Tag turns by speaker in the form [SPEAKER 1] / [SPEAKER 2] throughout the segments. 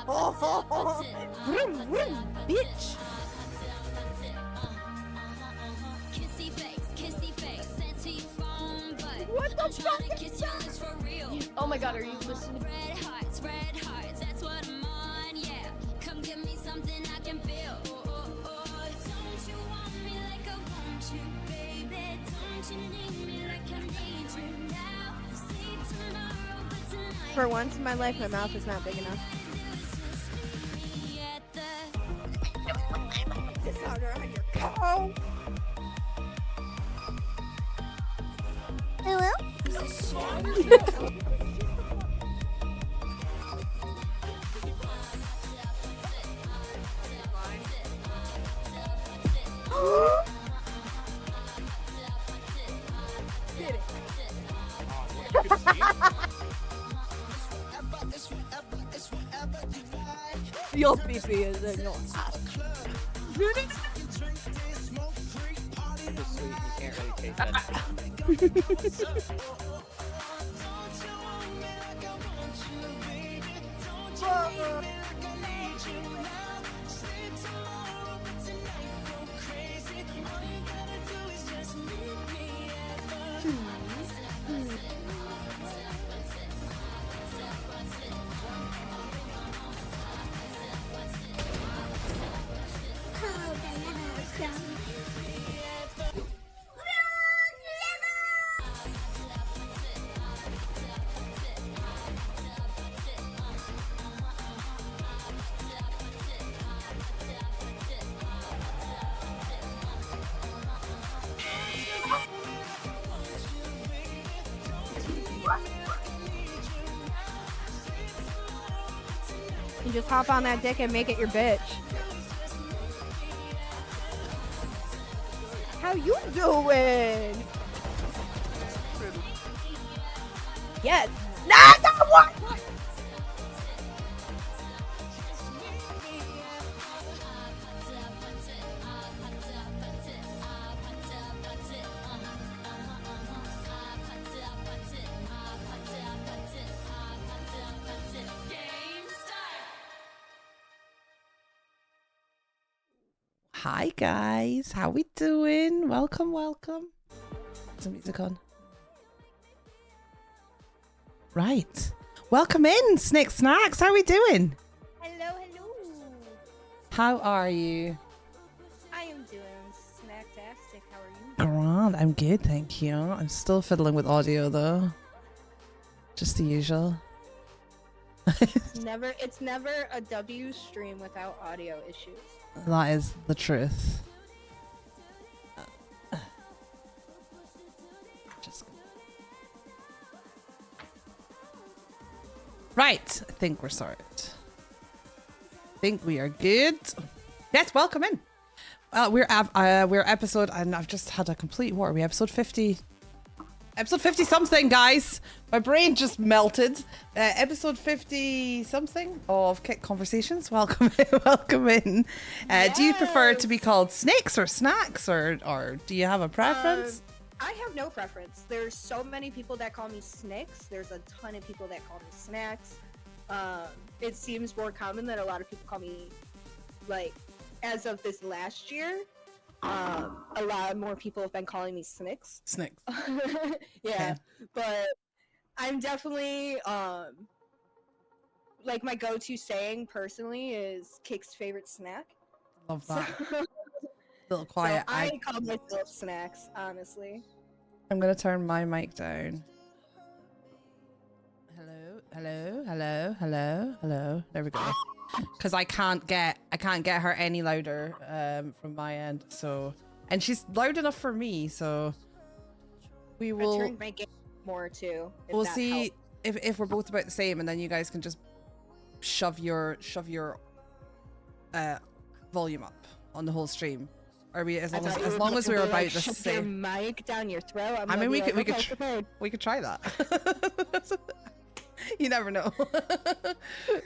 [SPEAKER 1] Vroom, vroom, bitch. What the fuck is that? Oh my god, are you listening?
[SPEAKER 2] Red hearts, that's what I'm on, yeah. Come give me something I can feel. Don't you want me like I want you, baby? Don't you need me like I need you now? See tomorrow, but tonight.
[SPEAKER 1] For once in my life, my mouth is not big enough. This harder on your cow.
[SPEAKER 2] Hello?
[SPEAKER 1] Get it. Your pee-pee is in your ass.
[SPEAKER 3] Just sweet, you can't really taste that.
[SPEAKER 1] You just hop on that dick and make it your bitch. How you doing? Yes. Not the one.
[SPEAKER 4] Hi guys, how we doing? Welcome, welcome. Is the music on? Right. Welcome in, SnixSnacks. How we doing?
[SPEAKER 1] Hello, hello.
[SPEAKER 4] How are you?
[SPEAKER 1] I am doing snacktastic. How are you?
[SPEAKER 4] Grand. I'm good, thank you. I'm still fiddling with audio though. Just the usual.
[SPEAKER 1] It's never a W stream without audio issues.
[SPEAKER 4] That is the truth. Just right. I think we're sorted. I think we are good. Yes, welcome in. We're episode, and I've just had a complete what are we? Episode 50. Episode 50 something, guys. My brain just melted. Episode 50 something of Kick Conversations. Welcome in. Welcome in. Do you prefer to be called Snakes or Snacks, or do you have a preference?
[SPEAKER 1] I have no preference. There's so many people that call me Snix. There's a ton of people that call me Snacks. It seems more common that a lot of people call me, like, as of this last year, a lot more people have been calling me Snix.
[SPEAKER 4] Snakes.
[SPEAKER 1] Yeah, but I'm definitely like my go-to saying personally is Kick's favorite snack.
[SPEAKER 4] Love that.
[SPEAKER 1] So,
[SPEAKER 4] Little quiet.
[SPEAKER 1] so I call myself Snacks, honestly.
[SPEAKER 4] I'm gonna turn my mic down. Hello, hello, hello, hello, hello. There we go. Because I can't get her any louder from my end. So, and she's loud enough for me. So we will.
[SPEAKER 1] I turned my game more too.
[SPEAKER 4] We'll see if we're both about the same, and then you guys can just shove your volume up on the whole stream. Are we as long as we're about the same?
[SPEAKER 1] Your mic down your throat.
[SPEAKER 4] I mean, we could try that. You never know.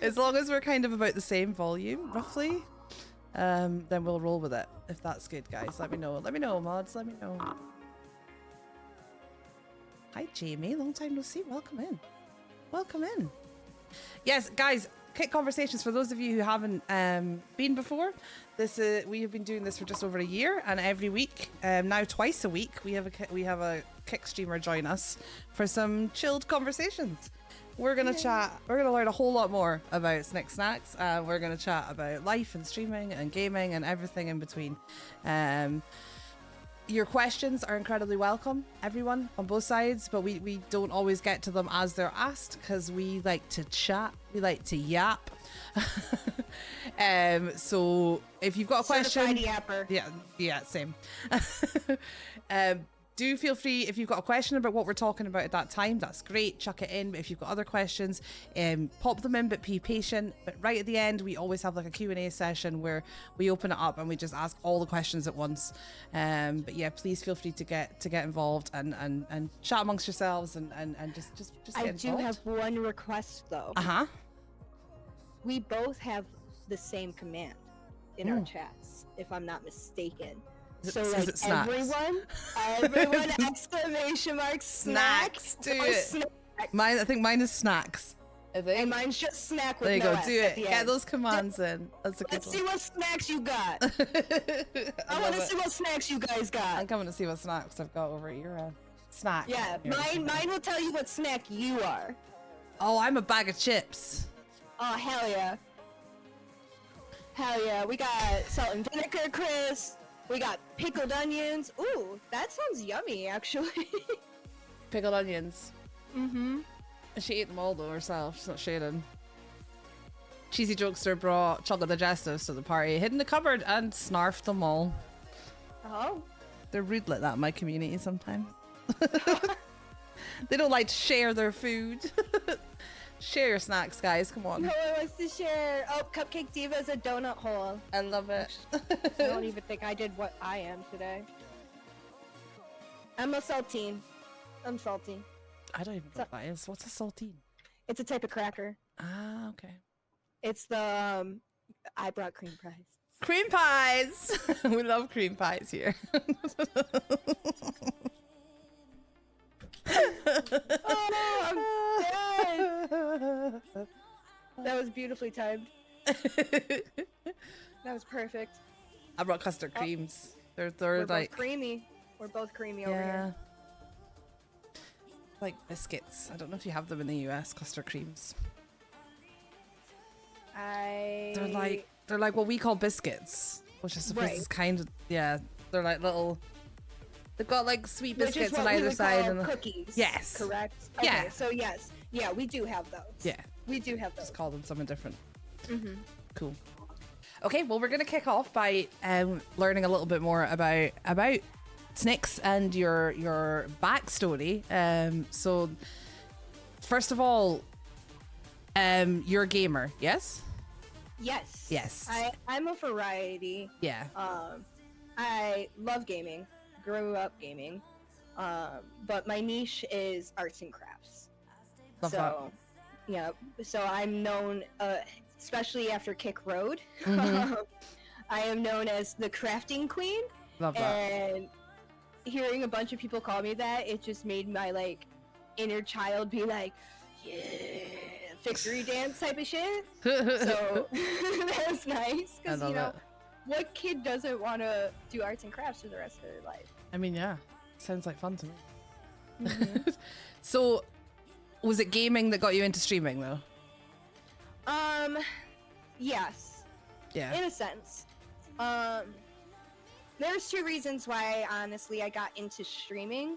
[SPEAKER 4] As long as we're kind of about the same volume, roughly, then we'll roll with it. If that's good, guys, let me know. Let me know, mods. Let me know. Hi, Jamie. Long time no see. Welcome in. Welcome in. Yes, guys. kick conversations for those of you who haven't been before. We have been doing this for just over a year, and every week, now twice a week, we have a kick streamer join us for some chilled conversations. We're gonna chat. We're gonna learn a whole lot more about SnixSnacks. We're gonna chat about life and streaming and gaming and everything in between. Your questions are incredibly welcome, everyone, on both sides, but we don't always get to them as they're asked because we like to chat, we like to yap. So if you've got a question,
[SPEAKER 1] Certified yapper.
[SPEAKER 4] yeah, same. Do feel free, if you've got a question about what we're talking about at that time, that's great, chuck it in. But if you've got other questions, pop them in, but be patient. But right at the end, we always have like a Q&A session where we open it up and we just ask all the questions at once. But yeah, please feel free to get involved and chat amongst yourselves and just get
[SPEAKER 1] I
[SPEAKER 4] involved.
[SPEAKER 1] do have one request though. We both have the same command in our chats, if I'm not mistaken. So like everyone exclamation mark snacks
[SPEAKER 4] do it.
[SPEAKER 1] Snacks.
[SPEAKER 4] I think mine is snacks.
[SPEAKER 1] And mine's just snack with
[SPEAKER 4] there you
[SPEAKER 1] no
[SPEAKER 4] go.
[SPEAKER 1] S
[SPEAKER 4] Do
[SPEAKER 1] at
[SPEAKER 4] it.
[SPEAKER 1] the
[SPEAKER 4] Get
[SPEAKER 1] end.
[SPEAKER 4] those commands in. That's a good
[SPEAKER 1] Let's
[SPEAKER 4] one.
[SPEAKER 1] see what snacks you got. I want to see what snacks you guys got.
[SPEAKER 4] I'm coming to see what snacks I've got over at your snack.
[SPEAKER 1] Yeah, mine will tell you what snack you are.
[SPEAKER 4] Oh, I'm a bag of chips.
[SPEAKER 1] Oh, hell yeah. Hell yeah. We got salt and vinegar crisps. We got pickled onions. Ooh, that sounds yummy, actually.
[SPEAKER 4] Pickled onions.
[SPEAKER 1] Mm-hmm.
[SPEAKER 4] She ate them all though herself. She's not shading. Cheesy Jokester brought chocolate digestives to the party, hid in the cupboard, and snarfed them all.
[SPEAKER 1] Oh.
[SPEAKER 4] They're rude like that in my community sometimes. They don't like to share their food. Share your snacks, guys. Come on.
[SPEAKER 1] No one wants to share. Oh, Cupcake Diva is a donut hole.
[SPEAKER 4] I love it.
[SPEAKER 1] I don't even think I did what I am today. I'm a saltine. I'm salty.
[SPEAKER 4] I don't even know what that is. What's a saltine?
[SPEAKER 1] It's a type of cracker.
[SPEAKER 4] Ah, okay.
[SPEAKER 1] It's the I brought cream pies.
[SPEAKER 4] Cream pies. We love cream pies here.
[SPEAKER 1] Oh, I'm dead. That was beautifully timed. That was perfect.
[SPEAKER 4] I brought custard creams. They're
[SPEAKER 1] We're
[SPEAKER 4] like
[SPEAKER 1] both creamy. We're both creamy over here.
[SPEAKER 4] like biscuits. I don't know if you have them in the US. Custard creams. They're like what we call biscuits, which I suppose is kind of They're like little. They've got like sweet biscuits on either side and
[SPEAKER 1] cookies.
[SPEAKER 4] Yes.
[SPEAKER 1] Correct. Okay,
[SPEAKER 4] Yeah.
[SPEAKER 1] so yes, yeah, we do have those.
[SPEAKER 4] Yeah.
[SPEAKER 1] We do have those.
[SPEAKER 4] Just call them something different.
[SPEAKER 1] Mm-hmm.
[SPEAKER 4] Cool. Okay, well, we're going to kick off by learning a little bit more about Snix and your backstory. So, first of all, you're a gamer, yes?
[SPEAKER 1] Yes.
[SPEAKER 4] Yes.
[SPEAKER 1] I'm a variety.
[SPEAKER 4] Yeah.
[SPEAKER 1] I love gaming. Grew up gaming. But my niche is arts and crafts.
[SPEAKER 4] Love
[SPEAKER 1] so,
[SPEAKER 4] that.
[SPEAKER 1] yeah. So I'm known, especially after Kick Road,
[SPEAKER 4] Mm-hmm.
[SPEAKER 1] I am known as the crafting queen.
[SPEAKER 4] Love that.
[SPEAKER 1] And hearing a bunch of people call me that, it just made my like inner child be like, yeah, victory dance type of shit. So that was nice because you know, what kid doesn't want to do arts and crafts for the rest of their life?
[SPEAKER 4] I mean, yeah, sounds like fun to me.
[SPEAKER 1] Mm-hmm.
[SPEAKER 4] So, was it gaming that got you into streaming though?
[SPEAKER 1] Yes,
[SPEAKER 4] Yeah.
[SPEAKER 1] in a sense. There's two reasons why, honestly, I got into streaming.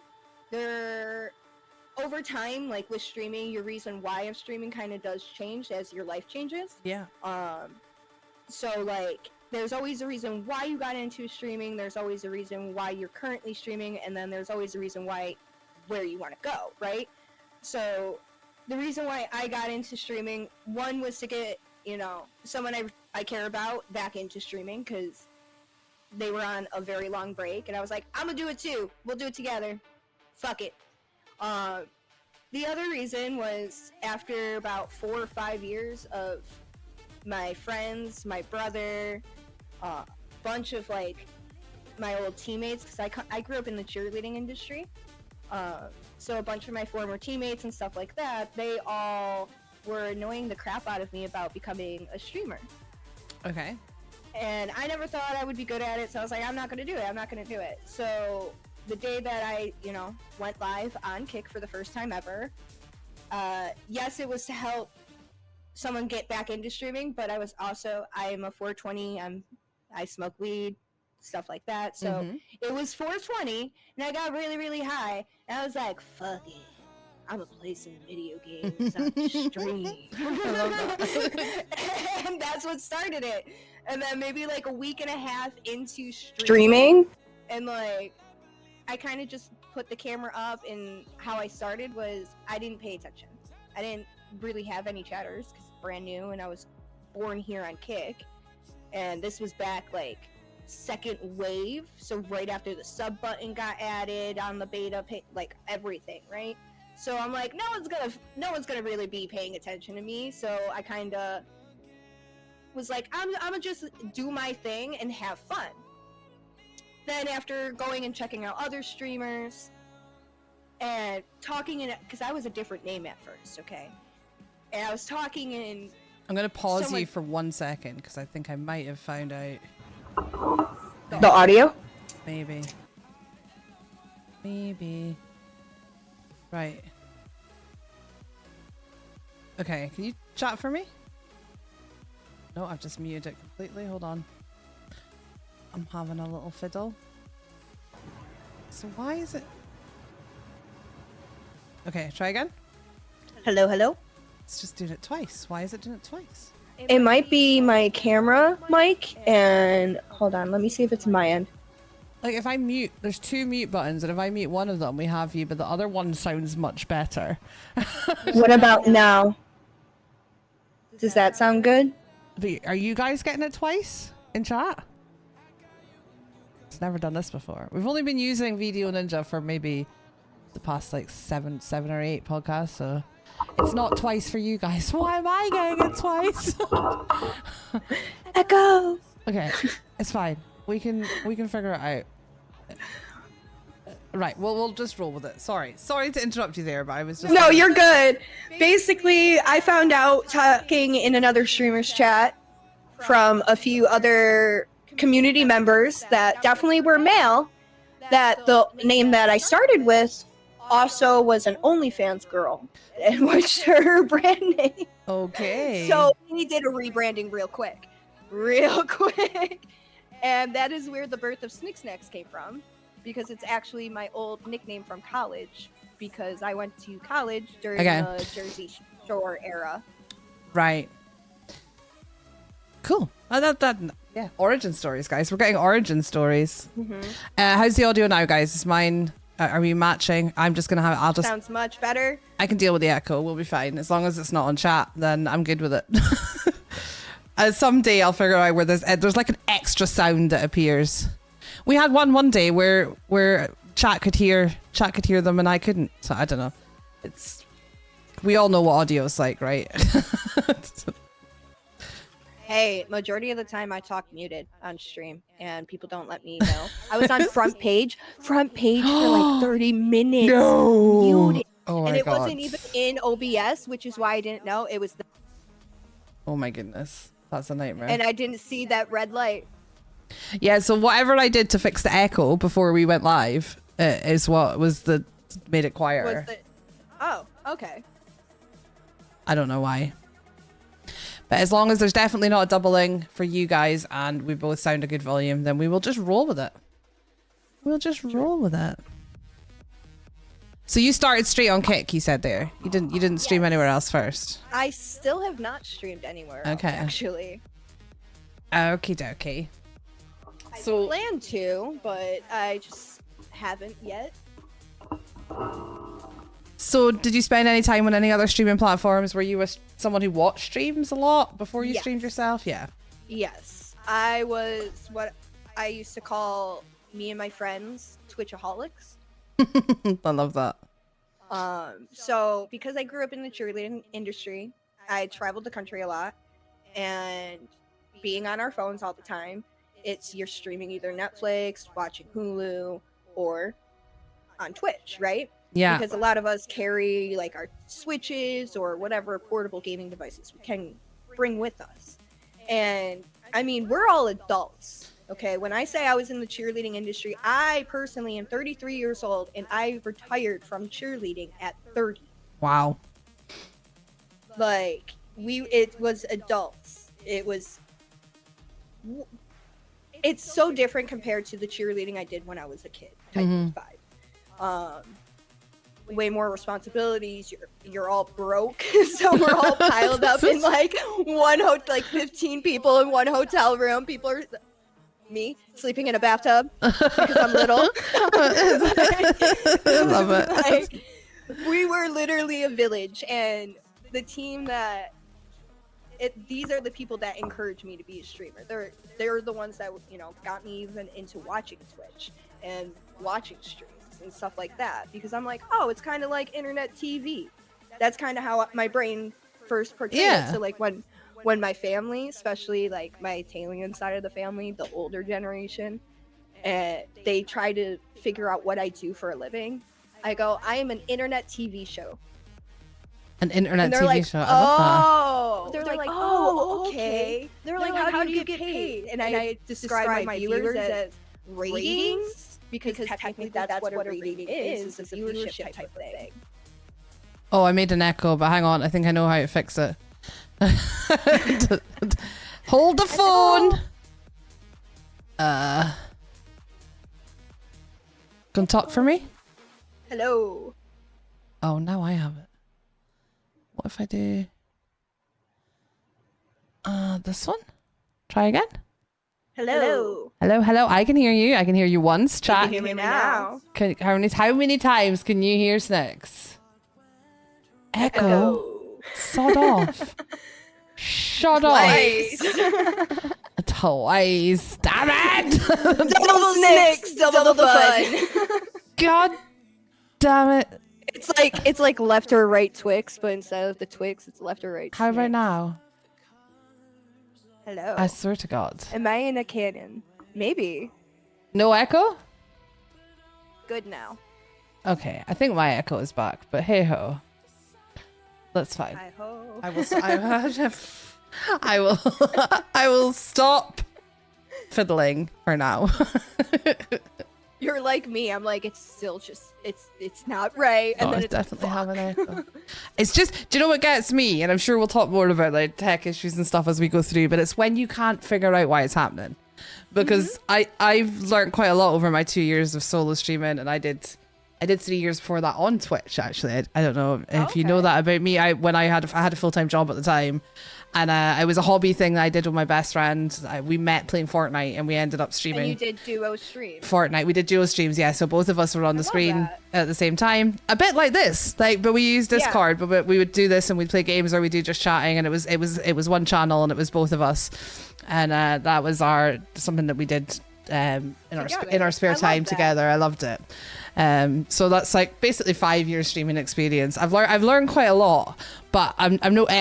[SPEAKER 1] Over time, like with streaming, your reason why of streaming kind of does change as your life changes.
[SPEAKER 4] Yeah.
[SPEAKER 1] So like, there's always a reason why you got into streaming. There's always a reason why you're currently streaming, and then there's always a reason where you want to go, right? So the reason why I got into streaming, one was to get, you know, someone I care about back into streaming because they were on a very long break, and I was like, I'm gonna do it too. We'll do it together. Fuck it. The other reason was after about 4 or 5 years of my friends, my brother, bunch of like my old teammates, because I grew up in the cheerleading industry. So a bunch of my former teammates and stuff like that, they all were annoying the crap out of me about becoming a streamer.
[SPEAKER 4] Okay.
[SPEAKER 1] And I never thought I would be good at it, so I was like, I'm not gonna do it. I'm not gonna do it. So the day that I, went live on Kick for the first time ever, yes, it was to help someone get back into streaming, but I am a 420. I smoke weed, stuff like that. So it was 420, and I got really, really high, and I was like, fuck it. I'm gonna play some video games on stream.
[SPEAKER 4] I love that.
[SPEAKER 1] And that's what started it. And then maybe like a week and a half into streaming, and like I kind of just put the camera up, and how I started was I didn't pay attention. I didn't really have any chatters because it's brand new, and I was born here on Kick. And this was back like second wave, so right after the sub button got added on the beta, like everything, right? So I'm like, no one's gonna really be paying attention to me. So I kind of was like, I'm gonna just do my thing and have fun. Then after going and checking out other streamers and talking because I was a different name at first, okay? And I was talking and
[SPEAKER 4] I'm gonna pause you for 1 second because I think I might have found out
[SPEAKER 1] the audio.
[SPEAKER 4] Maybe. Right. Okay, can you chat for me? No, I've just muted it completely. Hold on. I'm having a little fiddle. So why is it... Okay, try again.
[SPEAKER 1] Hello?
[SPEAKER 4] It's just doing it twice. Why is it doing it twice?
[SPEAKER 1] It might be my camera mic, and hold on, let me see if it's my end.
[SPEAKER 4] Like if I mute, there's 2 mute buttons, and if I mute one of them, we have you, but the other one sounds much better.
[SPEAKER 1] What about now? Does that sound good?
[SPEAKER 4] Are you guys getting it twice in chat? It's never done this before. We've only been using Video Ninja for maybe the past like seven or 8 podcasts, so it's not twice for you guys. Why am I getting it twice?
[SPEAKER 1] Echo.
[SPEAKER 4] Okay, it's fine. We can figure it out. Right, well, we'll just roll with it. Sorry to interrupt you there, but I was just...
[SPEAKER 1] No, you're good. Basically, I found out talking in another streamer's chat from a few other community members that definitely were male, that the name that I started with also was an OnlyFans girl, which her brand name.
[SPEAKER 4] Okay.
[SPEAKER 1] So we did a rebranding real quick. And that is where the birth of SnixSnacks came from, because it's actually my old nickname from college, because I went to college during the Jersey Shore era.
[SPEAKER 4] Right. Cool. Yeah. Origin stories, guys. We're getting origin stories. How's the audio now, guys? Is mine... are we matching? I'm just gonna have...
[SPEAKER 1] Sounds much better.
[SPEAKER 4] I can deal with the echo. We'll be fine. As long as it's not on chat, then I'm good with it. Someday I'll figure out where there's like an extra sound that appears. We had one day where chat could hear them and I couldn't. So I don't know. We all know what audio is like, right?
[SPEAKER 1] Hey, majority of the time I talk muted on stream and people don't let me know. I was on front page for like 30 minutes.
[SPEAKER 4] No.
[SPEAKER 1] Muted.
[SPEAKER 4] Oh my
[SPEAKER 1] and it
[SPEAKER 4] God.
[SPEAKER 1] wasn't even in OBS, which is why I didn't know. It was
[SPEAKER 4] Oh my goodness. That's a nightmare.
[SPEAKER 1] And I didn't see that red light.
[SPEAKER 4] Yeah, so whatever I did to fix the echo before we went live is what made it quieter.
[SPEAKER 1] Oh, okay.
[SPEAKER 4] I don't know why. But as long as there's definitely not a doubling for you guys and we both sound a good volume, then we will just roll with it. So you started straight on Kick, you said there. You didn't stream anywhere else first.
[SPEAKER 1] I still have not streamed anywhere else, actually.
[SPEAKER 4] Okie dokie.
[SPEAKER 1] I plan to, but I just haven't yet.
[SPEAKER 4] So did you spend any time on any other streaming platforms? Were you someone who watched streams a lot before you streamed yourself? Yeah. Yes.
[SPEAKER 1] I was what I used to call me and my friends Twitchaholics.
[SPEAKER 4] I love that.
[SPEAKER 1] So because I grew up in the cheerleading industry, I traveled the country a lot, and being on our phones all the time, you're streaming either Netflix, watching Hulu, or on Twitch, right?
[SPEAKER 4] Yeah.
[SPEAKER 1] Because a lot of us carry like our Switches or whatever portable gaming devices we can bring with us. And I mean, we're all adults. Okay, when I say I was in the cheerleading industry, I personally am 33 years old and I retired from cheerleading at 30.
[SPEAKER 4] Wow.
[SPEAKER 1] Like, it was adults. It's so different compared to the cheerleading I did when I was a kid, type of vibe. Way more responsibilities. You're all broke, so we're all piled up in like like 15 people in one hotel room. People are me sleeping in a bathtub because I'm little.
[SPEAKER 4] I love it.
[SPEAKER 1] Like, we were literally a village, and the team that these are the people that encouraged me to be a streamer. They're the ones that got me even into watching Twitch and watching streams and stuff like that, because I'm like, oh, it's kind of like internet TV. That's kind of how my brain first portrayed it. So like when my family, especially like my Italian side of the family, the older generation, they try to figure out what I do for a living, I go, I am an internet TV show.
[SPEAKER 4] An internet TV
[SPEAKER 1] like,
[SPEAKER 4] show. I love
[SPEAKER 1] oh, they're like, oh, okay. They're like, how do you get paid? And I describe my viewers as ratings, because technically that's what a rating is a viewership type of thing.
[SPEAKER 4] Oh, I made an echo, but hang on. I think I know how to fix it. Hold the phone. Can talk for me?
[SPEAKER 1] Hello.
[SPEAKER 4] Oh, now I have it. What if I do this one? Try again.
[SPEAKER 1] Hello.
[SPEAKER 4] Hello. I can hear you. I can hear you once. Chat.
[SPEAKER 1] Can you hear me now?
[SPEAKER 4] How many times can you hear Snix? Echo. Sod off. Shut
[SPEAKER 1] Twice.
[SPEAKER 4] off. Twice. Damn it.
[SPEAKER 1] Double Snix, double the fun.
[SPEAKER 4] God damn it.
[SPEAKER 1] It's like left or right Twix, but instead of the Twix, it's left or right.
[SPEAKER 4] How about
[SPEAKER 1] Snix.
[SPEAKER 4] now?
[SPEAKER 1] Hello.
[SPEAKER 4] I swear to God.
[SPEAKER 1] Am I in a cannon? Maybe.
[SPEAKER 4] No echo?
[SPEAKER 1] Good now.
[SPEAKER 4] Okay, I think my echo is back, but hey ho. That's fine.
[SPEAKER 1] Hi ho.
[SPEAKER 4] I will stop fiddling for now.
[SPEAKER 1] You're like me. I'm like, it's still just it's not right. And then
[SPEAKER 4] I
[SPEAKER 1] it's
[SPEAKER 4] definitely
[SPEAKER 1] fuck.
[SPEAKER 4] have an echo. It's just, do you know what gets me? And I'm sure we'll talk more about like tech issues and stuff as we go through, but it's when you can't figure out why it's happening. Because I've learned quite a lot over my 2 years of solo streaming, and I did 3 years before that on Twitch. Actually, I don't know if you know that about me. I had a full-time job at the time, and it was a hobby thing that I did with my best friend. We met playing Fortnite, and we ended up streaming.
[SPEAKER 1] And you did duo streams.
[SPEAKER 4] Fortnite. We did duo streams, yeah. So both of us were on the screen at the same time, a bit like this, but we used Discord. But we would do this, and we'd play games, or we'd do just chatting, and it was one channel, and it was both of us, and that was something that we did in our spare time together. I loved it. So that's like basically 5 years streaming experience. I've learned quite a lot, but I'm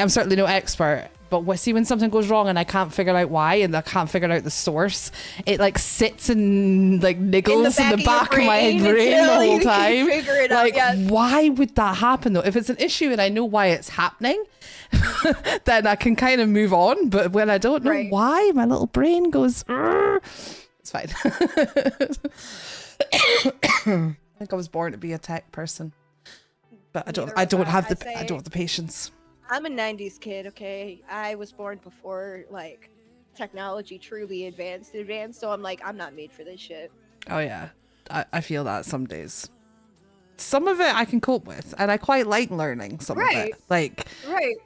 [SPEAKER 4] certainly no expert. But when something goes wrong and I can't figure out why, and I can't figure out the source, it like sits and like niggles in the back of my brain the whole time.
[SPEAKER 1] Figure it
[SPEAKER 4] like,
[SPEAKER 1] out,
[SPEAKER 4] why would that happen though? If it's an issue and I know why it's happening, then I can kind of move on. But when I don't know why, my little brain goes, it's fine. I think I was born to be a tech person, but I don't have the patience.
[SPEAKER 1] I'm a 90s kid, okay? I was born before like technology truly advanced, so I'm like, I'm not made for this shit.
[SPEAKER 4] Oh yeah, I feel that some days. Some of it I can cope with, and I quite like learning some of it. Like,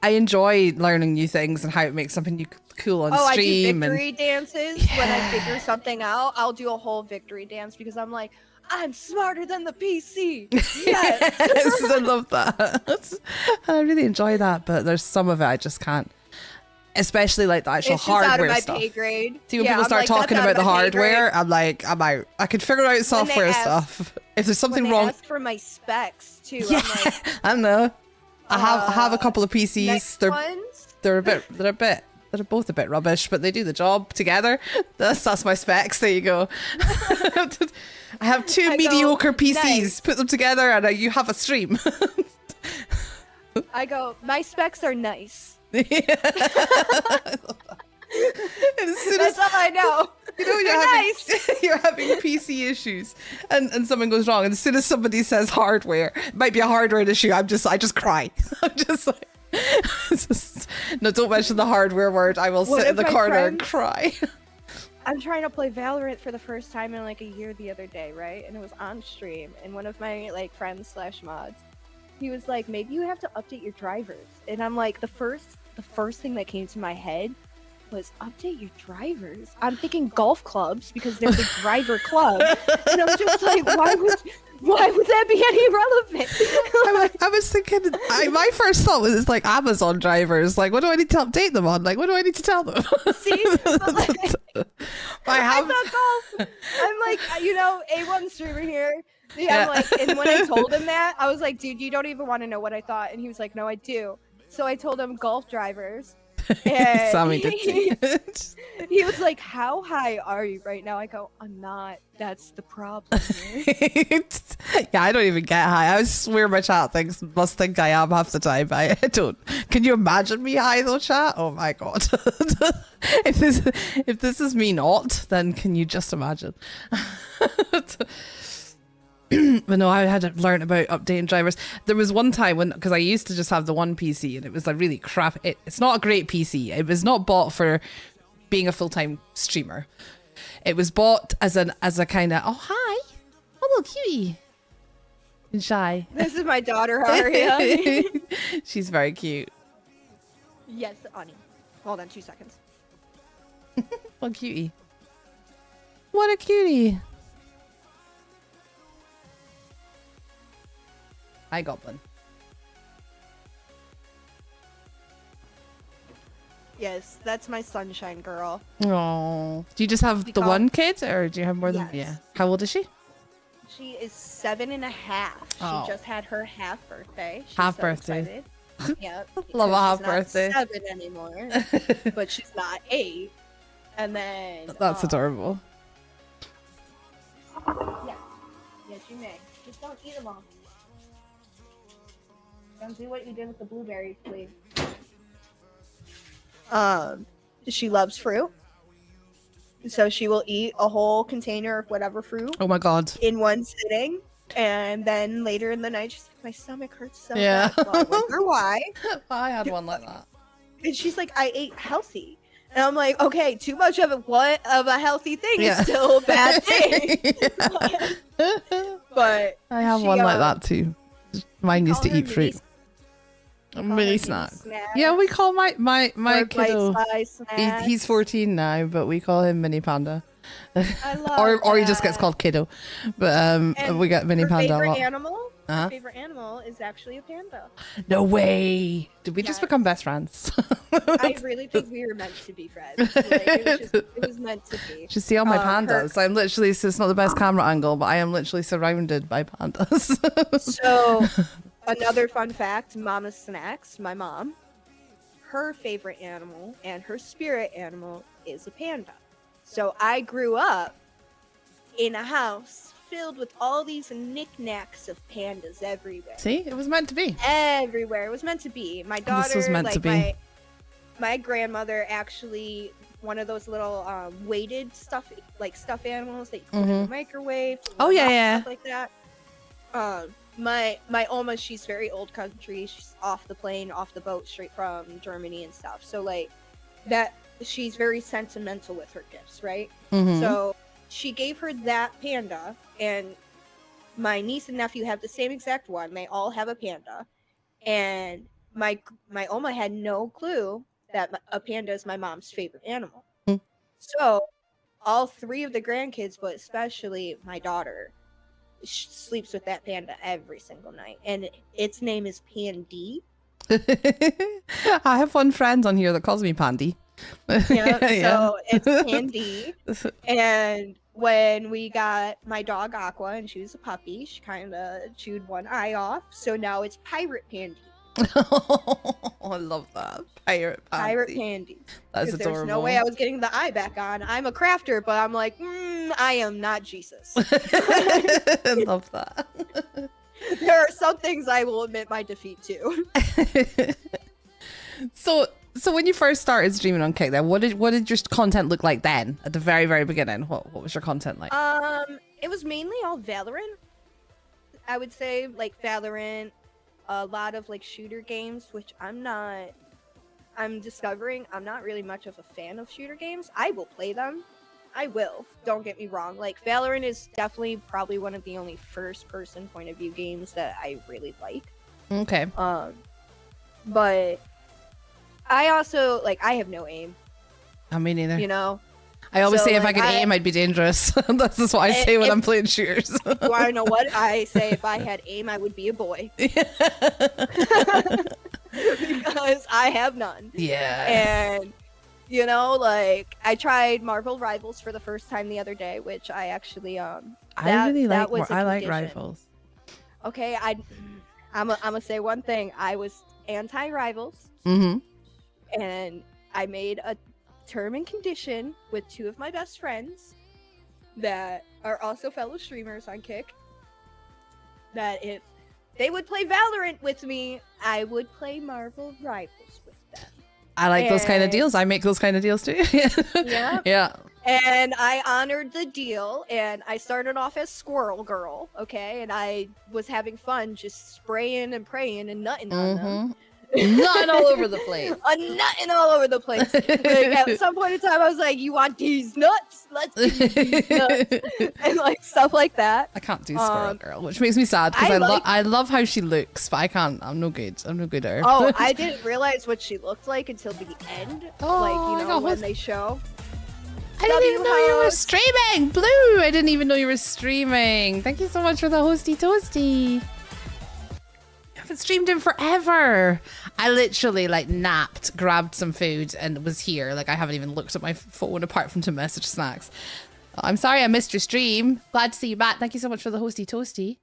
[SPEAKER 4] I enjoy learning new things and how it makes something cool on stream.
[SPEAKER 1] I do victory dances. When I figure something out, I'll do a whole victory dance because I'm like, I'm smarter than the PC. Yes,
[SPEAKER 4] I love that. I really enjoy that, but there's some of it I just can't. Especially like the actual hardware
[SPEAKER 1] out of
[SPEAKER 4] stuff.
[SPEAKER 1] my pay grade.
[SPEAKER 4] See, when people start talking about the hardware, I'm like, I'm out. I can figure out software stuff. If there's something wrong.
[SPEAKER 1] Ask for my specs too.
[SPEAKER 4] Yeah,
[SPEAKER 1] I'm like,
[SPEAKER 4] I know. I have a couple of PCs. They're a bit They're both a bit rubbish, but they do the job together. That's my specs. There you go. I have two mediocre PCs.
[SPEAKER 1] nice.
[SPEAKER 4] Put them together, and you have a stream.
[SPEAKER 1] I go, my specs are nice.
[SPEAKER 4] And as soon
[SPEAKER 1] That's
[SPEAKER 4] as
[SPEAKER 1] all I know.
[SPEAKER 4] you know
[SPEAKER 1] They're nice.
[SPEAKER 4] you're having PC issues, and something goes wrong, and as soon as somebody says hardware, it might be a hardware issue. I just cry. I'm just like. No, don't mention the hardware word. I will sit in the corner and cry.
[SPEAKER 1] I'm trying to play Valorant for the first time in like a year the other day, right? And it was on stream, and one of my like friends / mods, he was like, maybe you have to update your drivers. And I'm like, the first thing that came to my head was update your drivers. I'm thinking golf clubs because there's a driver club, and I'm just like, why would that be any relevant?
[SPEAKER 4] I was thinking, my first thought was it's like Amazon drivers. Like, what do I need to update them on? Like, what do I need to tell them?
[SPEAKER 1] See, but, like,
[SPEAKER 4] I
[SPEAKER 1] thought golf. I'm like, A1 streamer here. Yeah, I'm like, and when I told him that, I was like, dude, you don't even want to know what I thought. And he was like, no, I do. So I told him golf drivers. And
[SPEAKER 4] Sammy did too.
[SPEAKER 1] he was like, how high are you right now? I go, I'm not. That's the problem.
[SPEAKER 4] Yeah, I don't even get high. I swear my chat must think I am half the time. I don't. Can you imagine me high though, chat? Oh my god. If this is me not, then can you just imagine? But no, I had to learn about updating drivers. There was one time because I used to just have the one PC, and it was a really crap. It's not a great PC. It was not bought for being a full-time streamer. It was bought as a kind of, oh hi, oh little cutie, and shy.
[SPEAKER 1] This is my daughter, Aria.
[SPEAKER 4] She's very cute.
[SPEAKER 1] Yes, Ani. Hold on 2 seconds.
[SPEAKER 4] What cutie. What a cutie. Hi, Goblin.
[SPEAKER 1] Yes, that's my sunshine girl.
[SPEAKER 4] Oh, do you just have the one kid, or do you have more than?
[SPEAKER 1] Yes.
[SPEAKER 4] Yeah. How old is she?
[SPEAKER 1] She is 7.5.
[SPEAKER 4] Oh.
[SPEAKER 1] She just had her half birthday. She's
[SPEAKER 4] Half
[SPEAKER 1] so
[SPEAKER 4] birthday.
[SPEAKER 1] excited. Yep.
[SPEAKER 4] Love a
[SPEAKER 1] because
[SPEAKER 4] half
[SPEAKER 1] she's
[SPEAKER 4] birthday.
[SPEAKER 1] Not 7 anymore, but she's not 8. And then
[SPEAKER 4] That's adorable.
[SPEAKER 1] Yeah. Yes, you may. Just don't eat them all. Don't do what you did with the blueberries, please. She loves fruit. So she will eat a whole container of whatever fruit
[SPEAKER 4] Oh my god.
[SPEAKER 1] in one sitting. And then later in the night, she's like, my stomach hurts so
[SPEAKER 4] Yeah.
[SPEAKER 1] bad. Well, I wonder why.
[SPEAKER 4] I had one like that.
[SPEAKER 1] And she's like, I ate healthy. And I'm like, okay, too much of a healthy thing is still a bad thing. But
[SPEAKER 4] I have one like that too. Mine used to eat fruit. Mini
[SPEAKER 1] snacks.
[SPEAKER 4] snack. Yeah, we call my
[SPEAKER 1] Or
[SPEAKER 4] kiddo.
[SPEAKER 1] bite-sized snacks.
[SPEAKER 4] He's 14 now, but we call him Mini Panda.
[SPEAKER 1] I love
[SPEAKER 4] or he just gets
[SPEAKER 1] that.
[SPEAKER 4] called Kiddo. But
[SPEAKER 1] And
[SPEAKER 4] we get Mini
[SPEAKER 1] her
[SPEAKER 4] Panda a
[SPEAKER 1] favorite
[SPEAKER 4] lot.
[SPEAKER 1] animal?
[SPEAKER 4] Uh-huh.
[SPEAKER 1] Her favorite animal is actually a panda.
[SPEAKER 4] No way. Did we just
[SPEAKER 1] Yes.
[SPEAKER 4] become best friends?
[SPEAKER 1] I really think we were meant to be friends. Like, it was meant to be.
[SPEAKER 4] Just see all my
[SPEAKER 1] Her-
[SPEAKER 4] pandas. I'm literally, so it's not the best camera angle, but I am literally surrounded by pandas.
[SPEAKER 1] So, another fun fact, Mama's Snacks, my mom, her favorite animal and her spirit animal is a panda. So I grew up in a house filled with all these knickknacks of pandas everywhere.
[SPEAKER 4] See, it was meant to be.
[SPEAKER 1] Everywhere. It was meant to be. My daughter,
[SPEAKER 4] This was meant
[SPEAKER 1] like
[SPEAKER 4] to be.
[SPEAKER 1] my grandmother actually, one of those little weighted stuffed animals that you put in the microwave. to
[SPEAKER 4] Oh,
[SPEAKER 1] warm
[SPEAKER 4] yeah,
[SPEAKER 1] up,
[SPEAKER 4] yeah.
[SPEAKER 1] Stuff like that. My Oma, she's very old country. She's off the plane, off the boat, straight from Germany and stuff. So like that, she's very sentimental with her gifts, right?
[SPEAKER 4] Mhm.
[SPEAKER 1] So she gave her that panda, and my niece and nephew have the same exact one. They all have a panda, and my Oma had no clue that a panda is my mom's favorite animal.
[SPEAKER 4] Hmm.
[SPEAKER 1] So all 3 of the grandkids, but especially my daughter, sleeps with that panda every single night, and its name is Pandy.
[SPEAKER 4] I have one friend on here that calls me Pandy.
[SPEAKER 1] Yeah, so it's Pandy. And when we got my dog Aqua and she was a puppy, she kind of chewed one eye off, so now it's Pirate Pandy.
[SPEAKER 4] I love that. Pirate
[SPEAKER 1] Pirate
[SPEAKER 4] Pansy.
[SPEAKER 1] Pandy.
[SPEAKER 4] That's
[SPEAKER 1] 'Cause
[SPEAKER 4] adorable.
[SPEAKER 1] there's no way I was getting the eye back on. I'm a crafter, but I'm like, I am not Jesus.
[SPEAKER 4] I love that.
[SPEAKER 1] There are some things I will admit my defeat to.
[SPEAKER 4] So when you first started streaming on Kick, then what did your content look like then at the very, very beginning? What was your content like?
[SPEAKER 1] It was mainly all Valorant. I would say like Valorant, a lot of like shooter games, which I'm discovering I'm not really much of a fan of shooter games. I will play them. I will. Don't get me wrong. Like Valorant is definitely probably one of the only first person point of view games that I really like.
[SPEAKER 4] Okay.
[SPEAKER 1] But I also like I have no aim,
[SPEAKER 4] Me neither.
[SPEAKER 1] you know.
[SPEAKER 4] I always
[SPEAKER 1] So,
[SPEAKER 4] say if I
[SPEAKER 1] like,
[SPEAKER 4] could aim, I'd be dangerous. That's just what I say when
[SPEAKER 1] if-
[SPEAKER 4] I'm playing shooters.
[SPEAKER 1] You want to know what? I say if I had aim, I would be a boy. Because I have none.
[SPEAKER 4] Yeah.
[SPEAKER 1] And, you know, like, I tried Marvel Rivals for the first time the other day, which I actually,
[SPEAKER 4] I really like.
[SPEAKER 1] was a
[SPEAKER 4] I like
[SPEAKER 1] condition.
[SPEAKER 4] rivals.
[SPEAKER 1] Okay, I'm gonna say one thing. I was anti-Rivals,
[SPEAKER 4] Mm-hmm.
[SPEAKER 1] and I made a term and condition with two of my best friends that are also fellow streamers on Kick, that if they would play Valorant with me, I would play Marvel Rivals with them.
[SPEAKER 4] I like those kind of
[SPEAKER 1] And-
[SPEAKER 4] deals. I make those kind of deals too.
[SPEAKER 1] Yeah.
[SPEAKER 4] Yeah.
[SPEAKER 1] And I honored the deal, and I started off as Squirrel Girl, okay? And I was having fun just spraying and praying and nutting on them.
[SPEAKER 4] Nutting all over the place.
[SPEAKER 1] Nutting all over the place. Like, at some point in time, I was like, you want these nuts? Let's do these nuts. And like stuff like that.
[SPEAKER 4] I can't do Squirrel Girl, which makes me sad because I love how she looks, but I can't. I'm no good. I'm no good at her.
[SPEAKER 1] Oh, I didn't realize what she looked like until the end.
[SPEAKER 4] Oh,
[SPEAKER 1] like,
[SPEAKER 4] I
[SPEAKER 1] you know,
[SPEAKER 4] got
[SPEAKER 1] when
[SPEAKER 4] host-
[SPEAKER 1] they show.
[SPEAKER 4] I didn't even know you were
[SPEAKER 1] host.
[SPEAKER 4] streaming. Blue, I didn't even know you were streaming. Thank you so much for the hosty toasty. I haven't streamed in forever. I literally like napped, grabbed some food, and was here. Like I haven't even looked at my phone apart from to message Snacks. I'm sorry I missed your stream. Glad to see you back. Thank you so much for the hosty toasty.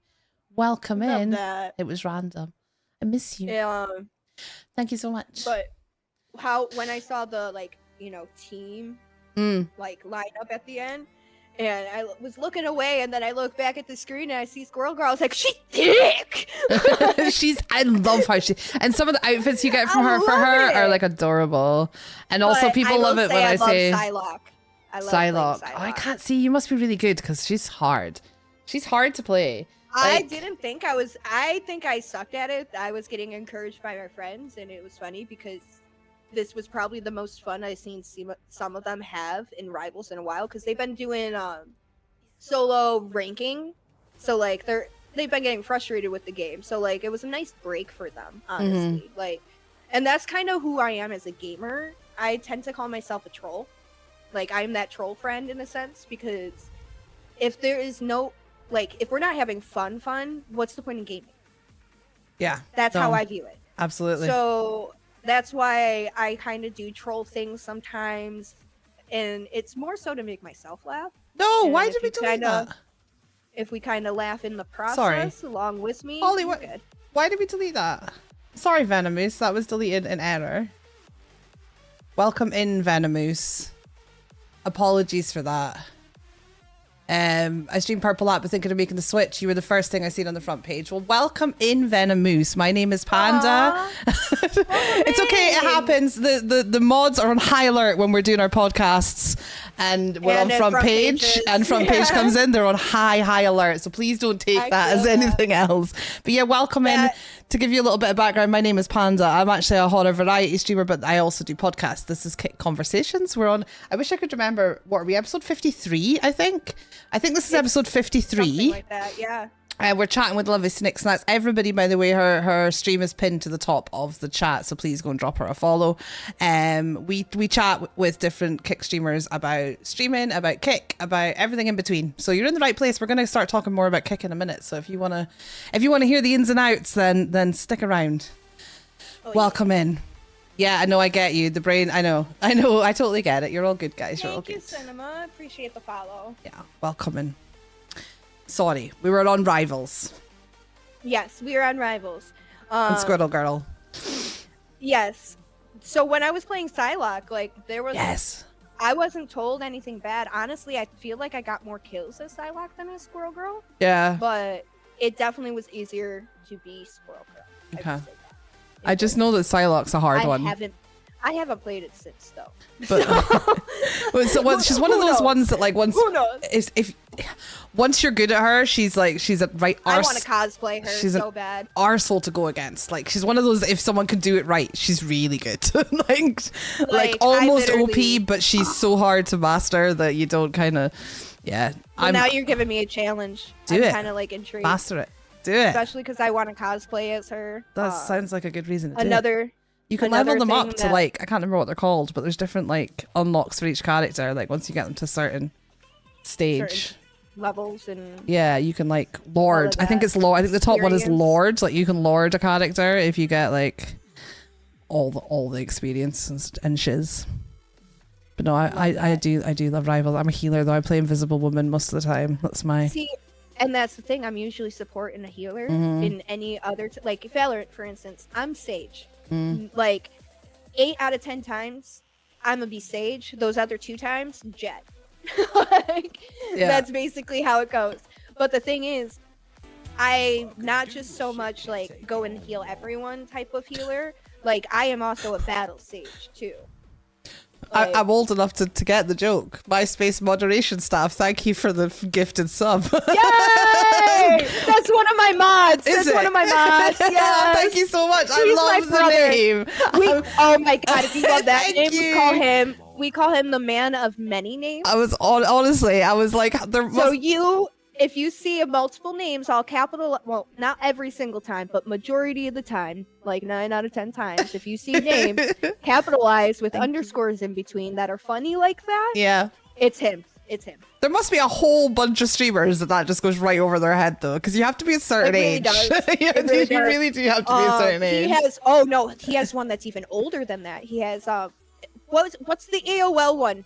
[SPEAKER 4] Welcome
[SPEAKER 1] Love
[SPEAKER 4] in.
[SPEAKER 1] that.
[SPEAKER 4] It was random. I miss you.
[SPEAKER 1] Yeah.
[SPEAKER 4] Thank you so much.
[SPEAKER 1] But when I saw the like, you know, team like line up at the end, and I was looking away, and then I look back at the screen and I see Squirrel Girl. I was like, she's thick.
[SPEAKER 4] I love how and some of the outfits you get from
[SPEAKER 1] I
[SPEAKER 4] her for
[SPEAKER 1] love
[SPEAKER 4] her
[SPEAKER 1] it.
[SPEAKER 4] are like adorable. And also
[SPEAKER 1] But
[SPEAKER 4] people
[SPEAKER 1] I
[SPEAKER 4] love
[SPEAKER 1] will
[SPEAKER 4] it when I say
[SPEAKER 1] Psylocke. I love playing
[SPEAKER 4] Psylocke. Oh, I can't see. You must be really good because she's hard. She's hard to play.
[SPEAKER 1] I
[SPEAKER 4] Like-
[SPEAKER 1] didn't think I was. I think I sucked at it. I was getting encouraged by my friends, and it was funny because this was probably the most fun I've seen some of them have in Rivals in a while, because they've been doing solo ranking, so like they've been getting frustrated with the game. So like it was a nice break for them, honestly. Like, and that's kind of who I am as a gamer. I tend to call myself a troll. Like I'm that troll friend in a sense, because if there is no if we're not having fun, what's the point in gaming?
[SPEAKER 4] Yeah.
[SPEAKER 1] That's
[SPEAKER 4] no,
[SPEAKER 1] how I view it.
[SPEAKER 4] Absolutely.
[SPEAKER 1] So that's why I kind of do troll things sometimes, and it's more so to make myself laugh.
[SPEAKER 4] no,
[SPEAKER 1] and
[SPEAKER 4] why
[SPEAKER 1] if
[SPEAKER 4] did we
[SPEAKER 1] you
[SPEAKER 4] delete
[SPEAKER 1] kinda-
[SPEAKER 4] that?
[SPEAKER 1] If we kind of laugh in the process along with me,
[SPEAKER 4] Holly,
[SPEAKER 1] you're
[SPEAKER 4] what?
[SPEAKER 1] good.
[SPEAKER 4] Why did we delete that? Sorry, Venomous. That was deleted in error. Welcome in, Venomous. Apologies for that. I streamed Purple App, but thinking of making the switch. You were the first thing I seen on the front page. Well, welcome in, Venomous. My name is Panda. It's okay. It happens. The mods are on high alert when we're doing our podcasts, and we're
[SPEAKER 1] And
[SPEAKER 4] on
[SPEAKER 1] then
[SPEAKER 4] front
[SPEAKER 1] front
[SPEAKER 4] page,
[SPEAKER 1] pages.
[SPEAKER 4] and front page
[SPEAKER 1] Yeah.
[SPEAKER 4] comes in. They're on high alert. So please don't take
[SPEAKER 1] I
[SPEAKER 4] that as
[SPEAKER 1] feel that.
[SPEAKER 4] anything else. But yeah, welcome in.
[SPEAKER 1] That-
[SPEAKER 4] To give you a little bit of background, my name is Panda. I'm actually a horror variety streamer, but I also do podcasts. This is Kick Conversations. We're on, I wish I could remember, what are we, episode 53, I think? I think this is episode 53.
[SPEAKER 1] Something like that, yeah.
[SPEAKER 3] Mm-hmm.
[SPEAKER 4] We're chatting with lovely SnixSnacks. Everybody, by the way, her stream is pinned to the top of the chat, so please go and drop her a follow. We chat with different Kick streamers about streaming, about Kick, about everything in between. So you're in the right place. We're going to start talking more about Kick in a minute. So if you want to hear the ins and outs, then stick around.
[SPEAKER 1] Oh,
[SPEAKER 4] Welcome in. Yeah, I know, I get you. The brain, I know, I totally get it. You're all good, guys. You're all
[SPEAKER 1] Thank you,
[SPEAKER 4] good.
[SPEAKER 1] Cinema. Appreciate the follow.
[SPEAKER 4] Yeah, welcome in. Sorry, we were on Rivals
[SPEAKER 1] Yes, we are on Rivals.
[SPEAKER 4] and Squirrel Girl.
[SPEAKER 1] Yes. So when I was playing Psylocke, like there was
[SPEAKER 4] Yes.
[SPEAKER 1] I wasn't told anything bad. Honestly, I feel like I got more kills as Psylocke than as Squirrel Girl,
[SPEAKER 4] Yeah.
[SPEAKER 1] but it definitely was easier to be Squirrel Girl.
[SPEAKER 4] Okay.
[SPEAKER 1] I would say that.
[SPEAKER 4] I just know that Psylocke's a hard one.
[SPEAKER 1] I haven't played it since though.
[SPEAKER 4] But she's one of those ones that like once
[SPEAKER 1] Who knows?
[SPEAKER 4] if once you're good at her, she's a right
[SPEAKER 1] I
[SPEAKER 4] arse.
[SPEAKER 1] want to cosplay her
[SPEAKER 4] She's
[SPEAKER 1] so
[SPEAKER 4] an
[SPEAKER 1] bad.
[SPEAKER 4] arsehole to go against. Like she's one of those, if someone can do it right, she's really good. like almost OP, but she's so hard to master that you don't kind of
[SPEAKER 1] Well, now you're giving me a challenge. I'm kind of like intrigued.
[SPEAKER 4] Master it. Do it.
[SPEAKER 1] Especially because I want to cosplay as her.
[SPEAKER 4] That sounds like a good reason to do it. You can
[SPEAKER 1] another
[SPEAKER 4] level them up
[SPEAKER 1] thing
[SPEAKER 4] to like, I can't remember what they're called, but there's different like unlocks for each character. Like once you get them to a certain stage.
[SPEAKER 1] Levels and
[SPEAKER 4] yeah, you can like lord. I think it's lord. I think the top one is lord. Like you can lord a character if you get like all the experience and shiz. But no, I do love rivals. I'm a healer though. I play Invisible Woman most of the time. That's my
[SPEAKER 1] and that's the thing. I'm usually support and a healer in any other like Valorant, for instance. I'm Sage. Like 8 out of 10 times I'm gonna be Sage. Those other 2 times Jet. That's basically how it goes. But the thing is, I not just so much like go and heal everyone type of healer. Like I am also a battle Sage too. Like,
[SPEAKER 4] I'm old enough to get the joke. MySpace moderation staff, thank you for the gifted sub.
[SPEAKER 1] Yay! That's one of my mods. That's one of my mods. Yes.
[SPEAKER 4] Thank you so much. I love the name.
[SPEAKER 1] Oh my god, if you love that name, we call him the man of many names.
[SPEAKER 4] I was honestly, I was like,
[SPEAKER 1] if you see multiple names, all capital, well, not every single time, but majority of the time, like 9 out of 10 times, if you see names capitalized with underscores in between that are funny like that, it's him. It's him.
[SPEAKER 4] There must be a whole bunch of streamers that just goes right over their head though, because you have to be a certain age. You really do have to be a certain age.
[SPEAKER 1] He has one that's even older than that. He has what's the AOL one?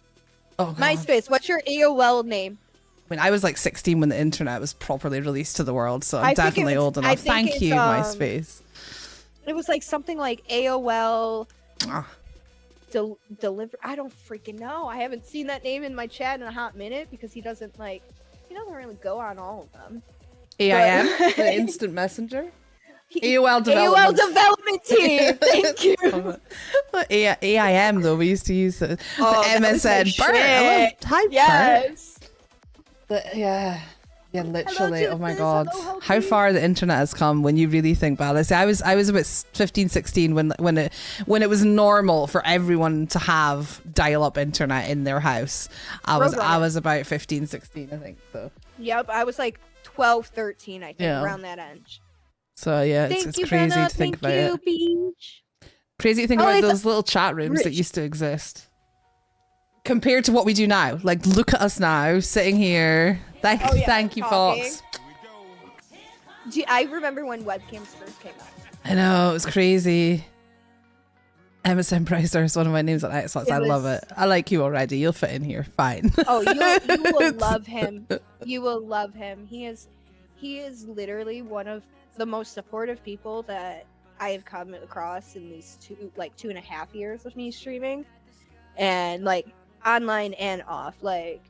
[SPEAKER 4] Oh, God.
[SPEAKER 1] MySpace. What's your AOL name?
[SPEAKER 4] I mean, I was like 16 when the internet was properly released to the world, so I'm definitely old enough. Thank you, MySpace.
[SPEAKER 1] It was like something like AOL deliver. I don't freaking know. I haven't seen that name in my chat in a hot minute because he doesn't really go on all of them.
[SPEAKER 4] AIM, the instant messenger. AOL
[SPEAKER 1] development team. Thank you.
[SPEAKER 4] AIM though, we used to use the MSN. Bert. Hi,
[SPEAKER 1] yes.
[SPEAKER 4] Yeah, literally. Oh my god, how far the internet has come when you really think about it. See, I was about 15, 16 when it was normal for everyone to have dial-up internet in their house. I was about 15, 16, I think. So.
[SPEAKER 1] Yep, I was like 12, 13, I think, around that age.
[SPEAKER 4] So yeah, it's crazy to think about it.
[SPEAKER 1] Beach.
[SPEAKER 4] Crazy to think about those little chat rooms that used to exist. Compared to what we do now, like look at us now sitting here. Thank you, Fox.
[SPEAKER 1] I remember when webcams first came out.
[SPEAKER 4] I know, it was crazy. MSN Browser is one of my names on Xbox. I love it. I like you already. You'll fit in here fine.
[SPEAKER 1] Oh, you will love him. You will love him. He is literally one of the most supportive people that I have come across in these 2.5 years of me streaming, and like online and off. Like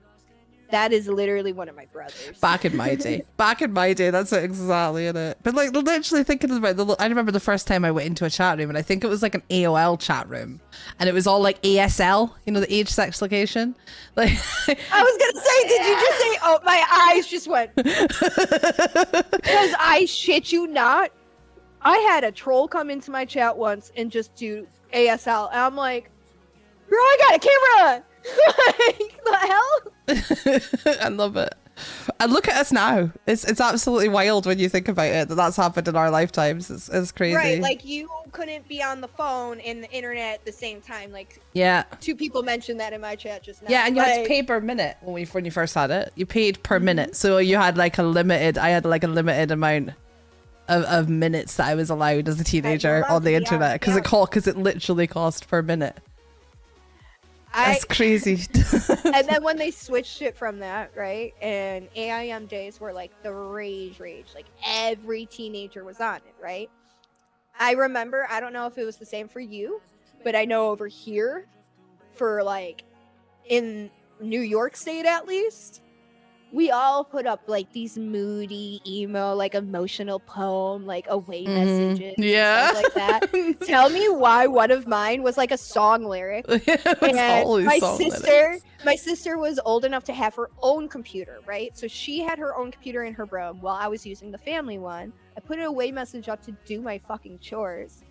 [SPEAKER 1] that is literally one of my brothers.
[SPEAKER 4] Back in my day, that's exactly it. But like literally thinking about I remember the first time I went into a chat room, and I think it was like an AOL chat room, and it was all like ASL, the age, sex, location. Like
[SPEAKER 1] I was gonna say, did you just say? Oh, my eyes just went. Because I shit you not, I had a troll come into my chat once and just do ASL, and I'm like, bro, I got a camera. Like the hell?
[SPEAKER 4] I love it. And look at us now. It's absolutely wild when you think about it that's happened in our lifetimes. It's crazy.
[SPEAKER 1] Right, like you couldn't be on the phone and the internet at the same time. Like 2 people mentioned that in my chat just now.
[SPEAKER 4] Yeah, and you had to pay per minute when you first had it. You paid per minute, so you had like a limited. I had like a limited amount of minutes that I was allowed as a teenager on the internet because it literally cost per minute. That's crazy.
[SPEAKER 1] And then when they switched it from that, right, and AIM days were like the rage, like every teenager was on it, right? I remember, I don't know if it was the same for you, but I know over here, for like in New York State at least, we all put up like these moody, emo, like emotional poem, like away messages and
[SPEAKER 4] Yeah.
[SPEAKER 1] stuff like that. Tell me why one of mine was like a song lyric.
[SPEAKER 4] It's
[SPEAKER 1] And
[SPEAKER 4] always
[SPEAKER 1] my
[SPEAKER 4] song
[SPEAKER 1] sister,
[SPEAKER 4] lyrics.
[SPEAKER 1] my sister was old enough to have her own computer, right? So she had her own computer in her room while I was using the family one. I put an away message up to do my fucking chores.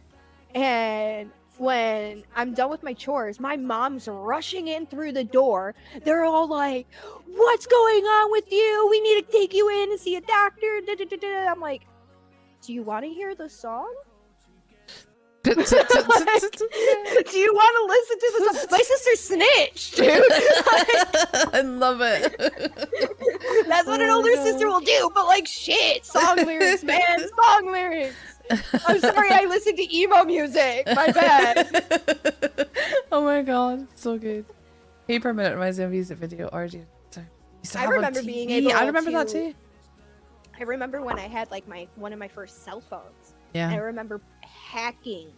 [SPEAKER 1] And when I'm done with my chores, my mom's rushing in through the door. They're all like, "What's going on with you? We need to take you in and see a doctor." Da, da, da, da. I'm like, "Do you want to hear the song? Like, do you want to listen to the song?" My sister snitched, dude.
[SPEAKER 4] I love it.
[SPEAKER 1] That's what an
[SPEAKER 4] Oh my
[SPEAKER 1] older
[SPEAKER 4] God.
[SPEAKER 1] sister will do. But like, shit, song lyrics, man, song lyrics. I'm sorry, I listened to emo music. My bad.
[SPEAKER 4] Oh my god, so good. Hey, per minute reminds me of a music video orgy. Sorry. Used to
[SPEAKER 1] I
[SPEAKER 4] have on
[SPEAKER 1] remember being
[SPEAKER 4] TV.
[SPEAKER 1] able
[SPEAKER 4] I remember that
[SPEAKER 1] to-
[SPEAKER 4] too.
[SPEAKER 1] I remember when I had like one of my first cell phones.
[SPEAKER 4] Yeah.
[SPEAKER 1] I remember hacking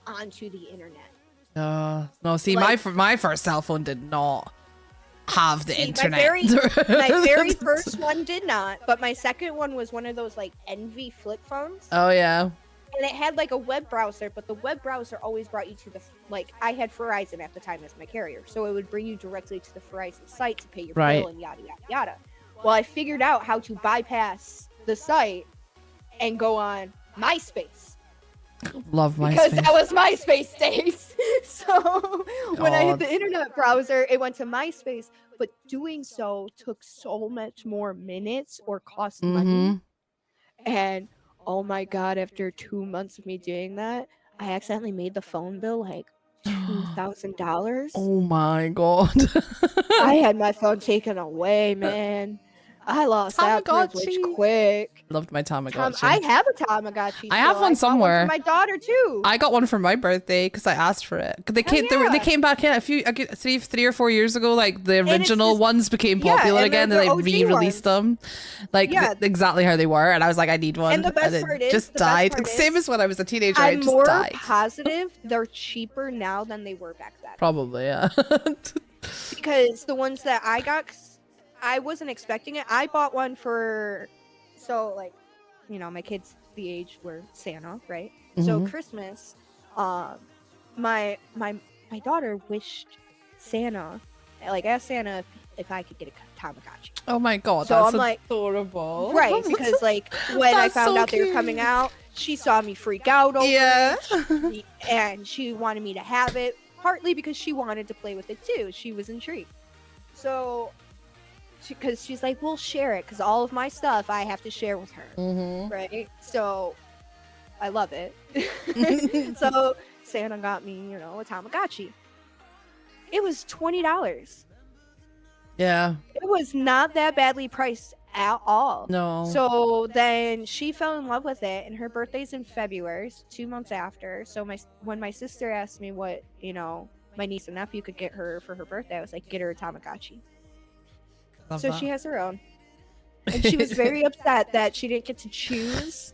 [SPEAKER 1] onto the internet.
[SPEAKER 4] No, see,
[SPEAKER 1] Like-
[SPEAKER 4] my first cell phone did not have the
[SPEAKER 1] See,
[SPEAKER 4] internet.
[SPEAKER 1] My very first one did not, but my second one was one of those like Envy flip phones.
[SPEAKER 4] Oh yeah.
[SPEAKER 1] And it had like a web browser, but the web browser always brought you to the like I had Verizon at the time as my carrier, so it would bring you directly to the Verizon site to pay your
[SPEAKER 4] Right.
[SPEAKER 1] bill and yada yada yada. Well, I figured out how to bypass the site and go on MySpace
[SPEAKER 4] Love my
[SPEAKER 1] because that was MySpace days. So when I hit
[SPEAKER 4] God.
[SPEAKER 1] the internet browser, it went to MySpace, but doing so took so much more minutes or cost money. And oh my god, after 2 months of me doing that, I accidentally made the phone bill like $2,000.
[SPEAKER 4] Oh my god.
[SPEAKER 1] I had my phone taken away, man. I lost that privilege
[SPEAKER 4] Tamagotchi.
[SPEAKER 1] quick.
[SPEAKER 4] Loved my Tamagotchi.
[SPEAKER 1] I have a Tamagotchi.
[SPEAKER 4] I have
[SPEAKER 1] still.
[SPEAKER 4] one
[SPEAKER 1] got
[SPEAKER 4] somewhere.
[SPEAKER 1] for my daughter too.
[SPEAKER 4] I got one for my birthday because I asked for it. 'Cause they
[SPEAKER 1] Oh,
[SPEAKER 4] came,
[SPEAKER 1] yeah.
[SPEAKER 4] they came back in three or 4 years ago. Like the
[SPEAKER 1] it's
[SPEAKER 4] original
[SPEAKER 1] just-
[SPEAKER 4] ones became
[SPEAKER 1] yeah,
[SPEAKER 4] popular
[SPEAKER 1] and
[SPEAKER 4] again,
[SPEAKER 1] they're
[SPEAKER 4] and
[SPEAKER 1] the
[SPEAKER 4] they
[SPEAKER 1] OG
[SPEAKER 4] re-released them, like
[SPEAKER 1] Yeah.
[SPEAKER 4] exactly how they were. And I was like, I need one.
[SPEAKER 1] And the best
[SPEAKER 4] it
[SPEAKER 1] part is-
[SPEAKER 4] just
[SPEAKER 1] the best
[SPEAKER 4] died.
[SPEAKER 1] part
[SPEAKER 4] Same
[SPEAKER 1] is,
[SPEAKER 4] as when I was a teenager. I
[SPEAKER 1] I'm
[SPEAKER 4] just
[SPEAKER 1] more
[SPEAKER 4] died.
[SPEAKER 1] positive they're cheaper now than they were back then.
[SPEAKER 4] Probably, yeah.
[SPEAKER 1] Because the ones that I got, 'cause I wasn't expecting it. I bought one for, so like, you know, my kids the age were Santa, right? So
[SPEAKER 4] Mhm.
[SPEAKER 1] Christmas, my daughter wished Santa, like asked Santa if I could get a Tamagotchi.
[SPEAKER 4] Oh my god,
[SPEAKER 1] So
[SPEAKER 4] that's
[SPEAKER 1] I'm like-
[SPEAKER 4] adorable.
[SPEAKER 1] Right, because like when I
[SPEAKER 4] That's
[SPEAKER 1] found
[SPEAKER 4] so
[SPEAKER 1] out they were coming
[SPEAKER 4] cute.
[SPEAKER 1] out, she saw me freak out over
[SPEAKER 4] Yeah.
[SPEAKER 1] it, and she wanted me to have it, partly because she wanted to play with it too. She was intrigued. So, because she's like, we'll share it, because all of my stuff I have to share with her,
[SPEAKER 4] Mhm.
[SPEAKER 1] right? So, I love it. So, Santa got me, you know, a Tamagotchi. It was $20.
[SPEAKER 4] Yeah.
[SPEAKER 1] It was not that badly priced at all.
[SPEAKER 4] No.
[SPEAKER 1] So then she fell in love with it, and her birthday's in February, 2 months after. So when my sister asked me what, you know, my niece and nephew could get her for her birthday, I was like, get her a Tamagotchi.
[SPEAKER 4] Love
[SPEAKER 1] So
[SPEAKER 4] that.
[SPEAKER 1] she has her own. And she was very upset that she didn't get to choose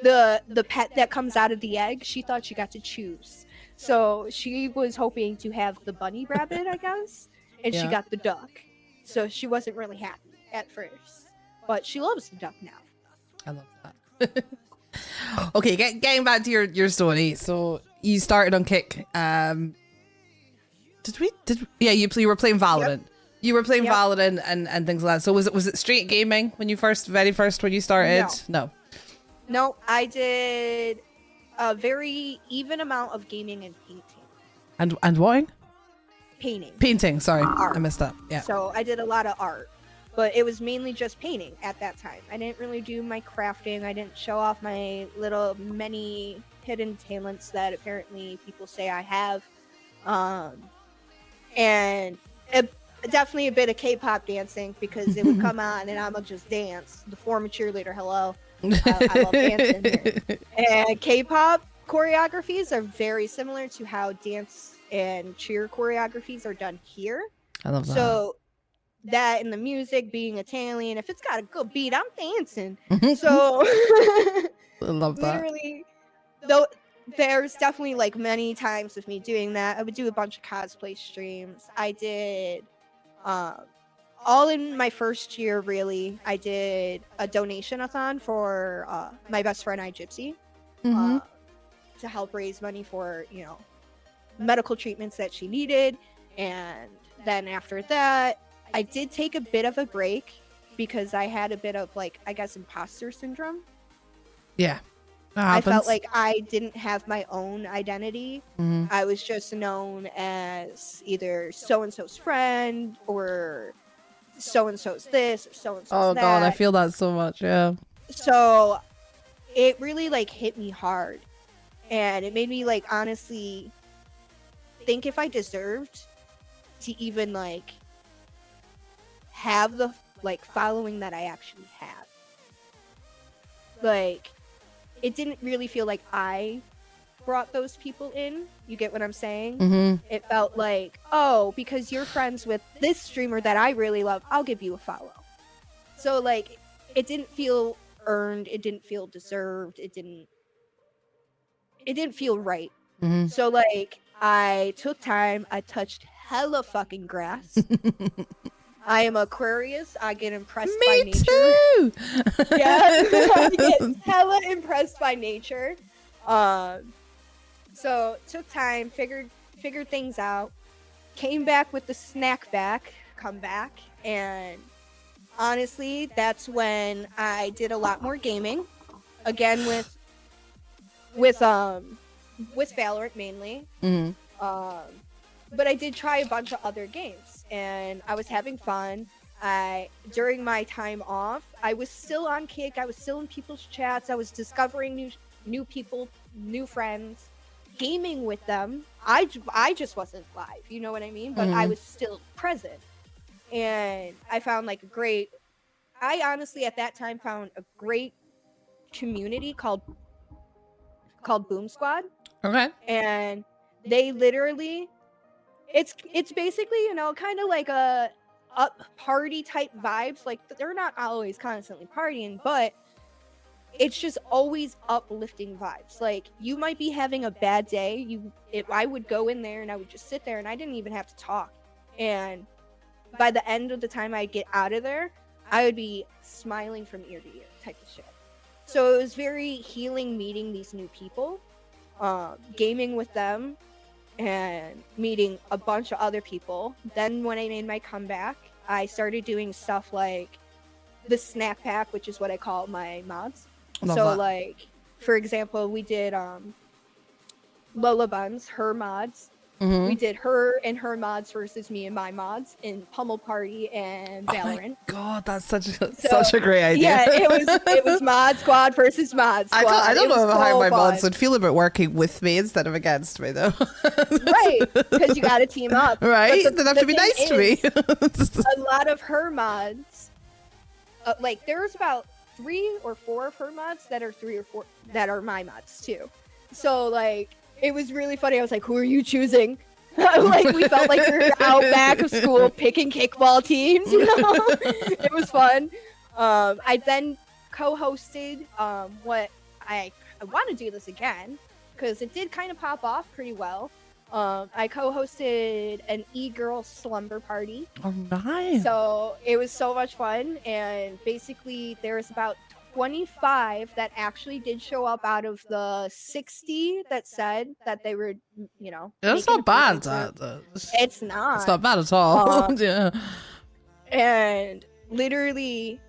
[SPEAKER 1] the pet that comes out of the egg. She thought she got to choose. So she was hoping to have the bunny rabbit, I guess, and she
[SPEAKER 4] Yeah.
[SPEAKER 1] got the duck. So she wasn't really happy at first, but she loves the duck now.
[SPEAKER 4] I love that. Okay, getting back to your story. So you started on Kick. Yeah, you were playing Valorant. You were playing
[SPEAKER 1] Yep.
[SPEAKER 4] Valorant and things like that. So was it straight gaming when you very first when you started? No.
[SPEAKER 1] No, I did a very even amount of gaming and painting.
[SPEAKER 4] And what?
[SPEAKER 1] Painting.
[SPEAKER 4] Painting. Sorry,
[SPEAKER 1] Art.
[SPEAKER 4] I missed that. Yeah.
[SPEAKER 1] So I did a lot of art, but it was mainly just painting at that time. I didn't really do my crafting. I didn't show off my little many hidden talents that apparently people say I have. And definitely a bit of K-pop dancing because it would come on and I'ma just dance. The former cheerleader, hello. I love dancing. And K-pop choreographies are very similar to how dance and cheer choreographies are done here.
[SPEAKER 4] I love that.
[SPEAKER 1] So that and the music being Italian, if it's got a good beat, I'm dancing. So
[SPEAKER 4] I love that.
[SPEAKER 1] literally though there's definitely like many times of me doing that. I would do a bunch of cosplay streams. I did all in my first year, really. I did a donation-a-thon for my best friend I Gypsy,
[SPEAKER 4] Mm-hmm.
[SPEAKER 1] to help raise money for, medical treatments that she needed. And then after that, I did take a bit of a break because I had a bit of, like, I guess, imposter syndrome.
[SPEAKER 4] Yeah.
[SPEAKER 1] I felt like I didn't have my own identity.
[SPEAKER 4] Mm-hmm.
[SPEAKER 1] I was just known as either so-and-so's friend or so-and-so's this or so-and-so's
[SPEAKER 4] Oh
[SPEAKER 1] that.
[SPEAKER 4] God, I feel that so much. Yeah.
[SPEAKER 1] So it really, like, hit me hard. And it made me, like, honestly think if I deserved to even, like, have the, like, following that I actually have. Like, it didn't really feel like I brought those people in. You get what I'm saying?
[SPEAKER 4] Mm-hmm.
[SPEAKER 1] It felt like, oh, because you're friends with this streamer that I really love, I'll give you a follow. So, like, it didn't feel earned. It didn't feel deserved. It didn't feel right.
[SPEAKER 4] Mm-hmm.
[SPEAKER 1] So, like, I took time. I touched hella fucking grass. I am Aquarius. I get impressed by
[SPEAKER 4] Me
[SPEAKER 1] nature.
[SPEAKER 4] too.
[SPEAKER 1] Yeah, I get hella impressed by nature. So took time, figured things out, came back with the comeback, and honestly, that's when I did a lot more gaming. Again with Valorant mainly.
[SPEAKER 4] Mm-hmm.
[SPEAKER 1] But I did try a bunch of other games, and I was having fun. During my time off, I was still on Kick. I was still in people's chats. I was discovering new people, new friends, gaming with them. I just wasn't live, you know what I mean? But I was still present, and I found like I honestly at that time found a great community called Boom Squad,
[SPEAKER 4] Okay.
[SPEAKER 1] and they literally. It's basically, kind of like a up party type vibes. Like, they're not always constantly partying, but it's just always uplifting vibes. Like, you might be having a bad day. I would go in there and I would just sit there and I didn't even have to talk. And by the end of the time I'd get out of there, I would be smiling from ear to ear type of shit. So it was very healing meeting these new people, gaming with them, and meeting a bunch of other people. Then when I made my comeback, I started doing stuff like the snack pack, which is what I call my mods.
[SPEAKER 4] Love
[SPEAKER 1] So
[SPEAKER 4] that.
[SPEAKER 1] like, for example, we did Lola Buns, her mods.
[SPEAKER 4] Mm-hmm.
[SPEAKER 1] We did her and her mods versus me and my mods in Pummel Party and Valorant.
[SPEAKER 4] Oh my God, that's such a great idea.
[SPEAKER 1] Yeah, it was mod squad versus mod squad.
[SPEAKER 4] I don't know how
[SPEAKER 1] so
[SPEAKER 4] my
[SPEAKER 1] fun.
[SPEAKER 4] mods would feel about working with me instead of against me, though.
[SPEAKER 1] Right, because you got to team up.
[SPEAKER 4] Right?
[SPEAKER 1] But
[SPEAKER 4] They'd have to be
[SPEAKER 1] thing
[SPEAKER 4] nice to me.
[SPEAKER 1] A lot of her mods, like there's about 3 or 4 of her mods that are 3 or 4 that are my mods too. So like, it was really funny. I was like, who are you choosing? Like, we felt like we were out back of school picking kickball teams, It was fun. I then co-hosted what I want to do this again because it did kind of pop off pretty well. I co-hosted an e-girl slumber party.
[SPEAKER 4] Oh, nice.
[SPEAKER 1] So it was so much fun, and basically there was about 25 that actually did show up out of the 60 that said that they were,
[SPEAKER 4] That's
[SPEAKER 1] making
[SPEAKER 4] not bad.
[SPEAKER 1] It's not.
[SPEAKER 4] It's not bad at all. Yeah.
[SPEAKER 1] And literally,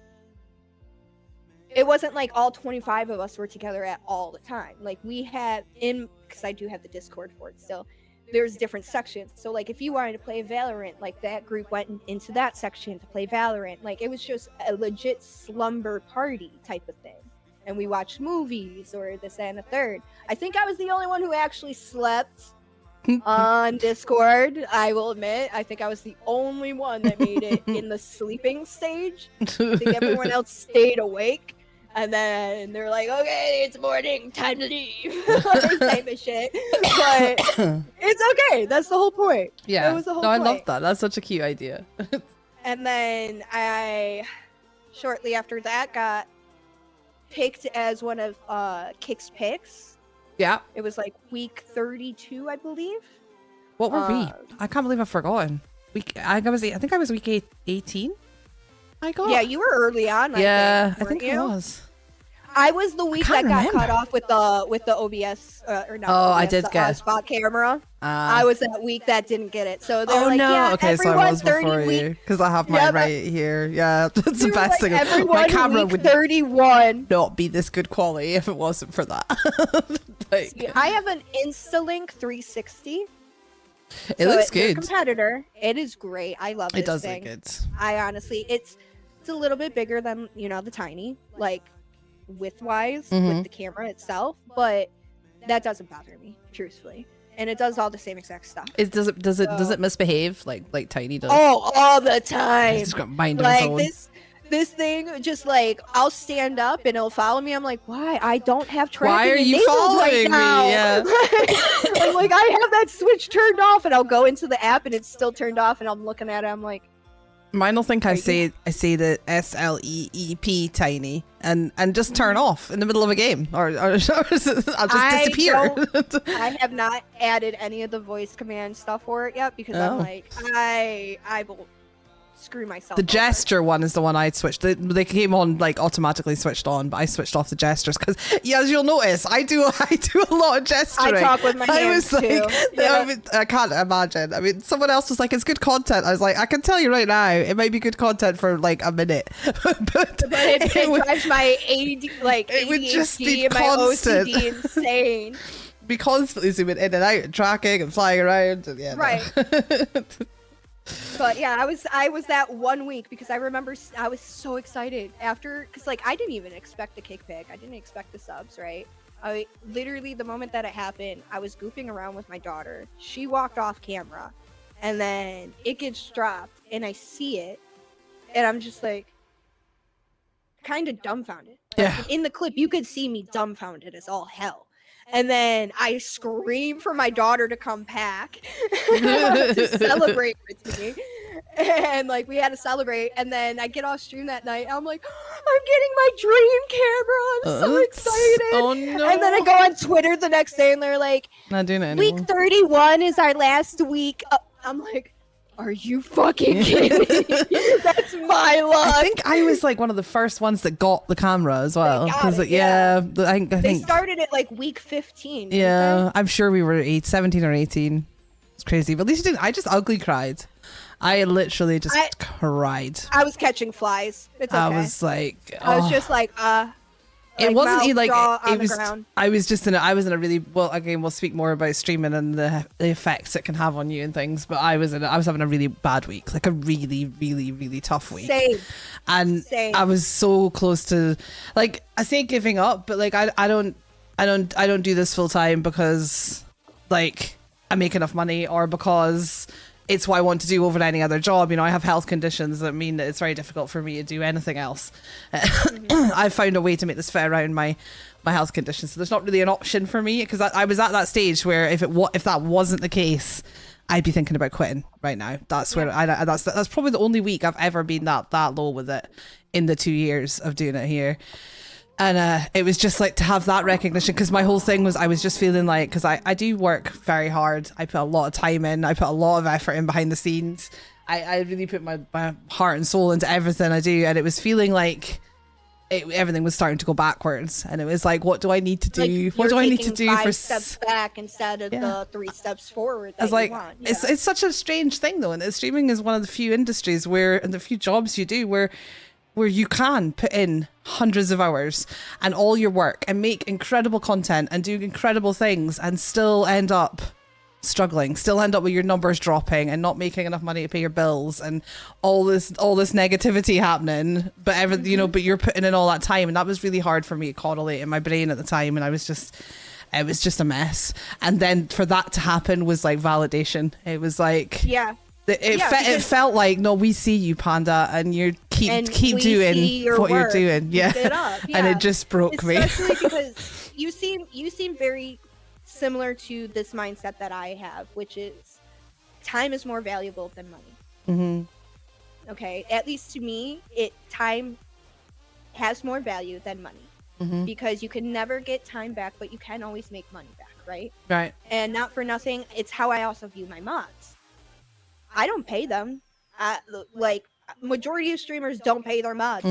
[SPEAKER 1] it wasn't like all 25 of us were together at all the time. Like, we had because I do have the Discord for it still, there's different sections. So like, if you wanted to play Valorant, like that group went into that section to play Valorant. Like, it was just a legit slumber party type of thing. And we watched movies or this that, and the third. I think I was the only one who actually slept on Discord. I will admit, I think I was the only one that made it in the sleeping stage. I think everyone else stayed awake. And then they're like, okay, it's morning, time to leave. Type of shit. But it's okay. That's the whole point.
[SPEAKER 4] Yeah.
[SPEAKER 1] That was the whole
[SPEAKER 4] I
[SPEAKER 1] point.
[SPEAKER 4] love that. That's such a cute idea.
[SPEAKER 1] And then I, shortly after that, got picked as one of Kick's picks
[SPEAKER 4] Yeah.
[SPEAKER 1] It was like week 32, I believe.
[SPEAKER 4] What were we? I can't believe I've forgotten. I think I was week 18. I got.
[SPEAKER 1] Yeah, you were early on.
[SPEAKER 4] Yeah,
[SPEAKER 1] I think
[SPEAKER 4] I was.
[SPEAKER 1] I was the week that got cut off with the OBS or not.
[SPEAKER 4] Oh,
[SPEAKER 1] OBS,
[SPEAKER 4] I did
[SPEAKER 1] the
[SPEAKER 4] get
[SPEAKER 1] spot camera. I was that week that didn't get it. So they're
[SPEAKER 4] oh
[SPEAKER 1] like,
[SPEAKER 4] no!
[SPEAKER 1] yeah,
[SPEAKER 4] Okay, so I
[SPEAKER 1] everyone
[SPEAKER 4] was before
[SPEAKER 1] 30
[SPEAKER 4] you because I have mine
[SPEAKER 1] Yeah,
[SPEAKER 4] right here. Yeah, that's the
[SPEAKER 1] they were
[SPEAKER 4] best
[SPEAKER 1] like,
[SPEAKER 4] thing.
[SPEAKER 1] everyone
[SPEAKER 4] My camera
[SPEAKER 1] week
[SPEAKER 4] would
[SPEAKER 1] 31.
[SPEAKER 4] not be this good quality if it wasn't for that. Like,
[SPEAKER 1] See, I have an Instalink 360.
[SPEAKER 4] it looks
[SPEAKER 1] They're a
[SPEAKER 4] good.
[SPEAKER 1] competitor. It is great. I love this
[SPEAKER 4] It does
[SPEAKER 1] thing.
[SPEAKER 4] look good.
[SPEAKER 1] I honestly, it's a little bit bigger than the Tiny, like width-wise with the camera itself, but that doesn't bother me, truthfully. And it does all the same exact stuff.
[SPEAKER 4] Does it misbehave like Tiny does?
[SPEAKER 1] Oh, all the time.
[SPEAKER 4] It's got mind of its
[SPEAKER 1] Like
[SPEAKER 4] own.
[SPEAKER 1] this thing, just like I'll stand up and it'll follow me. I'm like, why? I don't have tracking
[SPEAKER 4] Why are you
[SPEAKER 1] enabled
[SPEAKER 4] following
[SPEAKER 1] right
[SPEAKER 4] me?
[SPEAKER 1] now.
[SPEAKER 4] Yeah.
[SPEAKER 1] I'm like, I have that switch turned off, and I'll go into the app and it's still turned off, and I'm looking at it. I'm like,
[SPEAKER 4] Mine will think I
[SPEAKER 1] Crazy.
[SPEAKER 4] say the SLEEP Tiny and just turn off in the middle of a game or I'll just disappear.
[SPEAKER 1] I have not added any of the voice command stuff for it yet because I'm
[SPEAKER 4] Oh.
[SPEAKER 1] like, I will screw myself.
[SPEAKER 4] The
[SPEAKER 1] over.
[SPEAKER 4] gesture one is the one I switched. They came on like automatically switched on, but I switched off the gestures because, yeah, as you'll notice, I do a lot of gesturing.
[SPEAKER 1] I talk with my hands
[SPEAKER 4] was
[SPEAKER 1] too.
[SPEAKER 4] like,
[SPEAKER 1] Yeah.
[SPEAKER 4] I mean, I can't imagine. I mean, someone else was like, "It's good content." I was like, "I can tell you right now, it might be good content for like a minute," but
[SPEAKER 1] It
[SPEAKER 4] would
[SPEAKER 1] drives my AD, like
[SPEAKER 4] it would just be
[SPEAKER 1] ADHD and my
[SPEAKER 4] constant.
[SPEAKER 1] OCD insane.
[SPEAKER 4] be constantly zooming in and out and tracking and flying around. And yeah, no.
[SPEAKER 1] Right. But yeah, I was that 1 week because I remember I was so excited after, because like I didn't even expect the kickback. I didn't expect the subs, right? I literally, the moment that it happened, I was goofing around with my daughter. She walked off camera, and then it gets dropped, and I see it, and I'm just like, kind of dumbfounded. Like,
[SPEAKER 4] Yeah.
[SPEAKER 1] in the clip, you could see me dumbfounded as all hell. And then I scream for my daughter to come back to celebrate with me. And like we had to celebrate. And then I get off stream that night. I'm like, I'm getting my dream camera. I'm so excited.
[SPEAKER 4] Oh no.
[SPEAKER 1] And then I go on Twitter the next day and they're like,
[SPEAKER 4] Not doing it anymore.
[SPEAKER 1] week 31 is our last week. I'm like, are you fucking kidding me? That's my luck.
[SPEAKER 4] I think I was like one of the first ones that got the camera as well.
[SPEAKER 1] got
[SPEAKER 4] Because
[SPEAKER 1] it,
[SPEAKER 4] yeah, I
[SPEAKER 1] They
[SPEAKER 4] think
[SPEAKER 1] started at like week 15. didn't
[SPEAKER 4] yeah, I'm sure we were 17 or 18. It's crazy, but at least you didn't. I just ugly cried. I literally just cried.
[SPEAKER 1] they? I was catching flies. It's okay.
[SPEAKER 4] I was like,
[SPEAKER 1] I was
[SPEAKER 4] oh.
[SPEAKER 1] just like,
[SPEAKER 4] It wasn't like
[SPEAKER 1] jaw on
[SPEAKER 4] it
[SPEAKER 1] the
[SPEAKER 4] was.
[SPEAKER 1] ground.
[SPEAKER 4] I was just I was in a really well. Again, we'll speak more about streaming and the effects it can have on you and things. But I was having a really bad week, like a really, really, really tough week.
[SPEAKER 1] Same.
[SPEAKER 4] And
[SPEAKER 1] Same.
[SPEAKER 4] I was so close to, like, I say giving up, but like I don't do this full time because like I make enough money or because it's what I want to do over any other job. You know, I have health conditions that mean that it's very difficult for me to do anything else. I've found a way to make this fit around my health conditions. So there's not really an option for me because I was at that stage where if that wasn't the case, I'd be thinking about quitting right now. That's where that's probably the only week I've ever been that low with it in the 2 years of doing it here. And it was just like to have that recognition because my whole thing was I was just feeling like, because I do work very hard. I put a lot of time in. I put a lot of effort in behind the scenes. I really put my heart and soul into everything I do. And it was feeling like everything was starting to go backwards. And it was like, what do I need to do?
[SPEAKER 1] Like,
[SPEAKER 4] what do I need to do
[SPEAKER 1] five
[SPEAKER 4] for
[SPEAKER 1] steps back instead of the 3 steps forward?
[SPEAKER 4] I was
[SPEAKER 1] that
[SPEAKER 4] like,
[SPEAKER 1] you want.
[SPEAKER 4] it's such a strange thing though. And streaming is one of the few industries and the few jobs you do where you can put in hundreds of hours and all your work and make incredible content and do incredible things and still end up struggling, still end up with your numbers dropping and not making enough money to pay your bills and all this negativity happening. But but you're putting in all that time, and that was really hard for me to correlate in my brain at the time, and it was just a mess. And then for that to happen was like validation. It was like it felt like, no, we see you, Panda, and you keep doing what you're doing. Yeah. And it just broke me.
[SPEAKER 1] Especially because you seem very similar to this mindset that I have, which is time is more valuable than money.
[SPEAKER 4] Mm-hmm.
[SPEAKER 1] Okay, at least to me, time has more value than money. because you can never get time back, but you can always make money back, right?
[SPEAKER 4] Right.
[SPEAKER 1] And not for nothing, it's how I also view my mods. I don't pay them. Like, majority of streamers don't pay their mods,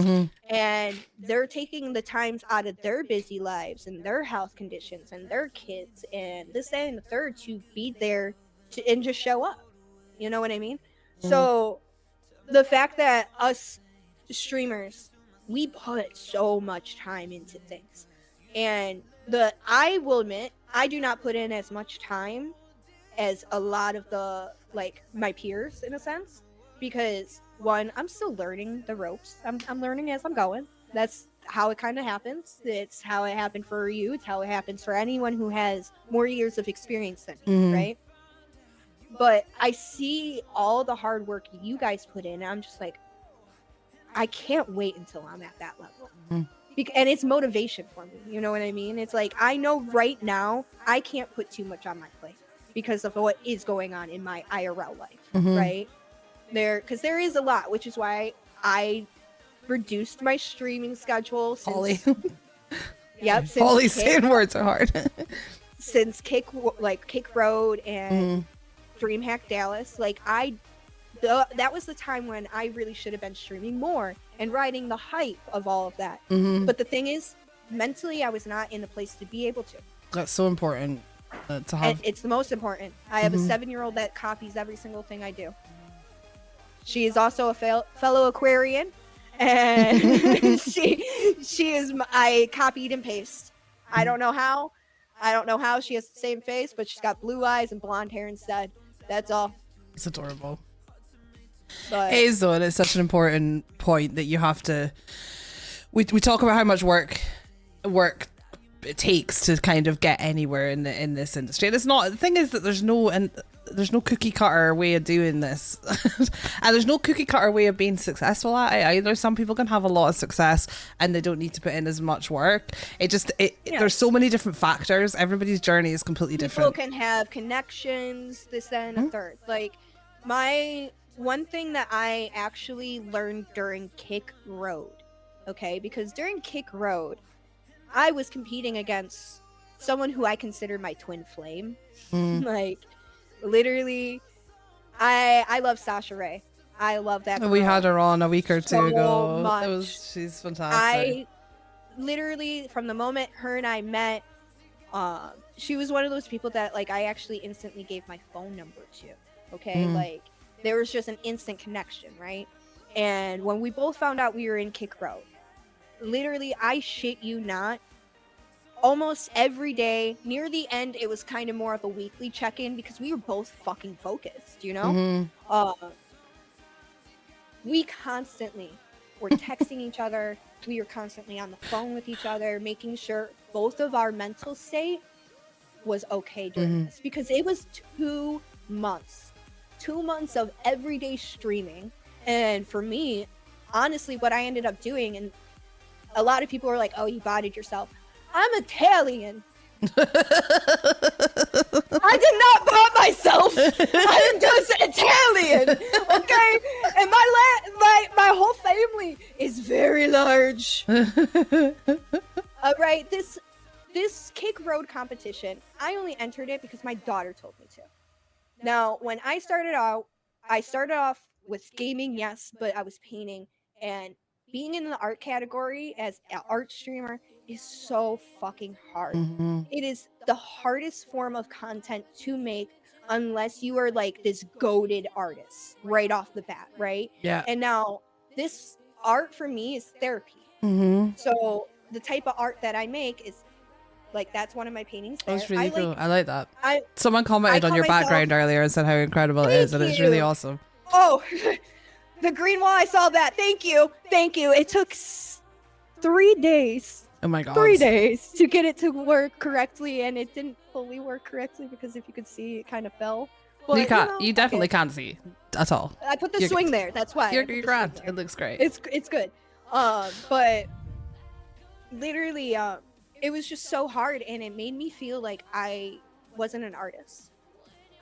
[SPEAKER 1] and they're taking the times out of their busy lives and their health conditions and their kids and this, that, and the third to be there and just show up. You know what I mean? So the fact that us streamers, we put so much time into things, and I will admit, I do not put in as much time as a lot of the, like, my peers, in a sense, because one, I'm still learning the ropes. I'm learning as I'm going. That's how it kind of happens. It's how it happened for you. It's how it happens for anyone who has more years of experience than me, right? But I see all the hard work you guys put in, and I'm just like, I can't wait until I'm at that level. And it's motivation for me. You know what I mean? It's like, I know right now I can't put too much on my plate because of what is going on in my IRL life, right? Because there is a lot, which is why I reduced my streaming schedule since...
[SPEAKER 4] Holly.
[SPEAKER 1] Yep. Since
[SPEAKER 4] Holly saying words are hard.
[SPEAKER 1] Since Kick Road and DreamHack Dallas, like, that was the time when I really should have been streaming more and riding the hype of all of that. But the thing is, mentally, I was not in a place to be able to.
[SPEAKER 4] That's so important to have.
[SPEAKER 1] And it's the most important. I have a 7-year-old that copies every single thing I do. She is also a fellow Aquarian, and she is. I copied and paste. I don't know how. She has the same face, but she's got blue eyes and blonde hair instead. That's all.
[SPEAKER 4] It's adorable.
[SPEAKER 1] But
[SPEAKER 4] it is though, and it's such an important point that you have to. We talk about how much work it takes to kind of get anywhere in this industry, and it's not. The thing is that there's no cookie cutter way of doing this, and there's no cookie cutter way of being successful at it either. Some people can have a lot of success and they don't need to put in as much work. There's so many different factors. Everybody's journey is completely different.
[SPEAKER 1] People can have connections, this, that, and a third. Like, my one thing that I actually learned during Kick Road, okay, because during Kick Road, I was competing against someone who I consider my twin flame. Like, literally, I love Sasha Ray. I love that girl.
[SPEAKER 4] We had her on a week or two ago.
[SPEAKER 1] Much.
[SPEAKER 4] She's fantastic.
[SPEAKER 1] Literally, from the moment her and I met, she was one of those people that, like, I actually instantly gave my phone number to. Okay, like, there was just an instant connection, right? And when we both found out we were in Kick Road, literally, I shit you not, almost every day, near the end, it was kind of more of a weekly check-in because we were both fucking focused, you know? We constantly were texting each other. We were constantly on the phone with each other, making sure both of our mental state was okay during this, because it was 2 months. 2 months of everyday streaming. And for me, honestly, what I ended up doing, and a lot of people were like, oh, you bodied yourself. I'm Italian. I did not bot myself. I'm just Italian. Okay? And my whole family is very large. Right, this Kick Road competition, I only entered it because my daughter told me to. Now, when I started off with gaming, yes, but I was painting, and being in the art category as an art streamer is so fucking hard. It is the hardest form of content to make unless you are like this goated artist right off the bat, right?
[SPEAKER 4] Yeah.
[SPEAKER 1] And now this art for me is therapy. So the type of art that I make is like, that's one of my paintings there.
[SPEAKER 4] That's really cool. I like that.
[SPEAKER 1] I
[SPEAKER 4] Someone commented on your background earlier and said how incredible it is, and it's really awesome.
[SPEAKER 1] Oh, the green wall, I saw that. Thank you. It took 3 days.
[SPEAKER 4] Oh my god.
[SPEAKER 1] 3 days to get it to work correctly, and it didn't fully work correctly because if you could see, it kind of fell. But,
[SPEAKER 4] you definitely can't see at all.
[SPEAKER 1] I put the swing there. That's why.
[SPEAKER 4] You're grand. It looks great.
[SPEAKER 1] It's good. But literally, it was just so hard, and it made me feel like I wasn't an artist.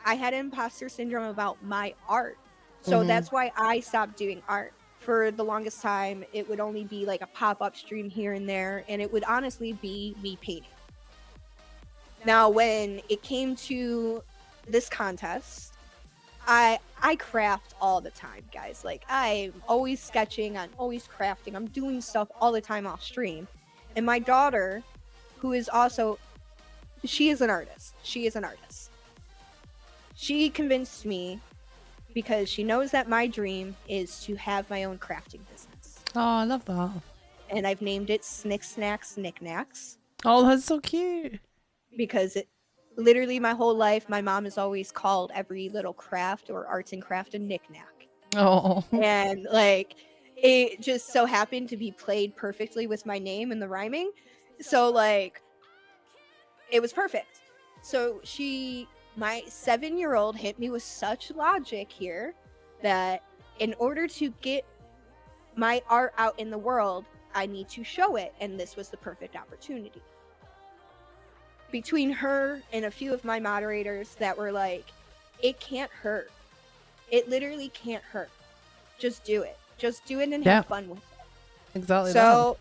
[SPEAKER 1] I had imposter syndrome about my art. So that's why I stopped doing art for the longest time, it would only be like a pop-up stream here and there, and it would honestly be me painting. Now, when it came to this contest, I craft all the time, guys. Like, I'm always sketching, I'm always crafting, I'm doing stuff all the time off stream. And my daughter, who is also, she is an artist. She convinced me, because she knows that my dream is to have my own crafting business.
[SPEAKER 4] Oh, I love that.
[SPEAKER 1] And I've named it SnixSnacks Knickknacks.
[SPEAKER 4] Oh, that's so cute.
[SPEAKER 1] Because it literally my whole life, my mom has always called every little craft or arts and craft a knickknack.
[SPEAKER 4] Oh.
[SPEAKER 1] And like, it just so happened to be played perfectly with my name and the rhyming. So like, it was perfect. So my 7-year-old hit me with such logic here that in order to get my art out in the world, I need to show it. And this was the perfect opportunity. Between her and a few of my moderators that were like, it can't hurt. It literally can't hurt. Just do it. Just do it and have fun with it.
[SPEAKER 4] Exactly.
[SPEAKER 1] So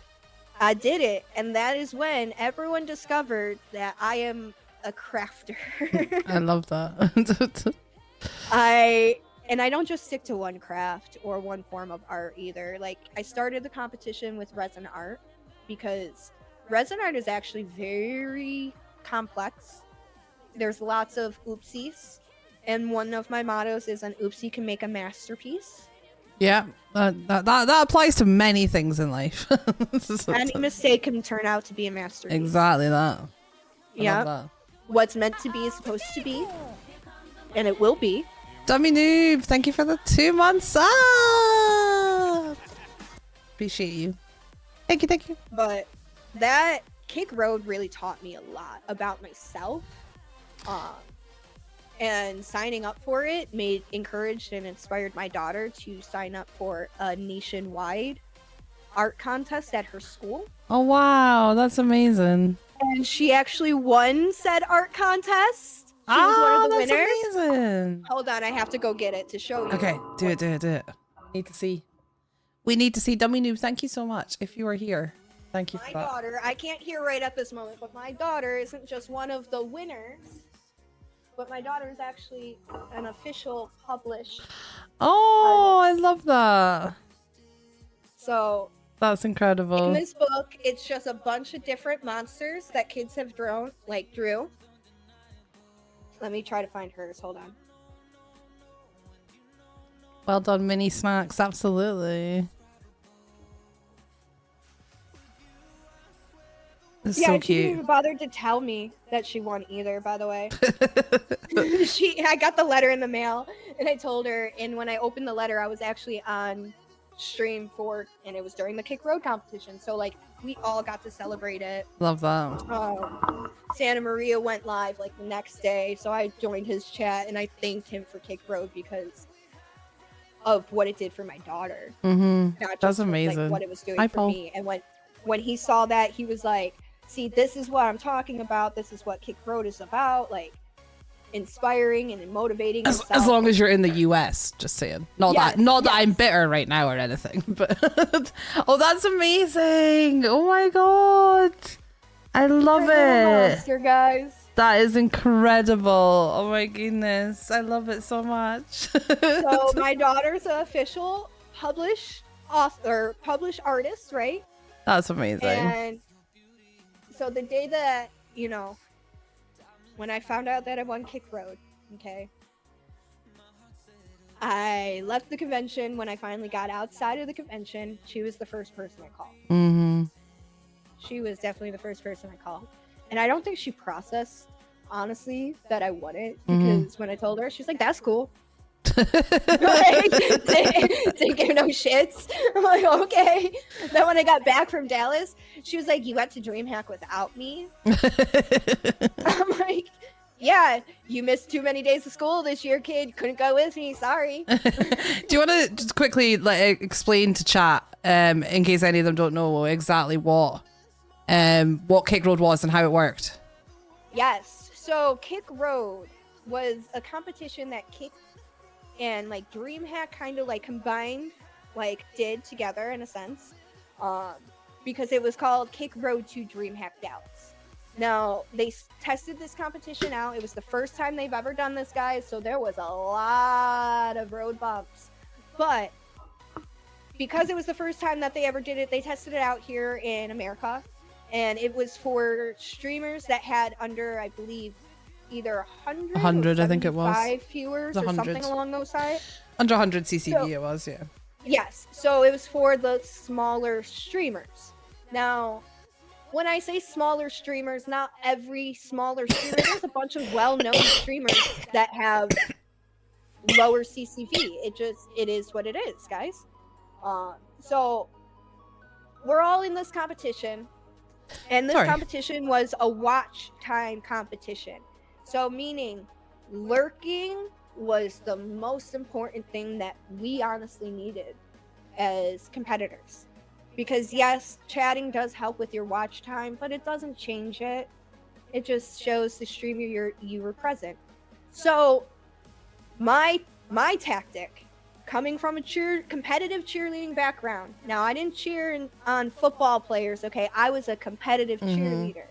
[SPEAKER 1] I did it. And that is when everyone discovered that I am a crafter.
[SPEAKER 4] I love that.
[SPEAKER 1] I don't just stick to one craft or one form of art either. Like, I started the competition with resin art because resin art is actually very complex. There's lots of oopsies, and one of my mottos is an oopsie can make a masterpiece.
[SPEAKER 4] Yeah, that applies to many things in life.
[SPEAKER 1] Any mistake can turn out to be a masterpiece.
[SPEAKER 4] Exactly that.
[SPEAKER 1] Yeah. What's meant to be is supposed to be, and it will be.
[SPEAKER 4] Dummy Noob, thank you for the 2 months up. Appreciate you. Thank you.
[SPEAKER 1] But that Kick Road really taught me a lot about myself. And signing up for it encouraged and inspired my daughter to sign up for a nationwide art contest at her school.
[SPEAKER 4] Oh wow, that's amazing.
[SPEAKER 1] And she actually won said art contest. She was one of the winners.
[SPEAKER 4] Amazing.
[SPEAKER 1] Hold on, I have to go get it to show you.
[SPEAKER 4] Okay, do it. We need to see Dummy Noob. Thank you so much. If you are here, thank you for
[SPEAKER 1] My
[SPEAKER 4] that.
[SPEAKER 1] daughter, I can't hear right at this moment, but my daughter isn't just one of the winners, but my daughter is actually an official published
[SPEAKER 4] Oh,
[SPEAKER 1] artist.
[SPEAKER 4] I love that.
[SPEAKER 1] So
[SPEAKER 4] That's incredible.
[SPEAKER 1] in this book, it's just a bunch of different monsters that kids have drew. Let me try to find hers. Hold on.
[SPEAKER 4] Well done, Mini Snacks. Absolutely. It's
[SPEAKER 1] Yeah,
[SPEAKER 4] so
[SPEAKER 1] she didn't
[SPEAKER 4] cute.
[SPEAKER 1] even bother to tell me that she won either, by the way. I got the letter in the mail, and I told her, and when I opened the letter, I was actually on stream and it was during the Kick Road competition, so like we all got to celebrate it.
[SPEAKER 4] Love that.
[SPEAKER 1] Santa Maria went live like the next day, so I joined his chat and I thanked him for Kick Road because of what it did for my daughter.
[SPEAKER 4] Mm-hmm.
[SPEAKER 1] Not just
[SPEAKER 4] That's
[SPEAKER 1] for,
[SPEAKER 4] amazing.
[SPEAKER 1] like, what it was doing
[SPEAKER 4] Hi,
[SPEAKER 1] for
[SPEAKER 4] Paul.
[SPEAKER 1] me. And when he saw that, he was like, see, this is what I'm talking about. This is what Kick Road is about. Like, inspiring and motivating
[SPEAKER 4] As
[SPEAKER 1] himself.
[SPEAKER 4] long as you're in the US, just saying. Not
[SPEAKER 1] Yes,
[SPEAKER 4] that I'm bitter right now or anything, but oh, that's amazing. Oh my god. I love it.
[SPEAKER 1] Monster, guys.
[SPEAKER 4] That is incredible. Oh my goodness. I love it so much.
[SPEAKER 1] So my daughter's an official published artist, right?
[SPEAKER 4] That's amazing.
[SPEAKER 1] And so the day that, when I found out that I won Kick Road, okay, I left the convention. When I finally got outside of the convention, she was the first person I called.
[SPEAKER 4] Mm-hmm.
[SPEAKER 1] She was definitely the first person I called. And I don't think she processed, honestly, that I won it. Because when I told her, she's like, that's cool. Like, didn't give no shits. I'm like, okay. Then when I got back from Dallas, she was like, you went to DreamHack without me? I'm like, yeah, you missed too many days of school this year, kid. Couldn't go with me. Sorry.
[SPEAKER 4] Do you want to just quickly explain to chat, in case any of them don't know exactly what Kick Road was and how it worked?
[SPEAKER 1] Yes. So Kick Road was a competition that Kick and like DreamHack kind of like combined like did together in a sense, because it was called Kick Road to DreamHack Dallas. Now they tested this competition out. It was the first time they've ever done this, guys, so there was a lot of road bumps, but because it was the first time that they ever did it, they tested it out here in America, and it was for streamers that had under, I believe, either 100
[SPEAKER 4] I think it was
[SPEAKER 1] 5 viewers or something along those sides.
[SPEAKER 4] Under 100 CCV it was, yeah.
[SPEAKER 1] Yes, so it was for the smaller streamers. Now, when I say smaller streamers, not every smaller streamer. There's a bunch of well-known streamers that have lower CCV. It is what it is, guys. So we're all in this competition, and this competition was a watch time competition. So meaning lurking was the most important thing that we honestly needed as competitors. Because yes, chatting does help with your watch time, but it doesn't change it. It just shows the streamer you were present. So my tactic, coming from a competitive cheerleading background. Now, I didn't cheer on football players, okay? I was a competitive cheerleader.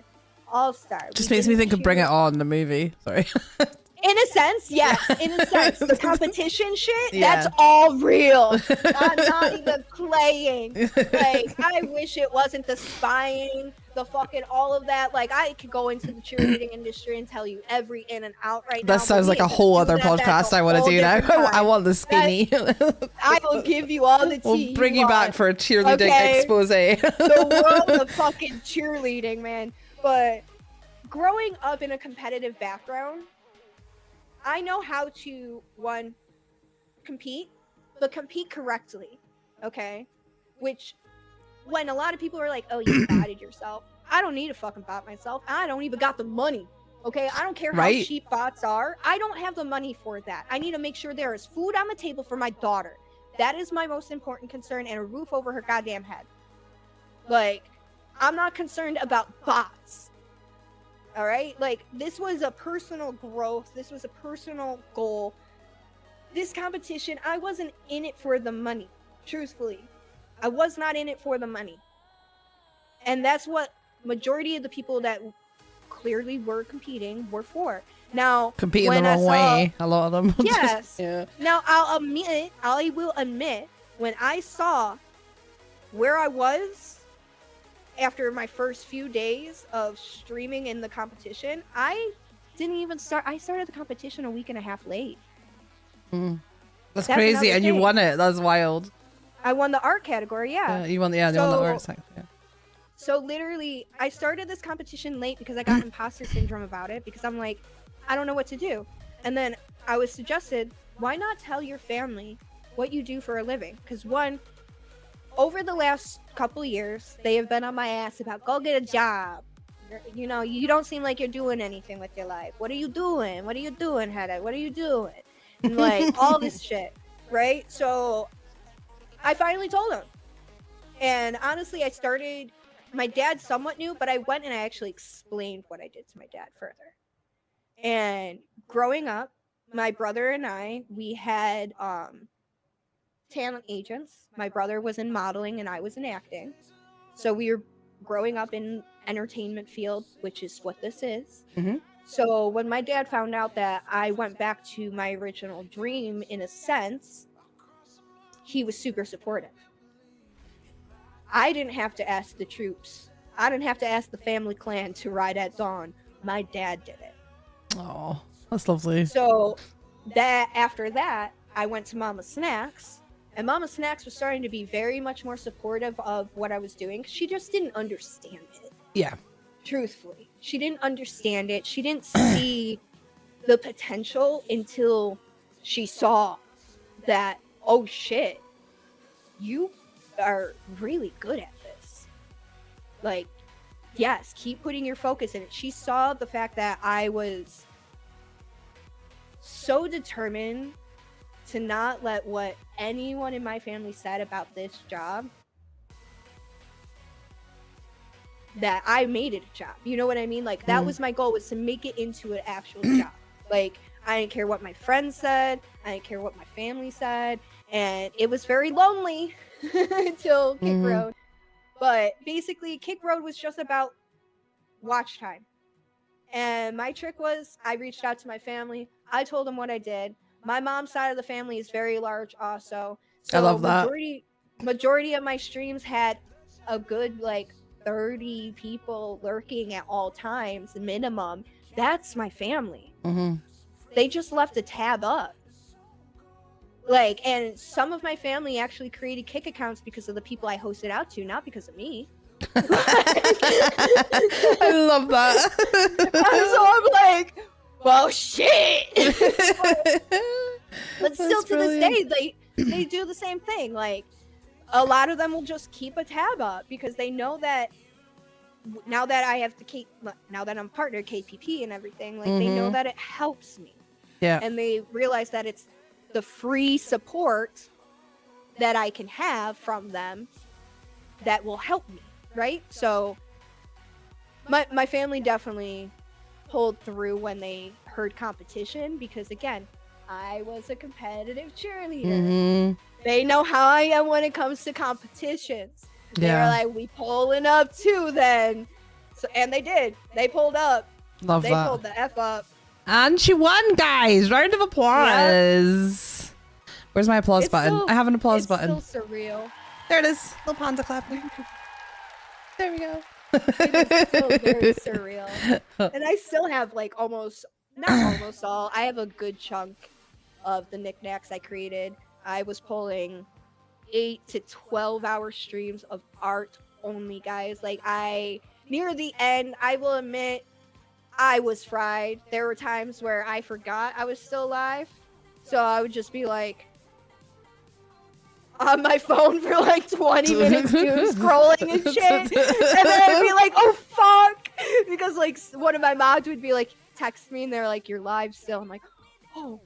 [SPEAKER 1] All-star.
[SPEAKER 4] Just makes me think of Bring It On, the movie. Sorry.
[SPEAKER 1] In a sense, yes. In a sense, the competition shit, that's all real. I'm not even playing. Like, I wish it wasn't the spying, the fucking all of that. Like, I could go into the cheerleading industry and tell you every in and out right now.
[SPEAKER 4] That sounds like a whole other podcast I want to do now. I want the skinny.
[SPEAKER 1] I will give you all the tea.
[SPEAKER 4] We'll bring you back for a cheerleading expose.
[SPEAKER 1] The world of fucking cheerleading, man. But growing up in a competitive background, I know how to, one, compete, but compete correctly, okay? Which, when a lot of people are like, oh, you botted yourself. I don't need to fucking bot myself. I don't even got the money, okay? I don't care how cheap bots are. I don't have the money for that. I need to make sure there is food on the table for my daughter. That is my most important concern, and a roof over her goddamn head. Like, I'm not concerned about bots. All right, like, this was a personal growth. This was a personal goal. This competition, I wasn't in it for the money. Truthfully, I was not in it for the money. And that's what majority of the people that clearly were competing were for. Now,
[SPEAKER 4] competing the wrong way, a lot of them.
[SPEAKER 1] Yes. Yeah. Now, I will admit, when I saw where I was after my first few days of streaming in the competition, I didn't even start. I started the competition a week and a half late.
[SPEAKER 4] That's crazy, and you won it. That's wild.
[SPEAKER 1] I won the art category, yeah.
[SPEAKER 4] You won the art section. Yeah.
[SPEAKER 1] So literally, I started this competition late because I got imposter syndrome about it, because I'm like, I don't know what to do. And then I was suggested, why not tell your family what you do for a living? Because one, over the last couple years, they have been on my ass about, go get a job. You know, you don't seem like you're doing anything with your life. What are you doing? What are you doing, Hedda? What are you doing? And like, all this shit, right? So I finally told him. And honestly, my dad somewhat knew, but I went and I actually explained what I did to my dad further. And growing up, my brother and I, we had talent agents. My brother was in modeling and I was in acting. So we were growing up in entertainment field, which is what this is. So when my dad found out that I went back to my original dream, in a sense, he was super supportive. I didn't have to ask the troops. I didn't have to ask the family clan to ride at dawn. My dad did it.
[SPEAKER 4] Oh, that's lovely.
[SPEAKER 1] So after that, I went to Mama Snacks. And Mama Snacks was starting to be very much more supportive of what I was doing. She just didn't understand it.
[SPEAKER 4] Yeah.
[SPEAKER 1] Truthfully. She didn't understand it. She didn't see the potential until she saw that, oh shit, you are really good at this. Like, yes, keep putting your focus in it. She saw the fact that I was so determined to not let what anyone in my family said about this job, that I made it a job. You know what I mean? Like, that was my goal, was to make it into an actual job. Like, I didn't care what my friends said. I didn't care what my family said. and it was very lonely until Kick Road. But basically, Kick Road was just about watch time. And my trick was I reached out to my family. I told them what I did. My mom's side of the family is very large also. So
[SPEAKER 4] I love that.
[SPEAKER 1] majority of my streams had a good like 30 people lurking at all times minimum. That's my family. They just left a tab up. Like, and some of my family actually created Kick accounts because of the people I hosted out to, not because of me.
[SPEAKER 4] I love that.
[SPEAKER 1] So I'm like, well, shit. But still,
[SPEAKER 4] That's
[SPEAKER 1] to
[SPEAKER 4] brilliant.
[SPEAKER 1] this day, they do the same thing. Like, a lot of them will just keep a tab up because they know that now that I have the now that I'm partnered KPP and everything, like they know that it helps me.
[SPEAKER 4] Yeah.
[SPEAKER 1] And they realize that it's the free support that I can have from them that will help me, right? So my family definitely pulled through when they heard competition because, again, I was a competitive cheerleader. They know how I am when it comes to competitions. They're like, we pulling up too then. So, and they did. They pulled up.
[SPEAKER 4] Love
[SPEAKER 1] they
[SPEAKER 4] that.
[SPEAKER 1] pulled the F up.
[SPEAKER 4] And she won, guys. Round of applause. Yep. Where's my applause button? I have an applause button.
[SPEAKER 1] It's still surreal.
[SPEAKER 4] There it is. Little panda clapping. There we go.
[SPEAKER 1] It is still very surreal. And I still have like not almost all. I have a good chunk of the knickknacks I created. I was pulling 8 to 12 hour streams of art only, guys. Like, near the end, I will admit, I was fried. There were times where I forgot I was still alive. So I would just be like on my phone for like 20 minutes doom scrolling and shit. And then I'd be like, oh fuck. Because like one of my mods would be like, text me and they're like, you're live still. I'm like, oh.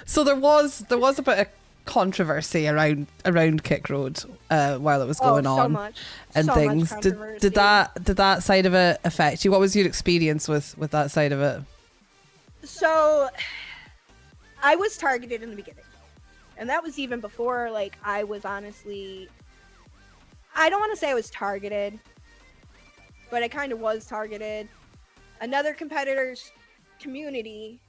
[SPEAKER 4] So there was a bit of controversy around Kick Road while it was going on and things. Did that side of it affect you? What was your experience with that side of it?
[SPEAKER 1] So I was targeted in the beginning, and that was even before like I was honestly, I don't want to say I was targeted, but I kind of was targeted. Another competitor's community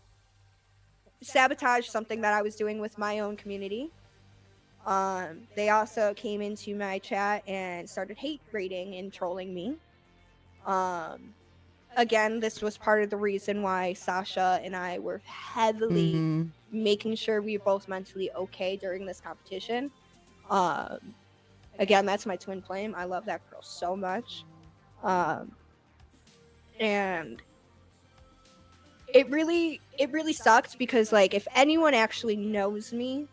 [SPEAKER 1] sabotaged something that I was doing with my own community. They also came into my chat and started hate raiding and trolling me. Again, this was part of the reason why Sasha and I were heavily making sure we were both mentally okay during this competition. Again, that's my twin flame. I love that girl so much. And it really sucked because like if anyone actually knows me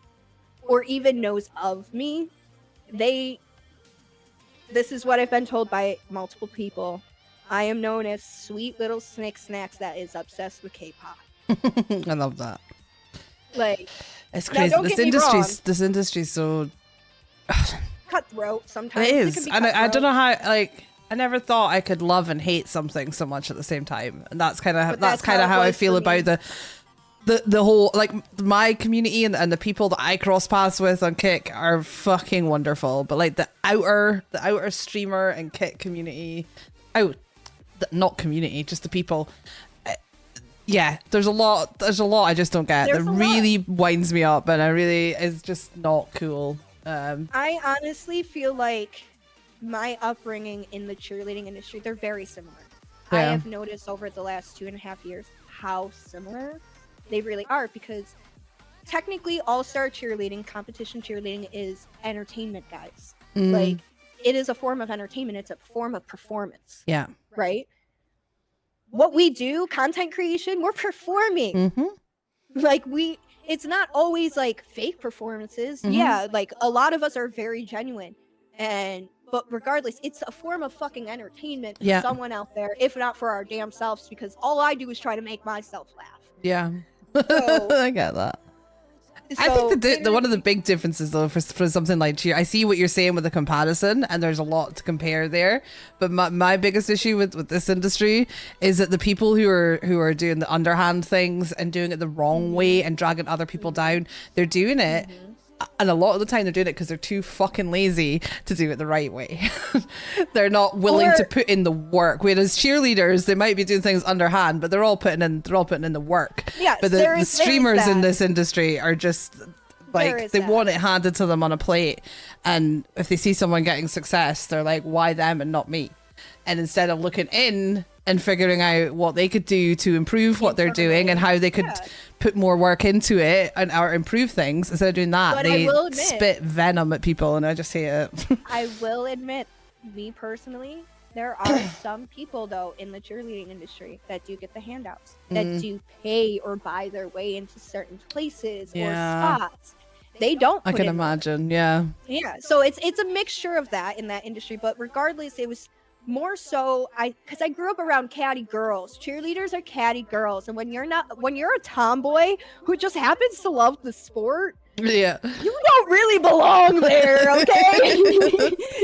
[SPEAKER 1] or even knows of me, this is what I've been told by multiple people. I am known as sweet little SnixSnacks that is obsessed with K-pop.
[SPEAKER 4] I love that.
[SPEAKER 1] Like,
[SPEAKER 4] it's crazy. This industry's so
[SPEAKER 1] cutthroat sometimes.
[SPEAKER 4] It is. And I don't know how, like, I never thought I could love and hate something so much at the same time. And that's kind of how I feel about the whole, like, my community and the people that I cross paths with on Kick are fucking wonderful. But like the outer streamer and Kick community, not community, just the people. Yeah, there's a lot I just don't get. That really winds me up, and is just not cool.
[SPEAKER 1] I honestly feel like my upbringing in the cheerleading industry, they're very similar. Yeah. I have noticed over the last 2.5 years how similar they really are, because technically all-star cheerleading, competition cheerleading is entertainment, guys. Like, it is a form of entertainment. It's a form of performance. Yeah. Right? What we do, content creation, we're performing. Like, it's not always like fake performances. Yeah, like a lot of us are very genuine. But regardless, it's a form of fucking entertainment for someone out there, if not for our damn selves, because all I do is try to make myself laugh.
[SPEAKER 4] Yeah. So, I get that. I think one of the big differences though for something like cheer, I see what you're saying with the comparison, and there's a lot to compare there. But my biggest issue with this industry is that the people who are doing the underhand things and doing it the wrong way and dragging other people down, they're doing it. And a lot of the time they're doing it because they're too fucking lazy to do it the right way. They're not willing to put in the work. Whereas cheerleaders, they might be doing things underhand, but they're all putting in the work.
[SPEAKER 1] Yes,
[SPEAKER 4] but the streamers in this industry are just like, they want it handed to them on a plate. And if they see someone getting success, they're like, why them and not me? And instead of looking in and figuring out what they could do to improve what they're doing and how they could put more work into it and or improve things, instead of doing that, they spit venom at people, and I just hate it.
[SPEAKER 1] I will admit, me personally, there are some people though in the cheerleading industry that do get the handouts, that do pay or buy their way into certain places or spots. They don't.
[SPEAKER 4] I can imagine. Yeah.
[SPEAKER 1] So it's a mixture of that in that industry, but regardless, it was more so because I grew up around catty girls. Cheerleaders are catty girls, and when you're a tomboy who just happens to love the sport, you don't really belong there. Okay.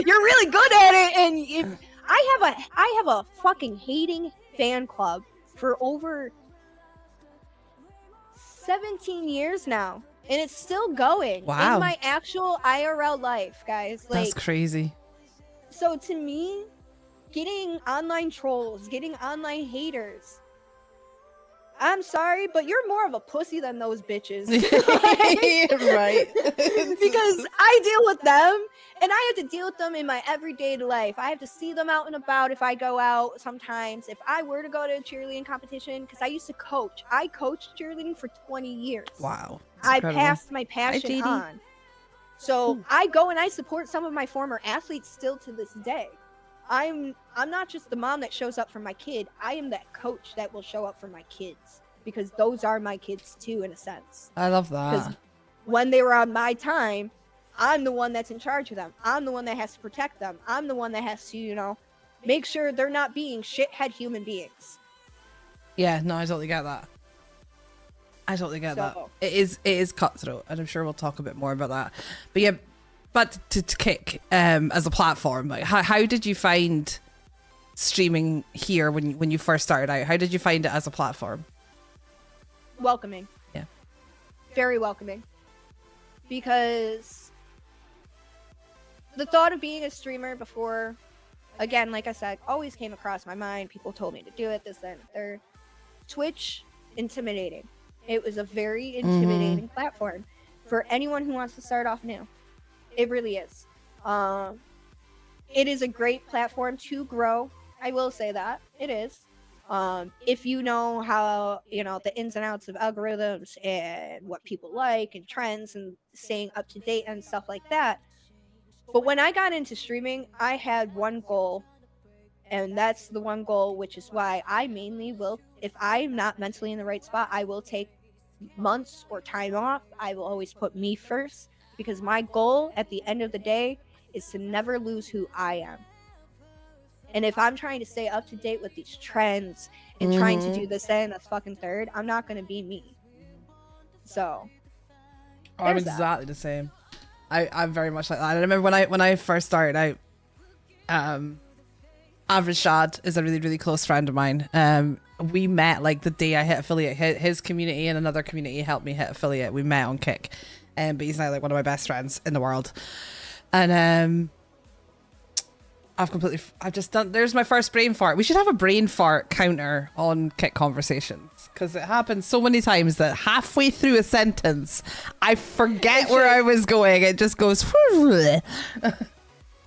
[SPEAKER 1] You're really good at it, and I have a fucking hating fan club for over 17 years now, and it's still going.
[SPEAKER 4] Wow.
[SPEAKER 1] In my actual IRL life, guys. Like,
[SPEAKER 4] that's crazy.
[SPEAKER 1] So to me, getting online trolls, getting online haters, I'm sorry, but you're more of a pussy than those bitches.
[SPEAKER 4] Right.
[SPEAKER 1] Because I deal with them, and I have to deal with them in my everyday life. I have to see them out and about if I go out sometimes. If I were to go to a cheerleading competition, because I used to coach. I coached cheerleading for 20 years.
[SPEAKER 4] Wow.
[SPEAKER 1] I passed my passion on. So I go and I support some of my former athletes still to this day. I'm not just the mom that shows up for my kid. I am that coach that will show up for my kids, because those are my kids too, in a sense.
[SPEAKER 4] I love that.
[SPEAKER 1] Because when they were on my time, I'm the one that's in charge of them. I'm the one that has to protect them. I'm the one that has to, make sure they're not being shithead human beings.
[SPEAKER 4] Yeah, no, I totally get that. That. It is cutthroat, and I'm sure we'll talk a bit more about that. But yeah, but to Kick as a platform, like how did you find streaming here when you first started out? How did you find it as a platform?
[SPEAKER 1] Welcoming.
[SPEAKER 4] Yeah.
[SPEAKER 1] Very welcoming. Because the thought of being a streamer before, again, like I said, always came across my mind. People told me to do it, this, that, and the third. Twitch, intimidating. It was a very intimidating platform for anyone who wants to start off new. It really is. It is a great platform to grow. I will say that. It is. If you know how, the ins and outs of algorithms and what people like and trends and staying up to date and stuff like that. But when I got into streaming, I had one goal, and that's the one goal, which is why I mainly will, if I'm not mentally in the right spot, I will take months or time off. I will always put me first, because my goal at the end of the day is to never lose who I am. And if I'm trying to stay up to date with these trends and trying to do this, that, and the fucking third, I'm not going to be me. So.
[SPEAKER 4] I'm exactly the same. I'm very much like that. I remember when I first started out, Average Shad is a really, really close friend of mine. We met like the day I hit affiliate. His community and another community helped me hit affiliate. We met on Kick. But he's now like one of my best friends in the world. And I've just done, there's my first brain fart. We should have a brain fart counter on Kick Conversations, because it happens so many times that halfway through a sentence I forget where I was going. It just goes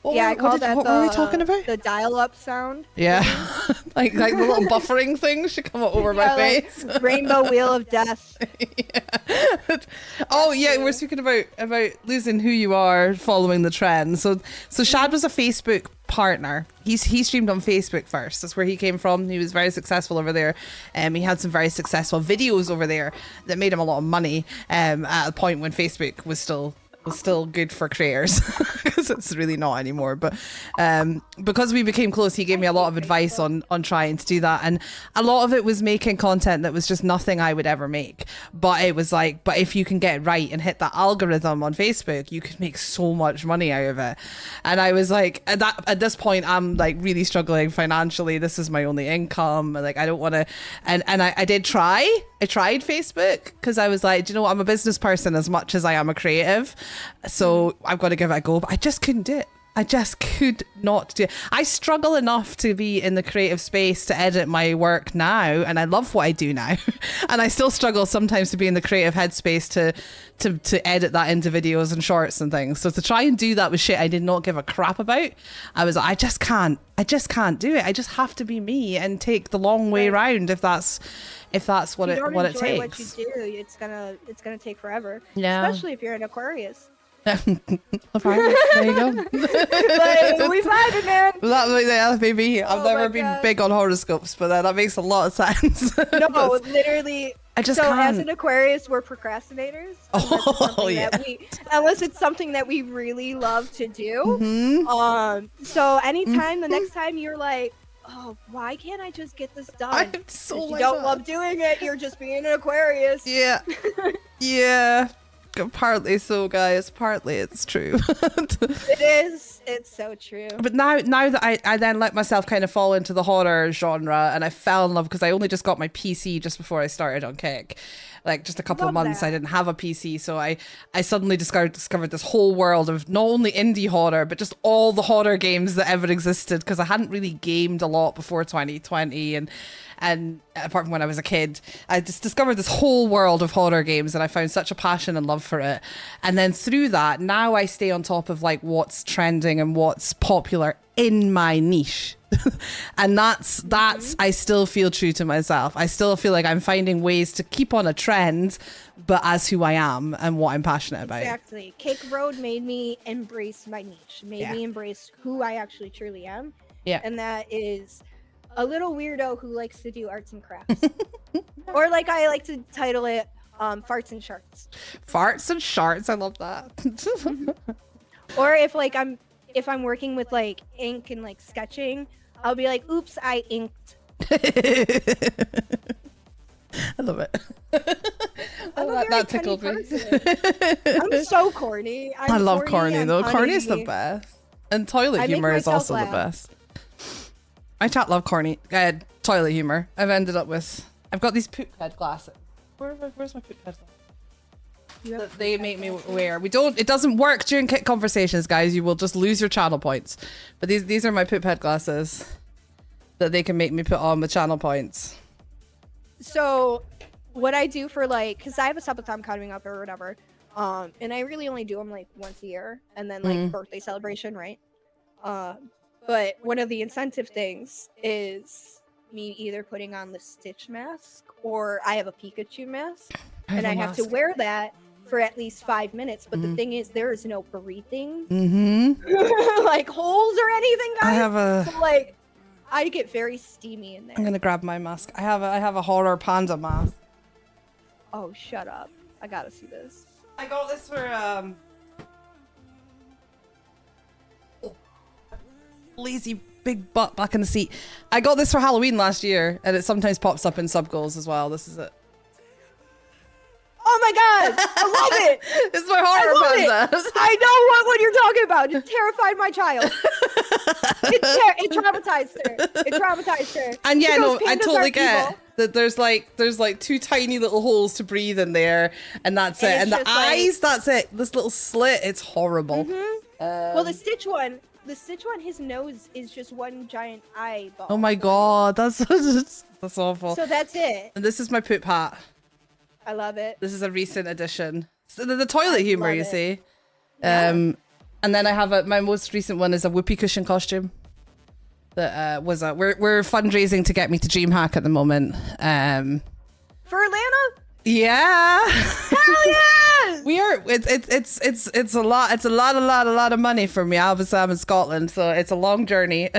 [SPEAKER 1] I call that
[SPEAKER 4] what were we talking about?
[SPEAKER 1] The dial-up sound.
[SPEAKER 4] Yeah. like the little buffering things should come over my face.
[SPEAKER 1] Like Rainbow Wheel of Death.
[SPEAKER 4] Oh yeah, we're speaking about losing who you are following the trend. So Shad was a Facebook partner. He streamed on Facebook first. That's where he came from. He was very successful over there. He had some very successful videos over there that made him a lot of money at a point when Facebook was still was still good for creators because it's really not anymore. But because we became close, he gave me a lot of advice on trying to do that, and a lot of it was making content that was just nothing I would ever make. But it was like, but if you can get it right and hit that algorithm on Facebook, you could make so much money out of it. And I was like, at this point, I'm like really struggling financially. This is my only income. Like, I don't want to. And I did try. I tried Facebook because I was like, do you know what? I'm a business person as much as I am a creative. So I've got to give it a go. But I just couldn't do it. I just could not do it. I struggle enough to be in the creative space to edit my work now. And I love what I do now. And I still struggle sometimes to be in the creative headspace to edit that into videos and shorts and things. So to try and do that with shit I did not give a crap about, I was like, I just can't do it. I just have to be me and take the long way round if that's what it takes.
[SPEAKER 1] What you do, it's gonna take forever.
[SPEAKER 4] Yeah.
[SPEAKER 1] Especially if you're an Aquarius.
[SPEAKER 4] Aquarius, there you go.
[SPEAKER 1] Like, we vibing, man.
[SPEAKER 4] That maybe I've
[SPEAKER 1] Oh
[SPEAKER 4] never
[SPEAKER 1] my
[SPEAKER 4] been
[SPEAKER 1] God.
[SPEAKER 4] big on horoscopes, but that makes a lot of sense.
[SPEAKER 1] No, literally.
[SPEAKER 4] I just
[SPEAKER 1] so
[SPEAKER 4] can't.
[SPEAKER 1] as an Aquarius, we're procrastinators. Unless it's something that we really love to do.
[SPEAKER 4] Mm-hmm.
[SPEAKER 1] So anytime, the next time you're like, oh, why can't I just get this done?
[SPEAKER 4] I'm so
[SPEAKER 1] If you
[SPEAKER 4] like
[SPEAKER 1] don't
[SPEAKER 4] that.
[SPEAKER 1] love doing it, you're just being an Aquarius.
[SPEAKER 4] Yeah. Yeah. Partly so, guys. Partly it's true.
[SPEAKER 1] It is. It's so true.
[SPEAKER 4] But now that I then let myself kind of fall into the horror genre, and I fell in love because I only just got my PC just before I started on Kick. Like just a couple of
[SPEAKER 1] Love
[SPEAKER 4] months,
[SPEAKER 1] that.
[SPEAKER 4] I didn't have a PC, so I suddenly discovered this whole world of not only indie horror, but just all the horror games that ever existed, because I hadn't really gamed a lot before 2020, and apart from when I was a kid, I just discovered this whole world of horror games, and I found such a passion and love for it. And then through that, now I stay on top of like what's trending and what's popular in my niche. And that's I still feel true to myself. I still feel like I'm finding ways to keep on a trend, but as who I am and what I'm passionate about.
[SPEAKER 1] Exactly. Cake Road made me embrace my niche, made
[SPEAKER 4] Yeah.
[SPEAKER 1] me embrace who I actually truly am.
[SPEAKER 4] Yeah.
[SPEAKER 1] And that is a little weirdo who likes to do arts and crafts. Or like I like to title it farts and sharts.
[SPEAKER 4] Farts and sharts, I love that.
[SPEAKER 1] Or if I'm working with like ink and like sketching, I'll be like, oops, I inked.
[SPEAKER 4] I love it.
[SPEAKER 1] I'm a
[SPEAKER 4] that
[SPEAKER 1] very
[SPEAKER 4] tickled me.
[SPEAKER 1] punny person. I'm so corny.
[SPEAKER 4] I love corny
[SPEAKER 1] I'm
[SPEAKER 4] though.
[SPEAKER 1] punny.
[SPEAKER 4] Corny is the best. And toilet
[SPEAKER 1] I make
[SPEAKER 4] humor is
[SPEAKER 1] myself
[SPEAKER 4] also
[SPEAKER 1] laugh.
[SPEAKER 4] the best. I chat love corny. Toilet humor. I've got these poop head glasses. Where's my poop head glasses? That they make me wear. It doesn't work during Kit conversations, guys. You will just lose your channel points. But these are my poop head glasses that they can make me put on with channel points.
[SPEAKER 1] So what I do for like, because I have a subathon coming up or whatever, and I really only do them like once a year, and then like birthday celebration, right? But one of the incentive things is me either putting on the Stitch mask or I have a Pikachu mask, and I have to wear that for at least 5 minutes. But the thing is, there is no breathing, like holes or anything, guys.
[SPEAKER 4] I have a.
[SPEAKER 1] So, like, I get very steamy in there.
[SPEAKER 4] I'm gonna grab my mask. I have a horror panda mask.
[SPEAKER 1] Oh, shut up! I gotta see this.
[SPEAKER 4] I got this for lazy big butt back in the seat. I got this for Halloween last year, and it sometimes pops up in sub goals as well. This is it.
[SPEAKER 1] Oh my god! I love it!
[SPEAKER 4] It's my horror panda.
[SPEAKER 1] I know what you're talking about. It terrified my child. It traumatized her. It traumatized her.
[SPEAKER 4] And yeah,
[SPEAKER 1] Because
[SPEAKER 4] no, I
[SPEAKER 1] pandas
[SPEAKER 4] totally
[SPEAKER 1] are
[SPEAKER 4] get
[SPEAKER 1] evil.
[SPEAKER 4] that there's like two tiny little holes to breathe in there, and that's
[SPEAKER 1] And
[SPEAKER 4] it.
[SPEAKER 1] it's
[SPEAKER 4] And the
[SPEAKER 1] just like-
[SPEAKER 4] eyes, that's it. This little slit, it's horrible.
[SPEAKER 1] Well, the Stitch one, his nose is just one giant eyeball.
[SPEAKER 4] Oh my god, that's awful.
[SPEAKER 1] So that's it.
[SPEAKER 4] And this is my poop hat.
[SPEAKER 1] I love it.
[SPEAKER 4] This is a recent addition. So the toilet humor,
[SPEAKER 1] love
[SPEAKER 4] you
[SPEAKER 1] it.
[SPEAKER 4] see.
[SPEAKER 1] Yeah.
[SPEAKER 4] And then I have my most recent one is a whoopee cushion costume. That we're fundraising to get me to DreamHack at the moment.
[SPEAKER 1] For Atlanta?
[SPEAKER 4] Yeah.
[SPEAKER 1] Hell yeah!
[SPEAKER 4] We are. It's a lot of money for me. Obviously, I'm in Scotland, so it's a long journey.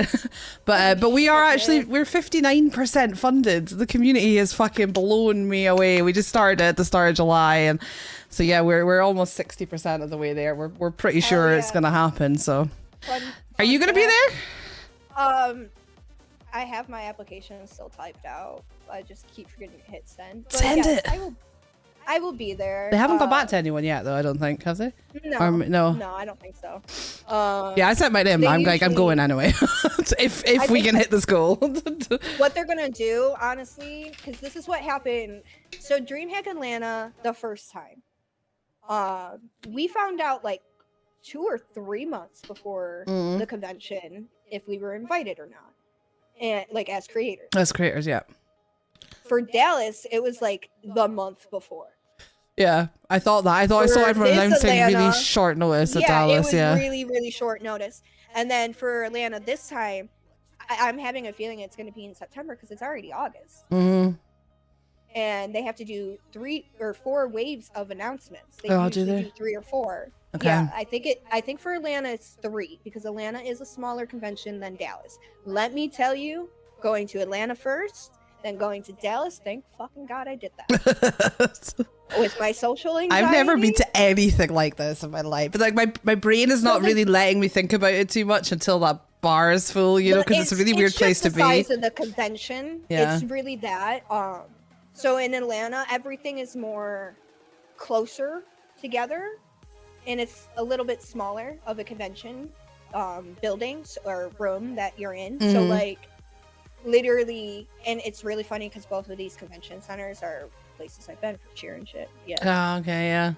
[SPEAKER 4] but we are actually we're 59% funded. The community has fucking blown me away. We just started at the start of July, and so yeah, we're almost 60% of the way there. We're pretty sure it's gonna happen. So, are you gonna be there?
[SPEAKER 1] I have my application still typed out. I just keep forgetting to hit send. But
[SPEAKER 4] Send it.
[SPEAKER 1] I will be there.
[SPEAKER 4] They haven't got back to anyone yet, though. I don't think, have they?
[SPEAKER 1] No,
[SPEAKER 4] no.
[SPEAKER 1] No, I don't think so.
[SPEAKER 4] Yeah, I sent my name. I'm like, I'm going anyway. if we can hit this goal.
[SPEAKER 1] What they're gonna do, honestly, because this is what happened. So DreamHack Atlanta, the first time, we found out like 2 or 3 months before the convention if we were invited or not, and like as creators.
[SPEAKER 4] As creators, yeah.
[SPEAKER 1] For Dallas, it was like the month before.
[SPEAKER 4] Yeah, I thought that. I saw everyone announcing really short notice at Dallas.
[SPEAKER 1] It was really, really short notice. And then for Atlanta this time, I'm having a feeling it's going to be in September because it's already August.
[SPEAKER 4] Mm-hmm.
[SPEAKER 1] And they have to do 3 or 4 waves of announcements. They
[SPEAKER 4] usually
[SPEAKER 1] do 3 or 4.
[SPEAKER 4] Okay.
[SPEAKER 1] Yeah, I think for Atlanta it's 3 because Atlanta is a smaller convention than Dallas. Let me tell you, going to Atlanta first, then going to Dallas, thank fucking God I did that. With my social anxiety.
[SPEAKER 4] I've never been to anything like this in my life. But like my brain is not really letting me think about it too much until that bar is full, you know, because it's a really weird place to be.
[SPEAKER 1] It's just the size of the convention.
[SPEAKER 4] Yeah.
[SPEAKER 1] It's really that. So in Atlanta, everything is more closer together, and it's a little bit smaller of a convention buildings or room that you're in. So like literally, and it's really funny because both of these convention centers are places I've been for cheer and shit. Yeah.
[SPEAKER 4] Oh, okay, yeah.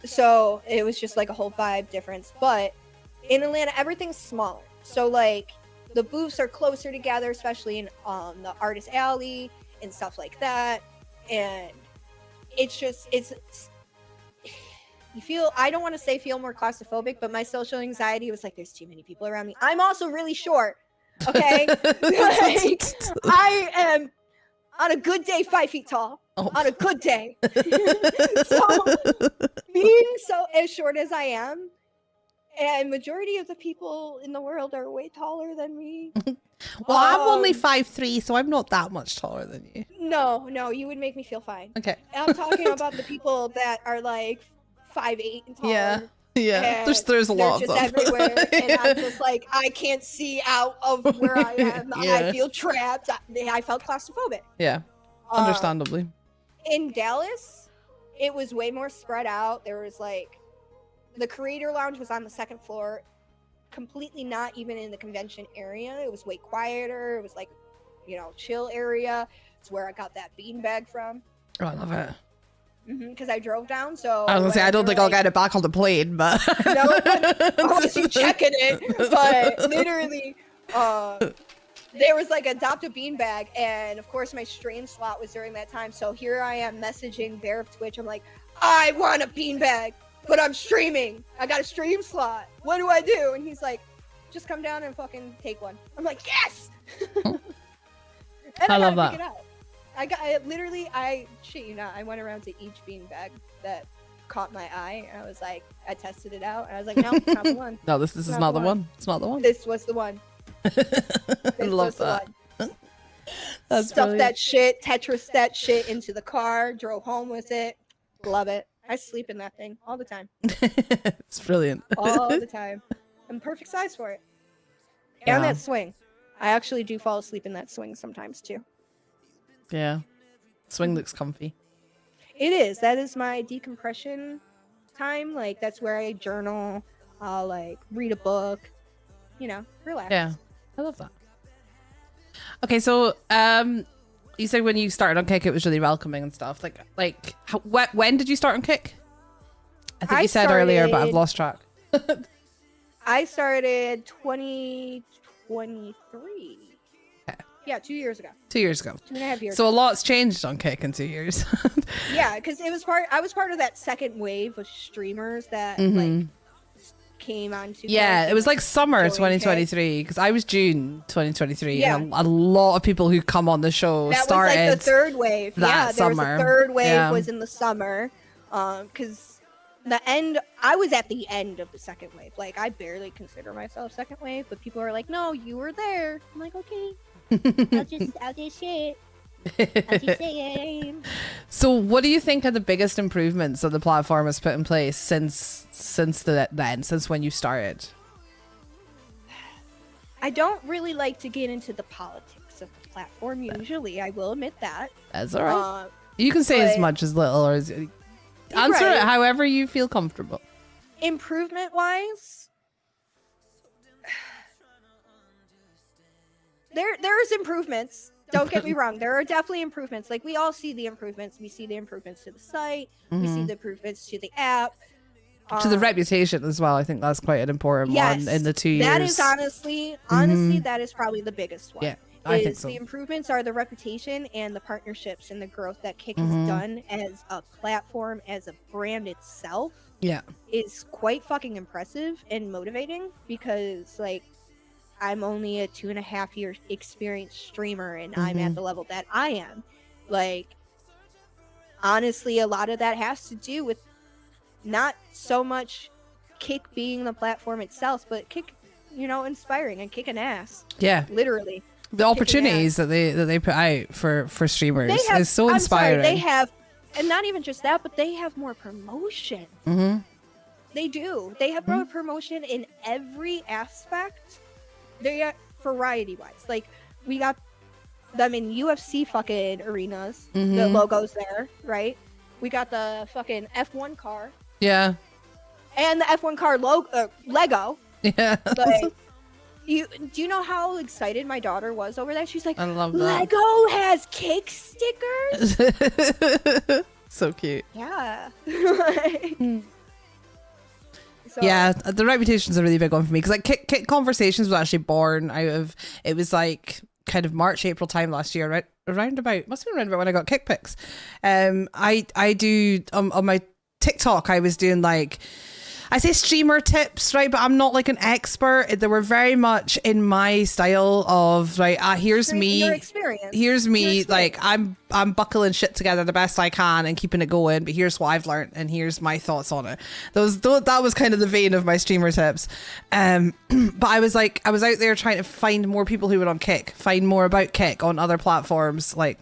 [SPEAKER 1] So it was just like a whole vibe difference. But in Atlanta, everything's smaller. So like the booths are closer together, especially in the artist alley and stuff like that. And it's just you feel, I don't want to say feel more claustrophobic, but my social anxiety was like, there's too many people around me. I'm also really short. Okay. Like, I am on a good day 5 feet tall. On a good day. So being so as short as I am, and majority of the people in the world are way taller than me.
[SPEAKER 4] Well, I'm only 5'3", so I'm not that much taller than you.
[SPEAKER 1] No, you would make me feel fine.
[SPEAKER 4] Okay.
[SPEAKER 1] I'm talking about the people that are like 5'8" and taller.
[SPEAKER 4] Yeah. There's a lot of them
[SPEAKER 1] everywhere, and I'm just like, I can't see out of where I am. I feel trapped. I felt claustrophobic.
[SPEAKER 4] Yeah, understandably.
[SPEAKER 1] In Dallas, it was way more spread out. There was like, the creator lounge was on the 2nd floor, completely not even in the convention area. It was way quieter. It was like, you know, chill area. It's where I got that beanbag from.
[SPEAKER 4] Oh, I love it.
[SPEAKER 1] Because I drove down, so
[SPEAKER 4] I was gonna say I don't think I'll get it back on the plane, but
[SPEAKER 1] no, unless you checking it. But literally, there was like adopt a beanbag, and of course my stream slot was during that time. So here I am messaging Bear of Twitch. I'm like, I want a beanbag, but I'm streaming. I got a stream slot. What do I do? And he's like, just come down and fucking take one. I'm like, yes. And
[SPEAKER 4] I love that.
[SPEAKER 1] Pick it up. I shit you not, I went around to each beanbag that caught my eye, and I was like, I tested it out, and I was like, no, it's not the one.
[SPEAKER 4] No, this is not the one. It's not the one.
[SPEAKER 1] This was the one.
[SPEAKER 4] I love that. That's
[SPEAKER 1] Stuff
[SPEAKER 4] brilliant.
[SPEAKER 1] that shit, Tetris that shit into the car, drove home with it. Love it. I sleep in that thing all the time.
[SPEAKER 4] It's brilliant.
[SPEAKER 1] All the time. I'm perfect size for it.
[SPEAKER 4] Yeah.
[SPEAKER 1] And that swing. I actually do fall asleep in that swing sometimes too.
[SPEAKER 4] Yeah. Swing looks comfy.
[SPEAKER 1] It is. That is my decompression time. Like, that's where I journal. I'll like read a book. You know, relax.
[SPEAKER 4] Yeah. I love that. Okay, so you said when you started on Kick it was really welcoming and stuff. Like when did you start on Kick? I think you said earlier, but I've lost track.
[SPEAKER 1] I started 2023.
[SPEAKER 4] Okay.
[SPEAKER 1] Yeah, 2 years ago.
[SPEAKER 4] 2 years ago.
[SPEAKER 1] 2.5 years.
[SPEAKER 4] So a lot's changed on Kick in 2 years.
[SPEAKER 1] Yeah, because I was part of that second wave of streamers that like came onto.
[SPEAKER 4] Yeah, it was like summer
[SPEAKER 1] joined
[SPEAKER 4] 2023 because I was June 2023.
[SPEAKER 1] Yeah.
[SPEAKER 4] And a lot of people who come on the show
[SPEAKER 1] That
[SPEAKER 4] started
[SPEAKER 1] was like the third wave.
[SPEAKER 4] that
[SPEAKER 1] Yeah, there was
[SPEAKER 4] summer.
[SPEAKER 1] a third wave
[SPEAKER 4] Yeah.
[SPEAKER 1] was in the summer. Because I was at the end of the second wave. Like, I barely consider myself second wave, but people are like, no, you were there. I'm like, okay. I'll just shit. I'll just say it.
[SPEAKER 4] So, what do you think are the biggest improvements that the platform has put in place since when you started?
[SPEAKER 1] I don't really like to get into the politics of the platform usually. I will admit that.
[SPEAKER 4] That's all right. You can say as
[SPEAKER 1] but-
[SPEAKER 4] much as little, or answer
[SPEAKER 1] Right.
[SPEAKER 4] it however you feel comfortable.
[SPEAKER 1] Improvement wise, there's improvements. Don't get me wrong. There are definitely improvements. Like, we all see the improvements. We see the improvements to the site. We see the improvements to the app.
[SPEAKER 4] To the reputation as well. I think that's quite an important one in the 2 years.
[SPEAKER 1] That is honestly, that is probably the biggest one.
[SPEAKER 4] Yeah, I think so.
[SPEAKER 1] The improvements are the reputation and the partnerships and the growth that Kick has done as a platform, as a brand itself.
[SPEAKER 4] Yeah.
[SPEAKER 1] Is quite fucking impressive and motivating because, like, I'm only a 2.5 year experienced streamer and I'm at the level that I am. Like, honestly, a lot of that has to do with not so much Kick being the platform itself, but Kick, inspiring and kicking ass.
[SPEAKER 4] Yeah.
[SPEAKER 1] Literally.
[SPEAKER 4] The opportunities that they put out for streamers is so inspiring.
[SPEAKER 1] They have, and not even just that, but they have more promotion. They do. They have more promotion in every aspect. They are variety wise. Like, we got them in UFC fucking arenas. The logo's there, right? We got the fucking F1 car.
[SPEAKER 4] Yeah.
[SPEAKER 1] And the F1 car Lego.
[SPEAKER 4] Yeah.
[SPEAKER 1] Like, do you know how excited my daughter was over that? She's like,
[SPEAKER 4] I love that.
[SPEAKER 1] Lego has Kick stickers.
[SPEAKER 4] So cute.
[SPEAKER 1] Yeah. So,
[SPEAKER 4] Yeah, the reputation's a really big one for me because, like, Kick Conversations was actually born out of, it was like kind of March, April time last year, right? Must have been around about when I got Kick Pics. I do on my TikTok, I was doing, like, I say streamer tips, right? But I'm not like an expert. They were very much in my style of, right, here's me.
[SPEAKER 1] Your experience.
[SPEAKER 4] Here's me, like, I'm buckling shit together the best I can and keeping it going, but here's what I've learned and here's my thoughts on it. That was kind of the vein of my streamer tips. But I was out there trying to find more people who were on Kick, find more about Kick on other platforms like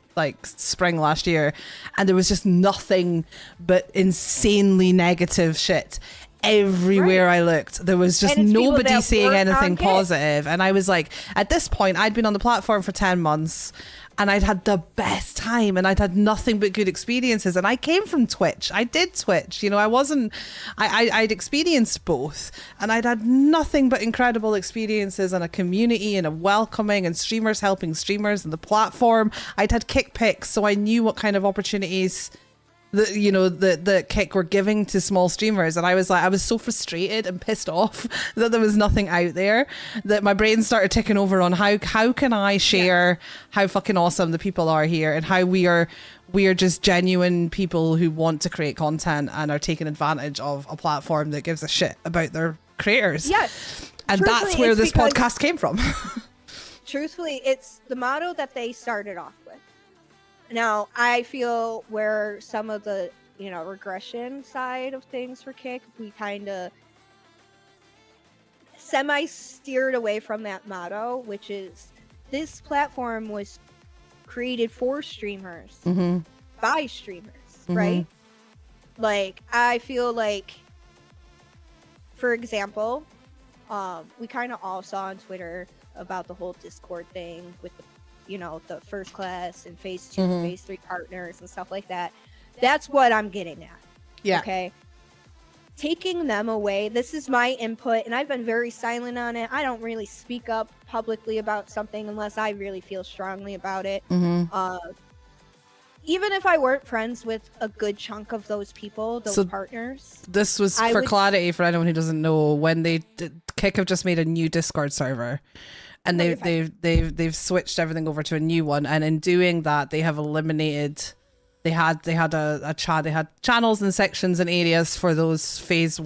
[SPEAKER 4] spring last year, and there was just nothing but insanely negative shit. Everywhere I looked, there was just nobody saying anything positive. And I was like, at this point, I'd been on the platform for 10 months and I'd had the best time and I'd had nothing but good experiences. And I came from Twitch. I did Twitch. I'd experienced both and I'd had nothing but incredible experiences and a community and a welcoming and streamers helping streamers and the platform. I'd had Kick Pics, so I knew what kind of opportunities the Kick were giving to small streamers, and I was so frustrated and pissed off that there was nothing out there, that my brain started ticking over on how can I share how fucking awesome the people are here and how we are just genuine people who want to create content and are taking advantage of a platform that gives a shit about their creators.
[SPEAKER 1] Yes.
[SPEAKER 4] And that's where this podcast came from.
[SPEAKER 1] Truthfully, it's the motto that they started off with. Now, I feel where some of the, regression side of things for Kick, we kind of semi-steered away from that motto, which is this platform was created for streamers, by streamers, right? Like, I feel like, for example, we kind of all saw on Twitter about the whole Discord thing with the first class and phase 2, phase 3 partners and stuff like that. That's what I'm getting at.
[SPEAKER 4] Yeah.
[SPEAKER 1] Okay. Taking them away. This is my input, and I've been very silent on it. I don't really speak up publicly about something unless I really feel strongly about it. Even if I weren't friends with a good chunk of those people, those partners.
[SPEAKER 4] This was clarity for anyone who doesn't know. When Kick have just made a new Discord server. And they've switched everything over to a new one, and in doing that, they have eliminated They had a chat. They had channels and sections and areas for those phase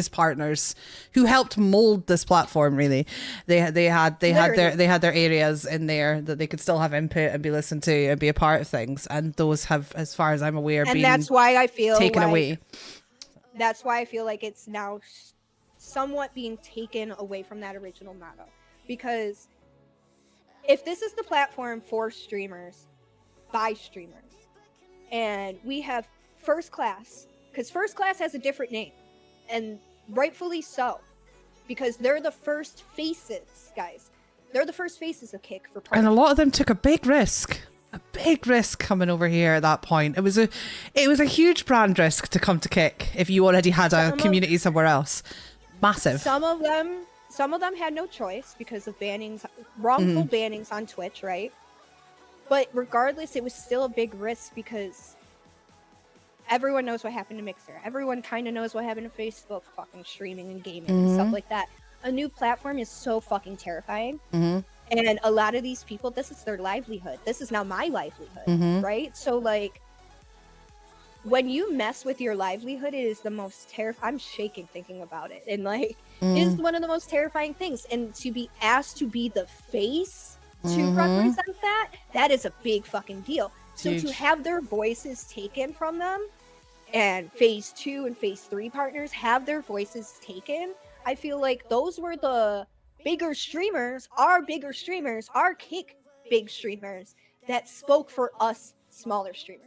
[SPEAKER 4] partners who helped mold this platform. Really, they had their areas in there that they could still have input and be listened to and be a part of things. And those have, as far as I'm aware,
[SPEAKER 1] And
[SPEAKER 4] been
[SPEAKER 1] that's why I feel
[SPEAKER 4] taken
[SPEAKER 1] like,
[SPEAKER 4] away.
[SPEAKER 1] That's why I feel like it's now somewhat being taken away from that original motto. Because if this is the platform for streamers, by streamers, and we have First Class, because First Class has a different name, and rightfully so, because they're the first faces, guys. They're the first faces of Kick for
[SPEAKER 4] And a lot of them took a big risk coming over here at that point. It was a huge brand risk to come to Kick if you already had a community somewhere else. Massive.
[SPEAKER 1] Some of them had no choice because of bannings, wrongful bannings on Twitch, right? But regardless, it was still a big risk because everyone knows what happened to Mixer. Everyone kind of knows what happened to Facebook fucking streaming and gaming and stuff like that. A new platform is so fucking terrifying. And a lot of these people, this is their livelihood. This is now my livelihood, right? So, like, when you mess with your livelihood, it is the most terrifying. I'm shaking thinking about it. And, like, it is one of the most terrifying things. And to be asked to be the face to represent that is a big fucking deal. So to have their voices taken from them, and phase 2 and phase 3 partners have their voices taken, I feel like those were the bigger streamers, our Kick big streamers that spoke for us smaller streamers.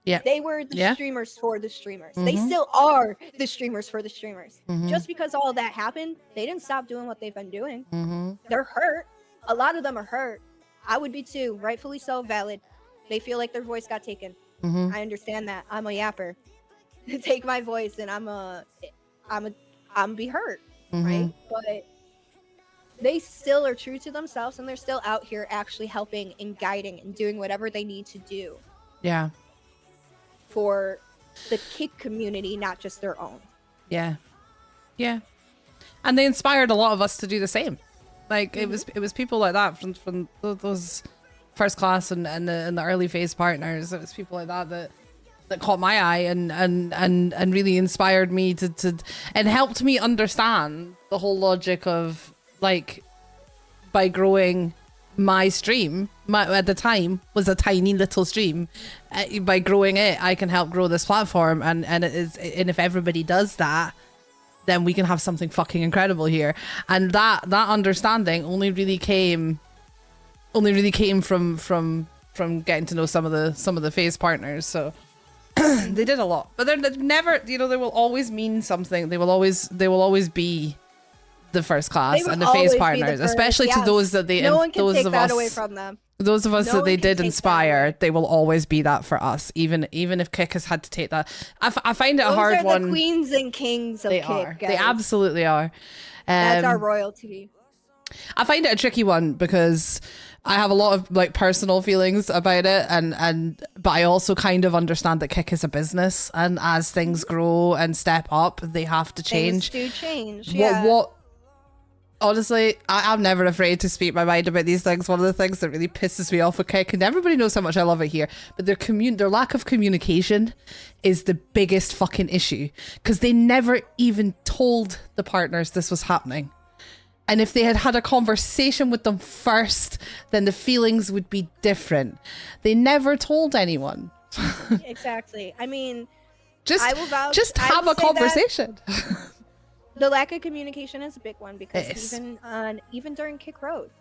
[SPEAKER 4] Yeah.
[SPEAKER 1] They were the streamers for the streamers. They still are the streamers for the streamers. Just because all that happened, they didn't stop doing what they've been doing. They're hurt. A lot of them are hurt. I would be too, rightfully so, valid. They feel like their voice got taken. I understand that. I'm a yapper. Take my voice and I'm be hurt, right? But they still are true to themselves and they're still out here actually helping and guiding and doing whatever they need to do.
[SPEAKER 4] Yeah.
[SPEAKER 1] For the Kick community, not just their own.
[SPEAKER 4] Yeah. And they inspired a lot of us to do the same. Like it was people like that from those First Class and the early phase partners. It was people like that caught my eye and really inspired me to and helped me understand the whole logic of, like, by growing my stream, at the time was a tiny little stream, by growing it I can help grow this platform, and if everybody does that, then we can have something fucking incredible here. And that understanding only really came from getting to know some of the phase partners. So they did a lot, but they're never, they will always mean something. They will always be the First Class and the phase partners, especially to those that they,
[SPEAKER 1] no one can
[SPEAKER 4] those
[SPEAKER 1] take
[SPEAKER 4] of
[SPEAKER 1] that
[SPEAKER 4] us
[SPEAKER 1] away from them.
[SPEAKER 4] Those of us
[SPEAKER 1] No
[SPEAKER 4] that
[SPEAKER 1] one
[SPEAKER 4] they
[SPEAKER 1] can
[SPEAKER 4] did
[SPEAKER 1] take
[SPEAKER 4] inspire,
[SPEAKER 1] that
[SPEAKER 4] they will always be that for us, even if Kick has had to take that. I find it a hard
[SPEAKER 1] Those are
[SPEAKER 4] one.
[SPEAKER 1] the queens and kings of
[SPEAKER 4] They
[SPEAKER 1] Kick,
[SPEAKER 4] are.
[SPEAKER 1] guys.
[SPEAKER 4] They absolutely are.
[SPEAKER 1] That's our royalty.
[SPEAKER 4] I find it a tricky one because I have a lot of, like, personal feelings about it, but I also kind of understand that Kick is a business, and as things grow and step up, they have to change.
[SPEAKER 1] Things do change. Yeah.
[SPEAKER 4] What honestly, I'm never afraid to speak my mind about these things. One of the things that really pisses me off with Kick, and everybody knows how much I love it here, but their lack of communication is the biggest fucking issue, because they never even told the partners this was happening. And if they had had a conversation with them first, then the feelings would be different. They never told anyone.
[SPEAKER 1] Exactly. I mean,
[SPEAKER 4] just
[SPEAKER 1] I
[SPEAKER 4] have
[SPEAKER 1] would
[SPEAKER 4] a
[SPEAKER 1] say
[SPEAKER 4] conversation.
[SPEAKER 1] The lack of communication is a big one, because
[SPEAKER 4] Yes.
[SPEAKER 1] even during Kick Road,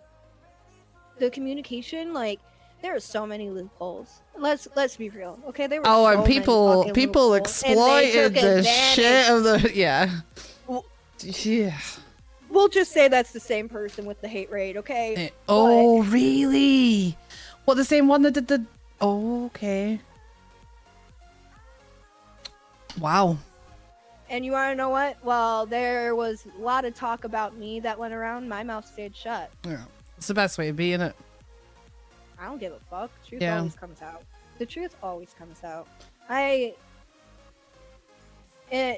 [SPEAKER 1] the communication, like, there are so many loopholes. Let's be real, okay? There were so
[SPEAKER 4] And
[SPEAKER 1] many
[SPEAKER 4] people
[SPEAKER 1] fucking loopholes, and they
[SPEAKER 4] exploited
[SPEAKER 1] took
[SPEAKER 4] the
[SPEAKER 1] advantage.
[SPEAKER 4] shit of the yeah.
[SPEAKER 1] We'll just say that's the same person with the hate raid, okay?
[SPEAKER 4] Oh, really? What, the same one that did the... Oh, okay. Wow.
[SPEAKER 1] And you want to know what? Well, there was a lot of talk about me that went around. My mouth stayed shut.
[SPEAKER 4] Yeah. It's the best way of being it.
[SPEAKER 1] I don't give a fuck. Truth
[SPEAKER 4] Yeah.
[SPEAKER 1] always comes out. The truth always comes out.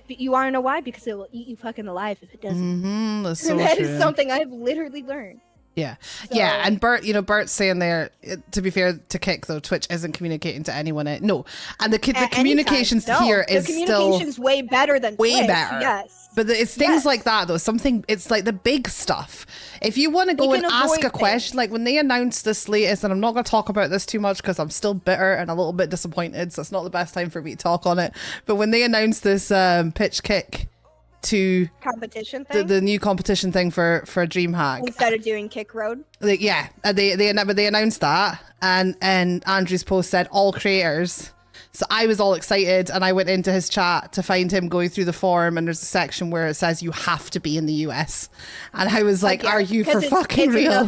[SPEAKER 1] You want to know why? Because it will eat you fucking alive if it doesn't.
[SPEAKER 4] Mm-hmm. That's so
[SPEAKER 1] And that
[SPEAKER 4] true.
[SPEAKER 1] is something I've literally learned.
[SPEAKER 4] Yeah.
[SPEAKER 1] So-
[SPEAKER 4] Yeah. And Bert's saying there, to be fair to Kick though, Twitch isn't communicating to anyone. No. And the communications here is
[SPEAKER 1] the
[SPEAKER 4] still
[SPEAKER 1] communication's way better than
[SPEAKER 4] way
[SPEAKER 1] Twitch,
[SPEAKER 4] better.
[SPEAKER 1] Yes.
[SPEAKER 4] But it's things like that though. It's like the big stuff. If you want to go and ask a question, like when they announced this latest, and I'm not going to talk about this too much because I'm still bitter and a little bit disappointed, so it's not the best time for me to talk on it. But when they announced this pitch kick to
[SPEAKER 1] competition thing,
[SPEAKER 4] the new competition thing for DreamHack
[SPEAKER 1] instead of doing Kick Road,
[SPEAKER 4] they announced that, and Andrew's post said all creators. So I was all excited and I went into his chat to find him going through the form, and there's a section where it says you have to be in the US. And I was like, are you for fucking real?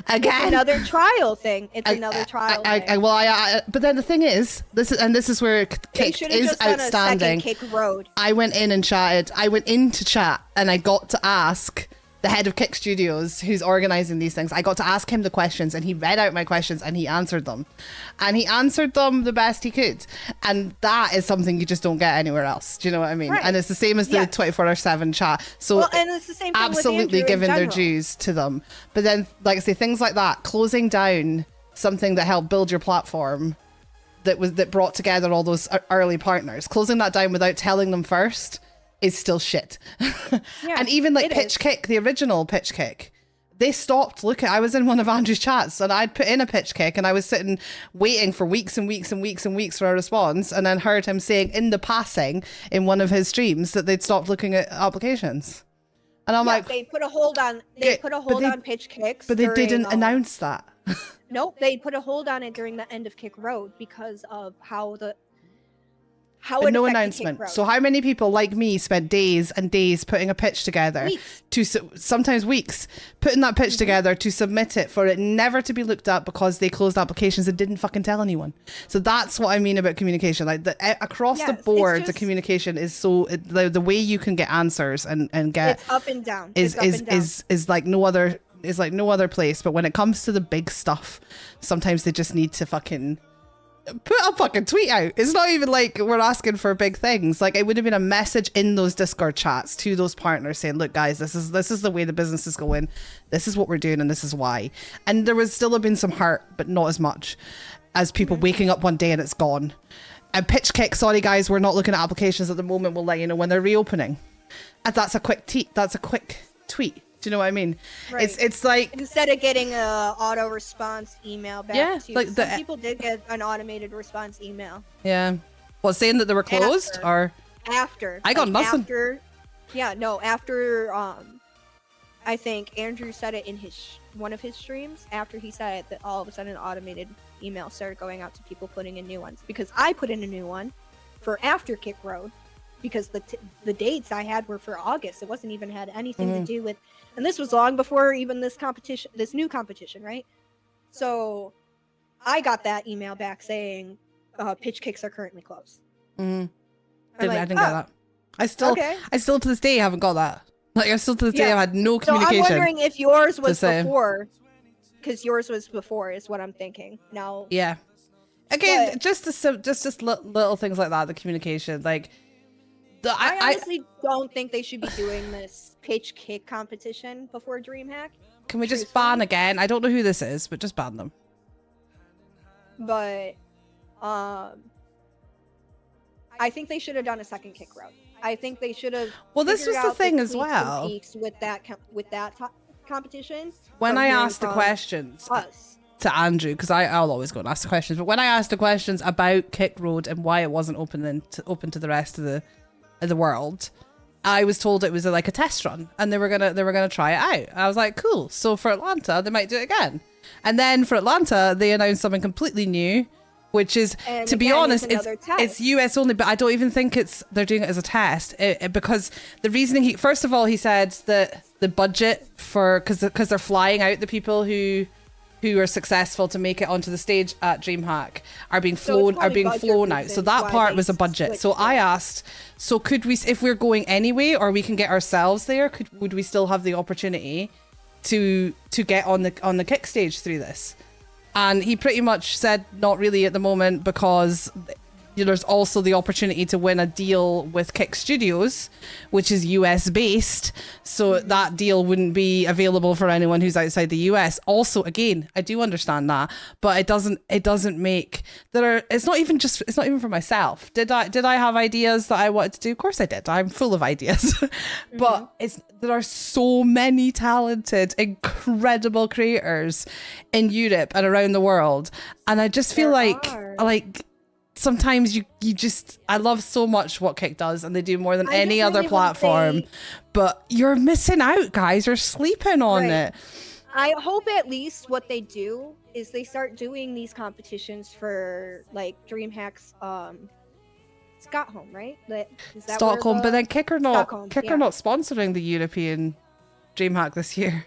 [SPEAKER 4] Again?
[SPEAKER 1] It's another trial thing. It's another trial thing.
[SPEAKER 4] But then the thing is, this is where Kick is outstanding.
[SPEAKER 1] Kick Road.
[SPEAKER 4] I went in and chatted. I went into chat and I got to ask the head of Kick Studios, who's organizing these things, I got to ask him the questions, and he read out my questions and he answered them. And he answered them the best he could. And that is something you just don't get anywhere else. Do you know what I mean?
[SPEAKER 1] Right.
[SPEAKER 4] And it's the same as the 24/7 chat. So
[SPEAKER 1] and it's the same thing
[SPEAKER 4] absolutely
[SPEAKER 1] with
[SPEAKER 4] giving their
[SPEAKER 1] general.
[SPEAKER 4] dues to them. But then, like I say, things like that, closing down something that helped build your platform, that brought together all those early partners, closing that down without telling them first is still shit. And even like Pitch Kick, the original Pitch Kick, they stopped looking. I was in one of Andrew's chats and I'd put in a Pitch Kick and I was sitting waiting for weeks and weeks and weeks and weeks for a response, and then heard him saying in the passing in one of his streams that they'd stopped looking at applications. And I'm like,
[SPEAKER 1] they put a hold on on Pitch Kicks,
[SPEAKER 4] but they didn't announce that.
[SPEAKER 1] Nope, they put a hold on it during the end of Kick Road because of how
[SPEAKER 4] but no announcement. So how many people like me spent days and days putting a pitch together, sometimes weeks, putting that pitch together to submit it, for it never to be looked at because they closed applications and didn't fucking tell anyone. So that's what I mean about communication. Like across the board, the communication is so the way you can get answers and get
[SPEAKER 1] it's up and down
[SPEAKER 4] is like no other. Is like no other place. But when it comes to the big stuff, sometimes they just need to fucking put a fucking tweet out. It's not even like we're asking for big things. Like it would have been a message in those Discord chats to those partners saying, look guys, this is the way the business is going, this is what we're doing, and this is why. And there was still have been some hurt, but not as much as people waking up one day and it's gone. And Pitch Kick, sorry guys, we're not looking at applications at the moment, we'll let you know when they're reopening. And that's a quick tweet. Do you know what I mean?
[SPEAKER 1] Right.
[SPEAKER 4] It's like, instead
[SPEAKER 1] of getting a auto response email back to you,
[SPEAKER 4] like
[SPEAKER 1] some people did get an automated response email.
[SPEAKER 4] Yeah. What, saying that they were closed or
[SPEAKER 1] after?
[SPEAKER 4] I got nothing.
[SPEAKER 1] After I think Andrew said it in one of his streams. After he said it, that all of a sudden an automated email started going out to people putting in new ones, because I put in a new one for after Kick Road, because the dates I had were for August. It wasn't even had anything to do with. And this was long before even this new competition, right? So I got that email back saying pitch kicks are currently closed.
[SPEAKER 4] I didn't get that. I still to this day haven't got that. Like I still to this day I've had no communication.
[SPEAKER 1] So I'm wondering if yours was before, because yours was before is what I'm thinking. Now. Yeah.
[SPEAKER 4] Again, just little things like that. The communication, like.
[SPEAKER 1] I honestly don't think they should be doing this pitch kick competition before DreamHack.
[SPEAKER 4] Can we just ban again? I don't know who this is, but just ban them.
[SPEAKER 1] But I think they should have done a second Kick Road. I think they should have.
[SPEAKER 4] Well, this was the thing as well.
[SPEAKER 1] With that competition.
[SPEAKER 4] When I asked the questions to Andrew, because I'll always go and ask the questions, but when I asked the questions about Kick Road and why it wasn't open to the rest of the world, I was told it was like a test run and they were gonna try it out. I was like, cool. So for Atlanta, they might do it again. And then for Atlanta, they announced something completely new, which is, to be honest, it's US only, but I don't even think they're doing it as a test because the reasoning, first of all, he said that the budget because they're flying out the people who are successful to make it onto the stage at DreamHack are being flown out. So that part was a budget. So I asked, so could we, if we're going anyway, or we can get ourselves there, would we still have the opportunity to get on the kick stage through this? And he pretty much said not really at the moment, because there's also the opportunity to win a deal with Kick Studios, which is US based. So that deal wouldn't be available for anyone who's outside the US. Also, again, I do understand that, but it doesn't make it's not even for myself. Did I have ideas that I wanted to do? Of course I did. I'm full of ideas. But there are so many talented, incredible creators in Europe and around the world. And I just feel like sometimes you just, I love so much what Kick does, and they do more than any other platform, but you're missing out, guys. You're sleeping on it.
[SPEAKER 1] I hope at least what they do is they start doing these competitions for like DreamHack's Stockholm, right? Is that
[SPEAKER 4] Stockholm, but then Kick are not sponsoring the European DreamHack this year.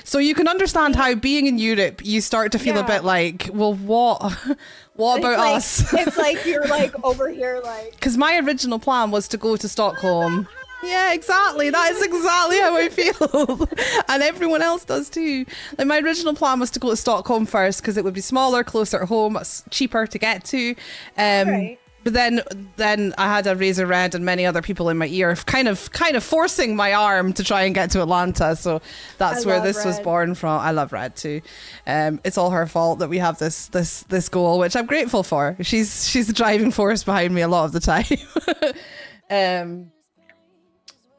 [SPEAKER 4] So you can understand how being in Europe, you start to feel a bit like, well, what about us?
[SPEAKER 1] It's like you're like over here, like.
[SPEAKER 4] Because my original plan was to go to Stockholm. Yeah, exactly. That is exactly how I feel. And everyone else does too. Like, my original plan was to go to Stockholm first because it would be smaller, closer to home, cheaper to get to.
[SPEAKER 1] Right.
[SPEAKER 4] But then I had a Razor Red and many other people in my ear, kind of forcing my arm to try and get to Atlanta. So that's where this was born from. I love Red too. It's all her fault that we have this goal, which I'm grateful for. She's the driving force behind me a lot of the time.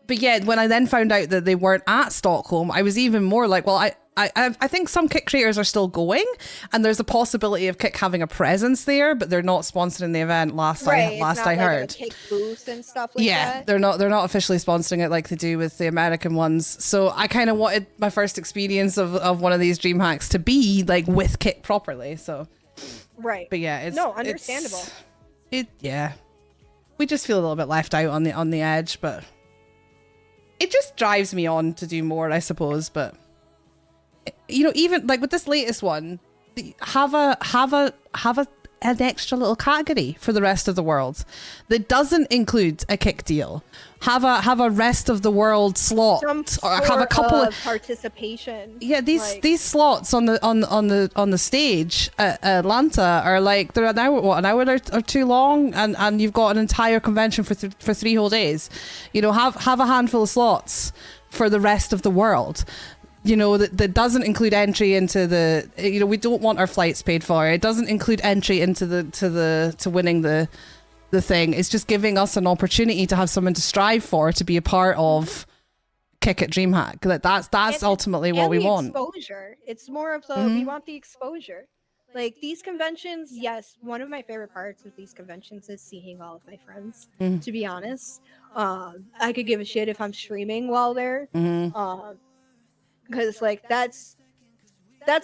[SPEAKER 4] But yeah, when I then found out that they weren't at Stockholm, I was even more like, well, I think some Kick creators are still going, and there's a possibility of Kick having a presence there, but they're not sponsoring the event. Last I heard,
[SPEAKER 1] a Kick booth and stuff like that.
[SPEAKER 4] they're not officially sponsoring it like they do with the American ones. So I kind of wanted my first experience of one of these DreamHacks to be like with Kick properly. So but yeah, it's
[SPEAKER 1] understandable.
[SPEAKER 4] We just feel a little bit left out on the edge, but it just drives me on to do more, I suppose. But you know, even like with this latest one, have an extra little category for the rest of the world that doesn't include a Kick deal. Have a rest of the world slot, or have a couple of
[SPEAKER 1] participation.
[SPEAKER 4] Yeah, these slots on the stage at Atlanta are like, they're an hour or too long, and you've got an entire convention for 3 whole days. You know, have a handful of slots for the rest of the world. You know, that doesn't include entry into the, you know, we don't want our flights paid for. It doesn't include entry into to winning the thing. It's just giving us an opportunity to have something to strive for, to be a part of Kick at DreamHack. That's ultimately what we want.
[SPEAKER 1] Exposure. It's more of the, we want the exposure. Like these conventions, yes, one of my favorite parts of these conventions is seeing all of my friends, to be honest. I could give a shit if I'm streaming while there. Because like that's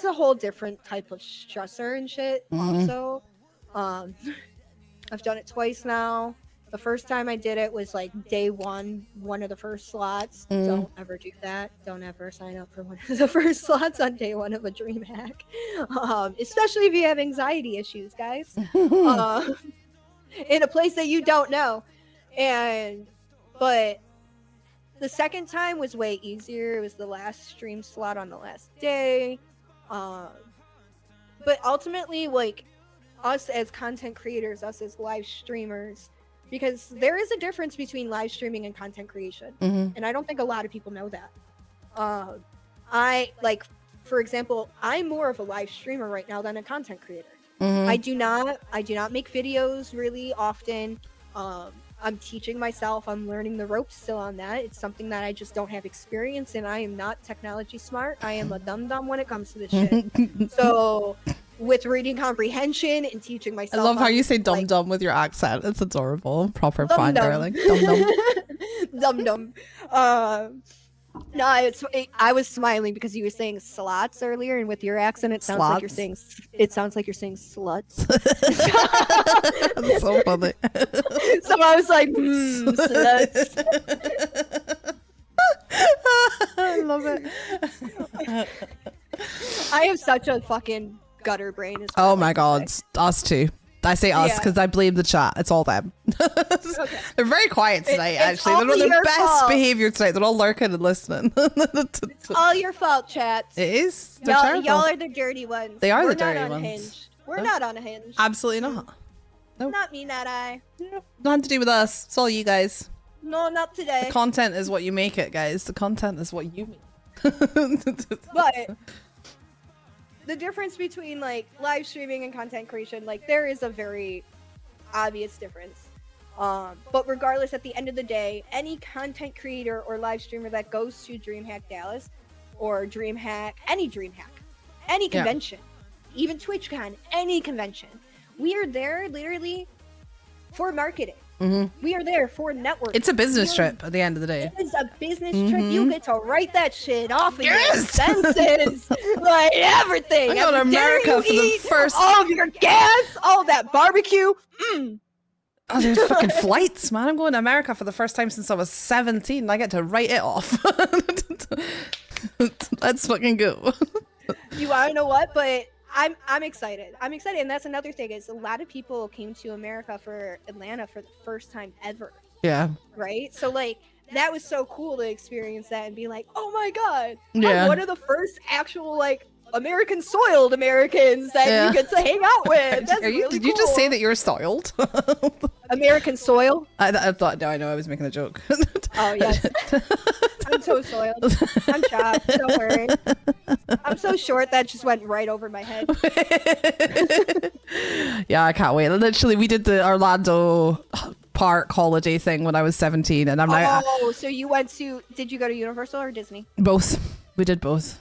[SPEAKER 1] a whole different type of stressor and shit. Also, I've done it twice now. The first time I did it was like day one of the first slots. Don't ever do that. Don't ever sign up for one of the first slots on day one of a DreamHack, especially if you have anxiety issues, guys. In a place that you don't know, but. The second time was way easier. It was the last stream slot on the last day. But ultimately, like, us as content creators, us as live streamers, because there is a difference between live streaming and content creation. And I don't think a lot of people know that. For example, I'm more of a live streamer right now than a content creator. I do not make videos really often. I'm teaching myself. I'm learning the ropes still on that. It's something that I just don't have experience in. I am not technology smart. I am a dum-dum when it comes to this shit. So with reading comprehension and teaching myself.
[SPEAKER 4] I love how you say dum-dum with your accent. It's adorable. Proper fine, darling. Dum-dum.
[SPEAKER 1] Dum-dum. No, I was smiling because you were saying slots earlier, and with your accent, it sounds like you're saying sluts.
[SPEAKER 4] That's so funny.
[SPEAKER 1] So I was like, sluts.
[SPEAKER 4] I love it.
[SPEAKER 1] I have such a fucking gutter brain.
[SPEAKER 4] Oh my god, us too. I say us because I blame the chat. It's all them. Okay. They're very quiet tonight, actually. They're on their best behavior tonight. They're all lurking and listening.
[SPEAKER 1] It's all your fault, chat.
[SPEAKER 4] It is.
[SPEAKER 1] Y'all are the dirty ones.
[SPEAKER 4] They are the dirty ones.
[SPEAKER 1] We're not unhinged.
[SPEAKER 4] Absolutely not. Nope.
[SPEAKER 1] Not me, not I.
[SPEAKER 4] Nothing to do with us. It's all you guys.
[SPEAKER 1] No, not today.
[SPEAKER 4] The content is what you make it, guys. The content is what you make.
[SPEAKER 1] But the difference between like live streaming and content creation, like there is a very obvious difference. But regardless, at the end of the day, any content creator or live streamer that goes to DreamHack Dallas or DreamHack, any convention, even TwitchCon, any convention, we are there literally for marketing. We are there for networking.
[SPEAKER 4] It's a business trip at the end of the day.
[SPEAKER 1] It's a business trip. You get to write that shit off of your expenses, like everything.
[SPEAKER 4] I'm going to America for the first.
[SPEAKER 1] All of your gas, all that barbecue.
[SPEAKER 4] Oh, there's fucking flights, man. I'm going to America for the first time since I was 17. I get to write it off. Let's fucking go.
[SPEAKER 1] You want to know what? But I'm excited. I'm excited, and that's another thing is a lot of people came to America for Atlanta for the first time ever.
[SPEAKER 4] Yeah.
[SPEAKER 1] Right. So like that was so cool to experience that and be like, oh my god,
[SPEAKER 4] Yeah.
[SPEAKER 1] I'm one of the first actual like American soiled Americans that you get to hang out with. That's
[SPEAKER 4] Did you just say that you're soiled?
[SPEAKER 1] American soil?
[SPEAKER 4] I thought. No, I know. I was making a joke.
[SPEAKER 1] Oh yes. I'm so soiled. I'm chopped. Don't worry. I'm so short that just went right over my head.
[SPEAKER 4] Yeah, I can't wait. Literally, we did the Orlando park holiday thing when I was 17, and I'm like,
[SPEAKER 1] oh, so you went to? Did you go to Universal or Disney?
[SPEAKER 4] both. We did both.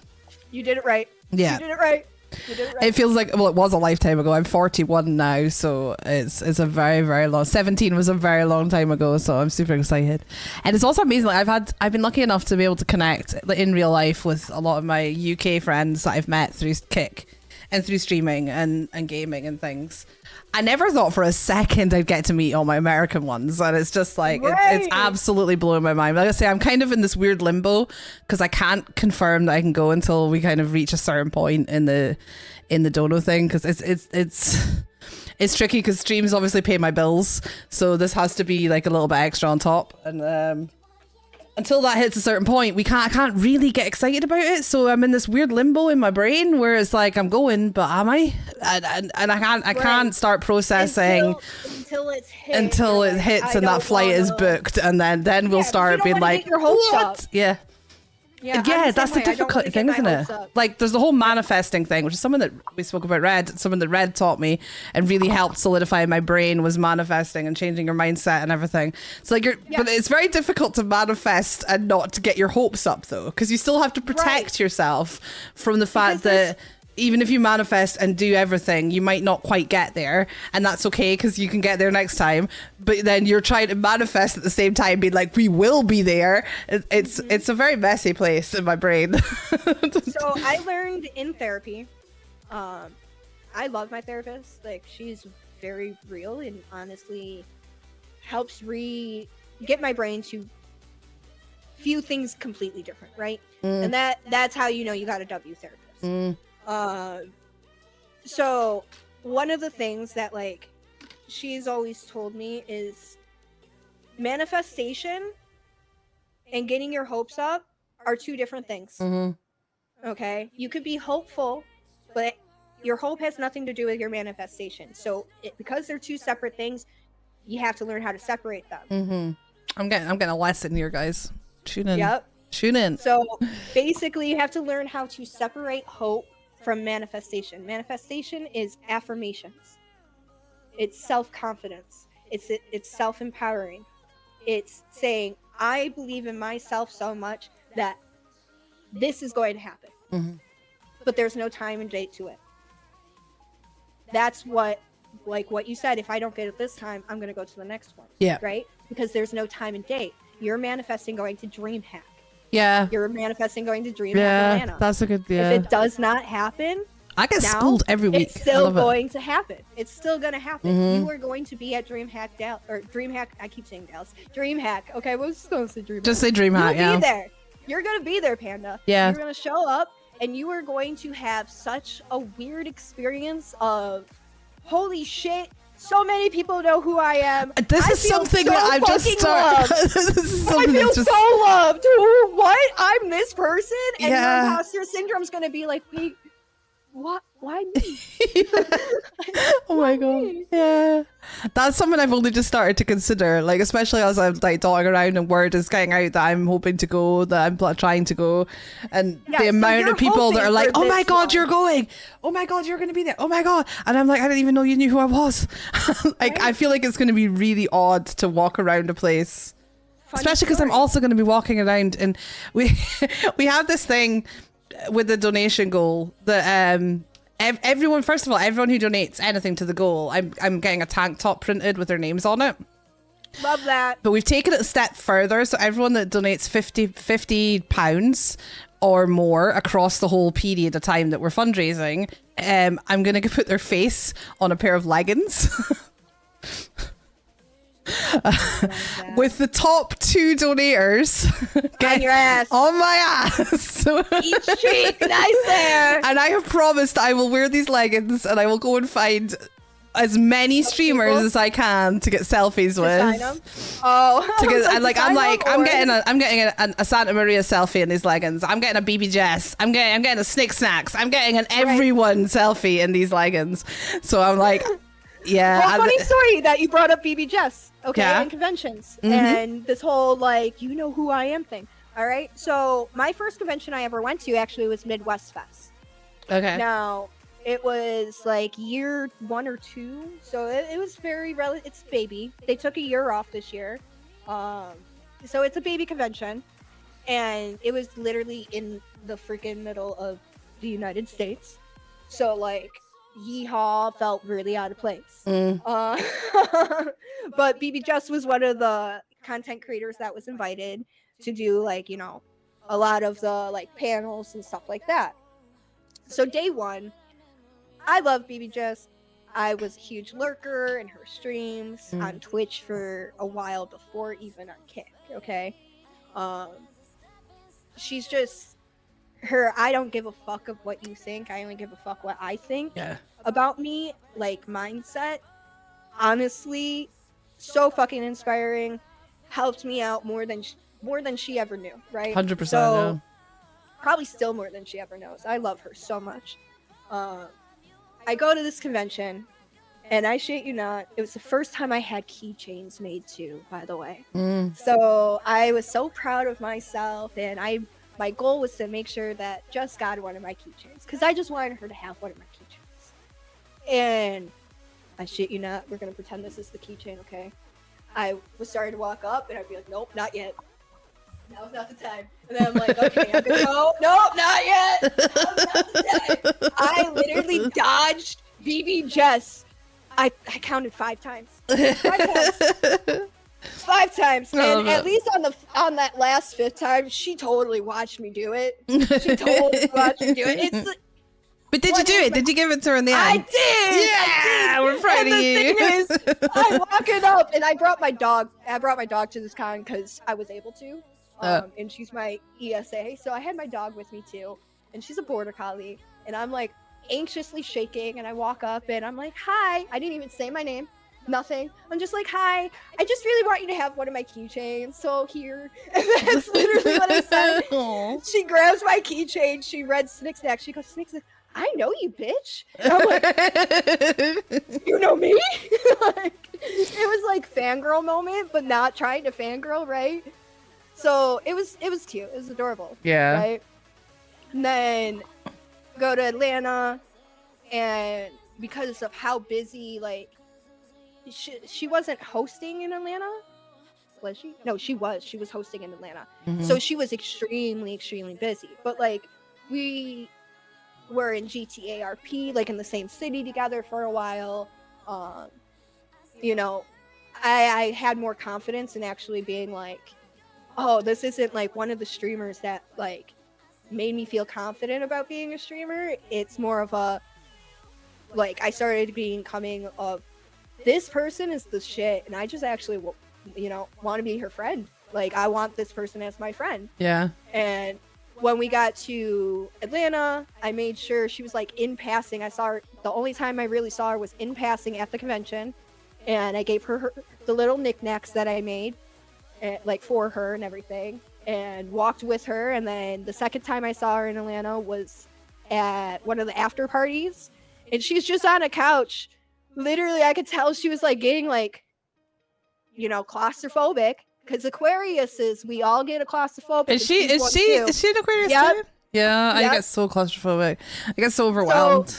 [SPEAKER 1] You did it right.
[SPEAKER 4] Yeah.
[SPEAKER 1] You did it right. You did it right.
[SPEAKER 4] It feels like, well, it was a lifetime ago. I'm 41 now, so it's a very, very long. 17 was a very long time ago, so I'm super excited. And it's also amazing. Like I've been lucky enough to be able to connect in real life with a lot of my UK friends that I've met through Kick and through streaming and gaming and things. I never thought for a second I'd get to meet all my American ones, and it's just like it's absolutely blowing my mind. Like I say, I'm kind of in this weird limbo because I can't confirm that I can go until we kind of reach a certain point in the dono thing, because it's tricky because streams obviously pay my bills, so this has to be like a little bit extra on top, and until that hits a certain point, I can't really get excited about it. So I'm in this weird limbo in my brain where it's like I'm going, but am I? And I can't start processing
[SPEAKER 1] until it's hit,
[SPEAKER 4] until it hits and that flight is booked, and then we'll start being like, what? Yeah. Yeah, that's the difficult thing, isn't it? Like, there's the whole manifesting thing, which is something that we spoke about something that Red taught me and really helped solidify my brain, was manifesting and changing your mindset and everything. So like, but it's very difficult to manifest and not to get your hopes up though, because you still have to protect yourself from the fact that even if you manifest and do everything, you might not quite get there, and that's okay because you can get there next time. But then you're trying to manifest at the same time, being like, "We will be there." It's a very messy place in my brain.
[SPEAKER 1] So I learned in therapy. I love my therapist. Like, she's very real and honestly helps get my brain to view things completely different, right? And that's how you know you got a W therapist. So one of the things that like she's always told me is manifestation and getting your hopes up are two different things. Okay, you could be hopeful, but your hope has nothing to do with your manifestation. So because they're two separate things, you have to learn how to separate them.
[SPEAKER 4] I'm getting a lesson here, guys. Tune in.
[SPEAKER 1] Yep.
[SPEAKER 4] Tune in.
[SPEAKER 1] So basically you have to learn how to separate hope from manifestation. Manifestation is affirmations. It's self-confidence. It's self-empowering. It's saying, I believe in myself so much that this is going to happen. But there's no time and date to it. That's what you said, if I don't get it this time, I'm going to go to the next one. Yeah. Right? Because there's no time and date. You're manifesting going to DreamHack. Yeah. You're manifesting going to DreamHack Atlanta.
[SPEAKER 4] That's a good,
[SPEAKER 1] If it does not happen,
[SPEAKER 4] I get schooled every week.
[SPEAKER 1] It's still going to happen. It's still going to happen. You are going to be at DreamHack Dallas, or DreamHack. I keep saying Dallas. DreamHack. Okay, we'll just go to DreamHack.
[SPEAKER 4] Just say DreamHack.
[SPEAKER 1] You'll be there. You're going to be there, Panda.
[SPEAKER 4] Yeah.
[SPEAKER 1] You're going to show up, and you are going to have such a weird experience of, holy shit, so many people know who I am.
[SPEAKER 4] This is something that I've just started.
[SPEAKER 1] I feel so loved. What? I'm this person? And your imposter syndrome's going to be like, what? Why me?
[SPEAKER 4] Oh my god. Yeah. That's something I've only just started to consider, like especially as I'm like dotting around and word is getting out that I'm hoping to go, that I'm trying to go, and
[SPEAKER 1] Yeah,
[SPEAKER 4] the
[SPEAKER 1] so
[SPEAKER 4] amount
[SPEAKER 1] you're
[SPEAKER 4] of people that
[SPEAKER 1] hoping
[SPEAKER 4] are like,
[SPEAKER 1] for
[SPEAKER 4] oh my
[SPEAKER 1] this
[SPEAKER 4] god,
[SPEAKER 1] one.
[SPEAKER 4] you're going, oh my god, you're going to be there, oh my god, and I'm like, I didn't even know you knew who I was. Like I
[SPEAKER 1] Right.
[SPEAKER 4] feel like it's going to be really odd to walk around a place,
[SPEAKER 1] Funny
[SPEAKER 4] especially because I'm
[SPEAKER 1] story.
[SPEAKER 4] also going to be walking around, and we we have this thing with the donation goal that everyone, first of all, everyone who donates anything to the goal, I'm getting a tank top printed with their names on it.
[SPEAKER 1] Love that.
[SPEAKER 4] But we've taken it a step further, so everyone that donates 50 pounds or more across the whole period of time that we're fundraising, I'm gonna put their face on a pair of leggings. With the top 2 donators
[SPEAKER 1] On your ass.
[SPEAKER 4] on my ass.
[SPEAKER 1] Each cheek, nice there.
[SPEAKER 4] And I have promised I will wear these leggings and I will go and find as many streamers
[SPEAKER 1] people?
[SPEAKER 4] as I can to get selfies
[SPEAKER 1] Sign
[SPEAKER 4] with.
[SPEAKER 1] 'em? Oh,
[SPEAKER 4] To get,
[SPEAKER 1] I was
[SPEAKER 4] I'm
[SPEAKER 1] sign 'em
[SPEAKER 4] I'm
[SPEAKER 1] or-
[SPEAKER 4] getting a Santa Maria selfie in these leggings. I'm getting a BB Jess. I'm getting a SnixSnacks. I'm getting an everyone selfie in these leggings. So I'm like, yeah.
[SPEAKER 1] Well, funny story that you brought up BB Jess, okay,
[SPEAKER 4] Yeah.
[SPEAKER 1] and conventions,
[SPEAKER 4] Mhm.
[SPEAKER 1] and this whole like you know who I am thing. All right, so my first convention I ever went to actually was Midwest Fest.
[SPEAKER 4] Okay.
[SPEAKER 1] Now it was like year 1 or 2, so it was very it's baby. They took a year off this year, so it's a baby convention, and it was literally in the freaking middle of the United States. So like, yeehaw felt really out of place.
[SPEAKER 4] Mm.
[SPEAKER 1] But BB Just was one of the content creators that was invited to do like a lot of the like panels and stuff like that. So day one, I love BB Just. I was a huge lurker in her streams on Twitch for a while before even on Kick. Okay, she's just her. I don't give a fuck of what you think. I only give a fuck what I think
[SPEAKER 4] Yeah.
[SPEAKER 1] about me. Like mindset. Honestly, so fucking inspiring. Helped me out more than she ever knew. Right.
[SPEAKER 4] 100%.
[SPEAKER 1] So,
[SPEAKER 4] Yeah.
[SPEAKER 1] probably still more than she ever knows. I love her so much. I go to this convention, and I shit you not, it was the first time I had keychains made too, by the way. So I was so proud of myself, and my goal was to make sure that Just got one of my keychains, because I just wanted her to have one of my keychains. And I shit you not, we're gonna pretend this is the keychain, okay? I was starting to walk up, and I'd be like, nope, not yet. Now's not the time. And then I'm like, okay, I'm gonna go. Nope, not yet. Now's not the time. I literally dodged BB Jess. I counted 5 times. 5 times. 5 times.
[SPEAKER 4] I love
[SPEAKER 1] And
[SPEAKER 4] it.
[SPEAKER 1] at least on that last 5th time, she totally watched me do it. She totally watched me do it. It's like,
[SPEAKER 4] But did you do it? Did you give it to her in the
[SPEAKER 1] I
[SPEAKER 4] end?
[SPEAKER 1] did.
[SPEAKER 4] Yeah,
[SPEAKER 1] I did.
[SPEAKER 4] we're proud
[SPEAKER 1] And
[SPEAKER 4] of
[SPEAKER 1] the
[SPEAKER 4] you.
[SPEAKER 1] thing is, I'm walking up, and I brought my dog. I brought my dog to this con because I was able to. And she's my ESA, so I had my dog with me too, and she's a border collie, and I'm like anxiously shaking, and I walk up, and I'm like, hi. I didn't even say my name, nothing. I'm just like, hi, I just really want you to have one of my keychains, so here. And that's literally what I said.
[SPEAKER 4] Aw.
[SPEAKER 1] She grabs my keychain, she read SnixSnacks, she goes, SnixSnacks, I know you, bitch. And I'm like, you know me? Like, it was like fangirl moment, but not trying to fangirl, right? So it was cute. It was adorable.
[SPEAKER 4] Yeah.
[SPEAKER 1] Right. And then go to Atlanta, and because of how busy, like she wasn't hosting in Atlanta, was she? No, she was. She was hosting in Atlanta. So she was extremely busy. But like we were in GTA RP, like in the same city together for a while. I had more confidence in actually being like, oh, this isn't like one of the streamers that like made me feel confident about being a streamer. It's more of a like I started becoming of this person is the shit, and I just actually want to be her friend. Like I want this person as my friend.
[SPEAKER 4] Yeah.
[SPEAKER 1] And when we got to Atlanta, I made sure she was like in passing. I saw her, the only time I really saw her was in passing at the convention, and I gave her the little knickknacks that I made, like for her and everything, and walked with her. And then the second time I saw her in Atlanta was at one of the after parties, and she's just on a couch. Literally, I could tell she was like getting like, you know, claustrophobic. Because Aquariuses, we all get a claustrophobic.
[SPEAKER 4] Is she
[SPEAKER 1] and she's
[SPEAKER 4] is she an Aquarius
[SPEAKER 1] Yep.
[SPEAKER 4] too? Yeah, I
[SPEAKER 1] Yep.
[SPEAKER 4] get so claustrophobic. I get so overwhelmed.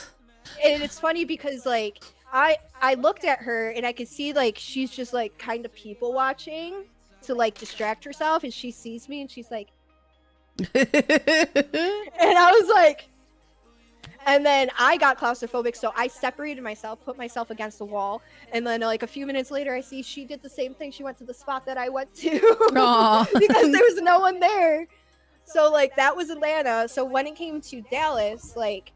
[SPEAKER 1] And it's funny because like I looked at her and I could see like she's just like kind of people watching to like distract herself, and she sees me and she's like, and I was like, and then I got claustrophobic, so I separated myself, put myself against the wall, and then like a few minutes later I see she did the same thing. She went to the spot that I went to because there was no one there. So like that was Atlanta. So when it came to Dallas, like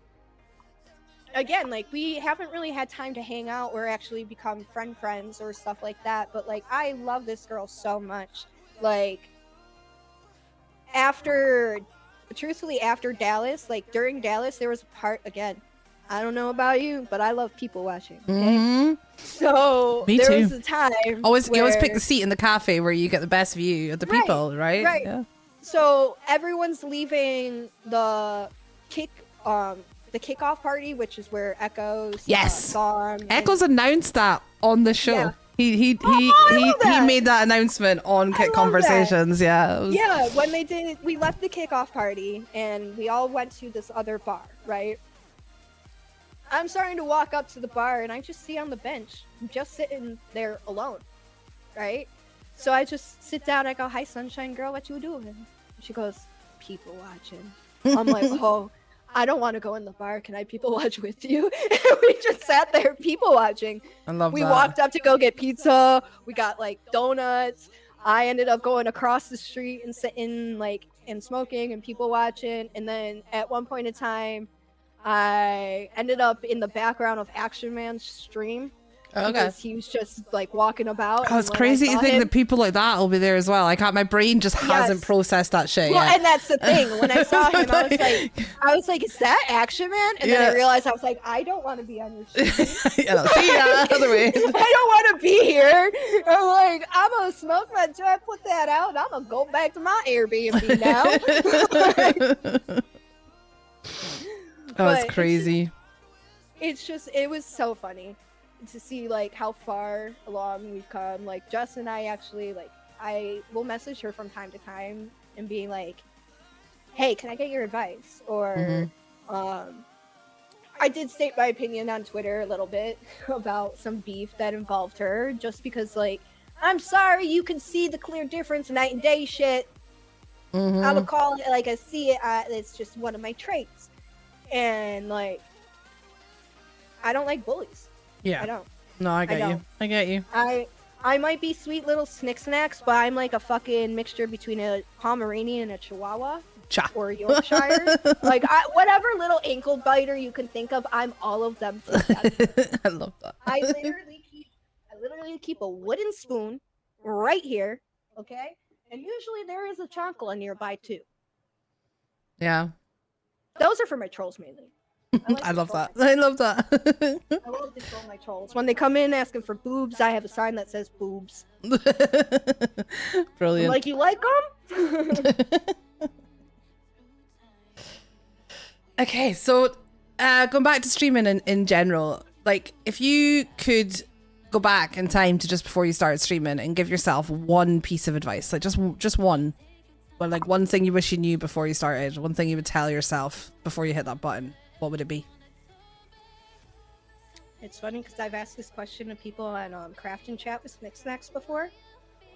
[SPEAKER 1] again, like we haven't really had time to hang out or actually become friends or stuff like that, but like I love this girl so much. Like truthfully after Dallas, like during Dallas there was a part, again, I don't know about you, but I love people watching. Okay?
[SPEAKER 4] Mm-hmm.
[SPEAKER 1] So
[SPEAKER 4] Me
[SPEAKER 1] there
[SPEAKER 4] too.
[SPEAKER 1] was a time
[SPEAKER 4] You always pick
[SPEAKER 1] where-
[SPEAKER 4] the seat in the cafe where you get the best view of the
[SPEAKER 1] Right,
[SPEAKER 4] people, right?
[SPEAKER 1] right.
[SPEAKER 4] Yeah.
[SPEAKER 1] So everyone's leaving the kickoff party, which is where Echoes,
[SPEAKER 4] Yes.
[SPEAKER 1] Storm, and-
[SPEAKER 4] Echoes announced that on the show.
[SPEAKER 1] Yeah.
[SPEAKER 4] He
[SPEAKER 1] love that.
[SPEAKER 4] made that announcement on
[SPEAKER 1] I
[SPEAKER 4] Kick
[SPEAKER 1] love
[SPEAKER 4] Conversations. Yeah. It was-
[SPEAKER 1] Yeah, when they did, we left the kickoff party and we all went to this other bar, right? I'm starting to walk up to the bar and I just see on the bench, I'm just sitting there alone, right? So I just sit down, I go, "Hi, sunshine girl, what you doing?" She goes, "People watching." I'm like, "Oh, I don't want to go in the bar. Can I people watch with you?" And we just sat there people watching.
[SPEAKER 4] I love
[SPEAKER 1] We
[SPEAKER 4] that.
[SPEAKER 1] walked up to go get pizza. We got like donuts. I ended up going across the street and sitting like and smoking and people watching. And then at one point in time, I ended up in the background of Action Man's stream
[SPEAKER 4] Okay.
[SPEAKER 1] because he was just like walking about.
[SPEAKER 4] Oh, it's
[SPEAKER 1] and when I
[SPEAKER 4] crazy to
[SPEAKER 1] saw
[SPEAKER 4] think
[SPEAKER 1] him-
[SPEAKER 4] that people like that will be there as well. Like my brain just hasn't
[SPEAKER 1] Yes.
[SPEAKER 4] processed that shit
[SPEAKER 1] Well,
[SPEAKER 4] yet.
[SPEAKER 1] and that's the thing. When I saw him, I was like, "Is that Action Man?" And then
[SPEAKER 4] Yeah.
[SPEAKER 1] I realized I was like, "I don't want to be on your stream.
[SPEAKER 4] Yeah, see ya. Other way.
[SPEAKER 1] I don't want to be here." I'm like, "I'm gonna smoke my joint, put that out, and I'm gonna go back to my Airbnb now."
[SPEAKER 4] Oh,
[SPEAKER 1] But
[SPEAKER 4] it's crazy.
[SPEAKER 1] It was so funny to see like how far along we've come. Like Jess and I actually, like, I will message her from time to time and be like, "Hey, can I get your advice?" Or I did state my opinion on Twitter a little bit about some beef that involved her, just because like, I'm sorry, you can see the clear difference, night and day shit.
[SPEAKER 4] Mhm.
[SPEAKER 1] I would call it like I see it. It's just one of my traits, and like, I don't like bullies.
[SPEAKER 4] Yeah.
[SPEAKER 1] I don't.
[SPEAKER 4] No, I get you.
[SPEAKER 1] don't.
[SPEAKER 4] I get you.
[SPEAKER 1] I might be sweet little SnixSnacks, but I'm like a fucking mixture between a Pomeranian and a Chihuahua
[SPEAKER 4] Cha.
[SPEAKER 1] or a Yorkshire. Like whatever little ankle biter you can think of, I'm all of them together.
[SPEAKER 4] I love that.
[SPEAKER 1] I literally keep a wooden spoon right here, okay? And usually there is a chancla nearby too.
[SPEAKER 4] Yeah.
[SPEAKER 1] Those are for my trolls mainly.
[SPEAKER 4] I love that. I love that.
[SPEAKER 1] I love to troll my trolls. When they come in asking for boobs, I have a sign that says boobs. I'm
[SPEAKER 4] Brilliant.
[SPEAKER 1] like, "You like them?"
[SPEAKER 4] Okay, so going back to streaming in general, like if you could go back in time to just before you started streaming and give yourself one piece of advice, like just one, but like one thing you wish you knew before you started, one thing you would tell yourself before you hit that button, what would it be?
[SPEAKER 1] It's funny because I've asked this question to people on Craft and Chat with SnixSnacks before,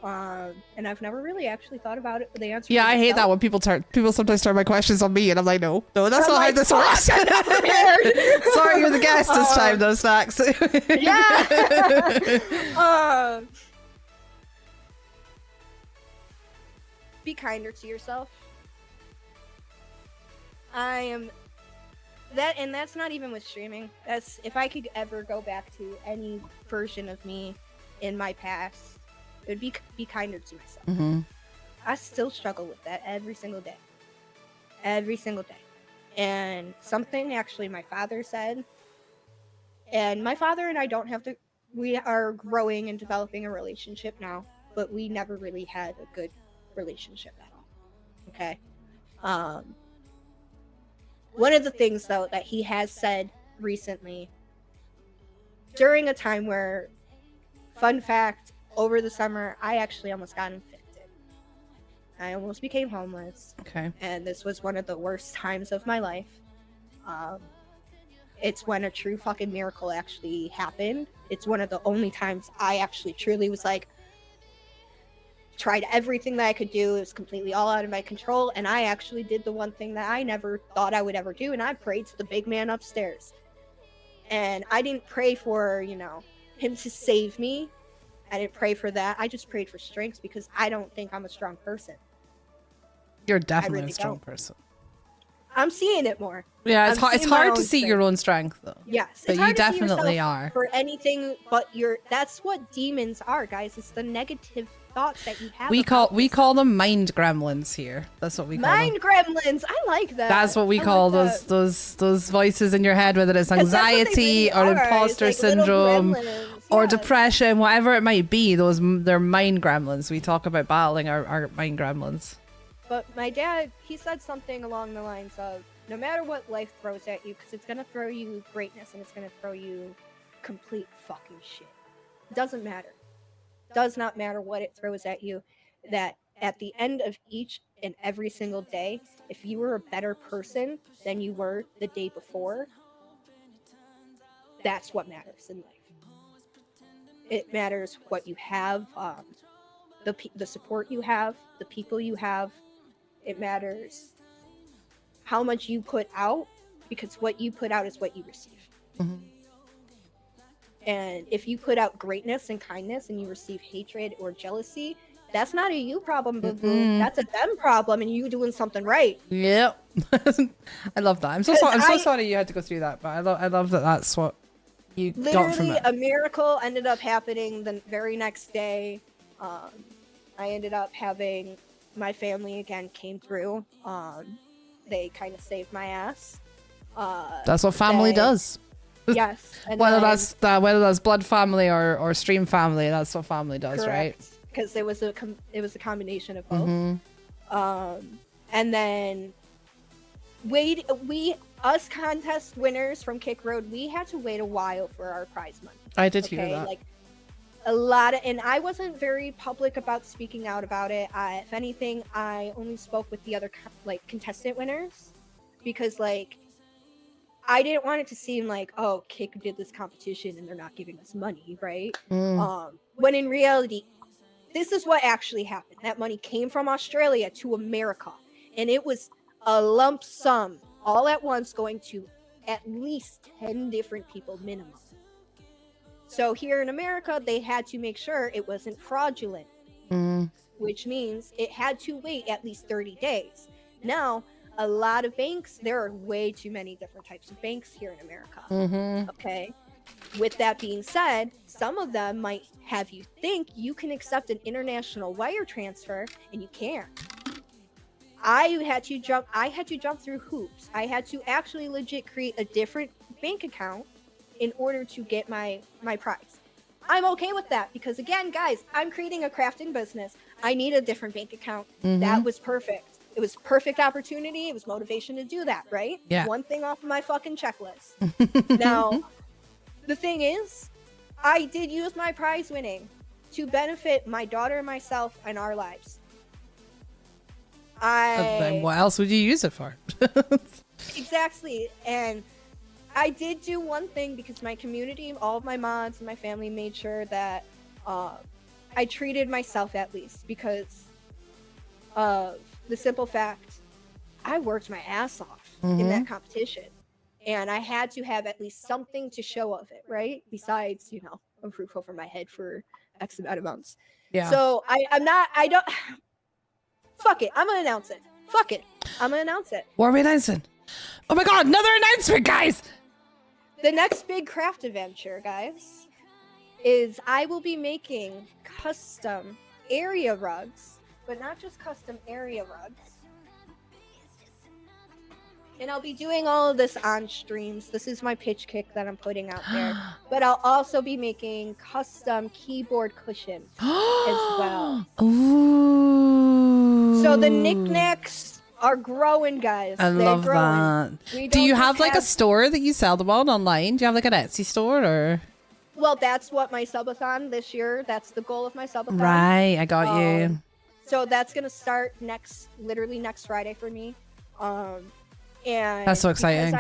[SPEAKER 1] and I've never really actually thought about it. But the answer.
[SPEAKER 4] Yeah,
[SPEAKER 1] for
[SPEAKER 4] I hate that
[SPEAKER 1] myself-
[SPEAKER 4] when people sometimes turn my questions on me, and I'm like, no, that's
[SPEAKER 1] I'm
[SPEAKER 4] not how
[SPEAKER 1] like,
[SPEAKER 4] this
[SPEAKER 1] "Fuck,
[SPEAKER 4] works.
[SPEAKER 1] I'm not prepared."
[SPEAKER 4] Sorry, you're the guest this time, though, Snacks.
[SPEAKER 1] Yeah. Be kinder to yourself. I am that, and that's not even with streaming. That's if I could ever go back to any version of me in my past, it would be kinder to myself.
[SPEAKER 4] Mhm.
[SPEAKER 1] I still struggle with that every single day. Every single day. And something actually my father said, and my father and I don't have to, we are growing and developing a relationship now, but we never really had a good relationship at all. Okay. One of the things, though, that he has said recently, during a time where, fun fact, over the summer, I actually almost got infected. I almost became homeless.
[SPEAKER 4] Okay.
[SPEAKER 1] And this was one of the worst times of my life. It's when a true fucking miracle actually happened. It's one of the only times I actually truly was like, tried everything that I could do. It was completely all out of my control. And I actually did the one thing that I never thought I would ever do. And I prayed to the big man upstairs. And I didn't pray for, you know, him to save me. I didn't pray for that. I just prayed for strength because I don't think I'm a strong person.
[SPEAKER 4] You're definitely
[SPEAKER 1] really
[SPEAKER 4] a strong
[SPEAKER 1] don't.
[SPEAKER 4] person.
[SPEAKER 1] I'm seeing it more.
[SPEAKER 4] Yeah,
[SPEAKER 1] I'm
[SPEAKER 4] it's
[SPEAKER 1] seeing my
[SPEAKER 4] hard
[SPEAKER 1] own
[SPEAKER 4] to see
[SPEAKER 1] strength.
[SPEAKER 4] your own strength though.
[SPEAKER 1] Yes,
[SPEAKER 4] But
[SPEAKER 1] it's
[SPEAKER 4] you
[SPEAKER 1] hard to see
[SPEAKER 4] definitely
[SPEAKER 1] yourself
[SPEAKER 4] are.
[SPEAKER 1] for anything but that's what demons are, guys. It's the negative thoughts that you have.
[SPEAKER 4] We
[SPEAKER 1] about
[SPEAKER 4] call them mind gremlins here. That's what we call them.
[SPEAKER 1] mind gremlins. I like that.
[SPEAKER 4] That's what we
[SPEAKER 1] I
[SPEAKER 4] call
[SPEAKER 1] like
[SPEAKER 4] those voices in your head, whether it's
[SPEAKER 1] 'Cause that's what they
[SPEAKER 4] anxiety
[SPEAKER 1] really
[SPEAKER 4] or
[SPEAKER 1] are. It's
[SPEAKER 4] imposter
[SPEAKER 1] like little
[SPEAKER 4] syndrome
[SPEAKER 1] gremlins.
[SPEAKER 4] or
[SPEAKER 1] Yes.
[SPEAKER 4] depression, whatever it might be. They're mind gremlins. We talk about battling our mind gremlins.
[SPEAKER 1] But my dad, he said something along the lines of, no matter what life throws at you, because it's going to throw you greatness and it's going to throw you complete fucking shit. Doesn't matter. Does not matter what it throws at you. That at the end of each and every single day, if you were a better person than you were the day before, that's what matters in life. It matters what you have, the support you have, the people you have. It matters how much you put out, because what you put out is what you receive.
[SPEAKER 4] Mm-hmm.
[SPEAKER 1] And if you put out greatness and kindness and you receive hatred or jealousy, that's not a you problem, boo-boo. That's a them problem, and you doing something right.
[SPEAKER 4] Yep. I love that. I'm so sorry you had to go through that, but I love that that's what you got from
[SPEAKER 1] Literally,
[SPEAKER 4] it.
[SPEAKER 1] a miracle ended up happening the very next day. I ended up having my family again came through. They kind of saved my ass.
[SPEAKER 4] That's what family does.
[SPEAKER 1] Yes. And
[SPEAKER 4] Whether
[SPEAKER 1] then,
[SPEAKER 4] whether that's blood family or stream family, that's what family does, right?
[SPEAKER 1] Because it was a combination of both.
[SPEAKER 4] Mm-hmm.
[SPEAKER 1] And then us contest winners from Kick Road, we had to wait a while for our prize money.
[SPEAKER 4] I did hear that.
[SPEAKER 1] Like a lot of, and I wasn't very public about speaking out about it. If anything, I only spoke with the other contestant winners, because like I didn't want it to seem like, oh, Kick did this competition and they're not giving us money, right? When in reality, this is what actually happened. That money came from Australia to America, and it was a lump sum all at once going to at least 10 different people minimum. So here in America, they had to make sure it wasn't fraudulent, which means it had to wait at least 30 days. Now, a lot of banks, there are way too many different types of banks here in America. Okay. With that being said, some of them might have you think you can accept an international wire transfer, and you can't. I had to jump through hoops. I had to actually legit create a different bank account in order to get my prize. I'm okay with that because, again, guys, I'm creating a crafting business. I need a different bank account. That was perfect. It was perfect opportunity. It was motivation to do that, right?
[SPEAKER 4] Yeah.
[SPEAKER 1] One thing off of my fucking checklist. Now, the thing is, I did use my prize winning to benefit my daughter and myself and our lives.
[SPEAKER 4] Then what else would you use it for?
[SPEAKER 1] Exactly. And I did do one thing because my community, all of my mods and my family made sure that I treated myself at least, because of the simple fact I worked my ass off in that competition, and I had to have at least something to show of it, right? Besides, a roof over my head for X amount of months.
[SPEAKER 4] Yeah.
[SPEAKER 1] So fuck it. I'm gonna announce it. Fuck it. I'm gonna announce it.
[SPEAKER 4] What are we announcing? Oh my god, another announcement, guys!
[SPEAKER 1] The next big craft adventure, guys, is I will be making custom area rugs, but not just custom area rugs. And I'll be doing all of this on streams. This is my pitch kick that I'm putting out there. But I'll also be making custom keyboard cushions as well.
[SPEAKER 4] Ooh.
[SPEAKER 1] So the knickknacks are growing, guys.
[SPEAKER 4] I
[SPEAKER 1] They're
[SPEAKER 4] love
[SPEAKER 1] growing.
[SPEAKER 4] that. Do you have like a store that you sell them on online? Do you have like an Etsy store or?
[SPEAKER 1] Well, that's what my subathon this year. That's the goal of my subathon.
[SPEAKER 4] Right, I got you.
[SPEAKER 1] So that's gonna start literally next Friday for me. And
[SPEAKER 4] That's so exciting.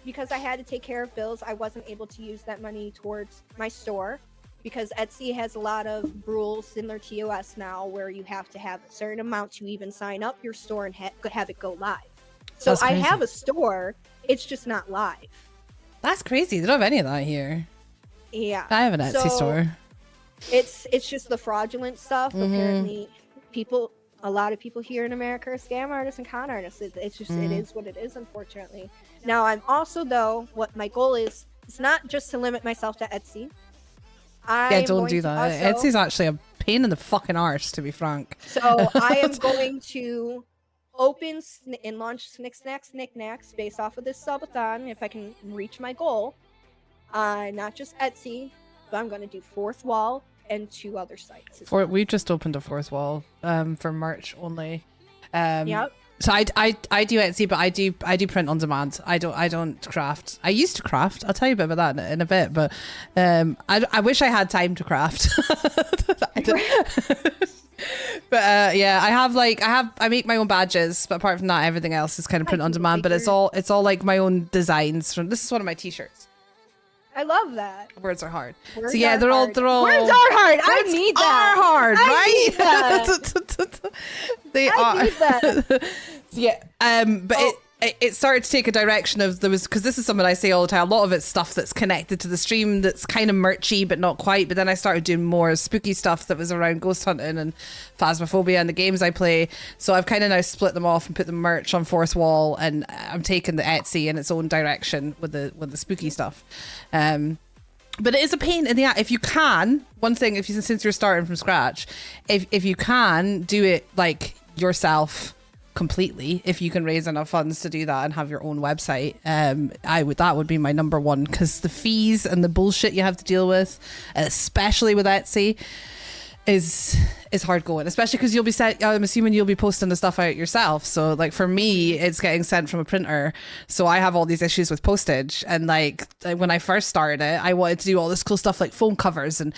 [SPEAKER 1] Because I had to take care of bills, I wasn't able to use that money towards my store because Etsy has a lot of rules in their TOS now where you have to have a certain amount to even sign up your store and have it go live. So I have a store, it's just not live.
[SPEAKER 4] That's crazy. They don't have any of that here.
[SPEAKER 1] Yeah.
[SPEAKER 4] I have an Etsy store.
[SPEAKER 1] It's just the fraudulent stuff. Apparently, a lot of people here in America are scam artists and con artists. It's just it is what it is, unfortunately. Now, I'm also what my goal is not just to limit myself to Etsy.
[SPEAKER 4] Don't do that. Etsy's actually a pain in the fucking arse, to be frank.
[SPEAKER 1] So I am going to open and launch SnixSnacks Knickknacks based off of this subathon if I can reach my goal. Not just Etsy, but I'm going to do Fourth Wall and 2 other sites.
[SPEAKER 4] We've just opened a Fourth Wall for merch only.
[SPEAKER 1] Yep.
[SPEAKER 4] So I do Etsy, but I do print on demand. I don't craft. I used to craft. I'll tell you a bit about that in a bit. But I wish I had time to craft. But yeah, I make my own badges. But apart from that, everything else is kind of print on demand. But it's all like my own designs. This is one of my t-shirts.
[SPEAKER 1] I love that.
[SPEAKER 4] Words are hard.
[SPEAKER 1] Words
[SPEAKER 4] so yeah, they're all.
[SPEAKER 1] Words are hard. I need that.
[SPEAKER 4] Are hard, right?
[SPEAKER 1] Need that.
[SPEAKER 4] They are.
[SPEAKER 1] I need that.
[SPEAKER 4] Yeah. But it started to take a direction of because this is something I say all the time. A lot of it's stuff that's connected to the stream that's kind of merchy, but not quite. But then I started doing more spooky stuff that was around ghost hunting and phasmophobia and the games I play. So I've kind of now split them off and put the merch on Fourth Wall, and I'm taking the Etsy in its own direction with the spooky stuff. But it is a pain in the ass. If you can, one thing, since you're starting from scratch, if you can do it like yourself completely, if you can raise enough funds to do that and have your own website, that would be my number one, because the fees and the bullshit you have to deal with, especially with Etsy, is hard going, especially because I'm assuming you'll be posting the stuff out yourself. So like for me, it's getting sent from a printer, so I have all these issues with postage. And like when I first started it, I wanted to do all this cool stuff like phone covers and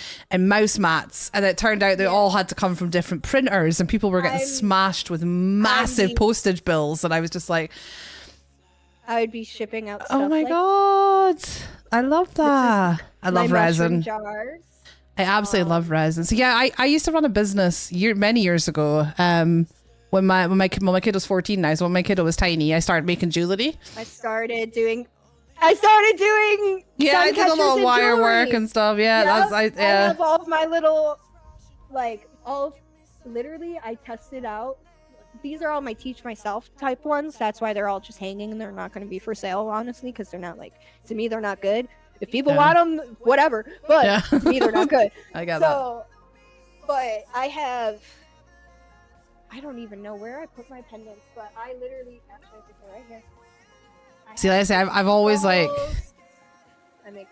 [SPEAKER 4] mouse mats, and it turned out they all had to come from different printers, and people were getting smashed with massive postage bills, and I was just like,
[SPEAKER 1] I would be shipping out stuff.
[SPEAKER 4] Oh my god, I love that. I love resin
[SPEAKER 1] jars.
[SPEAKER 4] I absolutely love resin. So yeah, I used to run a business many years ago. When my kid was 14 now, so when my kid was tiny, I started making jewelry.
[SPEAKER 1] I started doing
[SPEAKER 4] I did a lot of wire work and stuff. Yeah,
[SPEAKER 1] yep.
[SPEAKER 4] I
[SPEAKER 1] have all of my little literally I tested out. These are all my teach myself type ones. That's why they're all just hanging and they're not going to be for sale, honestly, because they're not to me they're not good. If people want them, whatever. But to me, they're not good.
[SPEAKER 4] I got that.
[SPEAKER 1] But I don't even know where I put my pendants, but I literally, actually, I think they're right here.
[SPEAKER 4] See, like I say, I've always
[SPEAKER 1] I make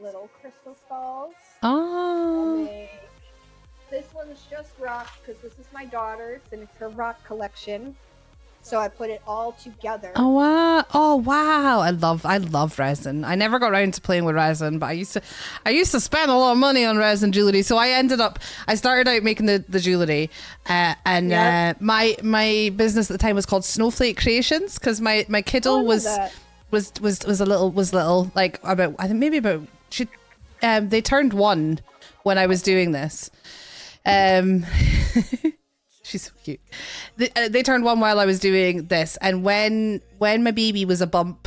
[SPEAKER 1] little crystal skulls.
[SPEAKER 4] Oh.
[SPEAKER 1] This one's just rock, because this is my daughter's, and it's her rock collection. So I put it all together.
[SPEAKER 4] Oh wow! I love resin. I never got around to playing with resin, but I used to spend a lot of money on resin jewelry. So I started out making the jewelry, and my business at the time was called Snowflake Creations, because my kiddo was little, like they turned 1 when I was doing this. She's so cute. They turned 1 while I was doing this, and when my baby was a bump,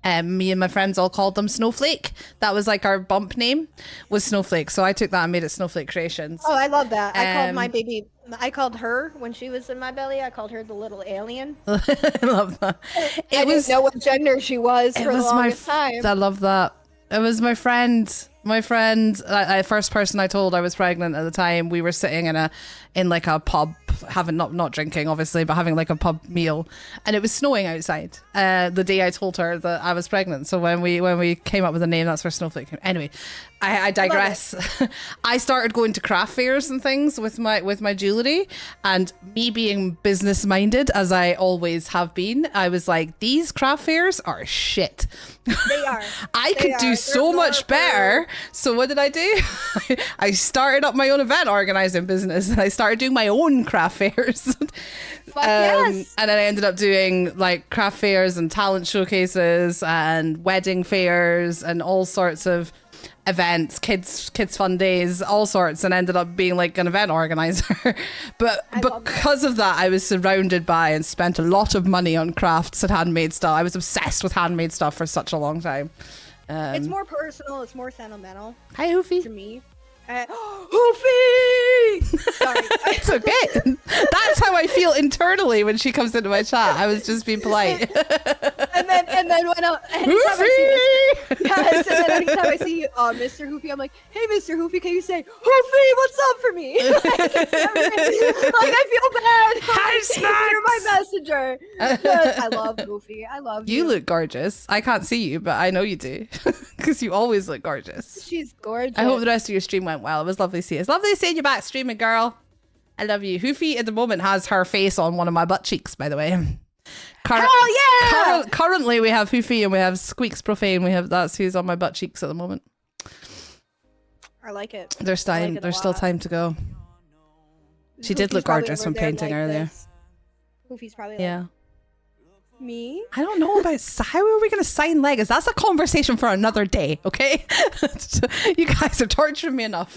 [SPEAKER 4] me and my friends all called them Snowflake. That was like our bump name was Snowflake. So I took that and made it Snowflake Creations.
[SPEAKER 1] Oh, I love that. I called her when she was in my belly. I called her the little alien.
[SPEAKER 4] I love that.
[SPEAKER 1] I didn't know what gender she was for the longest time.
[SPEAKER 4] I love that. It was my friend, first person I told I was pregnant at the time. We were sitting in like a pub, having not drinking obviously, but having like a pub meal, and it was snowing outside the day I told her that I was pregnant. So when we came up with a name, that's where Snowflake came. Anyway, I digress. I started going to craft fairs and things with my jewelry, and me being business minded as I always have been, I was like, these craft fairs are shit.
[SPEAKER 1] They are.
[SPEAKER 4] I could do so much better. So what did I do? I started up my own event organizing business, and I started doing my own craft fairs.
[SPEAKER 1] Yes.
[SPEAKER 4] And then I ended up doing like craft fairs and talent showcases and wedding fairs and all sorts of events, kids fun days, all sorts, and ended up being like an event organizer. But because of that, I was surrounded by and spent a lot of money on crafts and handmade stuff. I was obsessed with handmade stuff for such a long time.
[SPEAKER 1] It's more personal. It's more sentimental.
[SPEAKER 4] Hi, Hoofy.
[SPEAKER 1] To me. Hoofy! Sorry.
[SPEAKER 4] It's okay. That's how I feel internally when she comes into my chat. I was just being polite.
[SPEAKER 1] and then when yes, and then anytime I see Mr. Hoofy, I'm like, hey, Mr. Hoofy, can you say, Hoofy, what's up for me? Like, I feel bad.
[SPEAKER 4] Hi, Snacks.
[SPEAKER 1] You're my messenger. But I love Hoofy. I love you.
[SPEAKER 4] You look gorgeous. I can't see you, but I know you do. Because you always look gorgeous.
[SPEAKER 1] She's gorgeous.
[SPEAKER 4] I hope the rest of your stream went well. It was lovely to see you. It's lovely seeing you back streaming, girl. I love you. Hoofy at the moment has her face on one of my butt cheeks, by the way.
[SPEAKER 1] Hell yeah!
[SPEAKER 4] Currently, we have Hoofy and we have Squeaks Profane. That's who's on my butt cheeks at the moment.
[SPEAKER 1] I like it.
[SPEAKER 4] There's time. There's still time to go. She did look gorgeous from painting earlier.
[SPEAKER 1] Hoofy's probably
[SPEAKER 4] yeah.
[SPEAKER 1] Me?
[SPEAKER 4] I don't know about how are we going to sign legs? That's a conversation for another day, okay? You guys are torturing me enough.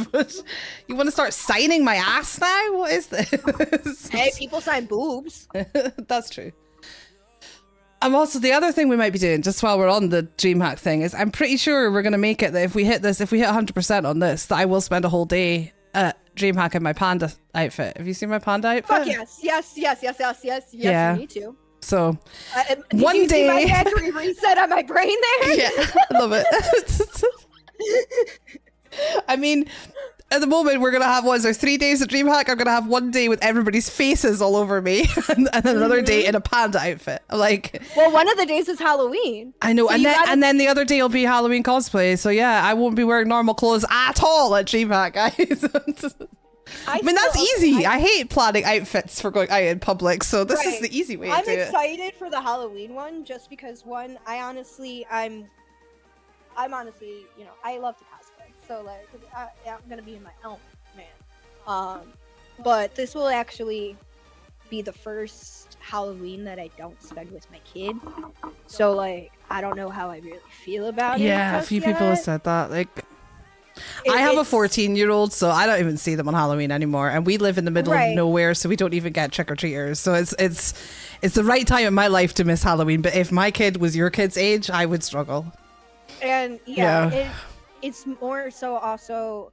[SPEAKER 4] You want to start signing my ass now? What is this?
[SPEAKER 1] Hey, people sign boobs.
[SPEAKER 4] That's true. I'm also, the other thing we might be doing just while we're on the DreamHack thing is I'm pretty sure we're going to make it that if we hit 100% on this, that I will spend a whole day at DreamHack in my panda outfit. Have you seen my panda outfit?
[SPEAKER 1] Fuck yes.
[SPEAKER 4] Yeah.
[SPEAKER 1] Me too.
[SPEAKER 4] So
[SPEAKER 1] one day, see my battery reset on my brain there.
[SPEAKER 4] Yeah, I love it. I mean, at the moment we're gonna have 3 days of DreamHack. I'm gonna have one day with everybody's faces all over me, and another day in a panda outfit. Like,
[SPEAKER 1] well, one of the days is Halloween.
[SPEAKER 4] I know,
[SPEAKER 1] so
[SPEAKER 4] and then the other day will be Halloween cosplay. So yeah, I won't be wearing normal clothes at all at DreamHack, guys. I mean, that's easy. I hate planning outfits for going out in public, so this is the easy way to do it.
[SPEAKER 1] I'm excited for the Halloween one just because I'm honestly, you know, I love to cosplay, so like I'm gonna be in my element, man. But this will actually be the first Halloween that I don't spend with my kid, so like I don't know how I really feel about it.
[SPEAKER 4] Yeah, a few people have said that, like. I have a 14-year-old, so I don't even see them on Halloween anymore, and we live in the middle of nowhere, so we don't even get trick-or-treaters. So it's the right time in my life to miss Halloween. But if my kid was your kid's age, I would struggle.
[SPEAKER 1] And it's more so also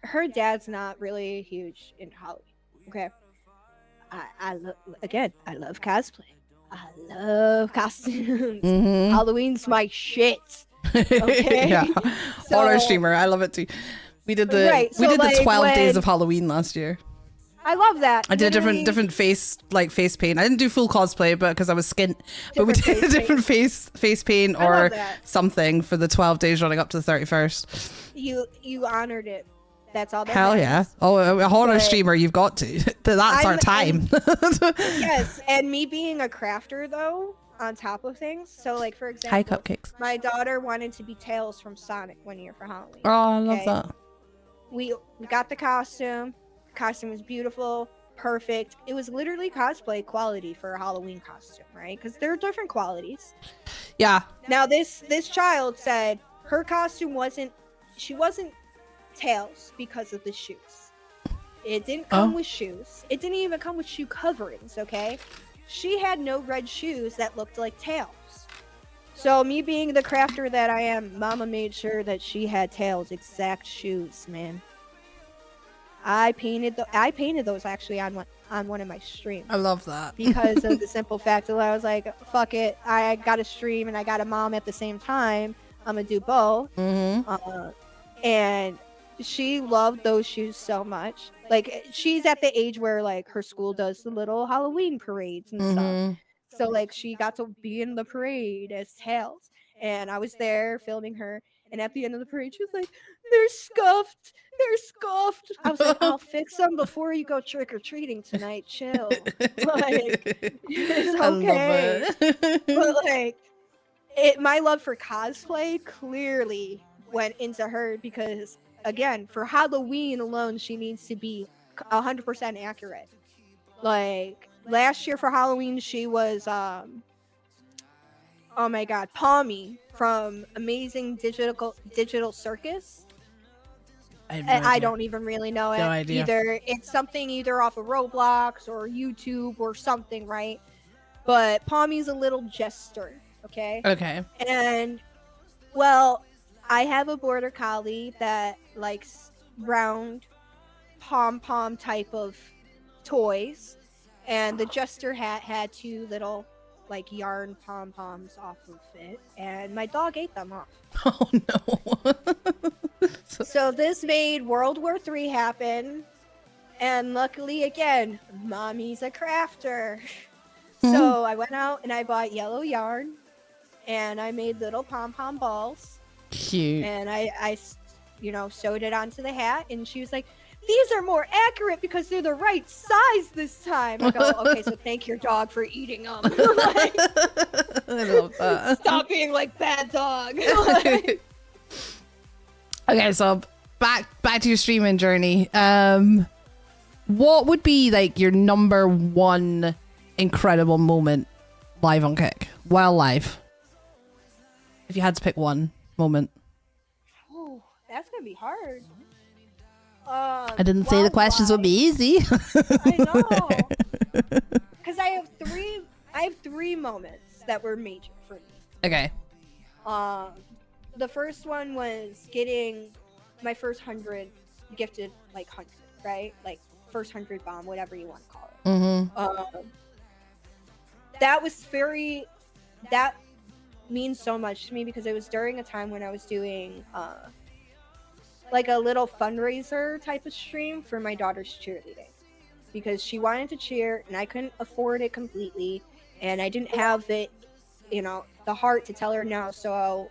[SPEAKER 1] her dad's not really huge into Halloween. Okay, I love cosplay. I love costumes.
[SPEAKER 4] Mm-hmm.
[SPEAKER 1] Halloween's my shit. Okay.
[SPEAKER 4] Yeah.
[SPEAKER 1] So,
[SPEAKER 4] horror streamer, I love it too. We did the 12 days of Halloween last year.
[SPEAKER 1] I love that.
[SPEAKER 4] I did a different face paint. I didn't do full cosplay, but because I was skint. But we did a different face paint or something for the 12 days running up to the 31st.
[SPEAKER 1] You honored it. That's all.
[SPEAKER 4] Hell yeah! Oh, a horror streamer, you've got to. That's our time.
[SPEAKER 1] Yes, and me being a crafter though. On top of things, so like for example,
[SPEAKER 4] hi cupcakes.
[SPEAKER 1] My daughter wanted to be Tails from Sonic one year for Halloween.
[SPEAKER 4] Oh, I love that.
[SPEAKER 1] We got the costume. The costume was beautiful, perfect. It was literally cosplay quality for a Halloween costume, right? Because there are different qualities.
[SPEAKER 4] Yeah.
[SPEAKER 1] Now this child said her costume wasn't Tails because of the shoes. It didn't come with shoes. It didn't even come with shoe coverings. Okay. She had no red shoes that looked like Tails. So me being the crafter that I am, Mama made sure that she had Tails' exact shoes, man. I painted those actually on one of my streams.
[SPEAKER 4] I love that.
[SPEAKER 1] Because of the simple fact that I was like, fuck it, I got a stream and I got a mom at the same time. I'm gonna do both.
[SPEAKER 4] Mm-hmm.
[SPEAKER 1] And she loved those shoes so much. Like she's at the age where like her school does the little Halloween parades and stuff. So like she got to be in the parade as Tails, and I was there filming her. And at the end of the parade, she was like, "They're scuffed. They're scuffed." I was like, "I'll fix them before you go trick or treating tonight. Chill. Like, it's
[SPEAKER 4] I love
[SPEAKER 1] okay."
[SPEAKER 4] it.
[SPEAKER 1] But like, my love for cosplay clearly went into her because, again, for Halloween alone, she needs to be 100% accurate. Like last year for Halloween, she was oh my god, Palmy from Amazing Digital Circus.
[SPEAKER 4] I have no
[SPEAKER 1] I
[SPEAKER 4] idea.
[SPEAKER 1] don't even really know it.
[SPEAKER 4] No idea.
[SPEAKER 1] Either it's something either off of Roblox or YouTube or something, right? But Palmy's a little jester, okay?
[SPEAKER 4] Okay.
[SPEAKER 1] And well, I have a border collie that likes round pom-pom type of toys, and the jester hat had 2 little like yarn pom-poms off of it, and my dog ate them off.
[SPEAKER 4] Oh no.
[SPEAKER 1] So this made World War III happen, and luckily again, mommy's a crafter. So I went out and I bought yellow yarn, and I made little pom-pom balls,
[SPEAKER 4] Cute.
[SPEAKER 1] and I sewed it onto the hat, and she was like, "These are more accurate because they're the right size this time." I go, "Okay, so thank your dog for eating them." Like,
[SPEAKER 4] I love that.
[SPEAKER 1] stop being like bad dog. Like,
[SPEAKER 4] Okay, so back to your streaming journey. What would be like your number one incredible moment live on Kick while live? If you had to pick one moment.
[SPEAKER 1] ooh, that's gonna be hard.
[SPEAKER 4] I didn't say the questions would be easy.
[SPEAKER 1] I know, because I have three moments that were major for me.
[SPEAKER 4] Okay.
[SPEAKER 1] The first one was getting my first 100 gifted, like 100, right? Like first 100 bomb, whatever you want to call it.
[SPEAKER 4] Mm-hmm.
[SPEAKER 1] That means so much to me because it was during a time when I was doing like a little fundraiser type of stream for my daughter's cheerleading, because she wanted to cheer and I couldn't afford it completely, and I didn't have it, the heart to tell her no, so I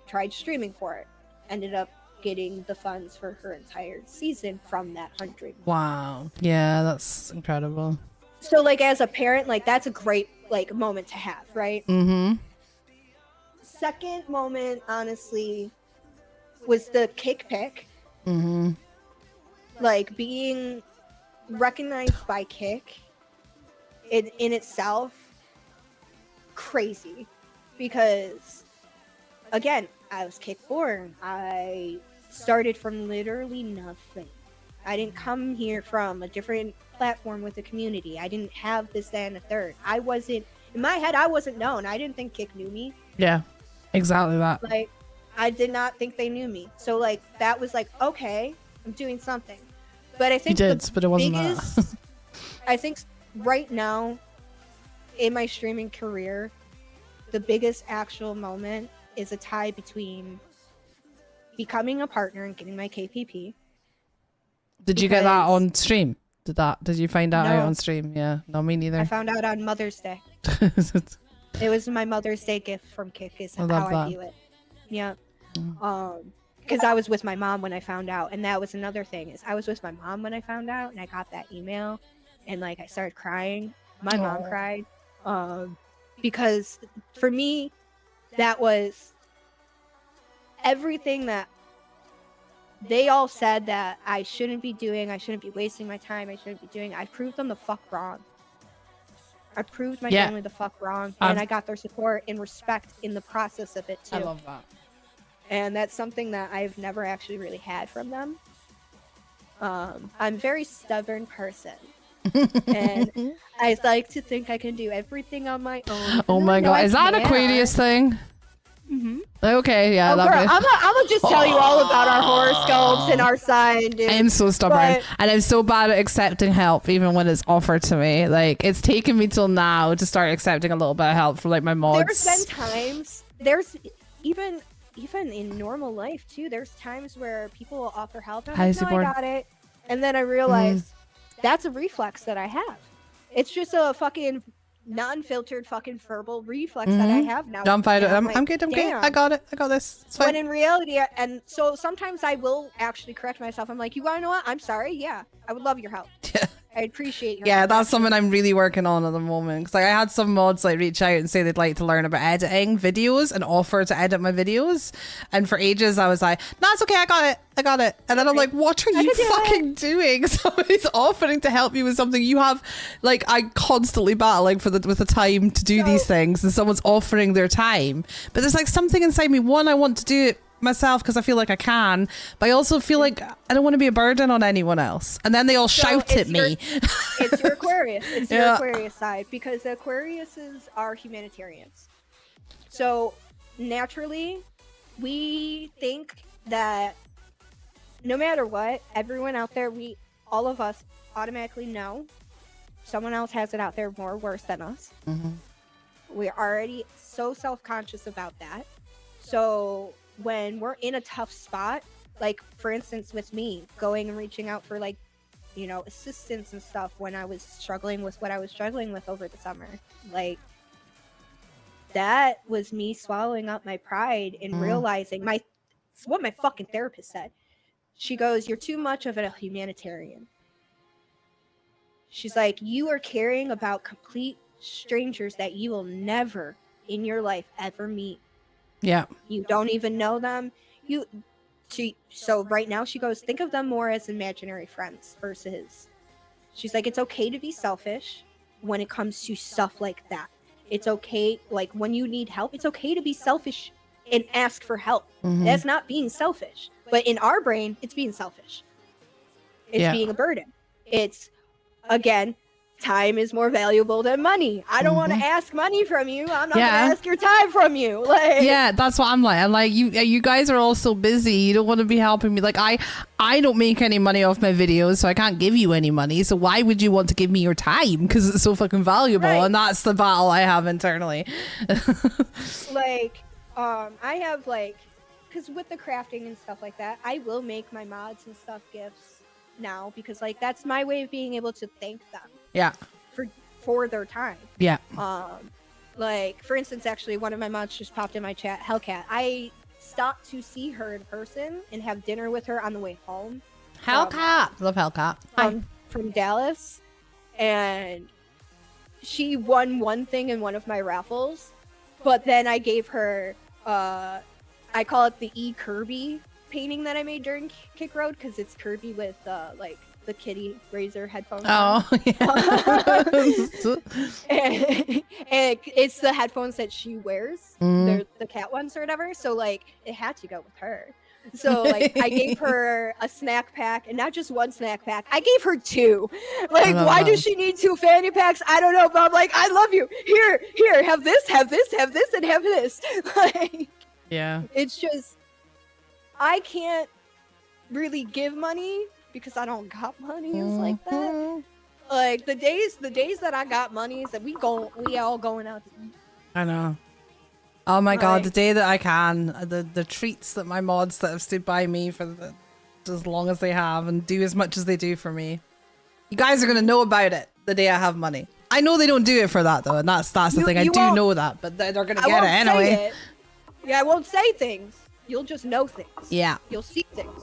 [SPEAKER 1] tried streaming for it. Ended up getting the funds for her entire season from that 100.
[SPEAKER 4] Wow. Yeah, that's incredible.
[SPEAKER 1] So like as a parent, like that's a great like moment to have, right?
[SPEAKER 4] Mm-hmm.
[SPEAKER 1] Second moment, honestly, was the kick pick.
[SPEAKER 4] Mm-hmm.
[SPEAKER 1] Like being recognized by Kick in itself, crazy, because again, I was Kick born. I started from literally nothing. I didn't come here from a different platform with the community. I didn't have this, that, and a third. In my head, I wasn't known. I didn't think Kick knew me.
[SPEAKER 4] Yeah, exactly that.
[SPEAKER 1] Like, I did not think they knew me. So, like, that was like, okay, I'm doing something. But I think
[SPEAKER 4] but it wasn't that.
[SPEAKER 1] I think right now, in my streaming career, the biggest actual moment is a tie between becoming a partner and getting my KPP.
[SPEAKER 4] Did you get that
[SPEAKER 1] because-
[SPEAKER 4] on stream? Did you find out
[SPEAKER 1] No.
[SPEAKER 4] on stream? Yeah, no, me neither.
[SPEAKER 1] I found out on Mother's Day. It was my Mother's Day gift from Kick, is
[SPEAKER 4] I
[SPEAKER 1] how
[SPEAKER 4] love
[SPEAKER 1] I
[SPEAKER 4] that.
[SPEAKER 1] view it. Yeah. Because I was with my mom when I found out, and that was another thing, is I was with my mom when I found out, and I got that email, and like I started crying. My mom
[SPEAKER 4] Aw.
[SPEAKER 1] cried, because for me, that was everything that they all said that I shouldn't be doing. I shouldn't be wasting my time. I shouldn't be doing. I proved them the fuck wrong. I proved my
[SPEAKER 4] Yeah.
[SPEAKER 1] family the fuck wrong, and I got their support and respect in the process of it too.
[SPEAKER 4] I love that.
[SPEAKER 1] And that's something that I've never actually really had from them. I'm a very stubborn person, and I like to think I can do everything on my own.
[SPEAKER 4] Oh my god, is that an Aquarius thing?
[SPEAKER 1] Mm-hmm.
[SPEAKER 4] Okay, yeah.
[SPEAKER 1] Oh, girl,
[SPEAKER 4] that'd be-
[SPEAKER 1] I'm gonna just tell you all about our horoscopes and our sign, dude.
[SPEAKER 4] I'm so stubborn,
[SPEAKER 1] But-
[SPEAKER 4] and I'm so bad at accepting help, even when it's offered to me. Like, it's taken me till now to start accepting a little bit of help from like my mods.
[SPEAKER 1] There's been times. There's even in normal life too. There's times where people will offer help. And I'm
[SPEAKER 4] How's
[SPEAKER 1] like,
[SPEAKER 4] it
[SPEAKER 1] no, I
[SPEAKER 4] born?
[SPEAKER 1] got it, and then I realize that's a reflex that I have. It's just a fucking non-filtered fucking verbal reflex that I have now.
[SPEAKER 4] I'm fine.
[SPEAKER 1] And
[SPEAKER 4] I'm good. I'm good.
[SPEAKER 1] damn.
[SPEAKER 4] I got it. I got this. It's
[SPEAKER 1] When
[SPEAKER 4] fine.
[SPEAKER 1] in reality, and so sometimes I will actually correct myself. I'm like, you wanna know what? I'm sorry. Yeah, I would love your help.
[SPEAKER 4] Yeah.
[SPEAKER 1] I appreciate your
[SPEAKER 4] Yeah,
[SPEAKER 1] help,
[SPEAKER 4] that's
[SPEAKER 1] actually.
[SPEAKER 4] something I'm really working on at the moment. Because like I had some mods like reach out and say they'd like to learn about editing videos and offer to edit my videos. And for ages I was like, no, it's okay, I got it. And then I'm like, what are you fucking doing? Somebody's offering to help you with something you have. Like I constantly battling with the time to do these things, and someone's offering their time. But there's like something inside me. One, I want to do it myself because I feel like I can, but I also feel like I don't want to be a burden on anyone else. And then they all shout at me.
[SPEAKER 1] It's your Aquarius. It's your Aquarius side, because the Aquariuses are humanitarians. So naturally, we think that no matter what, everyone out there, all of us automatically know someone else has it out there more worse than us. We're already so self-conscious about that. So when we're in a tough spot, like for instance with me going and reaching out for like, you know, assistance and stuff when I was struggling with what I was struggling with over the summer, like that was me swallowing up my pride and realizing what my fucking therapist said. She goes, you're too much of a humanitarian. She's like, you are caring about complete strangers that you will never in your life ever meet.
[SPEAKER 4] Yeah.
[SPEAKER 1] You don't even know them. So right now she goes, think of them more as imaginary friends versus. She's like, it's okay to be selfish when it comes to stuff like that. It's okay, like when you need help, it's okay to be selfish and ask for help. That's not being selfish. But in our brain, it's being selfish. It's being a burden. It's, again, time is more valuable than money. I don't want to ask money from you. I'm not going to ask your time from you. Like,
[SPEAKER 4] yeah, that's what I'm like. I'm like, you guys are all so busy. You don't want to be helping me. Like I don't make any money off my videos, so I can't give you any money. So why would you want to give me your time? Because it's so fucking valuable.
[SPEAKER 1] Right.
[SPEAKER 4] And that's the battle I have internally.
[SPEAKER 1] Like, I have like, because with the crafting and stuff like that, I will make my mods and stuff gifts now, because like that's my way of being able to thank them.
[SPEAKER 4] Yeah.
[SPEAKER 1] For their time.
[SPEAKER 4] Yeah.
[SPEAKER 1] Like for instance, actually one of my mods just popped in my chat, Hellcat. I stopped to see her in person and have dinner with her on the way home.
[SPEAKER 4] Hellcat. Love Hellcat.
[SPEAKER 1] From Dallas. And she won one thing in one of my raffles. But then I gave her I call it the E Kirby painting that I made during Kick Road, because it's Kirby with like the kitty razor headphones.
[SPEAKER 4] Oh,
[SPEAKER 1] and it's the headphones that she wears. They're the cat ones or whatever. So like it had to go with her. So like I gave her a snack pack, and not just one snack pack. I gave her two. Like why does she need two fanny packs? I don't know, but I'm like, I love you. Here, have this, and have this. Like, yeah. It's just I can't really give money because I don't got monies like that. Like the days that I got monies that we all going out to eat.
[SPEAKER 4] I know. Oh my god, the day that I can, the treats that my mods that have stood by me for as long as they have and do as much as they do for me. You guys are gonna know about it the day I have money. I know they don't do it for that though, and that's the thing. I do know that, but they're gonna get it anyway.
[SPEAKER 1] Yeah, I won't say things. You'll just know things. Yeah. You'll see things.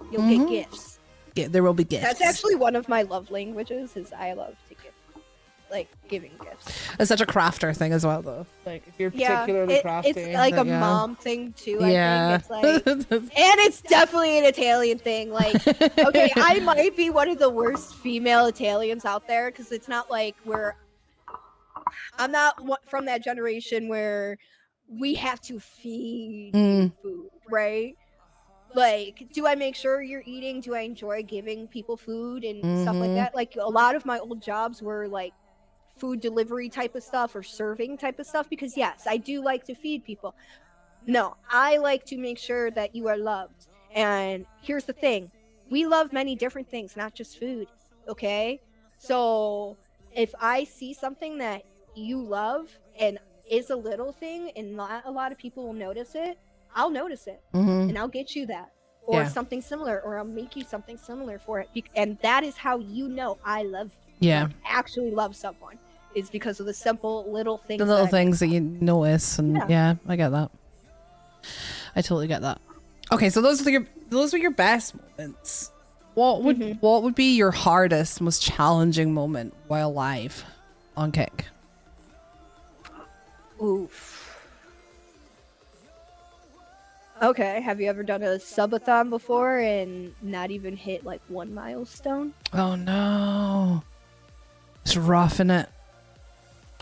[SPEAKER 1] You'll get gifts.
[SPEAKER 4] Yeah, there will be gifts.
[SPEAKER 1] That's actually one of my love languages, is I love to give, like giving gifts.
[SPEAKER 4] It's such a crafter thing as well, though. Like if you're particularly crafty,
[SPEAKER 1] it's like a mom thing too. I think it's like, and it's definitely an Italian thing. Like, okay, I might be one of the worst female Italians out there, because it's not like I'm not from that generation where we have to feed food, right? Like, do I make sure you're eating? Do I enjoy giving people food and stuff like that? Like, a lot of my old jobs were like food delivery type of stuff or serving type of stuff, because yes, I do like to feed people. No, I like to make sure that you are loved. And here's the thing. We love many different things, not just food, okay? So if I see something that you love and is a little thing and not a lot of people will notice it, I'll notice it and I'll get you that or something similar, or I'll make you something similar for it. And that is how you know I love you. Yeah. Like, actually love someone. is because of the simple little things.
[SPEAKER 4] The little
[SPEAKER 1] that I
[SPEAKER 4] things that you notice, and yeah, I get that. I totally get that. Okay, so those were your best moments. What would be your hardest, most challenging moment while live on Kick?
[SPEAKER 1] Oof. Okay, have you ever done a subathon before and not even hit like one milestone?
[SPEAKER 4] Oh no. It's rough, innit?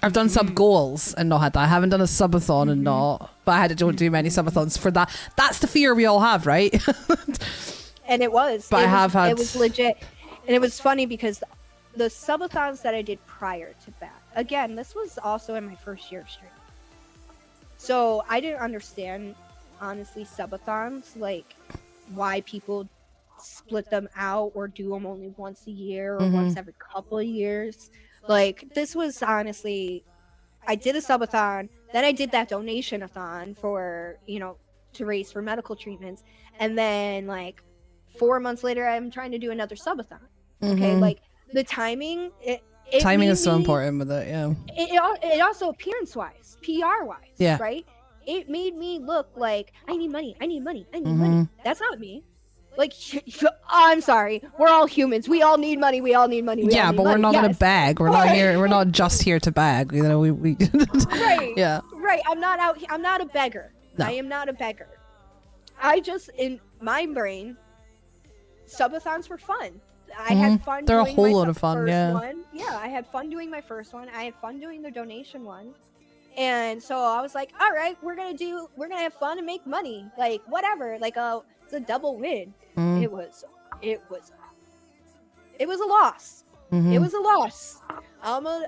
[SPEAKER 4] I've done sub goals and not had that. I haven't done a subathon and not, but I had to don't do many subathons for that. That's the fear we all have, right?
[SPEAKER 1] And it was.
[SPEAKER 4] But
[SPEAKER 1] it was legit. And it was funny because the subathons that I did prior to that, again, this was also in my first year of streaming. So I didn't understand, honestly, subathons, like why people split them out or do them only once a year or once every couple of years. Like, this was honestly, I did a subathon, then I did that donation-a-thon for, to raise for medical treatments. And then, like, 4 months later, I'm trying to do another subathon. Okay, like, the timing,
[SPEAKER 4] timing is so important with it, yeah.
[SPEAKER 1] It also appearance-wise, PR-wise,
[SPEAKER 4] yeah.
[SPEAKER 1] right? It made me look like, I need money. That's not me. Like, I'm sorry. We're all humans. We all need money. We're not gonna beg. We're not here. We're not just here to beg. We
[SPEAKER 4] right. Yeah.
[SPEAKER 1] Right. I'm not a beggar. No. I am not a beggar. I just, in my brain, subathons were fun. I had fun.
[SPEAKER 4] They're a whole lot of fun. Yeah.
[SPEAKER 1] I had fun doing my first one. I had fun doing the donation one. And so I was like, all right, we're gonna have fun and make money. Like, whatever. Like, it's a double win. It was a loss. It was a loss.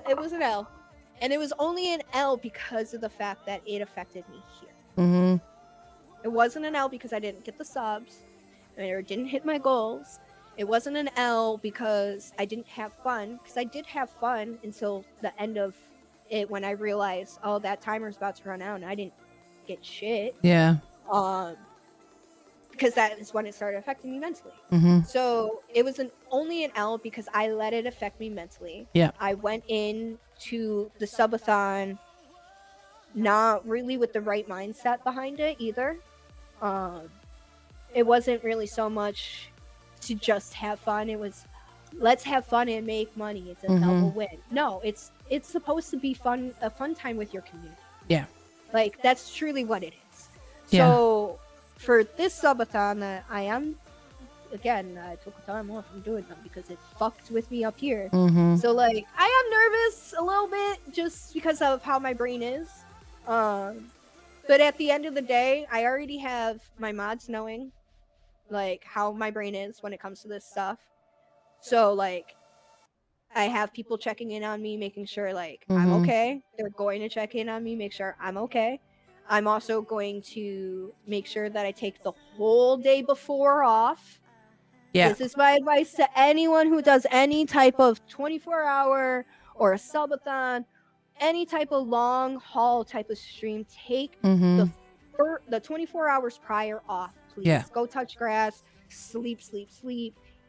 [SPEAKER 1] It was an L. And it was only an L because of the fact that it affected me here. It wasn't an L because I didn't get the subs or didn't hit my goals. It wasn't an L because I didn't have fun, because I did have fun until the end of it when I realized, oh, that timer's about to run out and I didn't get shit.
[SPEAKER 4] Yeah.
[SPEAKER 1] Because that is when it started affecting me mentally. So it was only an L because I let it affect me mentally.
[SPEAKER 4] Yeah.
[SPEAKER 1] I went into the subathon not really with the right mindset behind it either. It wasn't really so much to just have fun. It was, let's have fun and make money. It's a double win. No, it's supposed to be fun, a fun time with your community.
[SPEAKER 4] Yeah.
[SPEAKER 1] Like, that's truly what it is.
[SPEAKER 4] Yeah.
[SPEAKER 1] So for this subathon that I am, again, I took a time off from doing them because it fucked with me up here. So, like, I am nervous a little bit just because of how my brain is. But at the end of the day, I already have my mods knowing, like, how my brain is when it comes to this stuff. So, like, I have people checking in on me, making sure, like, I'm okay. They're going to check in on me, make sure I'm okay. I'm also going to make sure that I take the whole day before off. Yeah. This is my advice to anyone who does any type of 24-hour or a subathon, any type of long haul type of stream. Take the 24 hours prior off, please. Yeah. Go touch grass, sleep,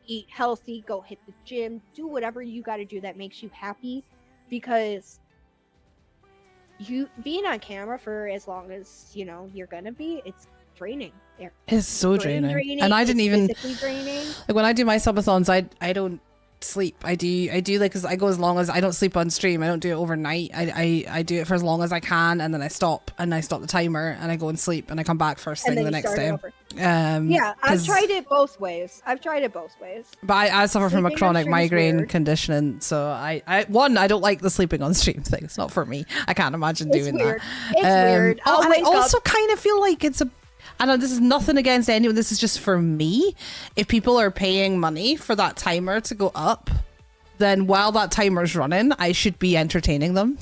[SPEAKER 1] eat healthy, go hit the gym, do whatever you got to do that makes you happy, because you being on camera for as long as you're gonna be, it's draining.
[SPEAKER 4] It's so draining. And I didn't even
[SPEAKER 1] draining.
[SPEAKER 4] Like, when I do my subathons, I don't sleep. I do like, because I go as long as I don't sleep on stream. I don't do it overnight. I do it for as long as I can, and then I stop the timer and I go and sleep, and I come back first thing the next day.
[SPEAKER 1] I've tried it both ways.
[SPEAKER 4] But I suffer from a chronic migraine condition, so I don't like the sleeping on stream thing. It's not for me. I can't imagine doing that.
[SPEAKER 1] It's weird.
[SPEAKER 4] And I also kind of feel like it's I know this is nothing against anyone. This is just for me. If people are paying money for that timer to go up, then while that timer's running, I should be entertaining them.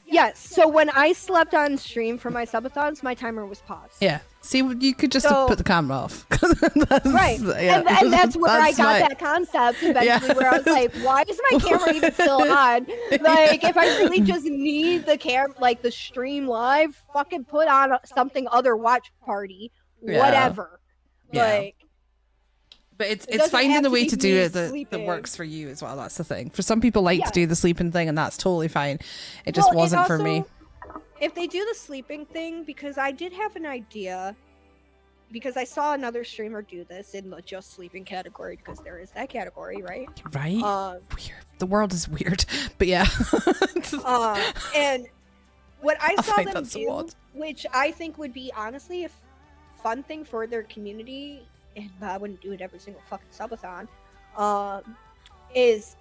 [SPEAKER 1] Yes. So when I slept on stream for my subathons, my timer was paused.
[SPEAKER 4] Yeah. See, you could just put the camera off.
[SPEAKER 1] Right. Yeah. And that's where I got that concept eventually, where I was like, why is my camera even still on? Like, if I really just need the like the stream live, fucking put on something other, watch party, whatever.
[SPEAKER 4] Yeah.
[SPEAKER 1] Like,
[SPEAKER 4] But it's
[SPEAKER 1] doesn't
[SPEAKER 4] finding
[SPEAKER 1] have
[SPEAKER 4] the
[SPEAKER 1] to
[SPEAKER 4] way
[SPEAKER 1] be
[SPEAKER 4] to do
[SPEAKER 1] me
[SPEAKER 4] it that
[SPEAKER 1] sleeping.
[SPEAKER 4] works for you as well. That's the thing. For some people like to
[SPEAKER 1] Yeah.
[SPEAKER 4] do the sleeping thing, and that's totally fine. It just
[SPEAKER 1] Well, and
[SPEAKER 4] wasn't for me.
[SPEAKER 1] also, if they do the sleeping thing, because I did have an idea, because I saw another streamer do this in the just sleeping category, because there is that category, right?
[SPEAKER 4] Right?
[SPEAKER 1] Weird.
[SPEAKER 4] The world is weird, but yeah.
[SPEAKER 1] And what I saw
[SPEAKER 4] find
[SPEAKER 1] them
[SPEAKER 4] that so
[SPEAKER 1] do,
[SPEAKER 4] odd.
[SPEAKER 1] which I think would be honestly a fun thing for their community, and I wouldn't do it every single fucking subathon, is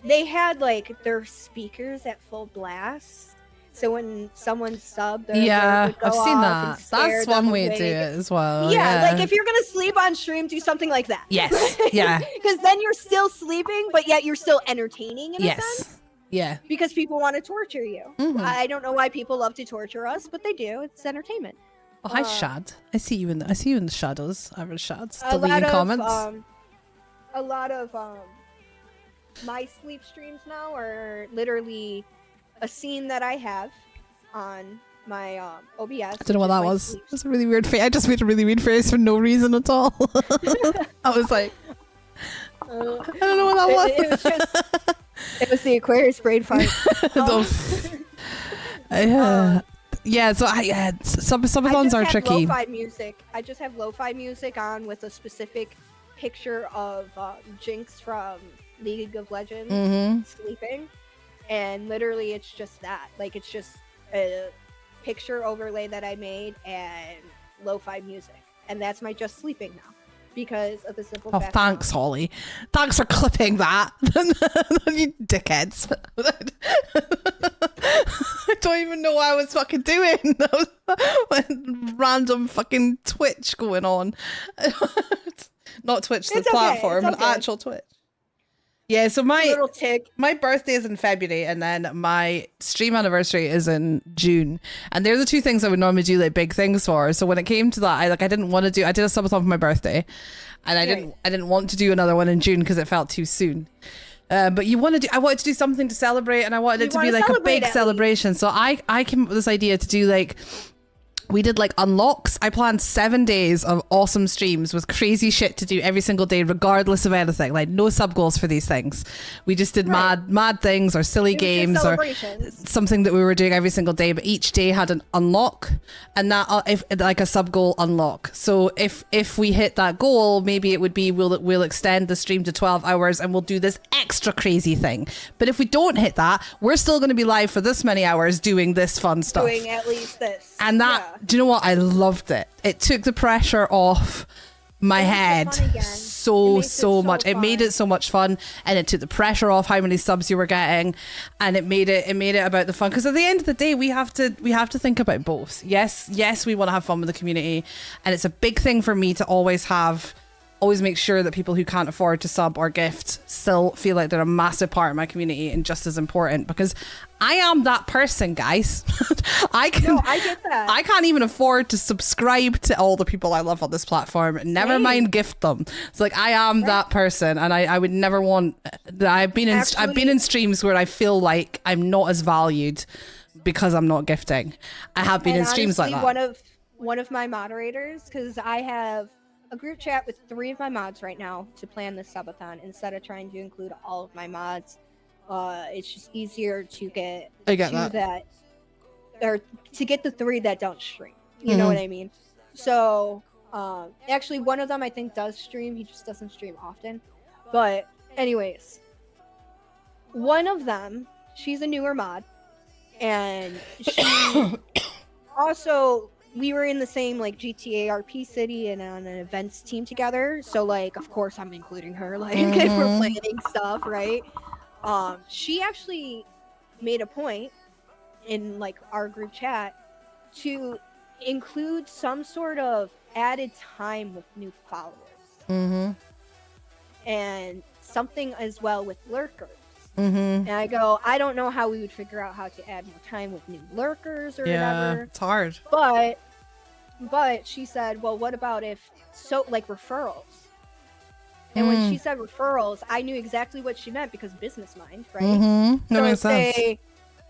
[SPEAKER 1] they had like their speakers at full blast. So when someone subbed, their alert would go
[SPEAKER 4] I've seen
[SPEAKER 1] off and
[SPEAKER 4] that.
[SPEAKER 1] scare
[SPEAKER 4] That's
[SPEAKER 1] them
[SPEAKER 4] one way to do
[SPEAKER 1] awake.
[SPEAKER 4] it as well.
[SPEAKER 1] Yeah, like if you're gonna sleep on stream, do something like that.
[SPEAKER 4] Yes, yeah.
[SPEAKER 1] Because then you're still sleeping, but yet you're still entertaining in a sense.
[SPEAKER 4] Yes. Yeah.
[SPEAKER 1] Because people want to torture you.
[SPEAKER 4] Mhm.
[SPEAKER 1] I don't know why people love to torture us, but they do. It's entertainment.
[SPEAKER 4] Oh, hi, Shad. I see you in the shadows. Average Shad.
[SPEAKER 1] A lot
[SPEAKER 4] Deleting
[SPEAKER 1] of
[SPEAKER 4] comments.
[SPEAKER 1] a lot of my sleep streams now are literally a scene that I have on my OBS.
[SPEAKER 4] I don't know what that was. It's a really weird face. I just made a really weird face for no reason at all. I was like, I don't know what that was.
[SPEAKER 1] It was just. It was the Aquarius brain fart.
[SPEAKER 4] Yeah, so I subathons are tricky.
[SPEAKER 1] Lo-fi music. I just have lo-fi music on with a specific picture of Jinx from League of Legends sleeping, and literally it's just that. Like it's just a picture overlay that I made and lo-fi music, and that's my just sleeping now. Because of the simple
[SPEAKER 4] Oh,
[SPEAKER 1] fact
[SPEAKER 4] thanks, Holly. Thanks for clipping that. You dickheads. I don't even know what I was fucking doing. Random fucking Twitch going on. Not Twitch, the platform, an actual Twitch. Yeah, so my birthday is in February, and then my stream anniversary is in June, and they're the two things I would normally do like big things for. So when it came to that, I didn't want to do. I did a subathon for my birthday, and I didn't want to do another one in June because it felt too soon. But I wanted to do something to celebrate, and I wanted it to be like a big celebration. So I came up with this idea to do like. We did like unlocks. I planned 7 days of awesome streams with crazy shit to do every single day, regardless of anything. Like no sub goals for these things. We just did mad things or silly games or something that we were doing every single day. But each day had an unlock, and that if like a sub goal unlock. So if we hit that goal, maybe it would be we'll extend the stream to 12 hours and we'll do this extra crazy thing. But if we don't hit that, we're still going to be live for this many hours doing this fun stuff.
[SPEAKER 1] Doing at least this.
[SPEAKER 4] And that. Do you know what? I loved it. It took the pressure off my head so much. It made it so much fun, and it took the pressure off how many subs you were getting, and it made it about the fun. Because at the end of the day, we have to think about both. Yes, we want to have fun with the community, and it's a big thing for me to always make sure that people who can't afford to sub or gift still feel like they're a massive part of my community and just as important, because I am that person, guys. I get that. I can't even afford to subscribe to all the people I love on this platform, never mind gift them. It's like I am that person, and I would never want that. I've been in streams where I feel like I'm not as valued because I'm not gifting. I have been in streams like that.
[SPEAKER 1] One of my moderators, because I have a group chat with 3 of my mods right now to plan this subathon instead of trying to include all of my mods. It's just easier to get that, or to get the 3 that don't stream. You know what I mean? So actually one of them I think does stream. He just doesn't stream often. But anyways, one of them, she's a newer mod, and she also, we were in the same like GTA RP city and on an events team together. So like, of course I'm including her, like if we're planning stuff, right? She actually made a point in like our group chat to include some sort of added time with new followers. And something as well with lurkers. And I go, I don't know how we would figure out how to add more time with new lurkers or whatever.
[SPEAKER 4] It's hard.
[SPEAKER 1] But she said, well, what about if like referrals? And when she said referrals, I knew exactly what she meant because business mind, right?
[SPEAKER 4] That makes sense.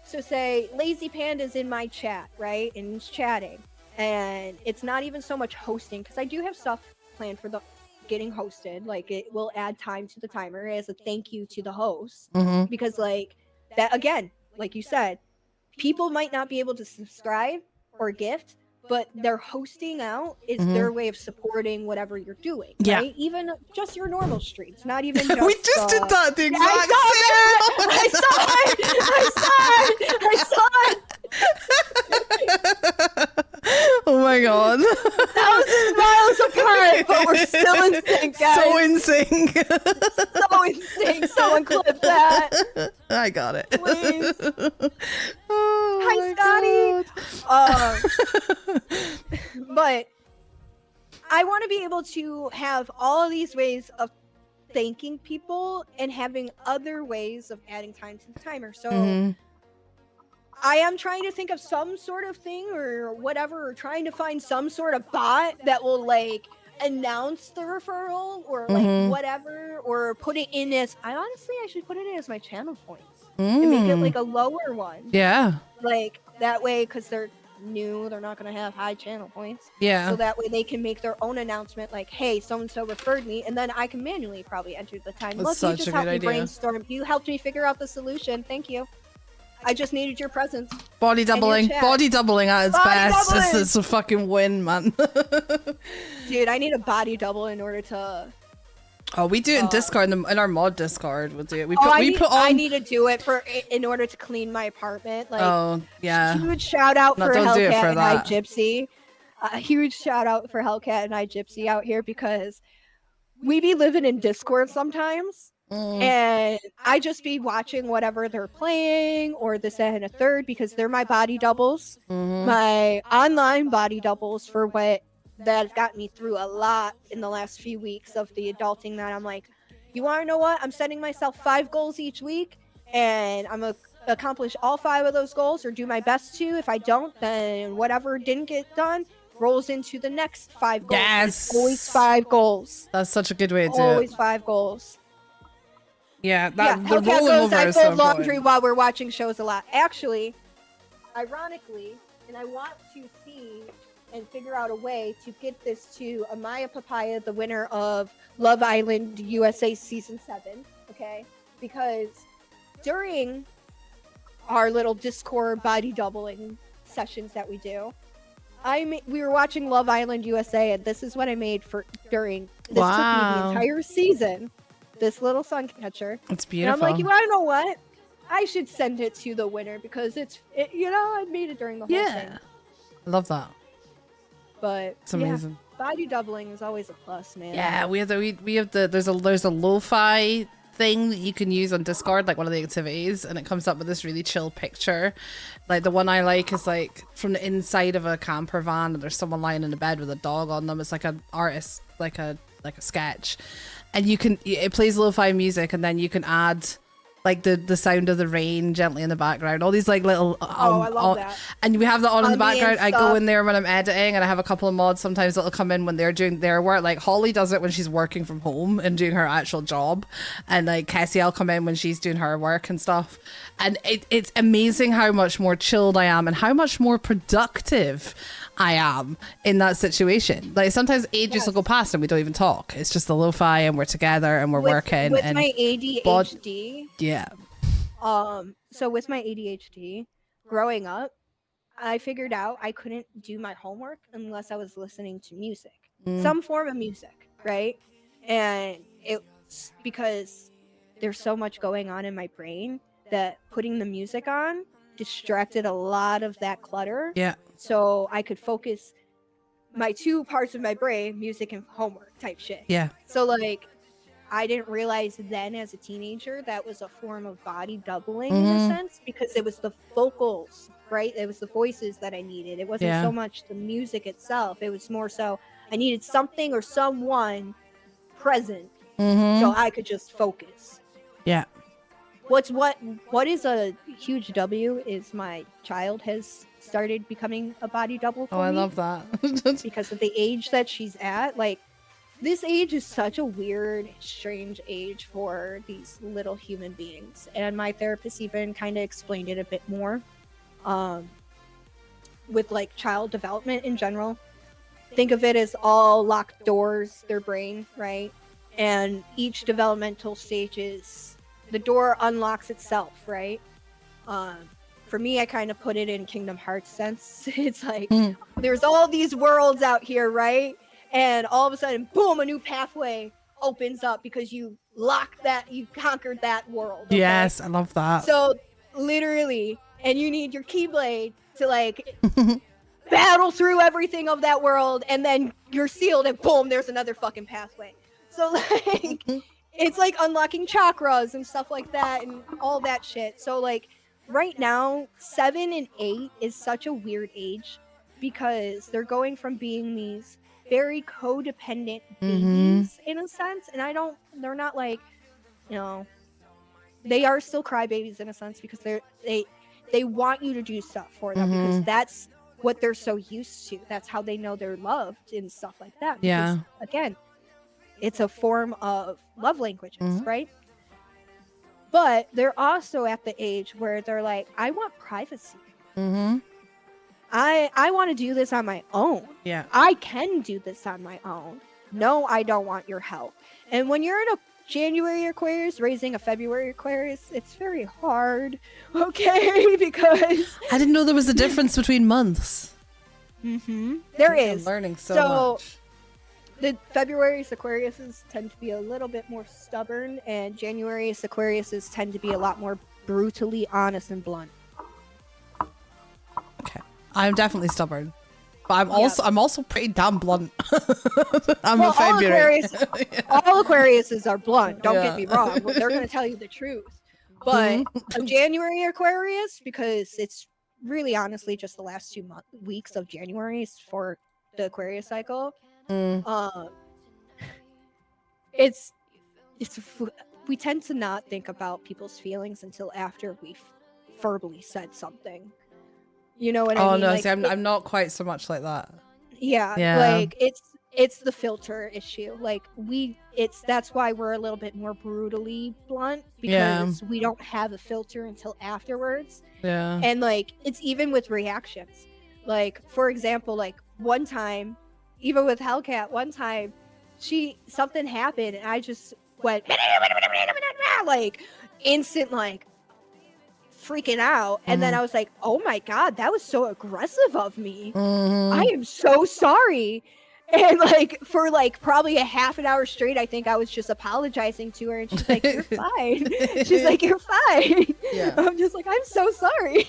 [SPEAKER 1] So say Lazy Panda's in my chat, right? And he's chatting. And it's not even so much hosting, because I do have stuff planned for getting hosted. Like it will add time to the timer as a thank you to the host.
[SPEAKER 4] Mhm.
[SPEAKER 1] Because like that again, like you said, people might not be able to subscribe or gift, but their hosting out is
[SPEAKER 4] Mhm.
[SPEAKER 1] their way of supporting whatever you're doing,
[SPEAKER 4] Yeah.
[SPEAKER 1] right? Even just your normal streams, not even just
[SPEAKER 4] We just did that the
[SPEAKER 1] Yeah,
[SPEAKER 4] exact
[SPEAKER 1] I saw it.
[SPEAKER 4] Oh my god.
[SPEAKER 1] Thousands miles apart, but we're still in sync, guys.
[SPEAKER 4] So in sync.
[SPEAKER 1] So in sync. Someone clip that.
[SPEAKER 4] I got it.
[SPEAKER 1] Please.
[SPEAKER 4] Oh
[SPEAKER 1] Hi,
[SPEAKER 4] my
[SPEAKER 1] Scotty. But I want to be able to have all of these ways of thanking people and having other ways of adding time to the timer. So
[SPEAKER 4] Mhm.
[SPEAKER 1] I am trying to think of some sort of thing or whatever, or trying to find some sort of bot that will like announce the referral or like
[SPEAKER 4] Mhm.
[SPEAKER 1] whatever, or put it in as I should put it in as my channel points and make it like a lower one.
[SPEAKER 4] Yeah.
[SPEAKER 1] Like that way, because they're new, they're not going to have high channel points.
[SPEAKER 4] Yeah.
[SPEAKER 1] So that way they can make their own announcement like, hey, so-and-so referred me, and then I can manually probably enter the time.
[SPEAKER 4] That's
[SPEAKER 1] Look,
[SPEAKER 4] such
[SPEAKER 1] you just
[SPEAKER 4] a
[SPEAKER 1] helped
[SPEAKER 4] good
[SPEAKER 1] me
[SPEAKER 4] idea.
[SPEAKER 1] brainstorm. You helped me figure out the solution. Thank you. I just needed your presence.
[SPEAKER 4] Body doubling.
[SPEAKER 1] chat.
[SPEAKER 4] Body doubling at its
[SPEAKER 1] Body
[SPEAKER 4] best.
[SPEAKER 1] doubling!
[SPEAKER 4] It's a fucking win, man.
[SPEAKER 1] Dude, I need a body double in order to...
[SPEAKER 4] Oh, we do it in Discord, in our mod Discord. We'll do it. We put,
[SPEAKER 1] I
[SPEAKER 4] on...
[SPEAKER 1] need to do it in order to clean my apartment. Like,
[SPEAKER 4] oh, yeah.
[SPEAKER 1] huge shout out
[SPEAKER 4] No,
[SPEAKER 1] for
[SPEAKER 4] don't do it
[SPEAKER 1] Hellcat
[SPEAKER 4] for
[SPEAKER 1] and I
[SPEAKER 4] that.
[SPEAKER 1] Gypsy. A huge shout out for Hellcat and I Gypsy out here, because we be living in Discord sometimes. And I just be watching whatever they're playing or this and a third, because they're my body doubles, my online body doubles for what that got me through a lot in the last few weeks of the adulting, that I'm like, you want to know what? I'm setting myself 5 goals each week, and I'm going to accomplish all 5 of those goals or do my best to. If I don't, then whatever didn't get done rolls into the next 5 goals.
[SPEAKER 4] Yes.
[SPEAKER 1] It's always 5 goals.
[SPEAKER 4] That's such a good way to do
[SPEAKER 1] Always
[SPEAKER 4] it.
[SPEAKER 1] 5 goals.
[SPEAKER 4] Yeah, the
[SPEAKER 1] Hellcat
[SPEAKER 4] rolling
[SPEAKER 1] goes,
[SPEAKER 4] over
[SPEAKER 1] I
[SPEAKER 4] is so
[SPEAKER 1] fold laundry
[SPEAKER 4] important.
[SPEAKER 1] while we're watching shows a lot. Actually, ironically, and I want to see and figure out a way to get this to Amaya Papaya, the winner of Love Island USA Season 7, okay? Because during our little Discord body doubling sessions that we do, we were watching Love Island USA, and this is what I made for during. This took me the entire season. This little sun catcher.
[SPEAKER 4] It's beautiful.
[SPEAKER 1] And I'm like, you want to know what? I should send it to the winner, because I made it during the whole thing.
[SPEAKER 4] I love that.
[SPEAKER 1] But
[SPEAKER 4] It's amazing.
[SPEAKER 1] Yeah, body doubling is always a plus, man.
[SPEAKER 4] Yeah, we have there's a lo-fi thing that you can use on Discord, like one of the activities, and it comes up with this really chill picture. Like the one I like is like from the inside of a camper van, and there's someone lying in a bed with a dog on them. It's like an artist, like a sketch, and it plays lo-fi music, and then you can add like the sound of the rain gently in the background, all these like little
[SPEAKER 1] I love that.
[SPEAKER 4] and we have that on in the background. I go
[SPEAKER 1] stuff.
[SPEAKER 4] in there when I'm editing, and I have a couple of mods sometimes that'll come in when they're doing their work. Like Holly does it when she's working from home and doing her actual job, and like Cassie will come in when she's doing her work and stuff. And it's amazing how much more chilled I am and how much more productive I am in that situation. Like sometimes ages will go past and we don't even talk. It's just the lo-fi and we're together and we're working.
[SPEAKER 1] With
[SPEAKER 4] and
[SPEAKER 1] my ADHD,
[SPEAKER 4] yeah.
[SPEAKER 1] So with my ADHD, growing up, I figured out I couldn't do my homework unless I was listening to music, some form of music, right? And it's because there's so much going on in my brain that putting the music on distracted a lot of that clutter.
[SPEAKER 4] Yeah.
[SPEAKER 1] So I could focus my 2 parts of my brain, music and homework type shit.
[SPEAKER 4] Yeah.
[SPEAKER 1] So like, I didn't realize then as a teenager that was a form of body doubling in a sense, because it was the vocals, right? It was the voices that I needed. It wasn't so much the music itself. It was more so I needed something or someone present so I could just focus.
[SPEAKER 4] Yeah.
[SPEAKER 1] What is a huge W is my child has started becoming a body double for me.
[SPEAKER 4] I love that.
[SPEAKER 1] Because of the age that she's at. Like, this age is such a weird, strange age for these little human beings. And my therapist even kind of explained it a bit more with like child development in general. think of it as all locked doors, their brain, right? And each developmental stages, the door unlocks itself, right? Um, for me, I kind of put it in Kingdom Hearts sense. It's like there's all these worlds out here, right? And all of a sudden, boom, a new pathway opens up because you conquered that world. Okay?
[SPEAKER 4] Yes, I love that.
[SPEAKER 1] So literally, and you need your Keyblade to like battle through everything of that world, and then you're sealed, and boom, there's another fucking pathway. So like, it's like unlocking chakras and stuff like that, and all that shit. So like, right now, 7 and 8 is such a weird age because they're going from being these very codependent babies in a sense, and they're not like, you know, they are still crybabies in a sense because they want you to do stuff for them because that's what they're so used to. That's how they know they're loved and stuff like that.
[SPEAKER 4] Yeah.
[SPEAKER 1] Because, again, it's a form of love languages, right? But they're also at the age where they're like, I want privacy. I want to do this on my own.
[SPEAKER 4] Yeah.
[SPEAKER 1] I can do this on my own. No, I don't want your help. And when you're in a January Aquarius raising a February Aquarius, it's very hard, okay? Because
[SPEAKER 4] I didn't know there was a difference between months.
[SPEAKER 1] there is.
[SPEAKER 4] I'm learning so much.
[SPEAKER 1] The February's Aquariuses tend to be a little bit more stubborn, and January's Aquariuses tend to be a lot more brutally honest and blunt.
[SPEAKER 4] Okay, I'm definitely stubborn, but I'm also pretty damn blunt. I'm a February.
[SPEAKER 1] All Aquariuses are blunt. Don't get me wrong; they're going to tell you the truth. But a January Aquarius, because it's really honestly just the last 2 weeks of January for the Aquarius cycle. It's we tend to not think about people's feelings until after we've verbally said something. You know what I mean?
[SPEAKER 4] Oh no,
[SPEAKER 1] like,
[SPEAKER 4] see, I'm not quite so much like that.
[SPEAKER 1] Yeah, like it's the filter issue. Like that's why we're a little bit more brutally blunt because we don't have a filter until afterwards.
[SPEAKER 4] Yeah.
[SPEAKER 1] And like it's even with reactions. Like for example, like one time, even with Hellcat, one time something happened and I just went like instant like freaking out, and then I was like, oh my god, that was so aggressive of me. I am so sorry. And like for like probably a half an hour straight, I think I was just apologizing to her, and she's like, you're fine. She's like, you're fine.
[SPEAKER 4] Yeah.
[SPEAKER 1] I'm just like, I'm so sorry.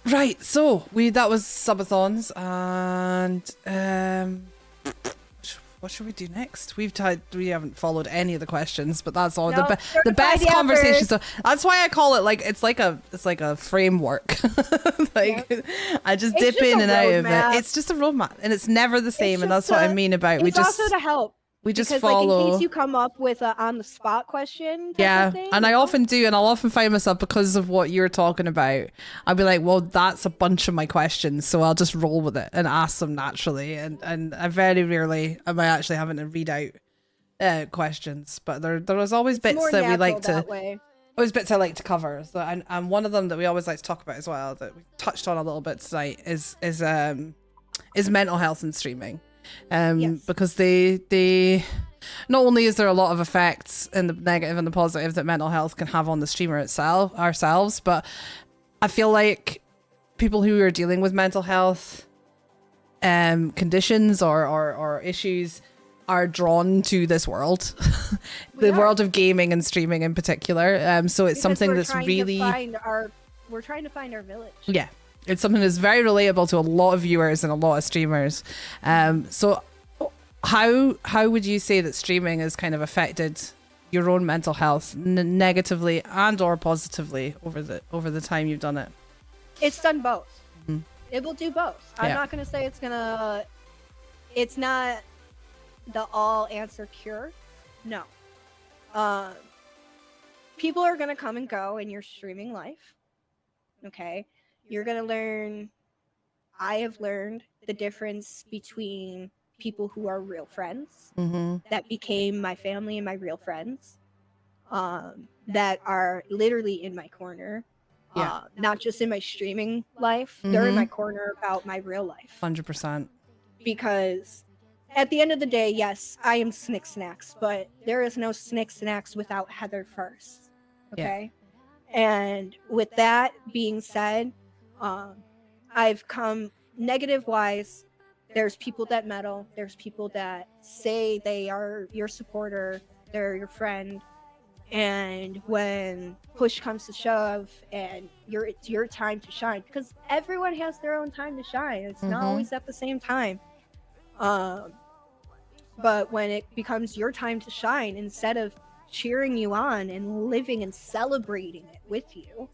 [SPEAKER 4] Right, so that was subathons, and what should we do next? We haven't followed any of the questions, but that's all the best conversation. So that's why I call it like it's like a framework. I just dip in and out of it. It's just a roadmap, and it's never the same, and that's what I mean about
[SPEAKER 1] it's also to help.
[SPEAKER 4] We just
[SPEAKER 1] because,
[SPEAKER 4] follow.
[SPEAKER 1] Like, in case you come up with a on the spot question.
[SPEAKER 4] Yeah,
[SPEAKER 1] of thing,
[SPEAKER 4] and I often do, and I'll often find myself because of what you're talking about. I'll be like, well, that's a bunch of my questions, so I'll just roll with it and ask them naturally. And I very rarely am I actually having to read out questions, but there was always bits that we like to. Always bits I like to cover. So and one of them that we always like to talk about as well that we touched on a little bit tonight is mental health and streaming. Because they not only is there a lot of effects in the negative and the positive that mental health can have on the streamer ourselves, but I feel like people who are dealing with mental health conditions or issues are drawn to this world, the world of gaming and streaming in particular. So it's something that's really
[SPEAKER 1] we're trying to find our village.
[SPEAKER 4] Yeah. It's something that's very relatable to a lot of viewers and a lot of streamers. So how would you say that streaming has kind of affected your own mental health negatively and or positively over the time you've done it?
[SPEAKER 1] It's done both. It will do both. I'm not going to say it's not the all answer cure. No. People are going to come and go in your streaming life. Okay. You're going to learn, I have learned the difference between people who are real friends that became my family and my real friends that are literally in my corner
[SPEAKER 4] Yeah.
[SPEAKER 1] Not just in my streaming life. They're in my corner about my real life.
[SPEAKER 4] 100%.
[SPEAKER 1] Because at the end of the day, yes, I am SnixSnacks, but there is no SnixSnacks without Heather first. Okay? And with that being said, I've come negative wise. There's people that meddle. There's people that say they are your supporter. They're your friend. And when push comes to shove and it's your time to shine, because everyone has their own time to shine. It's not always at the same time. But when it becomes your time to shine, instead of cheering you on and living and celebrating it with you,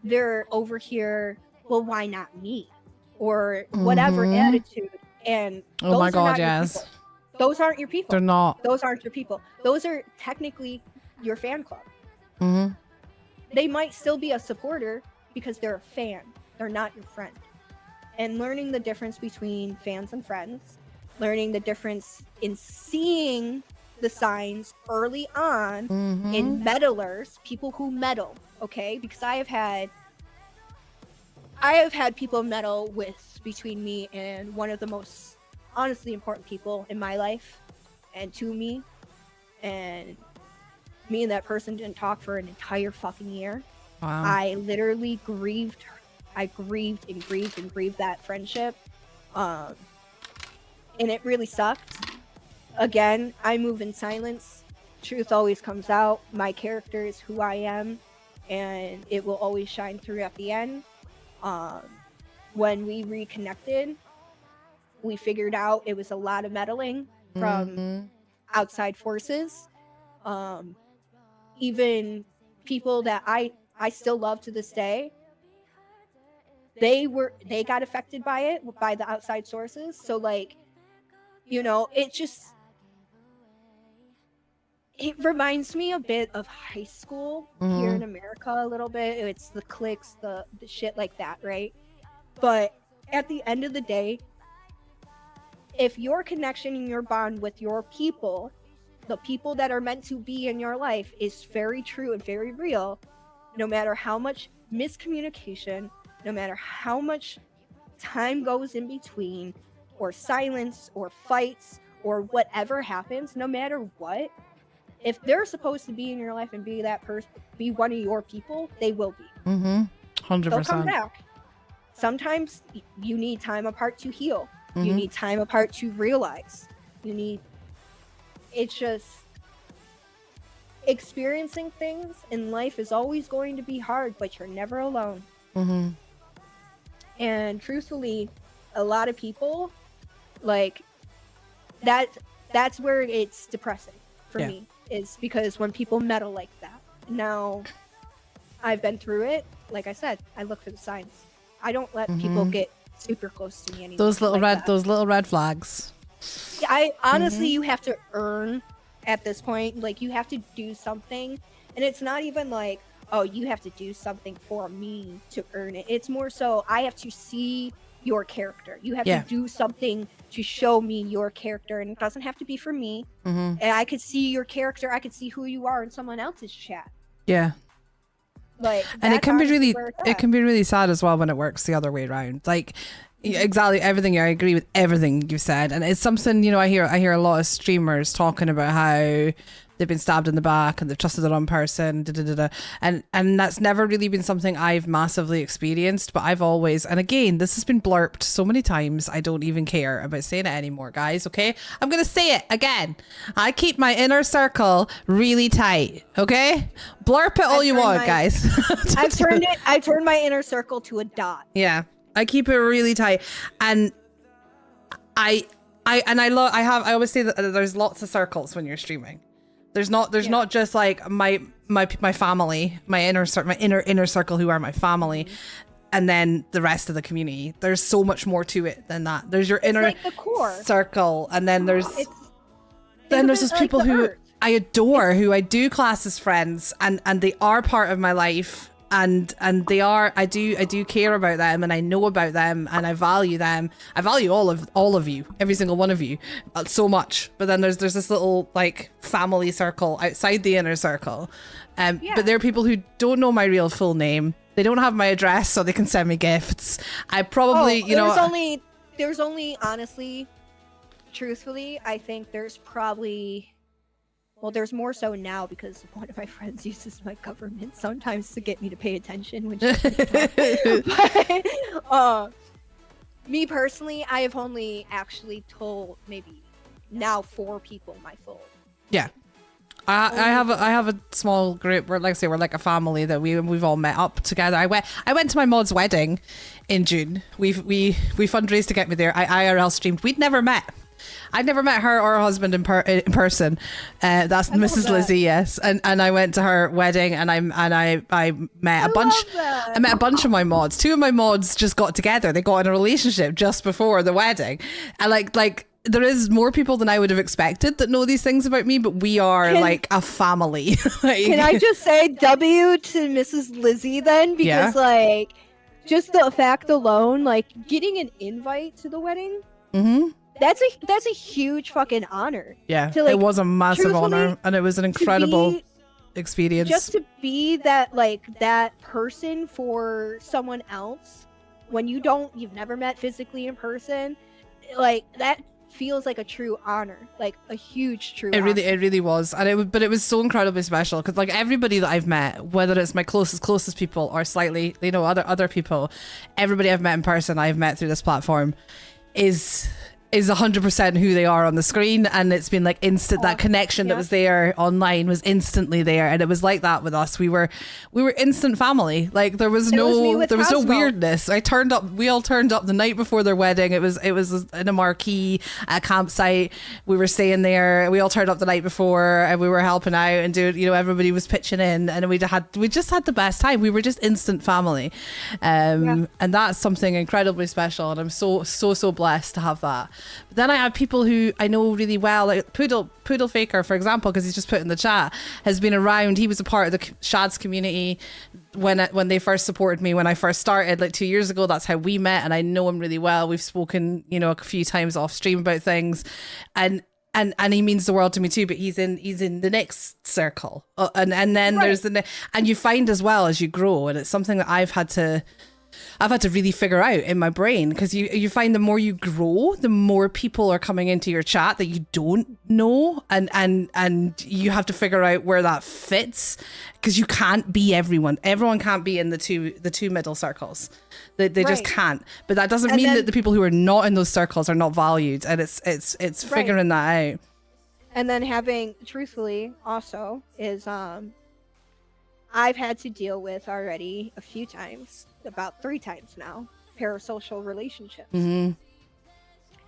[SPEAKER 1] they're over here, well, why not me? Or whatever attitude. And
[SPEAKER 4] oh my God, yes.
[SPEAKER 1] Those aren't your people.
[SPEAKER 4] They're not.
[SPEAKER 1] Those aren't your people. Those are technically your fan club. They might still be a supporter because they're a fan. They're not your friend. And learning the difference between fans and friends, learning the difference in seeing the signs early on in meddlers, people who meddle, okay? Because I have had people meddle with between me and one of the most honestly important people in my life and to me, and me and that person didn't talk for an entire fucking year.
[SPEAKER 4] Wow.
[SPEAKER 1] I literally grieved. I grieved and grieved and grieved that friendship. And it really sucked. Again, I move in silence. Truth always comes out. My character is who I am, and it will always shine through at the end. When we reconnected, we figured out it was a lot of meddling from outside forces. Even people that I still love to this day, they got affected by it, by the outside sources. So like, you know, it reminds me a bit of high school here in America a little bit. It's the cliques, the shit like that, right? But at the end of the day, if your connection and your bond with your people, the people that are meant to be in your life, is very true and very real, no matter how much miscommunication, no matter how much time goes in between, or silence, or fights, or whatever happens, no matter what, if they're supposed to be in your life and be that person, be one of your people, they will be.
[SPEAKER 4] 100%.
[SPEAKER 1] They'll come back. Sometimes you need time apart to heal. You need time apart to realize. It's just experiencing things in life is always going to be hard, but you're never alone. And truthfully, a lot of people, like, that's where it's depressing for me, is because when people meddle like that. Now, I've been through it. Like I said, I look for the signs. I don't let people get super close to me anymore.
[SPEAKER 4] Those little red flags.
[SPEAKER 1] I honestly, you have to earn at this point. Like, you have to do something, and it's not even like, oh, you have to do something for me to earn it. It's more so I have to see your character. You have to do something to show me your character, and it doesn't have to be for me. And I could see your character. I could see who you are in someone else's chat.
[SPEAKER 4] Yeah.
[SPEAKER 1] Like,
[SPEAKER 4] and it can be really sad as well when it works the other way around. Like, exactly everything. I agree with everything you said, and it's something, you know, I hear a lot of streamers talking about how they've been stabbed in the back and they've trusted the wrong person, and that's never really been something I've massively experienced. But I've always, and again, this has been blurped so many times, I don't even care about saying it anymore, guys. Okay, I'm gonna say it again. I keep my inner circle really tight. Okay, blurp it all you want, guys.
[SPEAKER 1] I turned my inner circle to a dot.
[SPEAKER 4] Yeah, I keep it really tight, and I always say that there's lots of circles when you're streaming. There's not just like my family, my inner circle who are my family, and then the rest of the community. There's so much more to it than that. There's your inner
[SPEAKER 1] like the core
[SPEAKER 4] circle, and then there's those people who I adore, who I do class as friends, and they are part of my life. And they are, I do care about them, and I know about them, and I value them. I value all of you, every single one of you, so much. But then there's this little like family circle outside the inner circle. But there are people who don't know my real full name, They don't have my address, so they can send me gifts. I probably,
[SPEAKER 1] there's only honestly, truthfully, I think there's probably, well, there's more so now because one of my friends uses my government sometimes to get me to pay attention, which is but, me personally, I have only actually told maybe now 4 people my full.
[SPEAKER 4] Yeah. I have a small group where, like I say, we're like a family that we've all met up together. I went to my mod's wedding in June. We fundraised to get me there. I IRL streamed. We'd never met. I'd never met her or her husband in person. That's Mrs. Lizzie, yes. And I went to her wedding, and I met a bunch. I met a bunch of my mods. 2 of my mods just got together. They got in a relationship just before the wedding, and like. There is more people than I would have expected that know these things about me, but we are like a family. Like,
[SPEAKER 1] can I just say W to Mrs. Lizzie then? Because like, just the fact alone, like getting an invite to the wedding, that's a huge fucking honor.
[SPEAKER 4] Yeah,
[SPEAKER 1] to, like,
[SPEAKER 4] it was a massive honor, and it was an incredible experience.
[SPEAKER 1] Just to be that person for someone else when you've never met physically in person, like that feels like a true honor, like a huge true honor.
[SPEAKER 4] It really was. And it was so incredibly special because like everybody that I've met, whether it's my closest people or slightly, other people, everybody I've met in person, I've met through this platform is 100% who they are on the screen, and it's been like instant. That connection that was there online was instantly there, and it was like that with us. We were instant family. Like there was no weirdness. We all turned up the night before their wedding. It was in a marquee, a campsite. We were staying there. We all turned up the night before, and we were helping out and everybody was pitching in, and we just had the best time. We were just instant family, and that's something incredibly special, and I'm so blessed to have that. But then I have people who I know really well, like Poodle Faker, for example, because he's just put in the chat, has been around. He was a part of the Shads community when they first supported me when I first started, like 2 years ago. That's how we met, and I know him really well. We've spoken, a few times off stream about things, and he means the world to me too. But he's in the next circle, and then there's and you find as well as you grow, and it's something that I've had to really figure out in my brain, because you find the more you grow, the more people are coming into your chat that you don't know, and you have to figure out where that fits, because you can't be everyone can't be in the two middle circles. They just can't. But that doesn't mean that the people who are not in those circles are not valued, and it's figuring that out.
[SPEAKER 1] And then having, truthfully, also is I've had to deal with already a few times, about 3 times now, parasocial relationships.
[SPEAKER 4] Mm-hmm.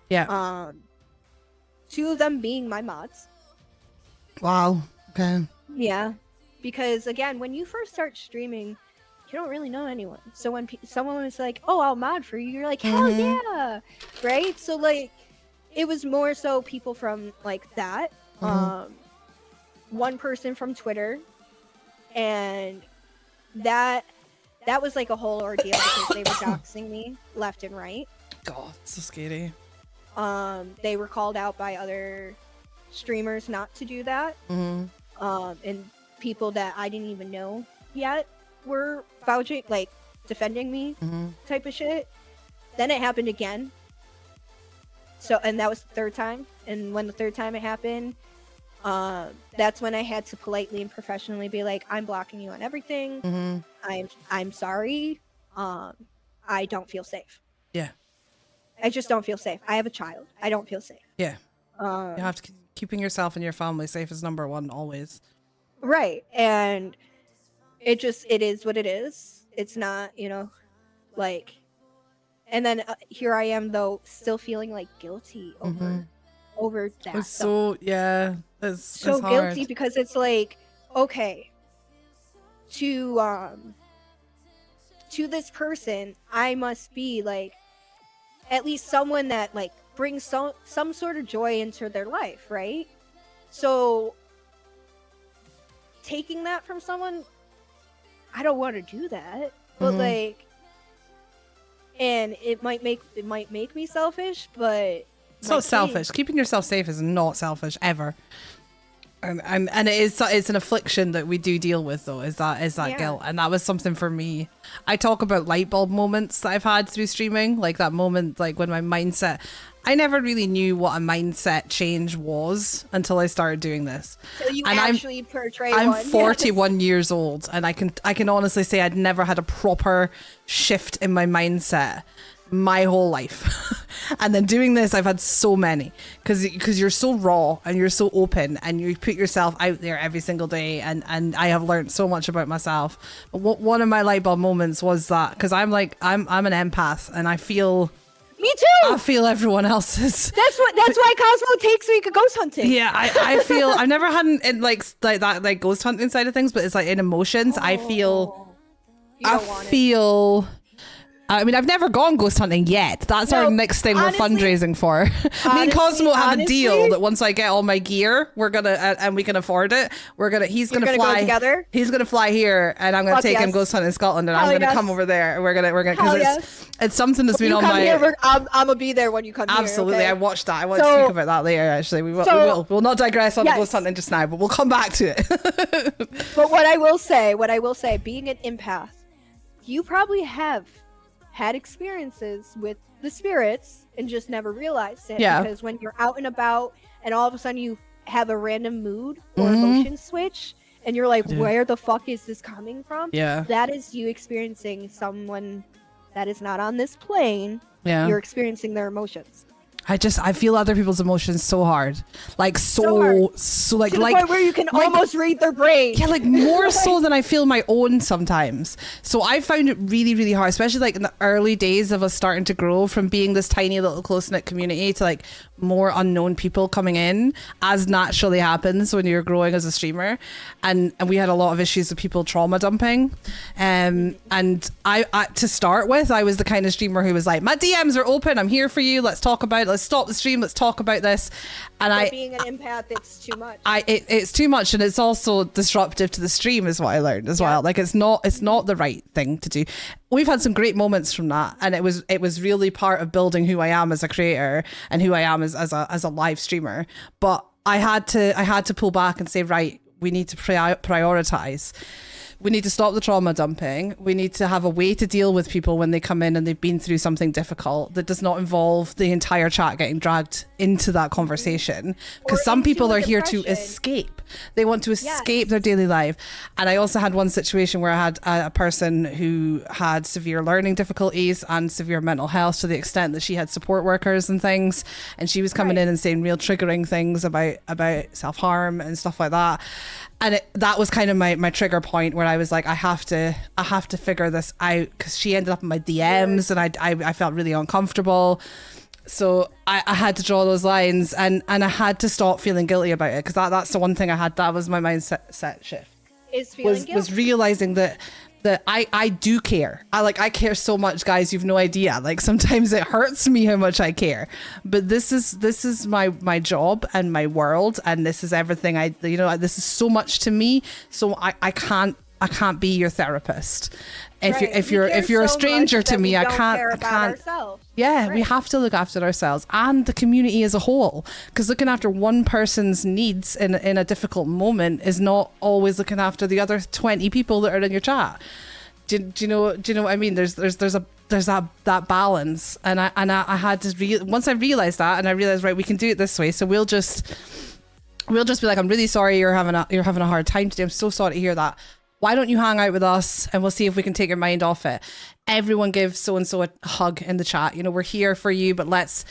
[SPEAKER 4] Yeah.
[SPEAKER 1] 2 of them being my mods.
[SPEAKER 4] Wow. Okay.
[SPEAKER 1] Yeah. Because again, when you first start streaming, you don't really know anyone. So when someone was like, "Oh, I'll mod for you," you're like, "Hell yeah!" Right? So like, it was more so people from like that. One person from Twitter. And that was like a whole ordeal because they were doxing me left and right.
[SPEAKER 4] God, so scary.
[SPEAKER 1] They were called out by other streamers not to do that. And people that I didn't even know yet were vouching, like defending me, type of shit. Then it happened again. So, and that was the 3rd time. And when the 3rd time it happened, that's when I had to politely and professionally be like, "I'm blocking you on everything. I'm sorry. I don't feel safe.
[SPEAKER 4] Yeah.
[SPEAKER 1] I just don't feel safe. I have a child. I don't feel safe."
[SPEAKER 4] Yeah. You have to keeping yourself and your family safe is number 1 always.
[SPEAKER 1] Right. And it is what it is. It's not, like, and then here I am though, still feeling like guilty over that.
[SPEAKER 4] It's so it's
[SPEAKER 1] guilty
[SPEAKER 4] hard.
[SPEAKER 1] because it's like, okay, to this person I must be like at least someone that like brings some sort of joy into their life, right? So taking that from someone, I don't want to do that, but like, and it might make me selfish, but
[SPEAKER 4] it's not selfish. Keeping yourself safe is not selfish ever. And it's an affliction that we do deal with, though, is that
[SPEAKER 1] Yeah.
[SPEAKER 4] guilt. And that was something for me. I talk about light bulb moments that I've had through streaming, like that moment, like when my mindset, I never really knew what a mindset change was until I started doing this.
[SPEAKER 1] So you
[SPEAKER 4] And
[SPEAKER 1] actually portray
[SPEAKER 4] I'm
[SPEAKER 1] one.
[SPEAKER 4] 41 years old, and I can honestly say I'd never had a proper shift in my mindset my whole life. And then doing this, I've had so many, because you're so raw and you're so open and you put yourself out there every single day, and I have learned so much about myself. But one of my light bulb moments was that, because I'm an empath, and I feel
[SPEAKER 1] Me too.
[SPEAKER 4] I feel everyone else's.
[SPEAKER 1] That's why Cosmo takes me to ghost hunting.
[SPEAKER 4] Yeah, I feel I've never had in like that like ghost hunting side of things, but it's like in emotions. I feel
[SPEAKER 1] You don't want it.
[SPEAKER 4] feel. I mean, I've never gone ghost hunting yet. That's our
[SPEAKER 1] No,
[SPEAKER 4] next thing
[SPEAKER 1] honestly-
[SPEAKER 4] we're fundraising for. Me and Cosmo have a deal
[SPEAKER 1] honestly-
[SPEAKER 4] that once I get all my gear, we're gonna and we can afford it. He's gonna
[SPEAKER 1] gonna go
[SPEAKER 4] fly
[SPEAKER 1] together?
[SPEAKER 4] He's gonna fly here, and I'm gonna
[SPEAKER 1] Fuck
[SPEAKER 4] take him
[SPEAKER 1] yes.
[SPEAKER 4] ghost hunting in Scotland, and
[SPEAKER 1] Hell
[SPEAKER 4] I'm gonna
[SPEAKER 1] yes.
[SPEAKER 4] come over there. We're gonna
[SPEAKER 1] Hell
[SPEAKER 4] because it's something that's
[SPEAKER 1] When
[SPEAKER 4] been
[SPEAKER 1] you
[SPEAKER 4] on
[SPEAKER 1] come
[SPEAKER 4] my.
[SPEAKER 1] here, I'm gonna be there when you come
[SPEAKER 4] Absolutely,
[SPEAKER 1] here.
[SPEAKER 4] I
[SPEAKER 1] Okay?
[SPEAKER 4] watched that. I want to
[SPEAKER 1] So-
[SPEAKER 4] speak about that later. Actually, we will.
[SPEAKER 1] so-
[SPEAKER 4] We'll not digress on
[SPEAKER 1] Yes.
[SPEAKER 4] the ghost hunting just now, but we'll come back to it.
[SPEAKER 1] But what I will say, being an empath, you probably have had experiences with the spirits and just never realized it.
[SPEAKER 4] Yeah.
[SPEAKER 1] Because when you're out and about and all of a sudden you have a random mood or
[SPEAKER 4] Mhm.
[SPEAKER 1] emotion switch and you're like,
[SPEAKER 4] Yeah.
[SPEAKER 1] where the fuck is this coming from?
[SPEAKER 4] Yeah,
[SPEAKER 1] That is you experiencing someone that is not on this plane.
[SPEAKER 4] yeah.
[SPEAKER 1] You're experiencing their emotions.
[SPEAKER 4] I feel other people's emotions so hard, like
[SPEAKER 1] So hard.
[SPEAKER 4] so like
[SPEAKER 1] To the
[SPEAKER 4] like
[SPEAKER 1] point where you can
[SPEAKER 4] like-
[SPEAKER 1] almost read their brain.
[SPEAKER 4] yeah, like more so than I feel my own sometimes. So I found it really, really hard, especially like in the early days of us starting to grow from being this tiny little close knit community to like more unknown people coming in, as naturally happens when you're growing as a streamer. And we had a lot of issues with people trauma dumping. And I to start with, I was the kind of streamer who was like, my DMs are open. I'm here for you. Let's talk about it. Let's stop the stream. Let's talk about this. And
[SPEAKER 1] But being an empath, it's too much.
[SPEAKER 4] it's too much, and it's also disruptive to the stream, is what I learned as well. Like it's not the right thing to do. We've had some great moments from that, and it was really part of building who I am as a creator and who I am as a live streamer. But I had to pull back and say, right, we need to prioritize. We need to stop the trauma dumping. We need to have a way to deal with people when they come in and they've been through something difficult that does not involve the entire chat getting dragged into that conversation. Because
[SPEAKER 1] Or
[SPEAKER 4] some
[SPEAKER 1] into
[SPEAKER 4] people
[SPEAKER 1] a
[SPEAKER 4] are here to
[SPEAKER 1] depression.
[SPEAKER 4] escape. They want to
[SPEAKER 1] Yes.
[SPEAKER 4] escape their daily life. And I also had one situation where I had a person who had severe learning difficulties and severe mental health, to the extent that she had support workers and things. And she was coming
[SPEAKER 1] Right.
[SPEAKER 4] in and saying real triggering things about self-harm and stuff like that. And that was kind of my trigger point, where I was like, I have to figure this out, because she ended up in my DMs and I felt really uncomfortable. So I had to draw those lines, and I had to stop feeling guilty about it, because that's the one thing I had. That was my mindset shift.
[SPEAKER 1] Is feeling
[SPEAKER 4] Was
[SPEAKER 1] guilt.
[SPEAKER 4] realizing that I do care. I care so much, guys. You've no idea. Like sometimes it hurts me how much I care. But this is my job and my world, and this is everything. This is so much to me. So I can't be your therapist. If
[SPEAKER 1] Right.
[SPEAKER 4] you're
[SPEAKER 1] We care
[SPEAKER 4] a
[SPEAKER 1] so
[SPEAKER 4] stranger
[SPEAKER 1] much
[SPEAKER 4] to
[SPEAKER 1] that
[SPEAKER 4] me,
[SPEAKER 1] we
[SPEAKER 4] I
[SPEAKER 1] don't
[SPEAKER 4] can't.
[SPEAKER 1] care
[SPEAKER 4] I
[SPEAKER 1] about
[SPEAKER 4] can't.
[SPEAKER 1] ourselves.
[SPEAKER 4] Yeah, we
[SPEAKER 1] Right.
[SPEAKER 4] have to look after ourselves and the community as a whole, because looking after one person's needs in a difficult moment is not always looking after the other 20 people that are in your chat. Do you know what I mean? There's that balance, and I had to once I realized that, and I realized, right, we can do it this way. So we'll just be like, I'm really sorry you're having a hard time today. I'm so sorry to hear that. Why don't you hang out with us and we'll see if we can take your mind off it. Everyone give so-and-so a hug in the chat. We're here for you, but let's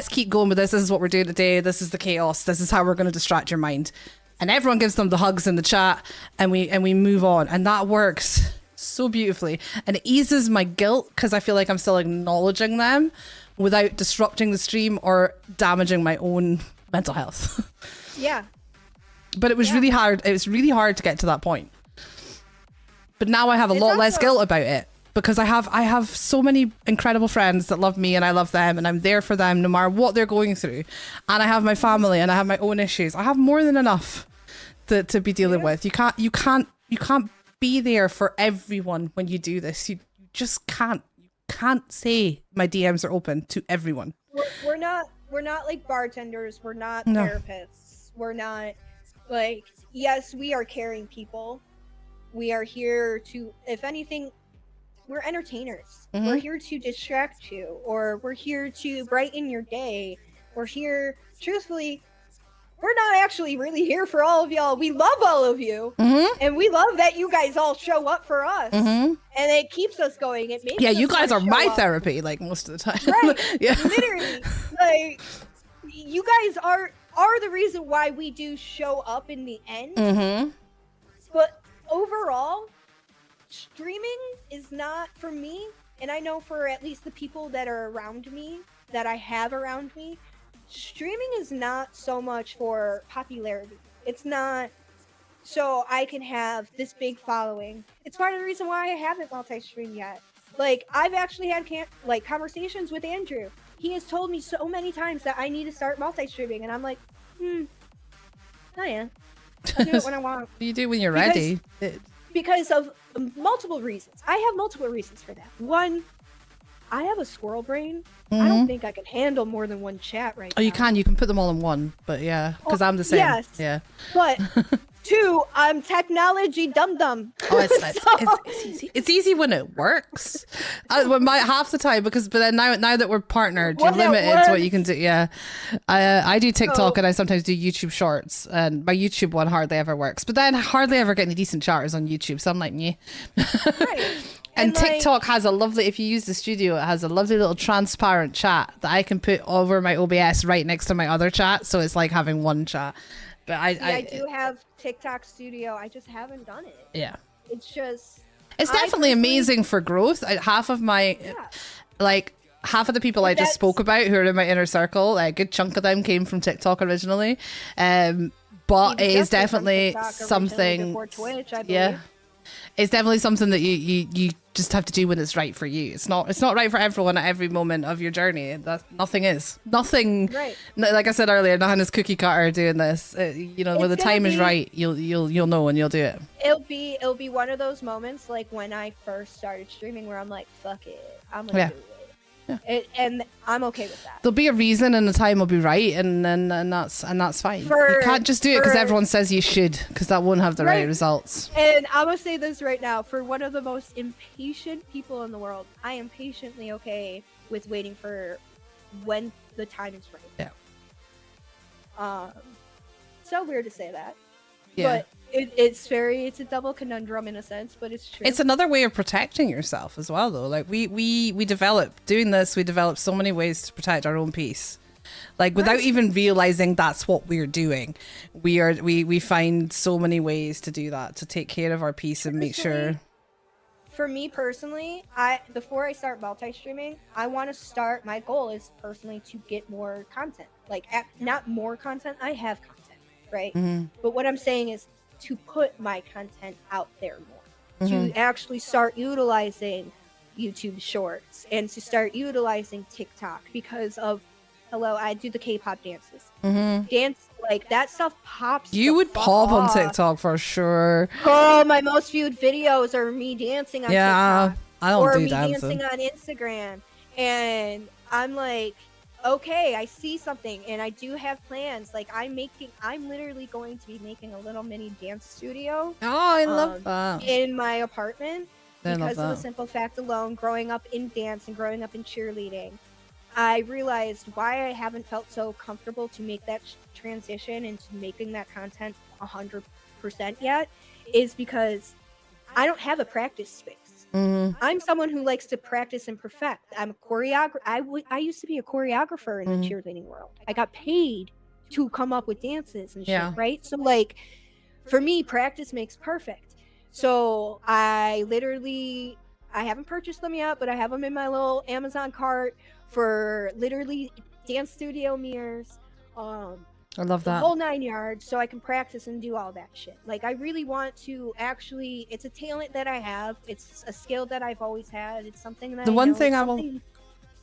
[SPEAKER 4] keep going with this. This is what we're doing today. This is the chaos. This is how we're going to distract your mind. And everyone gives them the hugs in the chat, and we move on. And that works so beautifully. And it eases my guilt, because I feel like I'm still acknowledging them without disrupting the stream or damaging my own mental health.
[SPEAKER 1] Yeah.
[SPEAKER 4] But it was really hard. It was really hard to get to that point. But now I have a lot less guilt about it, because I have so many incredible friends that love me, and I love them, and I'm there for them no matter what they're going through. And I have my family, and I have my own issues. I have more than enough to be dealing with. You can't be there for everyone when you do this. You just can't. You can't say my DMs are open to everyone.
[SPEAKER 1] We're not like bartenders. We're not
[SPEAKER 4] No.
[SPEAKER 1] therapists. We're not Like, yes, we are caring people. We are here to, if anything, we're entertainers. We're here to distract you, or we're here to brighten your day. We're here, truthfully, we're not actually really here for all of y'all. We love all of you. And we love that you guys all show up for us. And it keeps us going. It makes us
[SPEAKER 4] you guys are
[SPEAKER 1] wanna
[SPEAKER 4] my
[SPEAKER 1] show up.
[SPEAKER 4] therapy, like most of the time.
[SPEAKER 1] Right.
[SPEAKER 4] Yeah.
[SPEAKER 1] Literally. Like, you guys are the reason why we do show up in the end. But overall, streaming is not for me, and I know for at least the people that are around me, that I have around me, streaming is not so much for popularity. It's not so I can have this big following. It's part of the reason why I haven't multi-streamed yet. Like, I've actually had conversations with Andrew. He has told me so many times that I need to start multi-streaming, and I'm like, oh yeah, I'll do it when I want.
[SPEAKER 4] You do when you're ready.
[SPEAKER 1] Because of multiple reasons. I have multiple reasons for that. One, I have a squirrel brain. I don't think I can handle more than one chat right now.
[SPEAKER 4] You can put them all in one, but yeah, because I'm the same.
[SPEAKER 1] Yes.
[SPEAKER 4] Yeah.
[SPEAKER 1] But two, I'm technology dum-dum.
[SPEAKER 4] Oh, it's easy. It's easy when it works. Half the time, but then now that we're partnered, you're limited to what you can do. Yeah, I do TikTok and I sometimes do YouTube Shorts, and my YouTube one hardly ever works. But then I hardly ever get any decent chatters on YouTube, so I'm like, yeah.
[SPEAKER 1] Right.
[SPEAKER 4] And TikTok has a lovely, if you use the studio, it has a lovely little transparent chat that I can put over my OBS right next to my other chat, so it's like having one chat. But I
[SPEAKER 1] do have TikTok Studio. I just haven't done it.
[SPEAKER 4] Yeah.
[SPEAKER 1] It's
[SPEAKER 4] definitely amazing for growth. Half of my, half of the people I just spoke about who are in my inner circle, a good chunk of them came from TikTok originally. But it is definitely something.
[SPEAKER 1] Before Twitch, I believe.
[SPEAKER 4] Yeah. It's definitely something that you just have to do when it's right for you. It's not right for everyone at every moment of your journey. Nothing is. Right. Like I said earlier, nothing is cookie cutter doing this. When the time is right, you'll know and you'll do it.
[SPEAKER 1] It'll be one of those moments like when I first started streaming where I'm like, fuck it, I'm gonna do it. Yeah. And I'm okay with that.
[SPEAKER 4] There'll be a reason and the time will be right, and that's fine. You can't just do it because everyone says you should, because that won't have the right results.
[SPEAKER 1] And I'm gonna say this right now, for one of the most impatient people in the world, I am patiently okay with waiting for when the time is right. Yeah. So weird to say that. Yeah. But it's a double conundrum in a sense, but it's true.
[SPEAKER 4] It's another way of protecting yourself as well, though. Like we develop so many ways to protect our own peace, like without even realizing that's what we're doing. We find so many ways to do that, to take care of our peace and make sure.
[SPEAKER 1] For me personally, before I start multi-streaming, my goal is personally to get more content. Like, not more content, I have content, right? But what I'm saying is to put my content out there more, to actually start utilizing YouTube Shorts and to start utilizing TikTok because of, I do the K-pop dances. Dance, like, that stuff pops.
[SPEAKER 4] You would pop on TikTok for sure.
[SPEAKER 1] Oh, my most viewed videos are me dancing on TikTok.
[SPEAKER 4] I don't do
[SPEAKER 1] dancing on Instagram. And I'm like, okay, I see something, and I do have plans. Like, I'm literally going to be making a little mini dance studio.
[SPEAKER 4] Oh, I love that.
[SPEAKER 1] In my apartment, because of the simple fact alone, growing up in dance and growing up in cheerleading, I realized why I haven't felt so comfortable to make that transition into making that content 100% yet is because I don't have a practice space. I'm someone who likes to practice and perfect. I'm a choreographer. I used to be a choreographer in the cheerleading world. I got paid to come up with dances and shit, right? So, like, for me, practice makes perfect. So I haven't purchased them yet, but I have them in my little Amazon cart for literally dance studio mirrors.
[SPEAKER 4] I love that.
[SPEAKER 1] The whole 9 yards, so I can practice and do all that shit. Like, I really want to actually, it's a talent that I have. It's a skill that I've always had. It's something that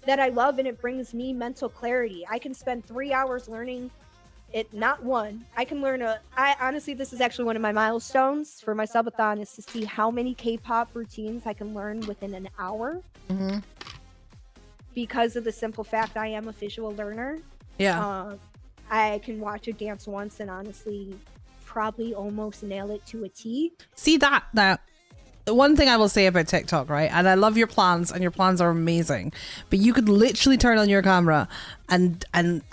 [SPEAKER 1] that I love, and it brings me mental clarity. I can spend 3 hours learning it, not one. I can learn honestly, this is actually one of my milestones for my subathon, is to see how many K-pop routines I can learn within an hour. Because of the simple fact I am a visual learner.
[SPEAKER 4] Yeah.
[SPEAKER 1] I can watch a dance once and honestly probably almost nail it to a T.
[SPEAKER 4] See that now. The one thing I will say about TikTok, right? And I love your plans, and your plans are amazing. But you could literally turn on your camera and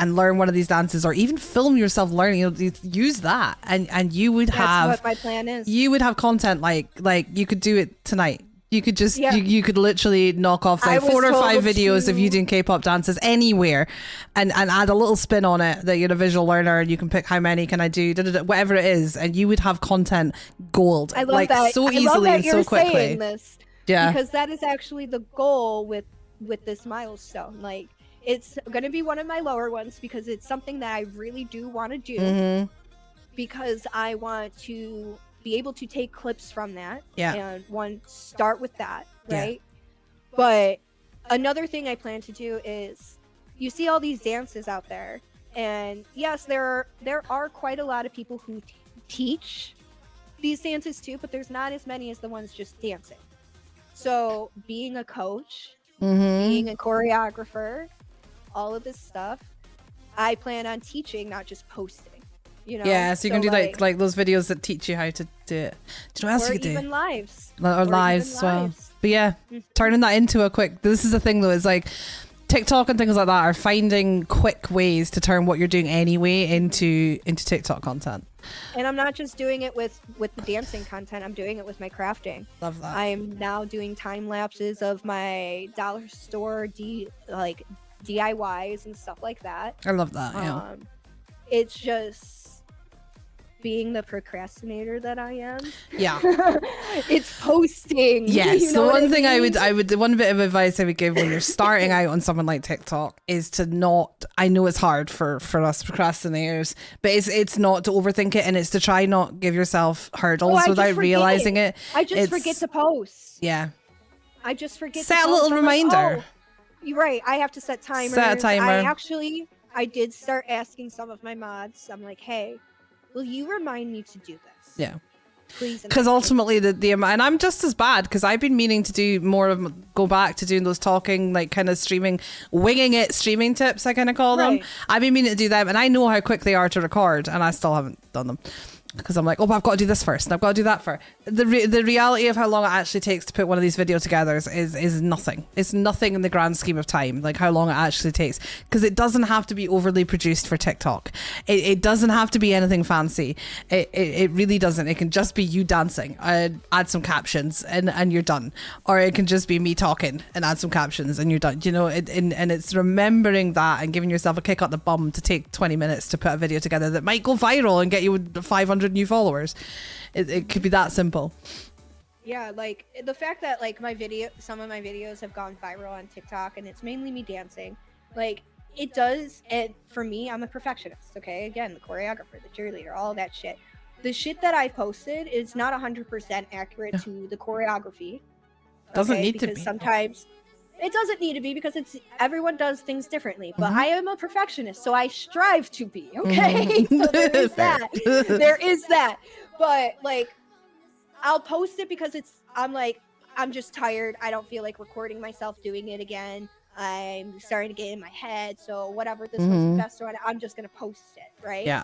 [SPEAKER 4] learn one of these dances, or even film yourself learning. Use that, and you would have.
[SPEAKER 1] That's what my plan is.
[SPEAKER 4] You would have content like you could do it tonight. You could just you could literally knock off like 4 or 5 videos of you doing K-pop dances anywhere, and add a little spin on it that you're a visual learner, and you can pick how many can I do, whatever it is, and you would have content gold.
[SPEAKER 1] I love that.
[SPEAKER 4] So
[SPEAKER 1] I
[SPEAKER 4] easily
[SPEAKER 1] love that
[SPEAKER 4] and
[SPEAKER 1] you're
[SPEAKER 4] so quickly.
[SPEAKER 1] saying this,
[SPEAKER 4] Yeah,
[SPEAKER 1] because that is actually the goal with this milestone. Like, it's gonna be one of my lower ones because it's something that I really do want to do, because I want to be able to take clips from that and start with that, right? But another thing I plan to do is, you see all these dances out there, and yes, there are quite a lot of people who teach these dances too, but there's not as many as the ones just dancing. So being a coach, being a choreographer, all of this stuff, I plan on teaching, not just posting. You know?
[SPEAKER 4] Yeah, so you can do like those videos that teach you how to do it. Do you know what else you could do?
[SPEAKER 1] Even lives.
[SPEAKER 4] Or lives as well. But yeah, turning that into a quick. This is the thing though, is like TikTok and things like that are finding quick ways to turn what you're doing anyway into TikTok content.
[SPEAKER 1] And I'm not just doing it with the dancing content. I'm doing it with my crafting.
[SPEAKER 4] Love that.
[SPEAKER 1] I'm now doing time lapses of my dollar store DIYs and stuff like that.
[SPEAKER 4] I love that. Yeah.
[SPEAKER 1] It's just being the procrastinator that I am.
[SPEAKER 4] Yeah.
[SPEAKER 1] It's posting.
[SPEAKER 4] Yes.
[SPEAKER 1] You know
[SPEAKER 4] The one
[SPEAKER 1] what
[SPEAKER 4] thing
[SPEAKER 1] I
[SPEAKER 4] would one bit of advice I would give when you're starting out on something like TikTok is to not, I know it's hard for us procrastinators, but it's not to overthink it, and it's to try not give yourself hurdles without realizing it.
[SPEAKER 1] I just forget to post.
[SPEAKER 4] Yeah.
[SPEAKER 1] I just forget
[SPEAKER 4] set
[SPEAKER 1] to
[SPEAKER 4] a little
[SPEAKER 1] post.
[SPEAKER 4] reminder.
[SPEAKER 1] You're right. I have to set timers.
[SPEAKER 4] Set a timer.
[SPEAKER 1] I did start asking some of my mods. I'm like, hey, will you remind me to do this?
[SPEAKER 4] Yeah.
[SPEAKER 1] Please.
[SPEAKER 4] Because ultimately the amount, and I'm just as bad, because I've been meaning to do more of, go back to doing those talking, like kind of streaming, winging it streaming tips, I kind of call them. I've been meaning to do them, and I know how quick they are to record, and I still haven't done them. Because I'm like, oh, but I've got to do this first, and I've got to do that first. The reality of how long it actually takes to put one of these video together is nothing. It's nothing in the grand scheme of time, like how long it actually takes. Because it doesn't have to be overly produced for TikTok. It doesn't have to be anything fancy. It really doesn't. It can just be you dancing, add some captions, and you're done. Or it can just be me talking and add some captions, and you're done. You know, and it's remembering that and giving yourself a kick up the bum to take 20 minutes to put a video together that might go viral and get you 500 new followers. It could be that simple.
[SPEAKER 1] Yeah, like the fact that like some of my videos have gone viral on TikTok, and it's mainly me dancing. Like, it does, and for me, I'm a perfectionist. Okay, again, the choreographer, the cheerleader, all that shit. The shit that I posted is not 100% accurate to the choreography.
[SPEAKER 4] Doesn't need to be.
[SPEAKER 1] Sometimes it doesn't need to be, because everyone does things differently. But I am a perfectionist, so I strive to be. Okay, so there is that. There is that. But like, I'll post it because I'm just tired. I don't feel like recording myself doing it again. I'm starting to get in my head. So whatever, this one's the best one, I'm just gonna post it, right?
[SPEAKER 4] Yeah.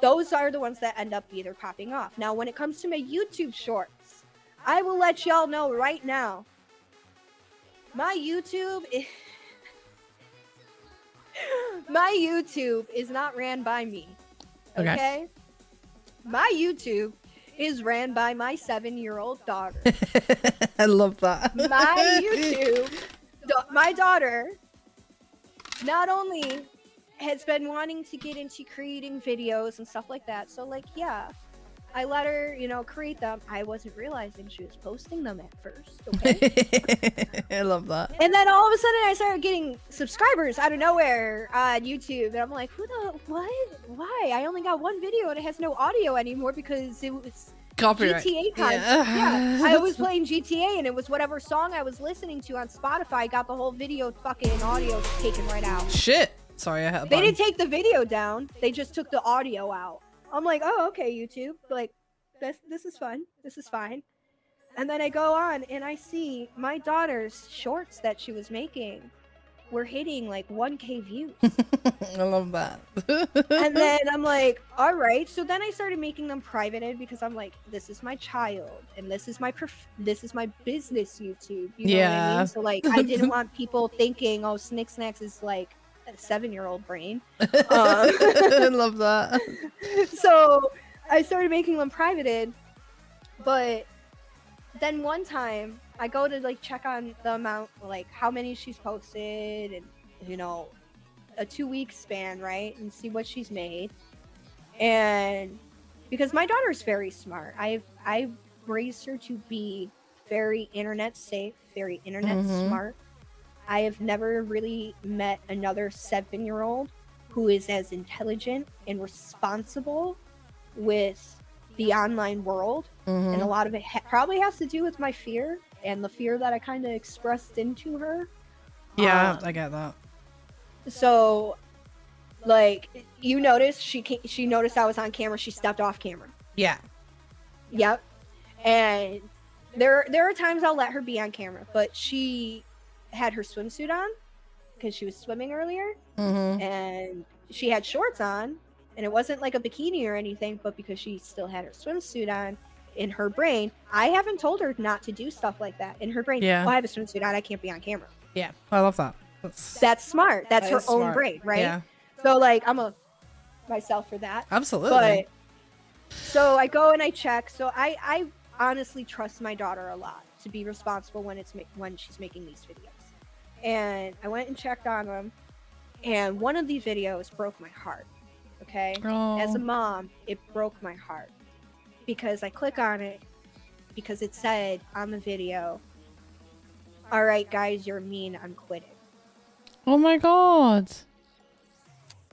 [SPEAKER 4] Those
[SPEAKER 1] are the ones that end up either popping off. Now, when it comes to my YouTube shorts, I will let y'all know right now. My YouTube is not ran by me. Okay? My YouTube is ran by my 7-year-old daughter.
[SPEAKER 4] I love that.
[SPEAKER 1] My YouTube, my daughter, not only has been wanting to get into creating videos and stuff like that. So like, yeah, I let her, create them. I wasn't realizing she was posting them at first. Okay.
[SPEAKER 4] I love that.
[SPEAKER 1] And then all of a sudden I started getting subscribers out of nowhere on YouTube. And I'm like, what? Why? I only got one video and it has no audio anymore because it was
[SPEAKER 4] copyright.
[SPEAKER 1] GTA time. Yeah. I was playing GTA and it was whatever song I was listening to on Spotify. Got the whole video fucking audio taken right out.
[SPEAKER 4] Shit. Sorry, I had a
[SPEAKER 1] They didn't take the video down. They just took the audio out. I'm like, oh, okay, YouTube. Like, this is fun. This is fine. And then I go on and I see my daughter's shorts that she was making we're hitting like 1K views.
[SPEAKER 4] I love that.
[SPEAKER 1] And then I'm like, all right. So then I started making them privated because I'm like, this is my child and this is my business YouTube. You know what I mean? So like, I didn't want people thinking, oh, SnixSnacks is like a 7-year-old brain.
[SPEAKER 4] I love that.
[SPEAKER 1] So I started making them privated, but then one time I go to like check on the amount, like how many she's posted and, you know, a 2-week span, right? And see what she's made. And because my daughter's very smart, I've raised her to be very internet safe, very internet smart. I have never really met another 7-year-old who is as intelligent and responsible with the online world. And a lot of it probably has to do with my fear and the fear that I kind of expressed into her.
[SPEAKER 4] Yeah, I get that.
[SPEAKER 1] So, like, you noticed she noticed I was on camera. She stepped off camera.
[SPEAKER 4] Yeah.
[SPEAKER 1] Yep. And there are times I'll let her be on camera, but she had her swimsuit on because she was swimming earlier, and she had shorts on, and it wasn't like a bikini or anything, but because she still had her swimsuit on, in her brain, I haven't told her not to do stuff like that. In her brain,
[SPEAKER 4] Yeah.
[SPEAKER 1] oh, I have a swimsuit on, I can't be on camera.
[SPEAKER 4] Yeah, I love that.
[SPEAKER 1] That's smart. That's
[SPEAKER 4] That
[SPEAKER 1] her
[SPEAKER 4] is
[SPEAKER 1] own
[SPEAKER 4] smart.
[SPEAKER 1] brain, right?
[SPEAKER 4] Yeah.
[SPEAKER 1] So like, I'm a myself for that.
[SPEAKER 4] Absolutely.
[SPEAKER 1] But so I go and I check. So I honestly trust my daughter a lot to be responsible when she's making these videos. And I went and checked on them, and one of these videos broke my heart. Okay, as a mom, it broke my heart because I click on it because it said on the video, "All right, guys, you're mean. I'm quitting."
[SPEAKER 4] Oh my god.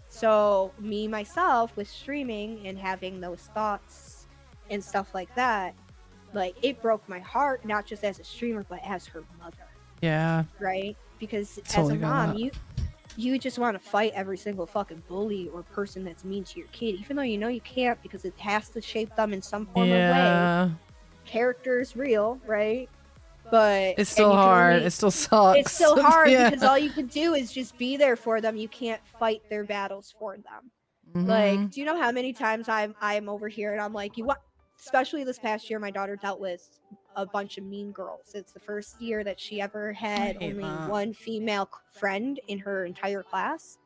[SPEAKER 1] So me myself with streaming and having those thoughts and stuff like that, like it broke my heart, not just as a streamer but as her mother.
[SPEAKER 4] Yeah.
[SPEAKER 1] Right? Because
[SPEAKER 4] Totally
[SPEAKER 1] as a
[SPEAKER 4] got
[SPEAKER 1] mom,
[SPEAKER 4] that.
[SPEAKER 1] you just want to fight every single fucking bully or person that's mean to your kid, even though you know you can't because it has to shape them in some form of way. Character is real, right? But
[SPEAKER 4] it's still hard. It still sucks.
[SPEAKER 1] It's still hard
[SPEAKER 4] Yeah.
[SPEAKER 1] because all you can do is just be there for them. You can't fight their battles for them. Like, do you know how many times I'm over here and I'm like, you want? Especially this past year, my daughter dealt with a bunch of mean girls. It's the first year that she ever had only one female friend in her entire class,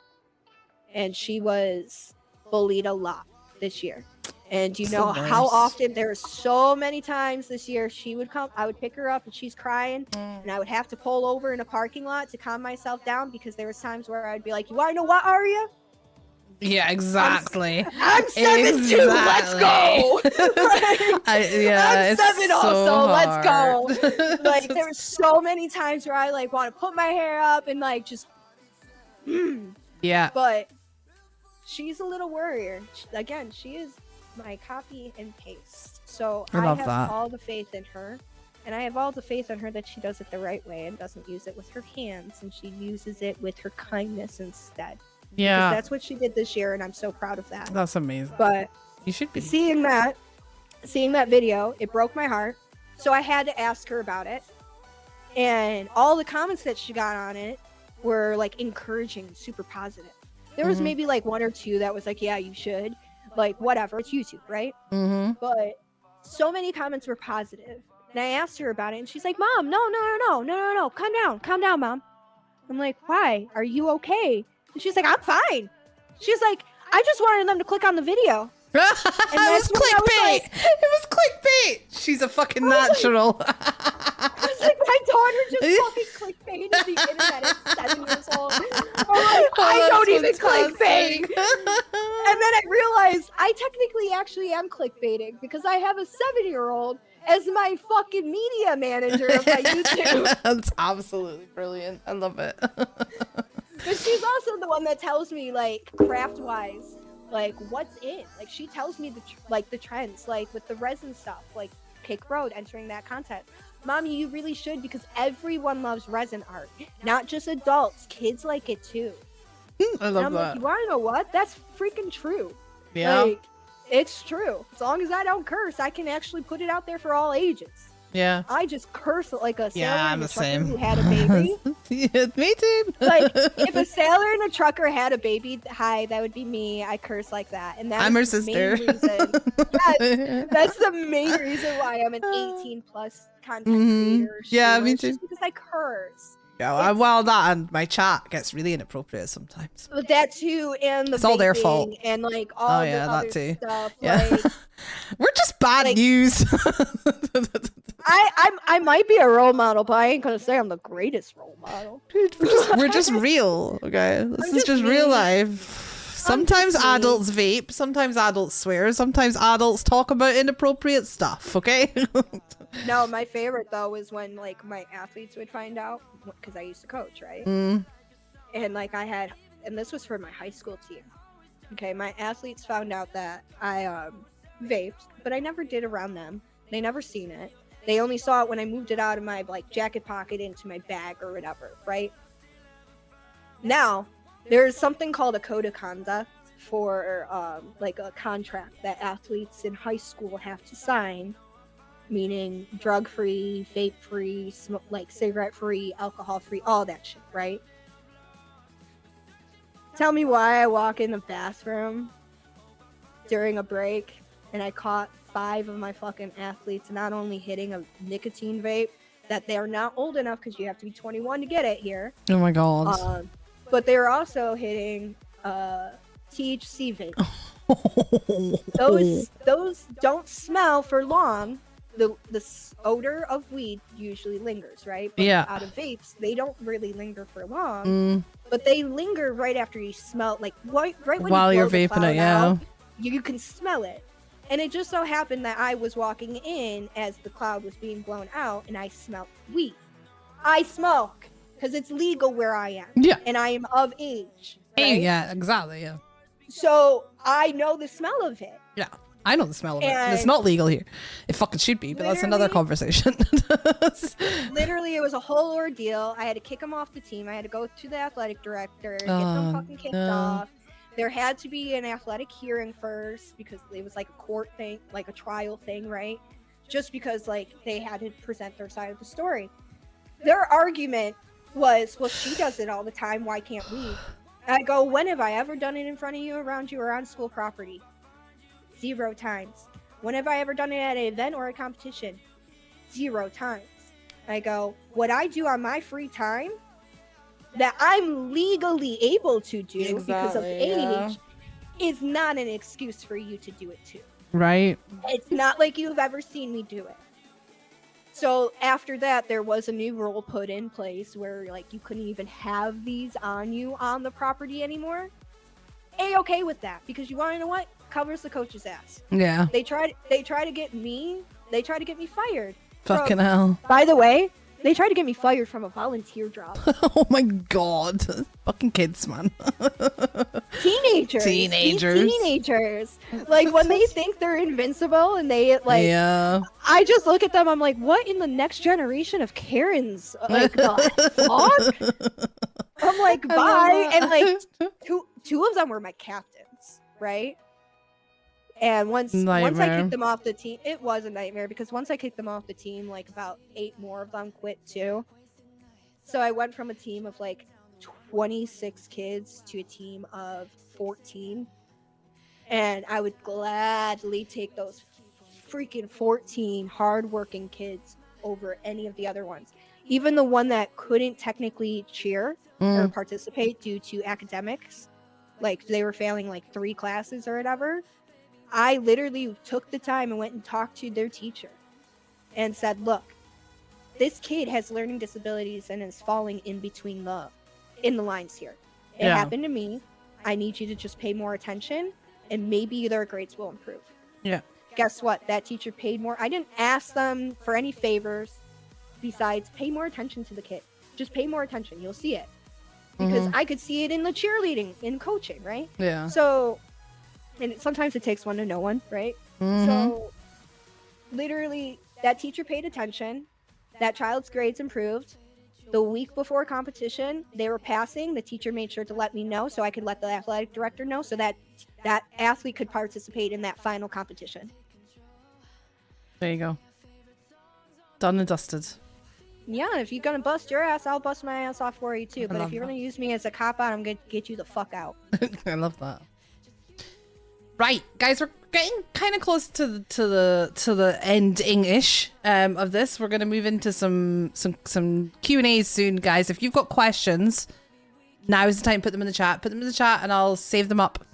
[SPEAKER 1] and she was bullied a lot this year. And you know how often there's so many times this year she would come, I would pick her up and she's crying, and I would have to pull over in a parking lot to calm myself down because there was times where I'd be like, you want to know what, Aria?
[SPEAKER 4] Yeah, exactly.
[SPEAKER 1] I'm 7'2", let's go. I'm 7
[SPEAKER 4] so
[SPEAKER 1] also,
[SPEAKER 4] hard.
[SPEAKER 1] let's go. Like there were so many times where I like want to put my hair up and like just
[SPEAKER 4] Yeah.
[SPEAKER 1] But she's a little warrior. Again, she is my copy and paste. So I
[SPEAKER 4] love
[SPEAKER 1] have
[SPEAKER 4] that.
[SPEAKER 1] all the faith in her. And I have all the faith in her that she does it the right way and doesn't use it with her hands, and she uses it with her kindness instead.
[SPEAKER 4] Yeah.
[SPEAKER 1] Because that's what she did this year, and I'm so proud of that.
[SPEAKER 4] That's amazing.
[SPEAKER 1] But
[SPEAKER 4] you should be
[SPEAKER 1] seeing that video, it broke my heart. So I had to ask her about it. And all the comments that she got on it were like encouraging and super positive. There was maybe like one or two that was like, yeah, you should. Like, whatever, it's YouTube, right? But so many comments were positive. And I asked her about it, and she's like, Mom, no. Calm down, Mom. I'm like, why? Are you okay? And she's like, I'm fine. She's like, I just wanted them to click on the video.
[SPEAKER 4] It was clickbait. It was clickbait. She's a fucking natural.
[SPEAKER 1] I was like, my daughter just fucking clickbaited the internet at 7 years old. I'm like, I don't even clickbait. And then I realized I technically actually am clickbaiting because I have a 7-year-old as my fucking media manager of my YouTube.
[SPEAKER 4] That's absolutely brilliant. I love it.
[SPEAKER 1] But she's also the one that tells me, like, craft-wise, like, what's in. Like, she tells me, the trends, like, with the resin stuff, like, Cake Road entering that contest. Mommy, you really should, because everyone loves resin art. Not just adults. Kids like it, too.
[SPEAKER 4] I love
[SPEAKER 1] and I'm
[SPEAKER 4] that.
[SPEAKER 1] like, you want to know what? That's freaking true.
[SPEAKER 4] Yeah.
[SPEAKER 1] Like, it's true. As long as I don't curse, I can actually put it out there for all ages.
[SPEAKER 4] Yeah.
[SPEAKER 1] I just curse like a sailor
[SPEAKER 4] Yeah, I'm
[SPEAKER 1] in a
[SPEAKER 4] the
[SPEAKER 1] trucker
[SPEAKER 4] same.
[SPEAKER 1] who had a baby.
[SPEAKER 4] Yeah, me too.
[SPEAKER 1] Like, if a sailor and a trucker had a baby, hi, that would be me. I curse like that, and
[SPEAKER 4] I'm her
[SPEAKER 1] that's the
[SPEAKER 4] sister.
[SPEAKER 1] main reason. Yes, that's the main reason why I'm an 18 plus content creator.
[SPEAKER 4] Yeah,
[SPEAKER 1] streamer.
[SPEAKER 4] me
[SPEAKER 1] It's
[SPEAKER 4] too.
[SPEAKER 1] just because I curse.
[SPEAKER 4] Yeah, well, that and my chat gets really inappropriate sometimes.
[SPEAKER 1] But that too, and the
[SPEAKER 4] It's all their
[SPEAKER 1] vaping
[SPEAKER 4] fault.
[SPEAKER 1] and like all
[SPEAKER 4] Oh
[SPEAKER 1] the
[SPEAKER 4] yeah,
[SPEAKER 1] other
[SPEAKER 4] that too.
[SPEAKER 1] stuff.
[SPEAKER 4] Yeah,
[SPEAKER 1] Like,
[SPEAKER 4] we're just bad
[SPEAKER 1] like-
[SPEAKER 4] news.
[SPEAKER 1] I might be a role model, but I ain't gonna say I'm the greatest role model.
[SPEAKER 4] we're just real, okay? This is
[SPEAKER 1] just
[SPEAKER 4] just real
[SPEAKER 1] me.
[SPEAKER 4] life. Sometimes
[SPEAKER 1] just me.
[SPEAKER 4] adults vape, sometimes adults swear, sometimes adults talk about inappropriate stuff, okay?
[SPEAKER 1] No, my favorite though is when like my athletes would find out, because I used to coach, right?
[SPEAKER 4] Mm.
[SPEAKER 1] And like and this was for my high school team. Okay, my athletes found out that I vaped, but I never did around them. They never seen it. They only saw it when I moved it out of my like jacket pocket into my bag or whatever, right? Now, there's something called a code of conduct for like a contract that athletes in high school have to sign, meaning drug-free, vape-free, like cigarette-free, alcohol-free, all that shit, right? Tell me why I walk in the bathroom during a break and I caught 5 of my fucking athletes not only hitting a nicotine vape that they're not old enough because you have to be 21 to get it here,
[SPEAKER 4] Oh my god.
[SPEAKER 1] but they were also hitting THC vape. Those don't smell for long. The odor of weed usually lingers, right? But
[SPEAKER 4] Yeah.
[SPEAKER 1] out of vapes, they don't really linger for long,
[SPEAKER 4] Mm,
[SPEAKER 1] but they linger right after you smell, like right when
[SPEAKER 4] while
[SPEAKER 1] you
[SPEAKER 4] you're
[SPEAKER 1] blow the
[SPEAKER 4] vaping
[SPEAKER 1] cloud
[SPEAKER 4] it, yeah.
[SPEAKER 1] out, you can smell it. And it just so happened that I was walking in as the cloud was being blown out, and I smelled weed. I smoke because it's legal where I am,
[SPEAKER 4] Yeah.
[SPEAKER 1] and I am of age.
[SPEAKER 4] Hey,
[SPEAKER 1] Right?
[SPEAKER 4] yeah, exactly, yeah.
[SPEAKER 1] So I know the smell of it.
[SPEAKER 4] Yeah. I know the smell of it. And it's
[SPEAKER 1] And-
[SPEAKER 4] not legal here. It fucking should be, but that's another
[SPEAKER 1] Literally-
[SPEAKER 4] conversation.
[SPEAKER 1] Literally, it was a whole ordeal. I had to kick them off the team. I had to go to the athletic director, get them fucking kicked off. There had to be an athletic hearing first because it was like a court thing, like a trial thing, right? Just because like they had to present their side of the story. Their argument was, well, she does it all the time. Why can't we? And I go, when have I ever done it in front of you, around you, or on school property? 0 times. When have I ever done it at an event or a competition? 0 times. I go, what I do on my free time that I'm legally able to do because of
[SPEAKER 4] Exactly,
[SPEAKER 1] age
[SPEAKER 4] yeah.
[SPEAKER 1] is not an excuse for you to do it too.
[SPEAKER 4] Right.
[SPEAKER 1] It's not like you've ever seen me do it. So after that, there was a new rule put in place where like you couldn't even have these on you on the property anymore. A-okay with that, because you want to know what? Covers the coach's ass.
[SPEAKER 4] Yeah.
[SPEAKER 1] They tried to get me fired.
[SPEAKER 4] Fucking hell.
[SPEAKER 1] By the way, they tried to get me fired from a volunteer job.
[SPEAKER 4] Oh my god. Fucking kids, man.
[SPEAKER 1] Teenagers. Teenagers. Like when they think they're invincible and they like
[SPEAKER 4] Yeah.
[SPEAKER 1] I just look at them, I'm like, what in the next generation of Karens? Like the fuck? I'm like,
[SPEAKER 4] I love
[SPEAKER 1] bye.
[SPEAKER 4] that.
[SPEAKER 1] And like two of them were my captains, right? And once I
[SPEAKER 4] Nightmare.
[SPEAKER 1] kicked them off the team, it was a nightmare because once I kicked them off the team, like about 8 more of them quit too. So I went from a team of like 26 kids to a team of 14. And I would gladly take those freaking 14 hardworking kids over any of the other ones. Even the one that couldn't technically cheer or participate due to academics, like they were failing like 3 classes or whatever. I literally took the time and went and talked to their teacher and said, look, this kid has learning disabilities and is falling in between the lines here. It
[SPEAKER 4] Yeah.
[SPEAKER 1] happened to me. I need you to just pay more attention and maybe their grades will improve.
[SPEAKER 4] Yeah.
[SPEAKER 1] Guess what? That teacher paid more. I didn't ask them for any favors besides pay more attention to the kid. Just pay more attention. You'll see it. Because I could see it in the cheerleading, in coaching, right?
[SPEAKER 4] Yeah.
[SPEAKER 1] So, and sometimes it takes one to know one, right? So, literally, that teacher paid attention. That child's grades improved. The week before competition, they were passing. The teacher made sure to let me know so I could let the athletic director know so that that athlete could participate in that final competition.
[SPEAKER 4] There you go. Done and dusted.
[SPEAKER 1] Yeah, if you're gonna bust your ass, I'll bust my ass off for you too. But
[SPEAKER 4] love
[SPEAKER 1] if you're
[SPEAKER 4] that.
[SPEAKER 1] gonna use me as a cop out, I'm gonna get you the fuck out.
[SPEAKER 4] I love that. Right, guys, we're getting kind of close to the ending-ish of this. We're gonna move into some Q&As soon, guys. If you've got questions, now is the time to put them in the chat. Put them in the chat, and I'll save them up.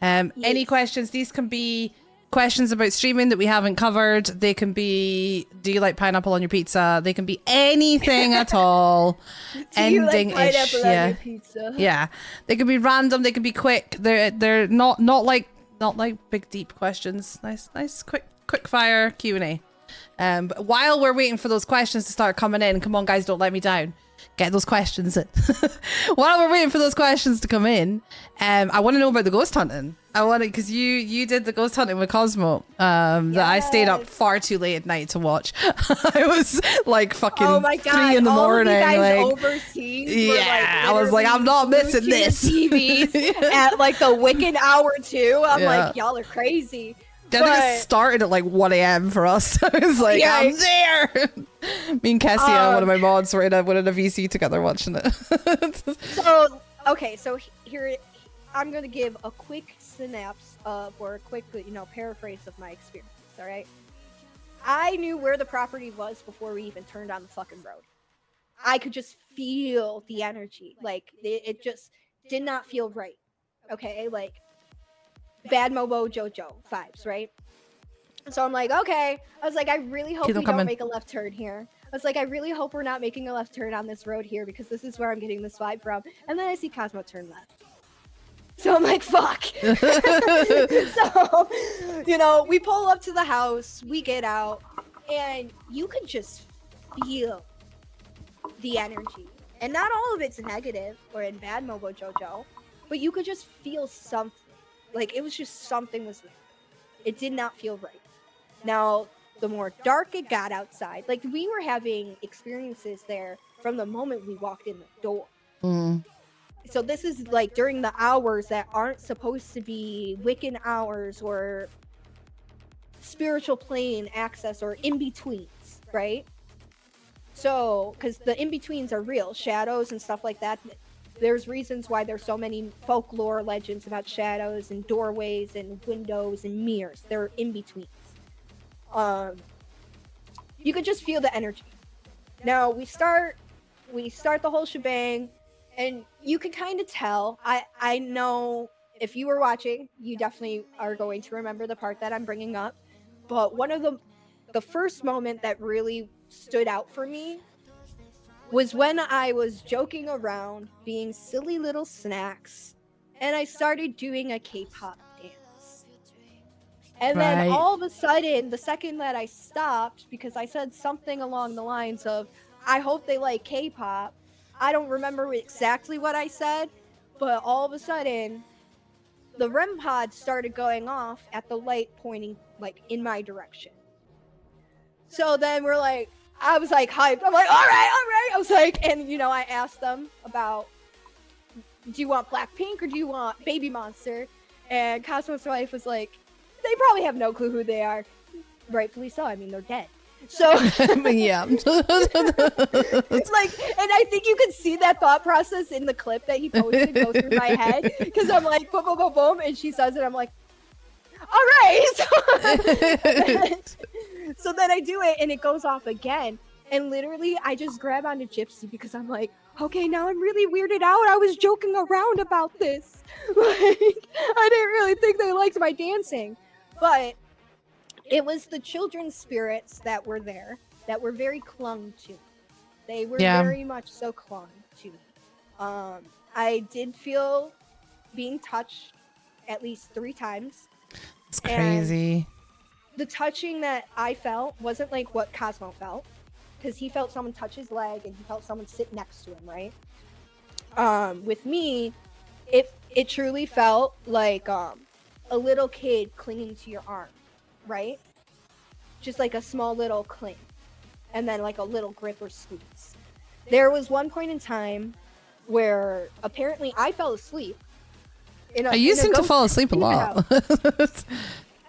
[SPEAKER 4] Any questions? These can be questions about streaming that we haven't covered. They can be, do you like pineapple on your pizza? They can be anything at all. Ending-ish.
[SPEAKER 1] pineapple on your pizza?
[SPEAKER 4] Yeah, they can be random. They can be quick. They're not like big deep questions. Nice quick fire Q&A. But while we're waiting for those questions to start coming in, come on guys, don't let me down. Get those questions in. While we're waiting for those questions to come in, I want to know about the ghost hunting. I want to, because you did the ghost hunting with Cosmo. That I stayed up far too late at night to watch. I was like fucking
[SPEAKER 1] Oh my God,
[SPEAKER 4] 3 in the morning.
[SPEAKER 1] All of you guys
[SPEAKER 4] like,
[SPEAKER 1] overseas were,
[SPEAKER 4] yeah, I was like, I'm not missing this.
[SPEAKER 1] TVs at like the wicked hour too. I'm
[SPEAKER 4] Yeah.
[SPEAKER 1] like, y'all are crazy.
[SPEAKER 4] I think it
[SPEAKER 1] But-
[SPEAKER 4] started at like 1 a.m. for us. I was like,
[SPEAKER 1] Yeah.
[SPEAKER 4] I'm there. Me and Cassia, one of my mods, were in a VC together watching it.
[SPEAKER 1] So okay, so here I'm gonna give a quick synapse of, or a quick, paraphrase of my experience. All right, I knew where the property was before we even turned on the fucking road. I could just feel the energy, like it just did not feel right. Okay, like bad Mobo Jojo vibes, right? So I'm like, okay. I was like, I really hope
[SPEAKER 4] Keep
[SPEAKER 1] we
[SPEAKER 4] them coming.
[SPEAKER 1] don't make a left turn here. I was like, I really hope we're not making a left turn on this road here because this is where I'm getting this vibe from. And then I see Cosmo turn left. So I'm like, fuck. So, we pull up to the house, we get out, and you can just feel the energy. And not all of it's negative or in bad Mobo Jojo, but you could just feel something. Like, it was just something was there. It did not feel right. Now, the more dark it got outside, like we were having experiences there from the moment we walked in the door. So this is like during the hours that aren't supposed to be Wiccan hours or spiritual plane access or in-betweens, right? So, because the in-betweens are real, shadows and stuff like that. There's reasons why there's so many folklore legends about shadows and doorways and windows and mirrors. They're in-betweens. You could just feel the energy. Now we start the whole shebang, and you can kind of tell. I know if you were watching, you definitely are going to remember the part that I'm bringing up. But one of the first moment that really stood out for me was when I was joking around, being silly little snacks, and I started doing a K-pop dance. And then
[SPEAKER 4] Right.
[SPEAKER 1] all of a sudden, the second that I stopped, because I said something along the lines of, I hope they like K-pop. I don't remember exactly what I said, but all of a sudden, the REM pod started going off at the light pointing like in my direction. So then I was like hyped. I'm like, all right. I was like, and I asked them about, do you want Blackpink or do you want Baby Monster? And Cosmo's wife was like, they probably have no clue who they are. Rightfully so. I mean, they're dead. So
[SPEAKER 4] Yeah.
[SPEAKER 1] it's like, and I think you could see that thought process in the clip that he posted go through my head, because I'm like, boom, boom, boom, boom, and she says it. I'm like, all right. So then I do it, and it goes off again, and literally I just grab onto Gypsy because I'm like, okay, now I'm really weirded out. I was joking around about this. Like, I didn't really think they liked my dancing, but it was the children's spirits that were there that were very clung to me. They were very much so clung to me. I did feel being touched at least 3 times.
[SPEAKER 4] It's crazy.
[SPEAKER 1] The touching that I felt wasn't like what Cosmo felt, because he felt someone touch his leg and he felt someone sit next to him, right? With me, it truly felt like a little kid clinging to your arm, right? Just like a small little cling, and then like a little grip or squeeze. There was one point in time where apparently I fell asleep.
[SPEAKER 4] You seem to fall asleep a lot.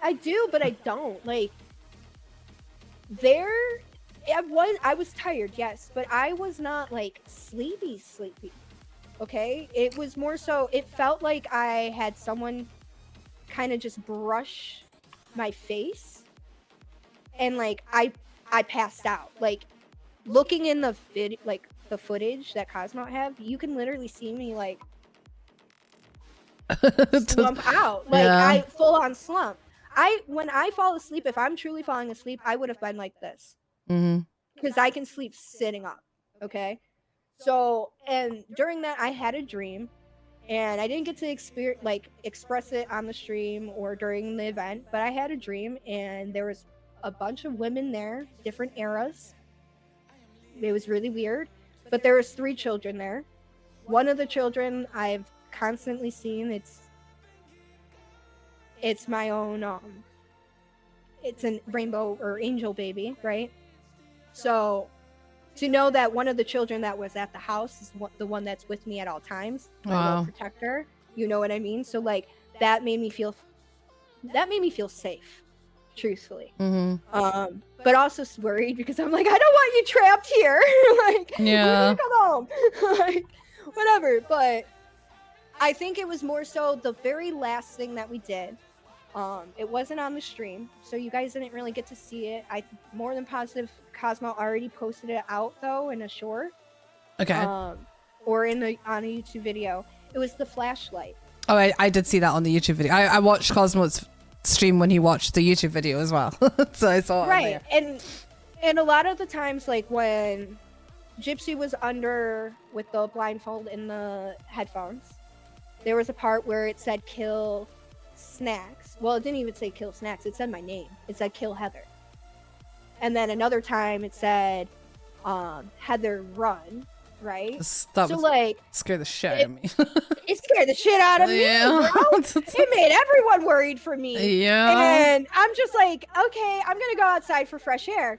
[SPEAKER 1] I do, but I don't. Like, I was tired, yes, but I was not like sleepy. Okay, it was more so. It felt like I had someone kind of just brush my face, and like I passed out. Like looking in the the footage that Cosmo have, you can literally see me like slump out. Like
[SPEAKER 4] Yeah.
[SPEAKER 1] I full on slump. When I fall asleep, if I'm truly falling asleep, I would have been like this
[SPEAKER 4] Mm-hmm.
[SPEAKER 1] because I can sleep sitting up. Okay, so and during that I had a dream, and I didn't get to express it on the stream or during the event, but I had a dream, and there was a bunch of women there, different eras. It was really weird, but there was 3 children there. One of the children I've constantly seen. It's my own it's a rainbow or angel baby, right? So to know that one of the children that was at the house is the one that's with me at all times, my
[SPEAKER 4] Wow.
[SPEAKER 1] little protector, you know what I mean? So like that made me feel safe, truthfully.
[SPEAKER 4] Mm-hmm.
[SPEAKER 1] But also worried because I'm like, I don't want you trapped here. Like,
[SPEAKER 4] Yeah.
[SPEAKER 1] you need to come home. Like, whatever. But I think it was more so the very last thing that we did. It wasn't on the stream, so you guys didn't really get to see it. I more than positive Cosmo already posted it out though in a short.
[SPEAKER 4] Okay.
[SPEAKER 1] Or on a YouTube video. It was the flashlight.
[SPEAKER 4] Oh, I did see that on the YouTube video. I watched Cosmo's stream when he watched the YouTube video as well. So I saw it.
[SPEAKER 1] Right. And a lot of the times, like when Gypsy was under with the blindfold in the headphones, there was a part where it said kill Snacks. Well, it didn't even say kill Snacks. It said my name. It said kill Heather. And then another time it said Heather run, right?
[SPEAKER 4] That
[SPEAKER 1] so
[SPEAKER 4] was
[SPEAKER 1] like
[SPEAKER 4] scared the shit out of me.
[SPEAKER 1] it scared the shit out of me,
[SPEAKER 4] Yeah.
[SPEAKER 1] bro. It made everyone worried for me.
[SPEAKER 4] Yeah.
[SPEAKER 1] And I'm just like, okay, I'm gonna go outside for fresh air.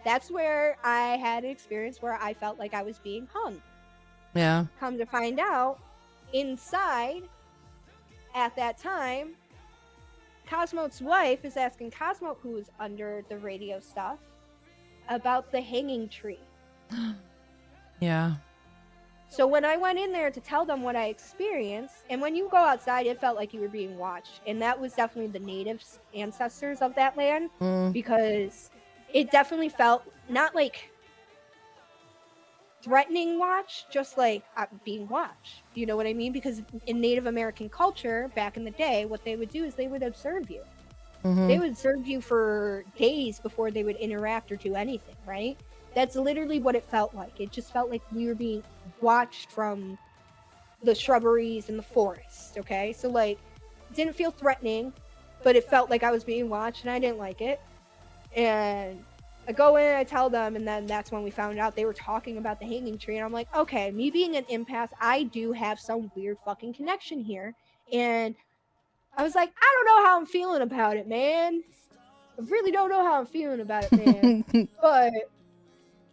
[SPEAKER 1] That's where I had an experience where I felt like I was being hung.
[SPEAKER 4] Yeah.
[SPEAKER 1] Come to find out, inside at that time, Cosmo's wife is asking Cosmo, who's under the radio stuff, about the hanging tree.
[SPEAKER 4] Yeah.
[SPEAKER 1] So when I went in there to tell them what I experienced, and when you go outside, it felt like you were being watched. And that was definitely the natives, ancestors of that land, because it definitely felt not like threatening watch, just like being watched. You know what I mean? Because in Native American culture, back in the day, what they would do is they would observe you. They would observe you for days before they would interact or do anything, right? That's literally what it felt like. It just felt like we were being watched from the shrubberies and the forest, okay? So, like, it didn't feel threatening, but it felt like I was being watched, and I didn't like it. And I go in, I tell them, and then that's when we found out they were talking about the hanging tree. And I'm like, okay, me being an empath, I do have some weird fucking connection here. And I was like, I don't know how I'm feeling about it, man. I really don't know how I'm feeling about it, man. But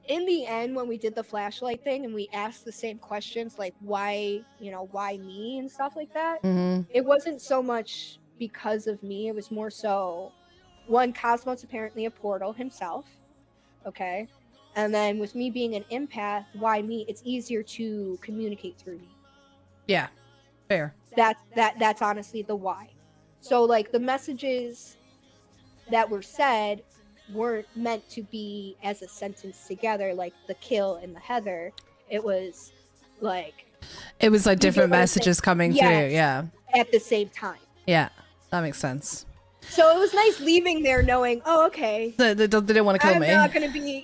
[SPEAKER 1] in the end, when we did the flashlight thing and we asked the same questions, like why me and stuff like that, it wasn't so much because of me. It was more so, one, Cosmo's apparently a portal himself. Okay. And then with me being an empath, why me? It's easier to communicate through me.
[SPEAKER 4] Yeah. Fair.
[SPEAKER 1] That's honestly the why. So like the messages that were said weren't meant to be as a sentence together, like the kill and the Heather. It was like
[SPEAKER 4] different messages coming through. Yeah.
[SPEAKER 1] At the same time.
[SPEAKER 4] Yeah. That makes sense.
[SPEAKER 1] So it was nice leaving there knowing, oh, okay.
[SPEAKER 4] They didn't want to kill me.
[SPEAKER 1] I'm not gonna be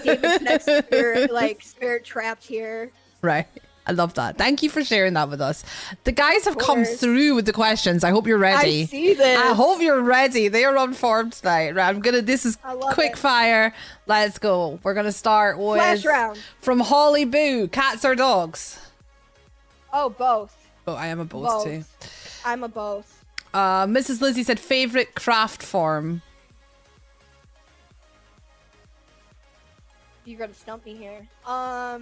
[SPEAKER 1] David's next spirit trapped here.
[SPEAKER 4] Right. I love that. Thank you for sharing that with us. The guys have come through with the questions. I hope you're ready.
[SPEAKER 1] I see this.
[SPEAKER 4] I hope you're ready. They are on form tonight. Right, this is quick fire. Let's go. We're gonna start with
[SPEAKER 1] Flash round.
[SPEAKER 4] From Holly Boo. Cats or dogs?
[SPEAKER 1] Oh, both.
[SPEAKER 4] Oh, I am a both too.
[SPEAKER 1] I'm a both.
[SPEAKER 4] Mrs. Lizzie said favorite craft form.
[SPEAKER 1] You're gonna stump me here. All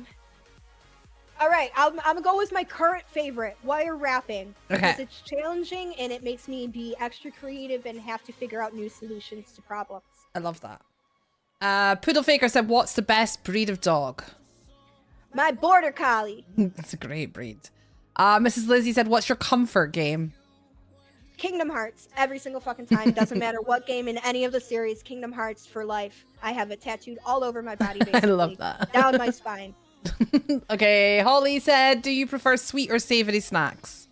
[SPEAKER 1] right, I'm gonna go with my current favorite, wire wrapping.
[SPEAKER 4] Okay.
[SPEAKER 1] Because it's challenging and it makes me be extra creative and have to figure out new solutions to problems.
[SPEAKER 4] I love that. Poodle Faker said, what's the best breed of dog?
[SPEAKER 1] My border collie.
[SPEAKER 4] That's a great breed. Mrs. Lizzie said, what's your comfort game?
[SPEAKER 1] Kingdom Hearts every single fucking time. Doesn't matter what game in any of the series. Kingdom Hearts for life. I have it tattooed all over my body. Basically.
[SPEAKER 4] I love that.
[SPEAKER 1] Down my spine.
[SPEAKER 4] Okay, Holly said, do you prefer sweet or savory snacks?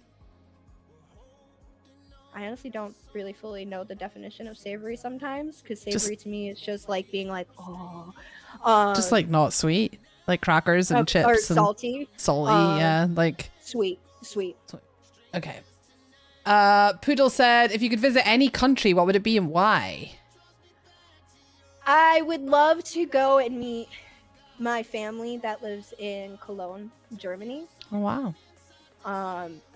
[SPEAKER 1] I honestly don't really fully know the definition of savory sometimes, because savory to me is just like being like, oh.
[SPEAKER 4] Just like not sweet. Like crackers and chips.
[SPEAKER 1] Or
[SPEAKER 4] and
[SPEAKER 1] salty.
[SPEAKER 4] Salty, yeah. Like
[SPEAKER 1] Sweet.
[SPEAKER 4] Okay. Poodle said, if you could visit any country, what would it be and why?
[SPEAKER 1] I would love to go and meet my family that lives in Cologne, Germany.
[SPEAKER 4] Oh, wow.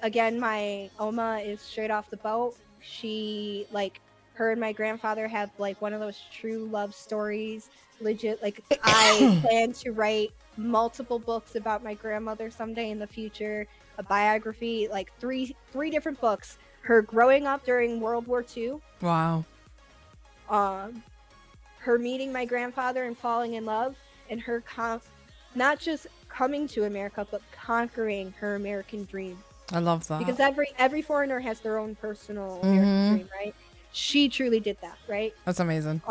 [SPEAKER 1] Again, my Oma is straight off the boat. She, like, her and my grandfather have, like, one of those true love stories. Legit, like, I plan to write multiple books about my grandmother someday in the future. A biography, like, three different books. Her growing up during World War II.
[SPEAKER 4] Wow.
[SPEAKER 1] Her meeting my grandfather and falling in love. And her not just coming to America, but conquering her American dream.
[SPEAKER 4] I love that.
[SPEAKER 1] Because every foreigner has their own personal American dream, right? She truly did that, right?
[SPEAKER 4] That's amazing.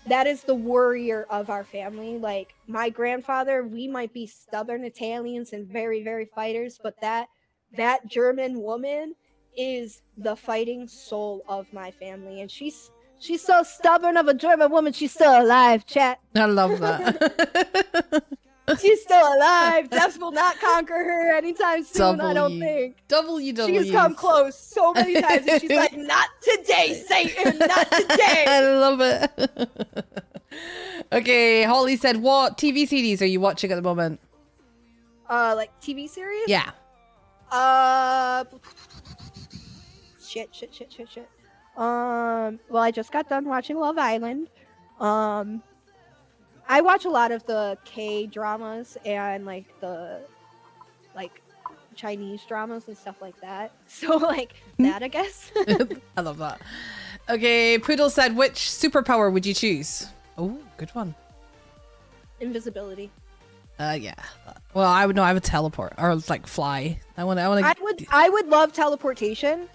[SPEAKER 1] That is the warrior of our family. Like, my grandfather, we might be stubborn Italians and very, very fighters, but that German woman is the fighting soul of my family. And she's so stubborn of a German woman, she's still alive, chat.
[SPEAKER 4] I love that.
[SPEAKER 1] She's still alive. Death will not conquer her anytime soon, I don't think.
[SPEAKER 4] WW.
[SPEAKER 1] She's come close so many times, and she's like, not today, Satan, not today.
[SPEAKER 4] I love it. Okay, Holly said, what TV series are you watching at the moment?
[SPEAKER 1] Like TV series?
[SPEAKER 4] Yeah.
[SPEAKER 1] Shit. Well, I just got done watching Love Island. I watch a lot of the K-dramas and like the Chinese dramas and stuff like that. So like that, I guess.
[SPEAKER 4] I love that. Okay, Poodle said, which superpower would you choose? Oh, good one.
[SPEAKER 1] Invisibility.
[SPEAKER 4] Yeah. Well, I would teleport or like fly. I
[SPEAKER 1] would love teleportation,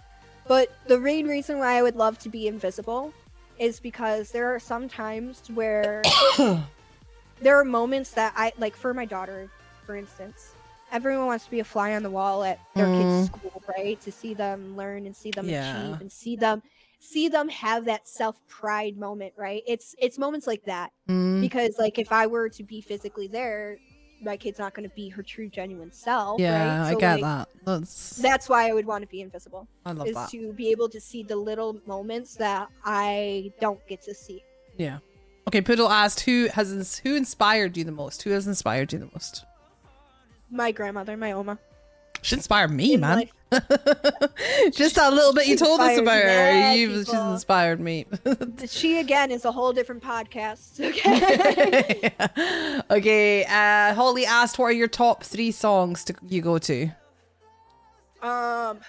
[SPEAKER 1] but the main reason why I would love to be invisible is because there are some times where there are moments that I like. For my daughter, for instance, everyone wants to be a fly on the wall at their kids' school, right? To see them learn and see them achieve and see them have that self-pride moment, right? It's moments like that because like if I were to be physically there, my kid's not going to be her true genuine self.
[SPEAKER 4] Yeah,
[SPEAKER 1] right? So,
[SPEAKER 4] I get
[SPEAKER 1] like,
[SPEAKER 4] that.
[SPEAKER 1] That's why I would want to be invisible.
[SPEAKER 4] I love that.
[SPEAKER 1] To be able to see the little moments that I don't get to see.
[SPEAKER 4] Yeah. Okay, Poodle asked, who inspired you the most? Who has inspired you the most?
[SPEAKER 1] My grandmother, my Oma.
[SPEAKER 4] She inspired me,
[SPEAKER 1] In
[SPEAKER 4] man.
[SPEAKER 1] life.
[SPEAKER 4] Just a little bit you told us
[SPEAKER 1] inspired
[SPEAKER 4] about her.
[SPEAKER 1] mad
[SPEAKER 4] She's
[SPEAKER 1] people.
[SPEAKER 4] inspired me.
[SPEAKER 1] She, again, is a whole different podcast. Okay.
[SPEAKER 4] Okay, Holly asked, what are your top 3 songs you go to?
[SPEAKER 1] I'm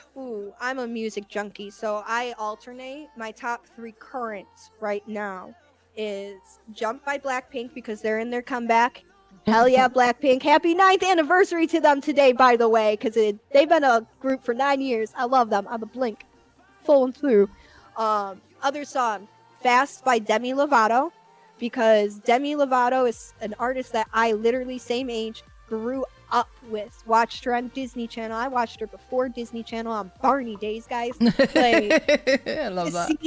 [SPEAKER 1] a music junkie, so I alternate. My top 3 current right now is Jump by Blackpink because they're in their comeback. Hell yeah, Blackpink. Happy 9th anniversary to them today, by the way, because they've been a group for 9 years. I love them. I'm a Blink. Full and through. Other song, Fast by Demi Lovato, because Demi Lovato is an artist that I literally, same age, grew up with. Watched her on Disney Channel. I watched her before Disney Channel on Barney days, guys. Like,
[SPEAKER 4] I love that.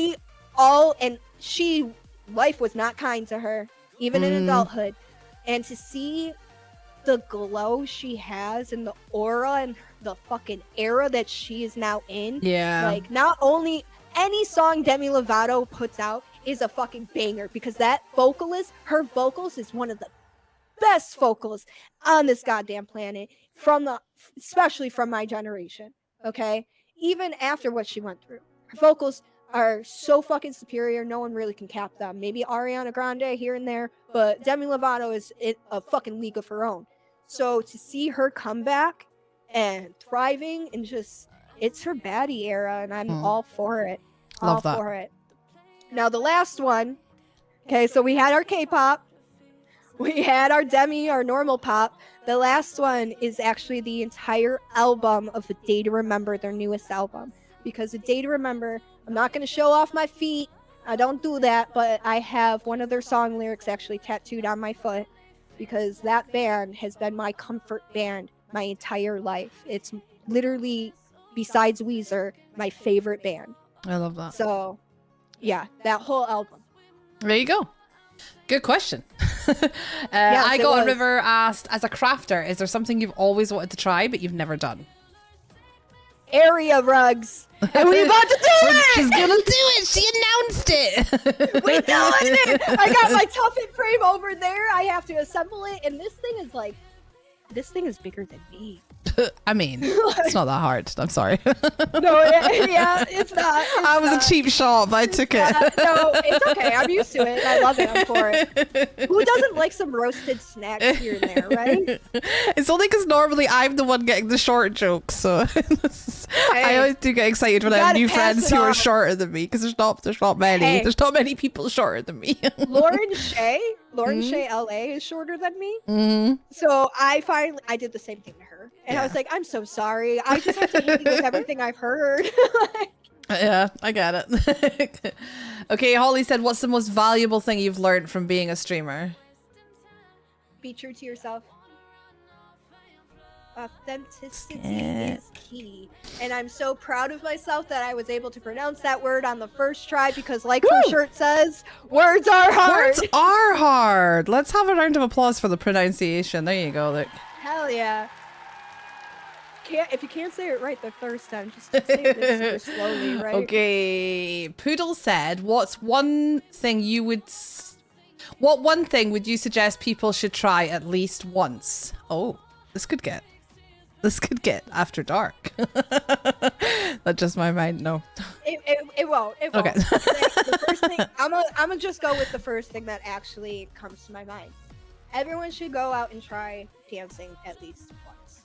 [SPEAKER 1] See life was not kind to her, even in adulthood. And to see the glow she has and the aura and the fucking era that she is now in.
[SPEAKER 4] Yeah.
[SPEAKER 1] Like, not only any song Demi Lovato puts out is a fucking banger because that vocalist, her vocals is one of the best vocals on this goddamn planet especially from my generation. Okay. Even after what she went through, her vocals are so fucking superior, no one really can cap them. Maybe Ariana Grande here and there, but Demi Lovato is a fucking league of her own. So to see her come back and thriving and just, it's her baddie era, and I'm all for it.
[SPEAKER 4] Love that.
[SPEAKER 1] For it. Now the last one, Okay, so we had our K-pop, we had our demi, our normal pop. The last one is actually the entire album of A Day to Remember, their newest album. Because A Day to Remember, I'm not going to show off my feet. I don't do that, but I have one of their song lyrics actually tattooed on my foot because that band has been my comfort band my entire life. It's literally, besides Weezer, my favorite band.
[SPEAKER 4] I love that.
[SPEAKER 1] So, yeah, that whole album.
[SPEAKER 4] There you go. Good question.
[SPEAKER 1] Yes,
[SPEAKER 4] I
[SPEAKER 1] it
[SPEAKER 4] got a
[SPEAKER 1] was.
[SPEAKER 4] River asked, as a crafter, is there something you've always wanted to try but you've never done?
[SPEAKER 1] Area rugs. And we about to do it!
[SPEAKER 4] She's gonna do it. She announced it.
[SPEAKER 1] We doing it! I got my tuffet frame over there. I have to assemble it, and this thing is bigger than me.
[SPEAKER 4] I mean, it's not that hard. I'm sorry.
[SPEAKER 1] No, yeah, it's not.
[SPEAKER 4] I was a cheap shot. I took it.
[SPEAKER 1] No, it's okay. I'm used to it. I love it. I'm for it. Who doesn't like some roasted snacks here and there, right?
[SPEAKER 4] It's only because normally I'm the one getting the short jokes, so I always do get excited when I have
[SPEAKER 1] gotta
[SPEAKER 4] new
[SPEAKER 1] pass
[SPEAKER 4] friends
[SPEAKER 1] it
[SPEAKER 4] who are
[SPEAKER 1] on.
[SPEAKER 4] shorter than me because there's not many.
[SPEAKER 1] Hey.
[SPEAKER 4] There's not many people shorter than me.
[SPEAKER 1] Lauren Shay LA is shorter than me.
[SPEAKER 4] Mhm.
[SPEAKER 1] So I did the same thing to her. And I was like, I'm so sorry. I just have to hit you with everything I've heard.
[SPEAKER 4] Yeah, I get it. Okay, Holly said, what's the most valuable thing you've learned from being a streamer?
[SPEAKER 1] Be true to yourself. Authenticity
[SPEAKER 4] Yeah.
[SPEAKER 1] is key. And I'm so proud of myself that I was able to pronounce that word on the first try because like her
[SPEAKER 4] Woo!
[SPEAKER 1] shirt says, words are hard.
[SPEAKER 4] Words are hard. Let's have a round of applause for the pronunciation. There you go, look.
[SPEAKER 1] Hell yeah. If you can't say it right the first time, just say it super slowly, right?
[SPEAKER 4] Okay, Poodle said, what one thing would you suggest people should try at least once? Oh, this could get after dark. That's just my mind. No.
[SPEAKER 1] It won't. It won't.
[SPEAKER 4] Okay.
[SPEAKER 1] The first thing, I'm gonna just go with the first thing that actually comes to my mind. Everyone should go out and try dancing at least once.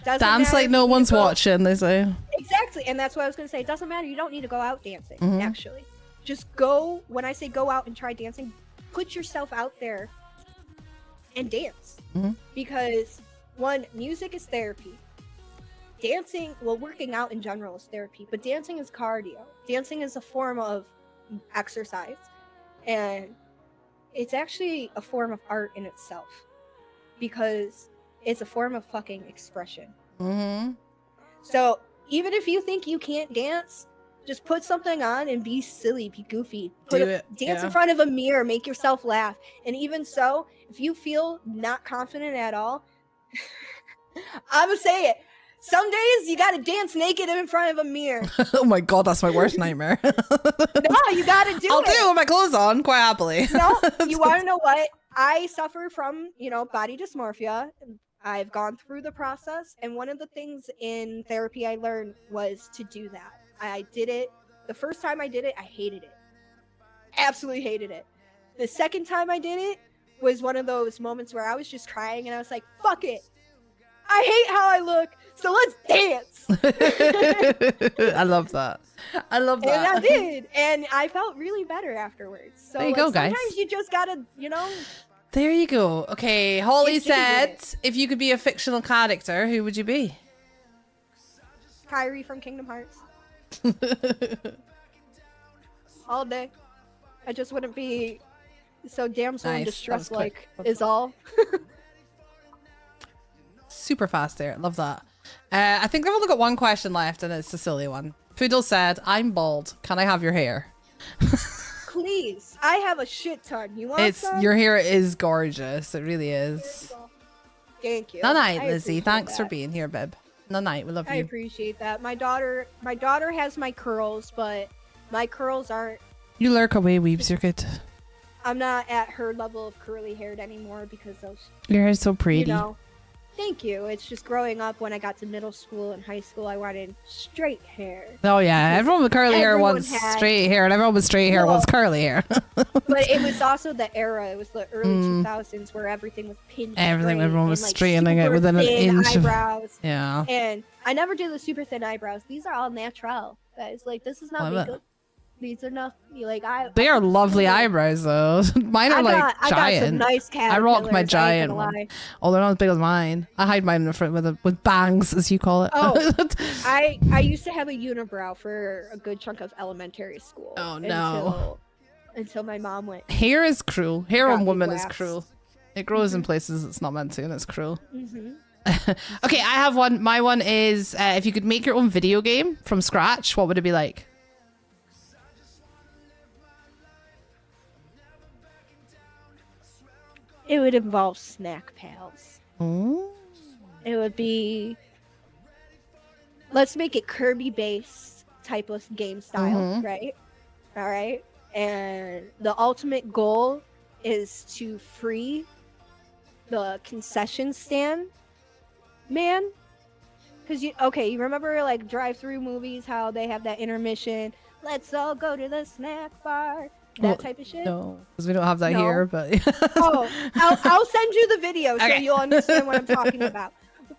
[SPEAKER 1] Doesn't
[SPEAKER 4] Dance
[SPEAKER 1] matter
[SPEAKER 4] like
[SPEAKER 1] if
[SPEAKER 4] no
[SPEAKER 1] you
[SPEAKER 4] one's
[SPEAKER 1] go-
[SPEAKER 4] watching, they say.
[SPEAKER 1] Exactly, and that's what I was gonna say. It doesn't matter. You don't need to go out dancing.
[SPEAKER 4] Mhm.
[SPEAKER 1] Actually, just go. When I say go out and try dancing, put yourself out there and dance.
[SPEAKER 4] Mhm.
[SPEAKER 1] Because one, music is therapy. Dancing, well, working out in general is therapy, but dancing is cardio. Dancing is a form of exercise, and it's actually a form of art in itself because it's a form of fucking expression.
[SPEAKER 4] Mm-hmm.
[SPEAKER 1] So even if you think you can't dance, just put something on and be silly, be goofy. Dance
[SPEAKER 4] yeah.
[SPEAKER 1] in front of a mirror, make yourself laugh. And even so, if you feel not confident at all, I'm gonna say it. Some days you gotta dance naked in front of a mirror.
[SPEAKER 4] Oh my god, that's my worst nightmare.
[SPEAKER 1] No, you gotta do
[SPEAKER 4] I'll
[SPEAKER 1] it.
[SPEAKER 4] do it with my clothes on, quite happily.
[SPEAKER 1] No, you want to know what? I suffer from, body dysmorphia. I've gone through the process, and one of the things in therapy I learned was to do that. I did it. The first time I did it, I hated it. Absolutely hated it. The second time I did it was one of those moments where I was just crying, and I was like, fuck it. I hate how I look, so let's dance.
[SPEAKER 4] I love that. I love
[SPEAKER 1] And
[SPEAKER 4] that.
[SPEAKER 1] I did, and I felt really better afterwards. So
[SPEAKER 4] There you go, guys.
[SPEAKER 1] sometimes you just gotta,
[SPEAKER 4] There you go. Okay, Holly
[SPEAKER 1] It's just
[SPEAKER 4] said,
[SPEAKER 1] it.
[SPEAKER 4] if you could be a fictional character, who would you be?
[SPEAKER 1] Kyrie from Kingdom Hearts. All day. I just wouldn't be so damsel in
[SPEAKER 4] Nice, that
[SPEAKER 1] distress
[SPEAKER 4] was quick.
[SPEAKER 1] like is all.
[SPEAKER 4] Super fast there. Love that. I think they've only got one question left, and it's a silly one. Poodle said, I'm bald. Can I have your hair?
[SPEAKER 1] Please. I have a shit ton. You want some?
[SPEAKER 4] Your hair is gorgeous. It really is.
[SPEAKER 1] Thank you.
[SPEAKER 4] No night,
[SPEAKER 1] I
[SPEAKER 4] Lizzie.
[SPEAKER 1] appreciate
[SPEAKER 4] Thanks for
[SPEAKER 1] that.
[SPEAKER 4] being here, babe. No night. We love
[SPEAKER 1] I
[SPEAKER 4] you.
[SPEAKER 1] appreciate that. My daughter has my curls, but my curls aren't.
[SPEAKER 4] You lurk away, weebs. You're good.
[SPEAKER 1] I'm not at her level of curly haired anymore because those.
[SPEAKER 4] Your hair's so pretty.
[SPEAKER 1] Thank you. It's just growing up when I got to middle school and high school, I wanted straight hair.
[SPEAKER 4] Oh yeah, everyone with curly hair
[SPEAKER 1] Everyone
[SPEAKER 4] wants
[SPEAKER 1] had-
[SPEAKER 4] straight hair, and everyone with straight hair
[SPEAKER 1] Well-
[SPEAKER 4] wants curly hair.
[SPEAKER 1] But it was also the era. It was the early
[SPEAKER 4] Mm.
[SPEAKER 1] 2000s where everything was pinned.
[SPEAKER 4] Everything,
[SPEAKER 1] straight
[SPEAKER 4] everyone was
[SPEAKER 1] and, like,
[SPEAKER 4] straightening it
[SPEAKER 1] super
[SPEAKER 4] within an
[SPEAKER 1] thin
[SPEAKER 4] inch of-
[SPEAKER 1] eyebrows.
[SPEAKER 4] Yeah.
[SPEAKER 1] And I never did the super thin eyebrows. These are all natural, guys. Like, this is not
[SPEAKER 4] Love it.
[SPEAKER 1] makeup. These are nothing. Like
[SPEAKER 4] They
[SPEAKER 1] I
[SPEAKER 4] are
[SPEAKER 1] can
[SPEAKER 4] lovely
[SPEAKER 1] still-
[SPEAKER 4] eyebrows though. Mine are
[SPEAKER 1] I
[SPEAKER 4] like
[SPEAKER 1] got some
[SPEAKER 4] giant.
[SPEAKER 1] nice
[SPEAKER 4] I rock my
[SPEAKER 1] caterpillars, I ain't
[SPEAKER 4] giant
[SPEAKER 1] gonna
[SPEAKER 4] one.
[SPEAKER 1] lie.
[SPEAKER 4] Oh, they're not as big as mine. I hide mine in the front with bangs, as you call it.
[SPEAKER 1] Oh, I used to have a unibrow for a good chunk of elementary school.
[SPEAKER 4] Oh, no.
[SPEAKER 1] Until my mom went.
[SPEAKER 4] Hair is cruel. Hair
[SPEAKER 1] Got
[SPEAKER 4] on
[SPEAKER 1] me
[SPEAKER 4] women is
[SPEAKER 1] waxed.
[SPEAKER 4] cruel. It grows in places it's not meant to, and it's cruel.
[SPEAKER 1] Mm-hmm.
[SPEAKER 4] Okay, I have one. My one is if you could make your own video game from scratch, what would it be like?
[SPEAKER 1] It would involve snack pals.
[SPEAKER 4] Oh.
[SPEAKER 1] It would be. Let's make it Kirby based type of game style, right? All right. And the ultimate goal is to free the concession stand man. Because you remember like drive-through movies, how they have that intermission, let's all go to the snack bar, that type of shit?
[SPEAKER 4] No, because we don't have that
[SPEAKER 1] No?
[SPEAKER 4] here, but
[SPEAKER 1] Oh, I'll send you the video so
[SPEAKER 4] Okay.
[SPEAKER 1] you'll understand what I'm talking about.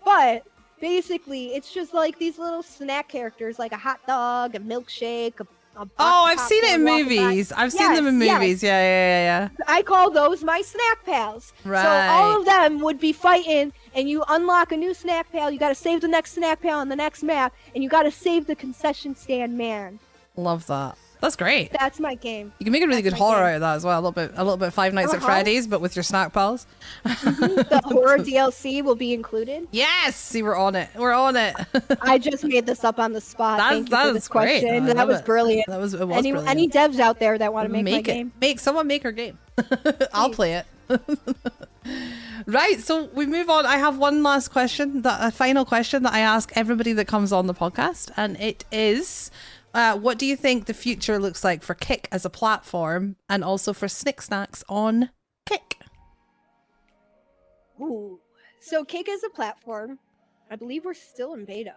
[SPEAKER 1] But basically, it's just like these little snack characters, like a hot dog, a milkshake, a box
[SPEAKER 4] oh,
[SPEAKER 1] of
[SPEAKER 4] I've seen it in
[SPEAKER 1] popcorn walking by.
[SPEAKER 4] movies. I've seen them in
[SPEAKER 1] Yes,
[SPEAKER 4] movies. Yeah.
[SPEAKER 1] I call those my snack pals. So
[SPEAKER 4] Right.
[SPEAKER 1] all of them would be fighting, and you unlock a new snack pal. You got to save the next snack pal on the next map, and you got to save the concession stand man.
[SPEAKER 4] Love that. That's great.
[SPEAKER 1] That's my game.
[SPEAKER 4] You can make a really
[SPEAKER 1] That's
[SPEAKER 4] good
[SPEAKER 1] my
[SPEAKER 4] horror
[SPEAKER 1] game.
[SPEAKER 4] out of that as well. A little bit Five Nights at
[SPEAKER 1] Uh-huh.
[SPEAKER 4] Freddy's, but with your snack pals.
[SPEAKER 1] The horror DLC will be included.
[SPEAKER 4] Yes, see, we're on it. We're on it.
[SPEAKER 1] I just made this up on the spot. Thank you for this
[SPEAKER 4] great.
[SPEAKER 1] question.
[SPEAKER 4] I
[SPEAKER 1] That
[SPEAKER 4] love
[SPEAKER 1] was
[SPEAKER 4] it.
[SPEAKER 1] brilliant.
[SPEAKER 4] It was
[SPEAKER 1] Any
[SPEAKER 4] brilliant.
[SPEAKER 1] devs out there that want to make my
[SPEAKER 4] it.
[SPEAKER 1] game?
[SPEAKER 4] Someone make her game. I'll
[SPEAKER 1] Please.
[SPEAKER 4] play it. Right, so we move on. I have one last question, a final question that I ask everybody that comes on the podcast, and it is, what do you think the future looks like for Kick as a platform, and also for SnixSnacks on Kick?
[SPEAKER 1] Ooh. So Kick is a platform. I believe we're still in beta.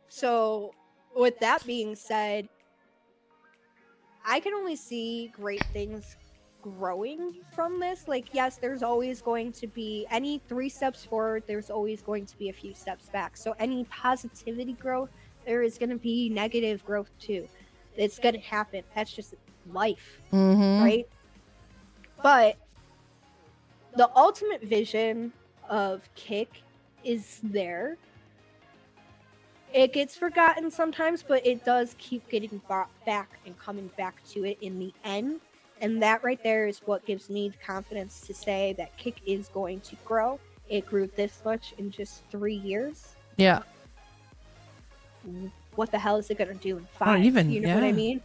[SPEAKER 1] So with that being said, I can only see great things growing from this. Like, yes, there's always going to be any 3 steps forward, there's always going to be a few steps back. So any positivity growth, there is going to be negative growth too. It's going to happen. That's just life, right? But the ultimate vision of Kick is there. It gets forgotten sometimes, but it does keep getting back and coming back to it in the end. And that right there is what gives me the confidence to say that Kick is going to grow. It grew this much in just 3 years.
[SPEAKER 4] Yeah.
[SPEAKER 1] What the hell is it going to do in 5?
[SPEAKER 4] Not even,
[SPEAKER 1] you know what I
[SPEAKER 4] yeah.
[SPEAKER 1] mean?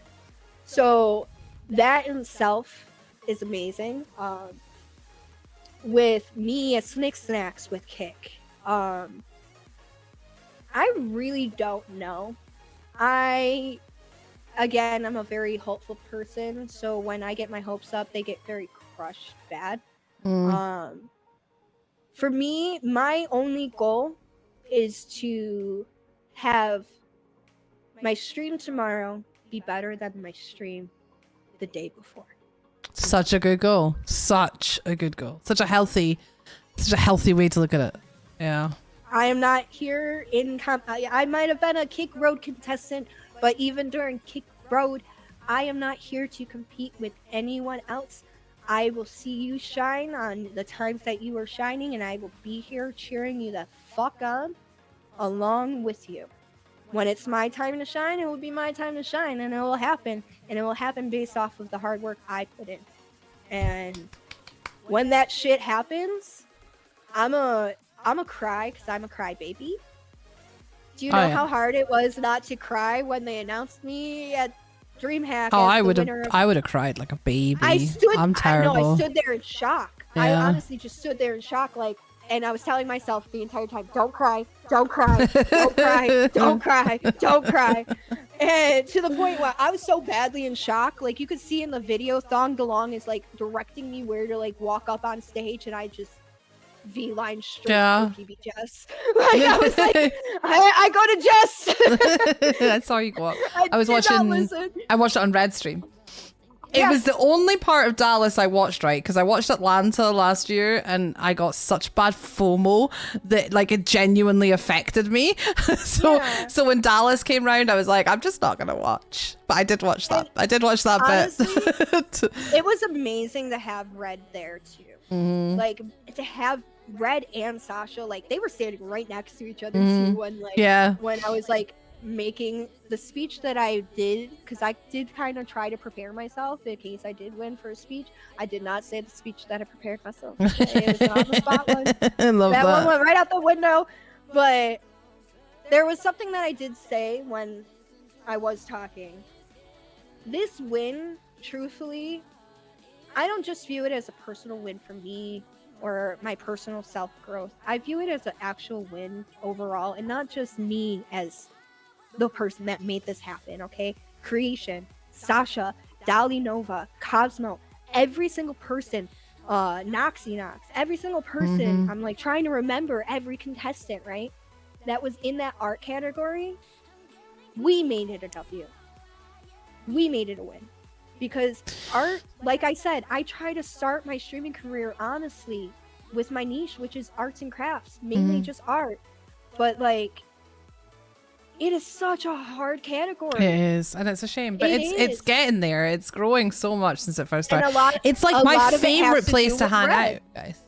[SPEAKER 1] So that in itself is amazing. With me at SnixSnacks with Kick, I really don't know. Again, I'm a very hopeful person, so when I get my hopes up, they get very crushed bad. For me, my only goal is to have my stream tomorrow be better than my stream the day before.
[SPEAKER 4] Such a good goal. Such a good goal. Such a healthy way to look at it. Yeah.
[SPEAKER 1] I am not here in I might have been a Kick Road contestant, but even during Kick Road, I am not here to compete with anyone else. I will see you shine on the times that you are shining, and I will be here cheering you the fuck on along with you. When it's my time to shine, it will be my time to shine, and it will happen. And it will happen based off of the hard work I put in. And when that shit happens, I'm a cry, because I'm a crybaby. Do you know how hard it was not to cry when they announced me at DreamHack?
[SPEAKER 4] Oh,
[SPEAKER 1] as
[SPEAKER 4] I
[SPEAKER 1] the
[SPEAKER 4] would
[SPEAKER 1] winner
[SPEAKER 4] have.
[SPEAKER 1] of-
[SPEAKER 4] I would have cried like a baby. I'm
[SPEAKER 1] I
[SPEAKER 4] terrible.
[SPEAKER 1] stood there in shock. I
[SPEAKER 4] Yeah.
[SPEAKER 1] honestly just stood there in shock, like, and I was telling myself the entire time, "Don't cry, don't cry, don't cry, don't cry, don't cry." And to the point where I was so badly in shock, like you could see in the video, Thong DeLong is like directing me where to like walk up on stage, and I just V-line straight
[SPEAKER 4] Yeah.
[SPEAKER 1] to PB Jess. Like I was like, I go to Jess.
[SPEAKER 4] I saw you go up. I was
[SPEAKER 1] did not
[SPEAKER 4] watching.
[SPEAKER 1] listen.
[SPEAKER 4] I watched it on Red Stream. It was the only part of Dallas I watched, right? Because I watched Atlanta last year and I got such bad FOMO that like it genuinely affected me. So when Dallas came round, I was like, I'm just not gonna watch. But I did watch that. I did watch that
[SPEAKER 1] honestly,
[SPEAKER 4] bit.
[SPEAKER 1] it was amazing to have Red there too. Like to have Red and Sasha, like they were standing right next to each other too. When when I was like making the speech that I did, because I did kind of try to prepare myself in case I did win for a speech. I did not say the speech that I prepared myself. It was an on the spot one.
[SPEAKER 4] I love that.
[SPEAKER 1] One went right out the window. But there was something that I did say when I was talking. This win, truthfully, I don't just view it as a personal win for me or my personal self-growth. I view it as an actual win overall, and not just me as the person that made this happen, okay? Creation, Sasha, Dali Nova, Cosmo, every single person, Noxy Nox, every single person. I'm like trying to remember every contestant, right? That was in that art category. We made it a W. We made it a win. Because art, like I said, I try to start my streaming career honestly with my niche, which is arts and crafts, mainly just art. But like, it is such a hard category.
[SPEAKER 4] It is, and it's a shame, but it's getting there. It's growing so much since it first started. It's like my favorite place to hang out, guys.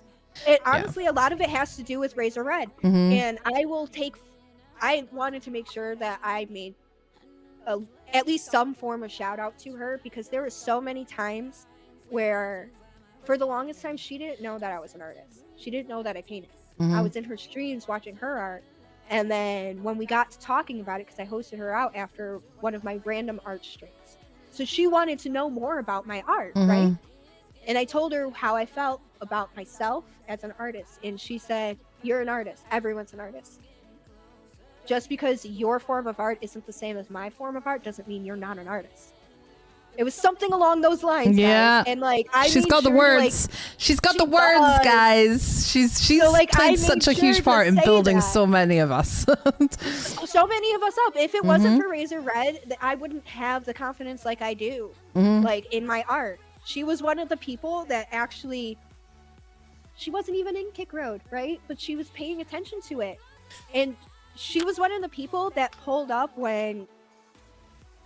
[SPEAKER 1] It honestly, a lot of it has to do with Razor Red, and I wanted to make sure that I made at least some form of shout out to her, because there were so many times where, for the longest time, she didn't know that I was an artist. She didn't know that I painted. I was in her streams watching her art. And then when we got to talking about it, because I hosted her out after one of my random art streams. So she wanted to know more about my art, right? And I told her how I felt about myself as an artist. And she said, you're an artist. Everyone's an artist. Just because your form of art isn't the same as my form of art doesn't mean you're not an artist. It was something along those lines, guys. And like, she's got the words.
[SPEAKER 4] She's got the words, guys. She's played such a huge part in building so many of us.
[SPEAKER 1] So many of us up. If it wasn't for Razor Red, I wouldn't have the confidence like I do, like in my art. She was one of the people that actually, she wasn't even in Kick Road, right? But she was paying attention to it, and she was one of the people that pulled up when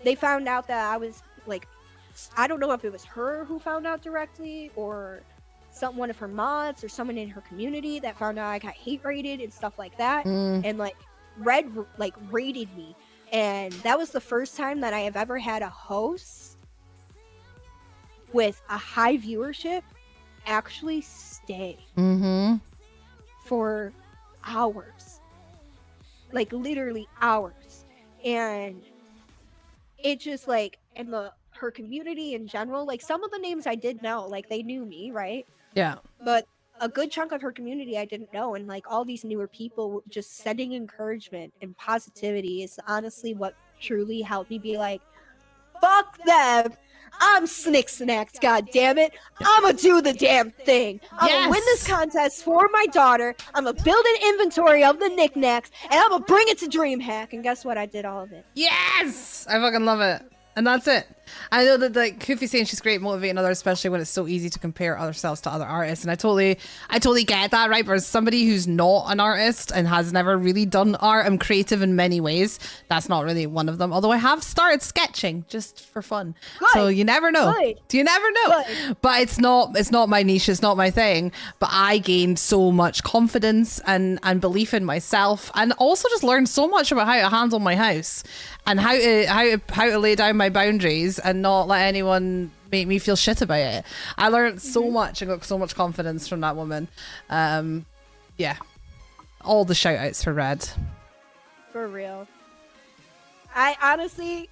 [SPEAKER 1] they found out that I was like, I don't know if it was her who found out directly, or one of her mods, or someone in her community that found out I got hate rated and stuff like that. And like Red like rated me, and that was the first time that I have ever had a host with a high viewership actually stay for hours, like literally hours. And it just like, and her community in general, like some of the names I did know, like they knew me, right?
[SPEAKER 4] Yeah.
[SPEAKER 1] But a good chunk of her community I didn't know, and like all these newer people just sending encouragement and positivity is honestly what truly helped me be like, fuck them. I'm SnixSnacks, god damn it. I'ma do the damn thing. I'ma win this contest for my daughter. I'ma build an inventory of the knickknacks, and I'ma bring it to DreamHack. And guess what? I did all of it.
[SPEAKER 4] Yes! I fucking love it. And that's it. I know that like Kofi's saying she's great motivating others, especially when it's so easy to compare ourselves to other artists. And I totally get that, right? But as somebody who's not an artist and has never really done art, I'm creative in many ways. That's not really one of them. Although I have started sketching just for fun. Good. So you never know. Good. You never know. Good. But it's not my niche, it's not my thing. But I gained so much confidence and belief in myself, and also just learned so much about how to handle my house and how to lay down my boundaries and not let anyone make me feel shit about it. I learned so much and got so much confidence from that woman. Yeah, all the shout outs for Red.
[SPEAKER 1] For real. I honestly,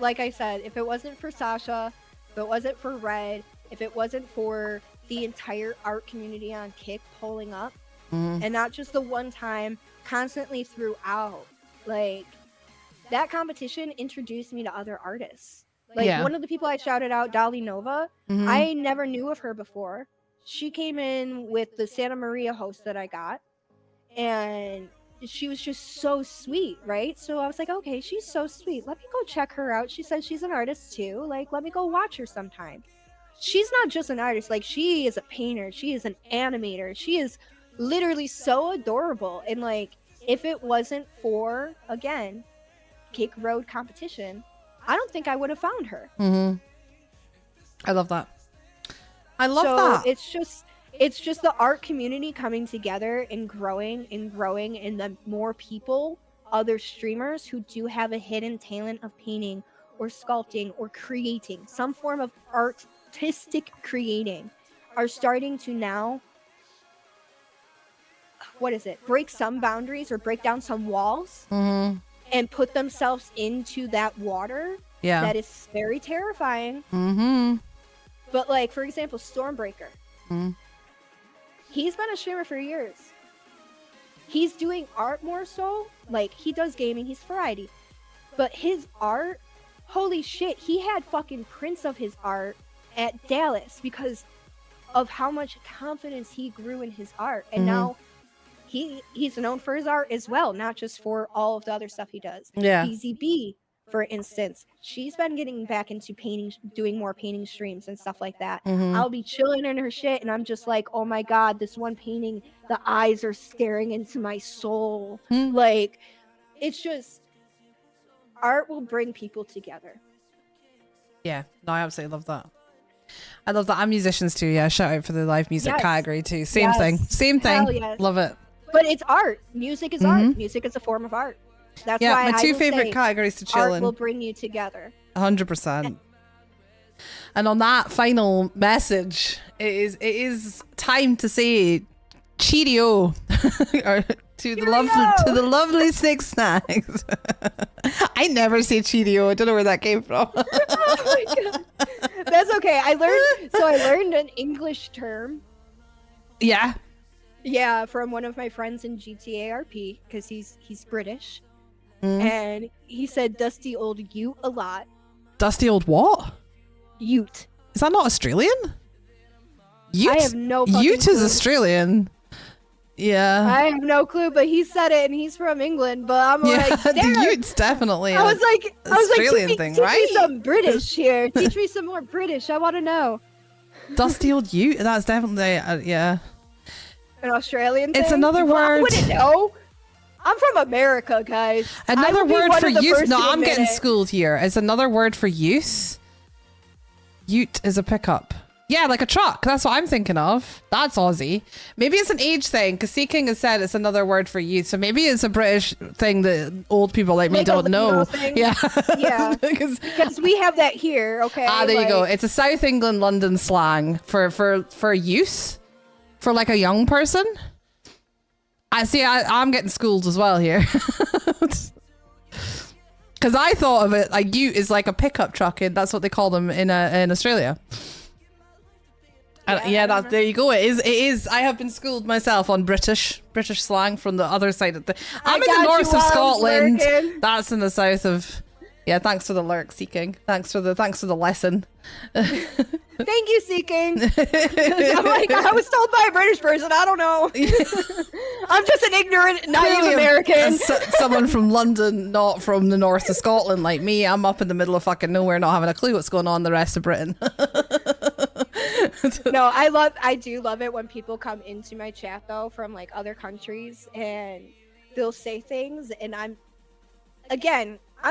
[SPEAKER 1] like I said, if it wasn't for Sasha, if it wasn't for Red, if it wasn't for the entire art community on Kick pulling up, and not just the one time, constantly throughout, like, that competition introduced me to other artists. Like, one of the people I shouted out, Dali Nova, I never knew of her before. She came in with the Santa Maria host that I got, and she was just so sweet, right? So I was like, okay, she's so sweet. Let me go check her out. She says she's an artist too. Like, let me go watch her sometime. She's not just an artist. Like, she is a painter. She is an animator. She is literally so adorable. And like, if it wasn't for, again, Kick Road competition, I don't think I would have found her.
[SPEAKER 4] Mm-hmm. I love that. I love
[SPEAKER 1] so
[SPEAKER 4] that.
[SPEAKER 1] It's just the art community coming together and growing, and the more people, other streamers who do have a hidden talent of painting or sculpting or creating some form of artistic creating are starting to now, break some boundaries or break down some walls
[SPEAKER 4] Mm-hmm.
[SPEAKER 1] and put themselves into that water.
[SPEAKER 4] Yeah.
[SPEAKER 1] That is very terrifying.
[SPEAKER 4] Mm-hmm.
[SPEAKER 1] But like, for example, Stormbreaker.
[SPEAKER 4] Mm-hmm.
[SPEAKER 1] He's been a streamer for years. He's doing art more so. Like, he does gaming, he's variety. But his art, holy shit, he had fucking prints of his art at Dallas because of how much confidence he grew in his art. And now he's known for his art as well, not just for all of the other stuff he does.
[SPEAKER 4] Yeah.
[SPEAKER 1] BZB, for instance, she's been getting back into painting, doing more painting streams and stuff like that.
[SPEAKER 4] Mm-hmm.
[SPEAKER 1] I'll be chilling in her shit and I'm just like, oh my god, this one painting, the eyes are staring into my soul. Like, it's just, art will bring people together.
[SPEAKER 4] Yeah, no, I absolutely love that. I love that. I'm musicians too. Yeah, shout out for the live music category too. Same thing. Same thing.
[SPEAKER 1] Yes.
[SPEAKER 4] Love it.
[SPEAKER 1] But it's art. Music is art. Music is a form of art. That's why
[SPEAKER 4] my two favorite categories to chill
[SPEAKER 1] art
[SPEAKER 4] in.
[SPEAKER 1] will bring you together.
[SPEAKER 4] 100%. And on that final message, it is time to say Cheerio or to the lovely SnixSnacks. I never say Cheerio. I don't know where that came from.
[SPEAKER 1] Oh my god. That's okay. I learned an English term.
[SPEAKER 4] Yeah.
[SPEAKER 1] Yeah, from one of my friends in GTA RP because he's British. And he said dusty old ute a lot.
[SPEAKER 4] Dusty old what?
[SPEAKER 1] Ute.
[SPEAKER 4] Is that not Australian? Ute?
[SPEAKER 1] I have no fucking
[SPEAKER 4] Ute
[SPEAKER 1] clue.
[SPEAKER 4] is Australian. Yeah.
[SPEAKER 1] I have no clue, but he said it and he's from England, but I'm like,
[SPEAKER 4] the
[SPEAKER 1] damn.
[SPEAKER 4] Ute's definitely
[SPEAKER 1] I was like,
[SPEAKER 4] Australian
[SPEAKER 1] teach
[SPEAKER 4] thing,
[SPEAKER 1] me
[SPEAKER 4] right?
[SPEAKER 1] some British here. Teach me some more British. I want to know.
[SPEAKER 4] Dusty old Ute? That's definitely, yeah.
[SPEAKER 1] An Australian thing?
[SPEAKER 4] It's another
[SPEAKER 1] Well,
[SPEAKER 4] word.
[SPEAKER 1] I wouldn't know. I'm from America, guys.
[SPEAKER 4] Another word for youth. No, I'm getting
[SPEAKER 1] school.
[SPEAKER 4] schooled here. It's another word for use. Ute is a pickup. Yeah, like a truck. That's what I'm thinking of. That's Aussie. Maybe it's an age thing because Seeking has said it's another word for youth. So maybe it's a British thing that old people like me
[SPEAKER 1] Like a
[SPEAKER 4] don't
[SPEAKER 1] lingo
[SPEAKER 4] know.
[SPEAKER 1] thing?
[SPEAKER 4] Yeah.
[SPEAKER 1] Yeah.
[SPEAKER 4] Because
[SPEAKER 1] we have that here, okay?
[SPEAKER 4] there you go.
[SPEAKER 1] Like,
[SPEAKER 4] It's a South England London slang for use, for like a young person. I'm getting schooled as well here. Because I thought of it like ute is like a pickup truck, and that's what they call them in Australia. There you go. It is. I have been schooled myself on British slang from the other side of the. I'm in the north of Scotland.
[SPEAKER 1] Lurking.
[SPEAKER 4] That's in the south of. Yeah, thanks for the lurk, Seeking. Thanks for the lesson.
[SPEAKER 1] Thank you, Seeking. I'm like, I was told by a British person. I don't know. I'm just an ignorant, naive
[SPEAKER 4] Clearly
[SPEAKER 1] American.
[SPEAKER 4] Someone from London, not from the north of Scotland like me. I'm up in the middle of fucking nowhere, not having a clue what's going on in the rest of Britain.
[SPEAKER 1] No, I do love it when people come into my chat though from like other countries and they'll say things, and I'm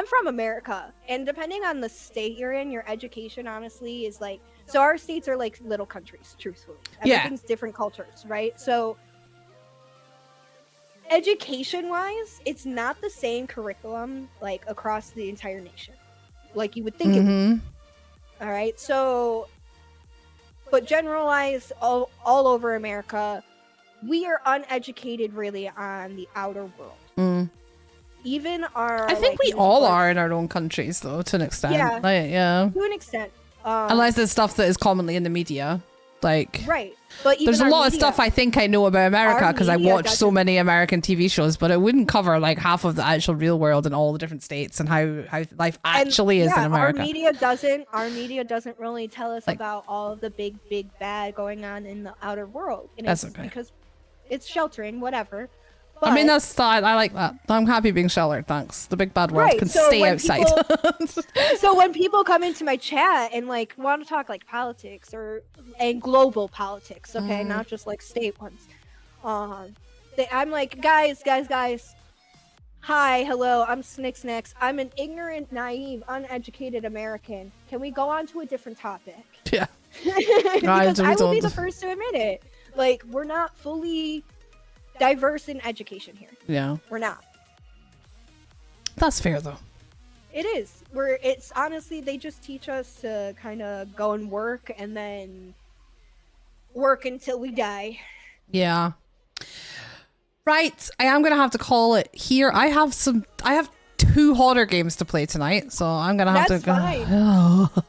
[SPEAKER 1] from America, and depending on the state you're in, your education honestly is like, so our states are like little countries, truthfully. Everything's different cultures, right? So education wise, it's not the same curriculum like across the entire nation like you would think it would. All right, so but generalized all over America, we are uneducated really on the outer world. Even our
[SPEAKER 4] I think we all are in our own countries though, to an extent.
[SPEAKER 1] Yeah.
[SPEAKER 4] To
[SPEAKER 1] an extent.
[SPEAKER 4] Unless it's stuff that is commonly in the media. Like,
[SPEAKER 1] right. But even
[SPEAKER 4] there's a
[SPEAKER 1] our
[SPEAKER 4] lot of
[SPEAKER 1] media-
[SPEAKER 4] stuff I think I know about America
[SPEAKER 1] our
[SPEAKER 4] because I
[SPEAKER 1] media
[SPEAKER 4] watch so
[SPEAKER 1] doesn't-
[SPEAKER 4] many American TV shows, but it wouldn't cover like half of the actual real world and all the different states and how life actually is in America.
[SPEAKER 1] Our media doesn't really tell us about all of the big bad going on in the outer world. And
[SPEAKER 4] That's
[SPEAKER 1] it's
[SPEAKER 4] okay.
[SPEAKER 1] because it's sheltering, whatever. But,
[SPEAKER 4] I mean, that's fine. I like that. I'm happy being sheltered. Thanks. The big bad world
[SPEAKER 1] Right,
[SPEAKER 4] can
[SPEAKER 1] so
[SPEAKER 4] stay
[SPEAKER 1] when
[SPEAKER 4] outside.
[SPEAKER 1] so when people come into my chat and like want to talk like politics and global politics, okay, not just like state ones, I'm like, guys. Hi, hello, I'm SnixSnacks. I'm an ignorant, naive, uneducated American. Can we go on to a different topic?
[SPEAKER 4] Yeah.
[SPEAKER 1] Because I will be
[SPEAKER 4] don't.
[SPEAKER 1] the first to admit it. Like, we're not fully diverse in education here.
[SPEAKER 4] Yeah.
[SPEAKER 1] We're not.
[SPEAKER 4] That's fair, though.
[SPEAKER 1] It is. It's honestly, they just teach us to kind of go and work and then work until we die.
[SPEAKER 4] Yeah. Right, I am gonna have to call it here. I have 2 hotter games to play tonight, so I'm gonna have
[SPEAKER 1] That's
[SPEAKER 4] to go.
[SPEAKER 1] fine.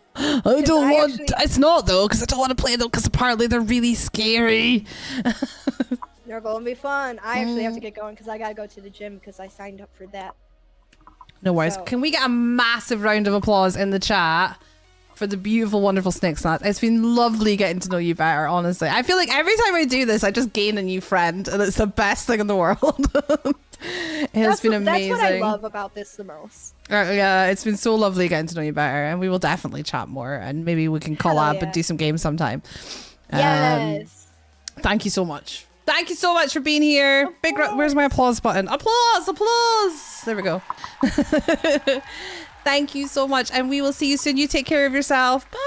[SPEAKER 4] I don't want.
[SPEAKER 1] actually-
[SPEAKER 4] It's not though, because I don't want to play them because apparently they're really scary.
[SPEAKER 1] They're going to be fun. I actually have to get going because I gotta go to the gym because I signed up for that.
[SPEAKER 4] No worries.
[SPEAKER 1] So-
[SPEAKER 4] Can we get a massive round of applause in the chat for the beautiful, wonderful SnixSnacks? It's been lovely getting to know you better, honestly. I feel like every time I do this, I just gain a new friend, and it's the best thing in the world. It has been amazing.
[SPEAKER 1] That's what I love about this the most.
[SPEAKER 4] Yeah, it's been so lovely getting to know you better, and we will definitely chat more, and maybe we can collab and do some games sometime.
[SPEAKER 1] Yes.
[SPEAKER 4] Thank you so much. Thank you so much for being here. Where's my applause button? Applause! There we go. Thank you so much, and we will see you soon. You take care of yourself. Bye.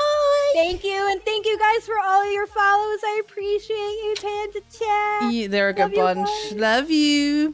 [SPEAKER 1] Thank you, and thank you guys for all of your follows. I appreciate you, Panda Chat.
[SPEAKER 4] They're a good bunch. Love you.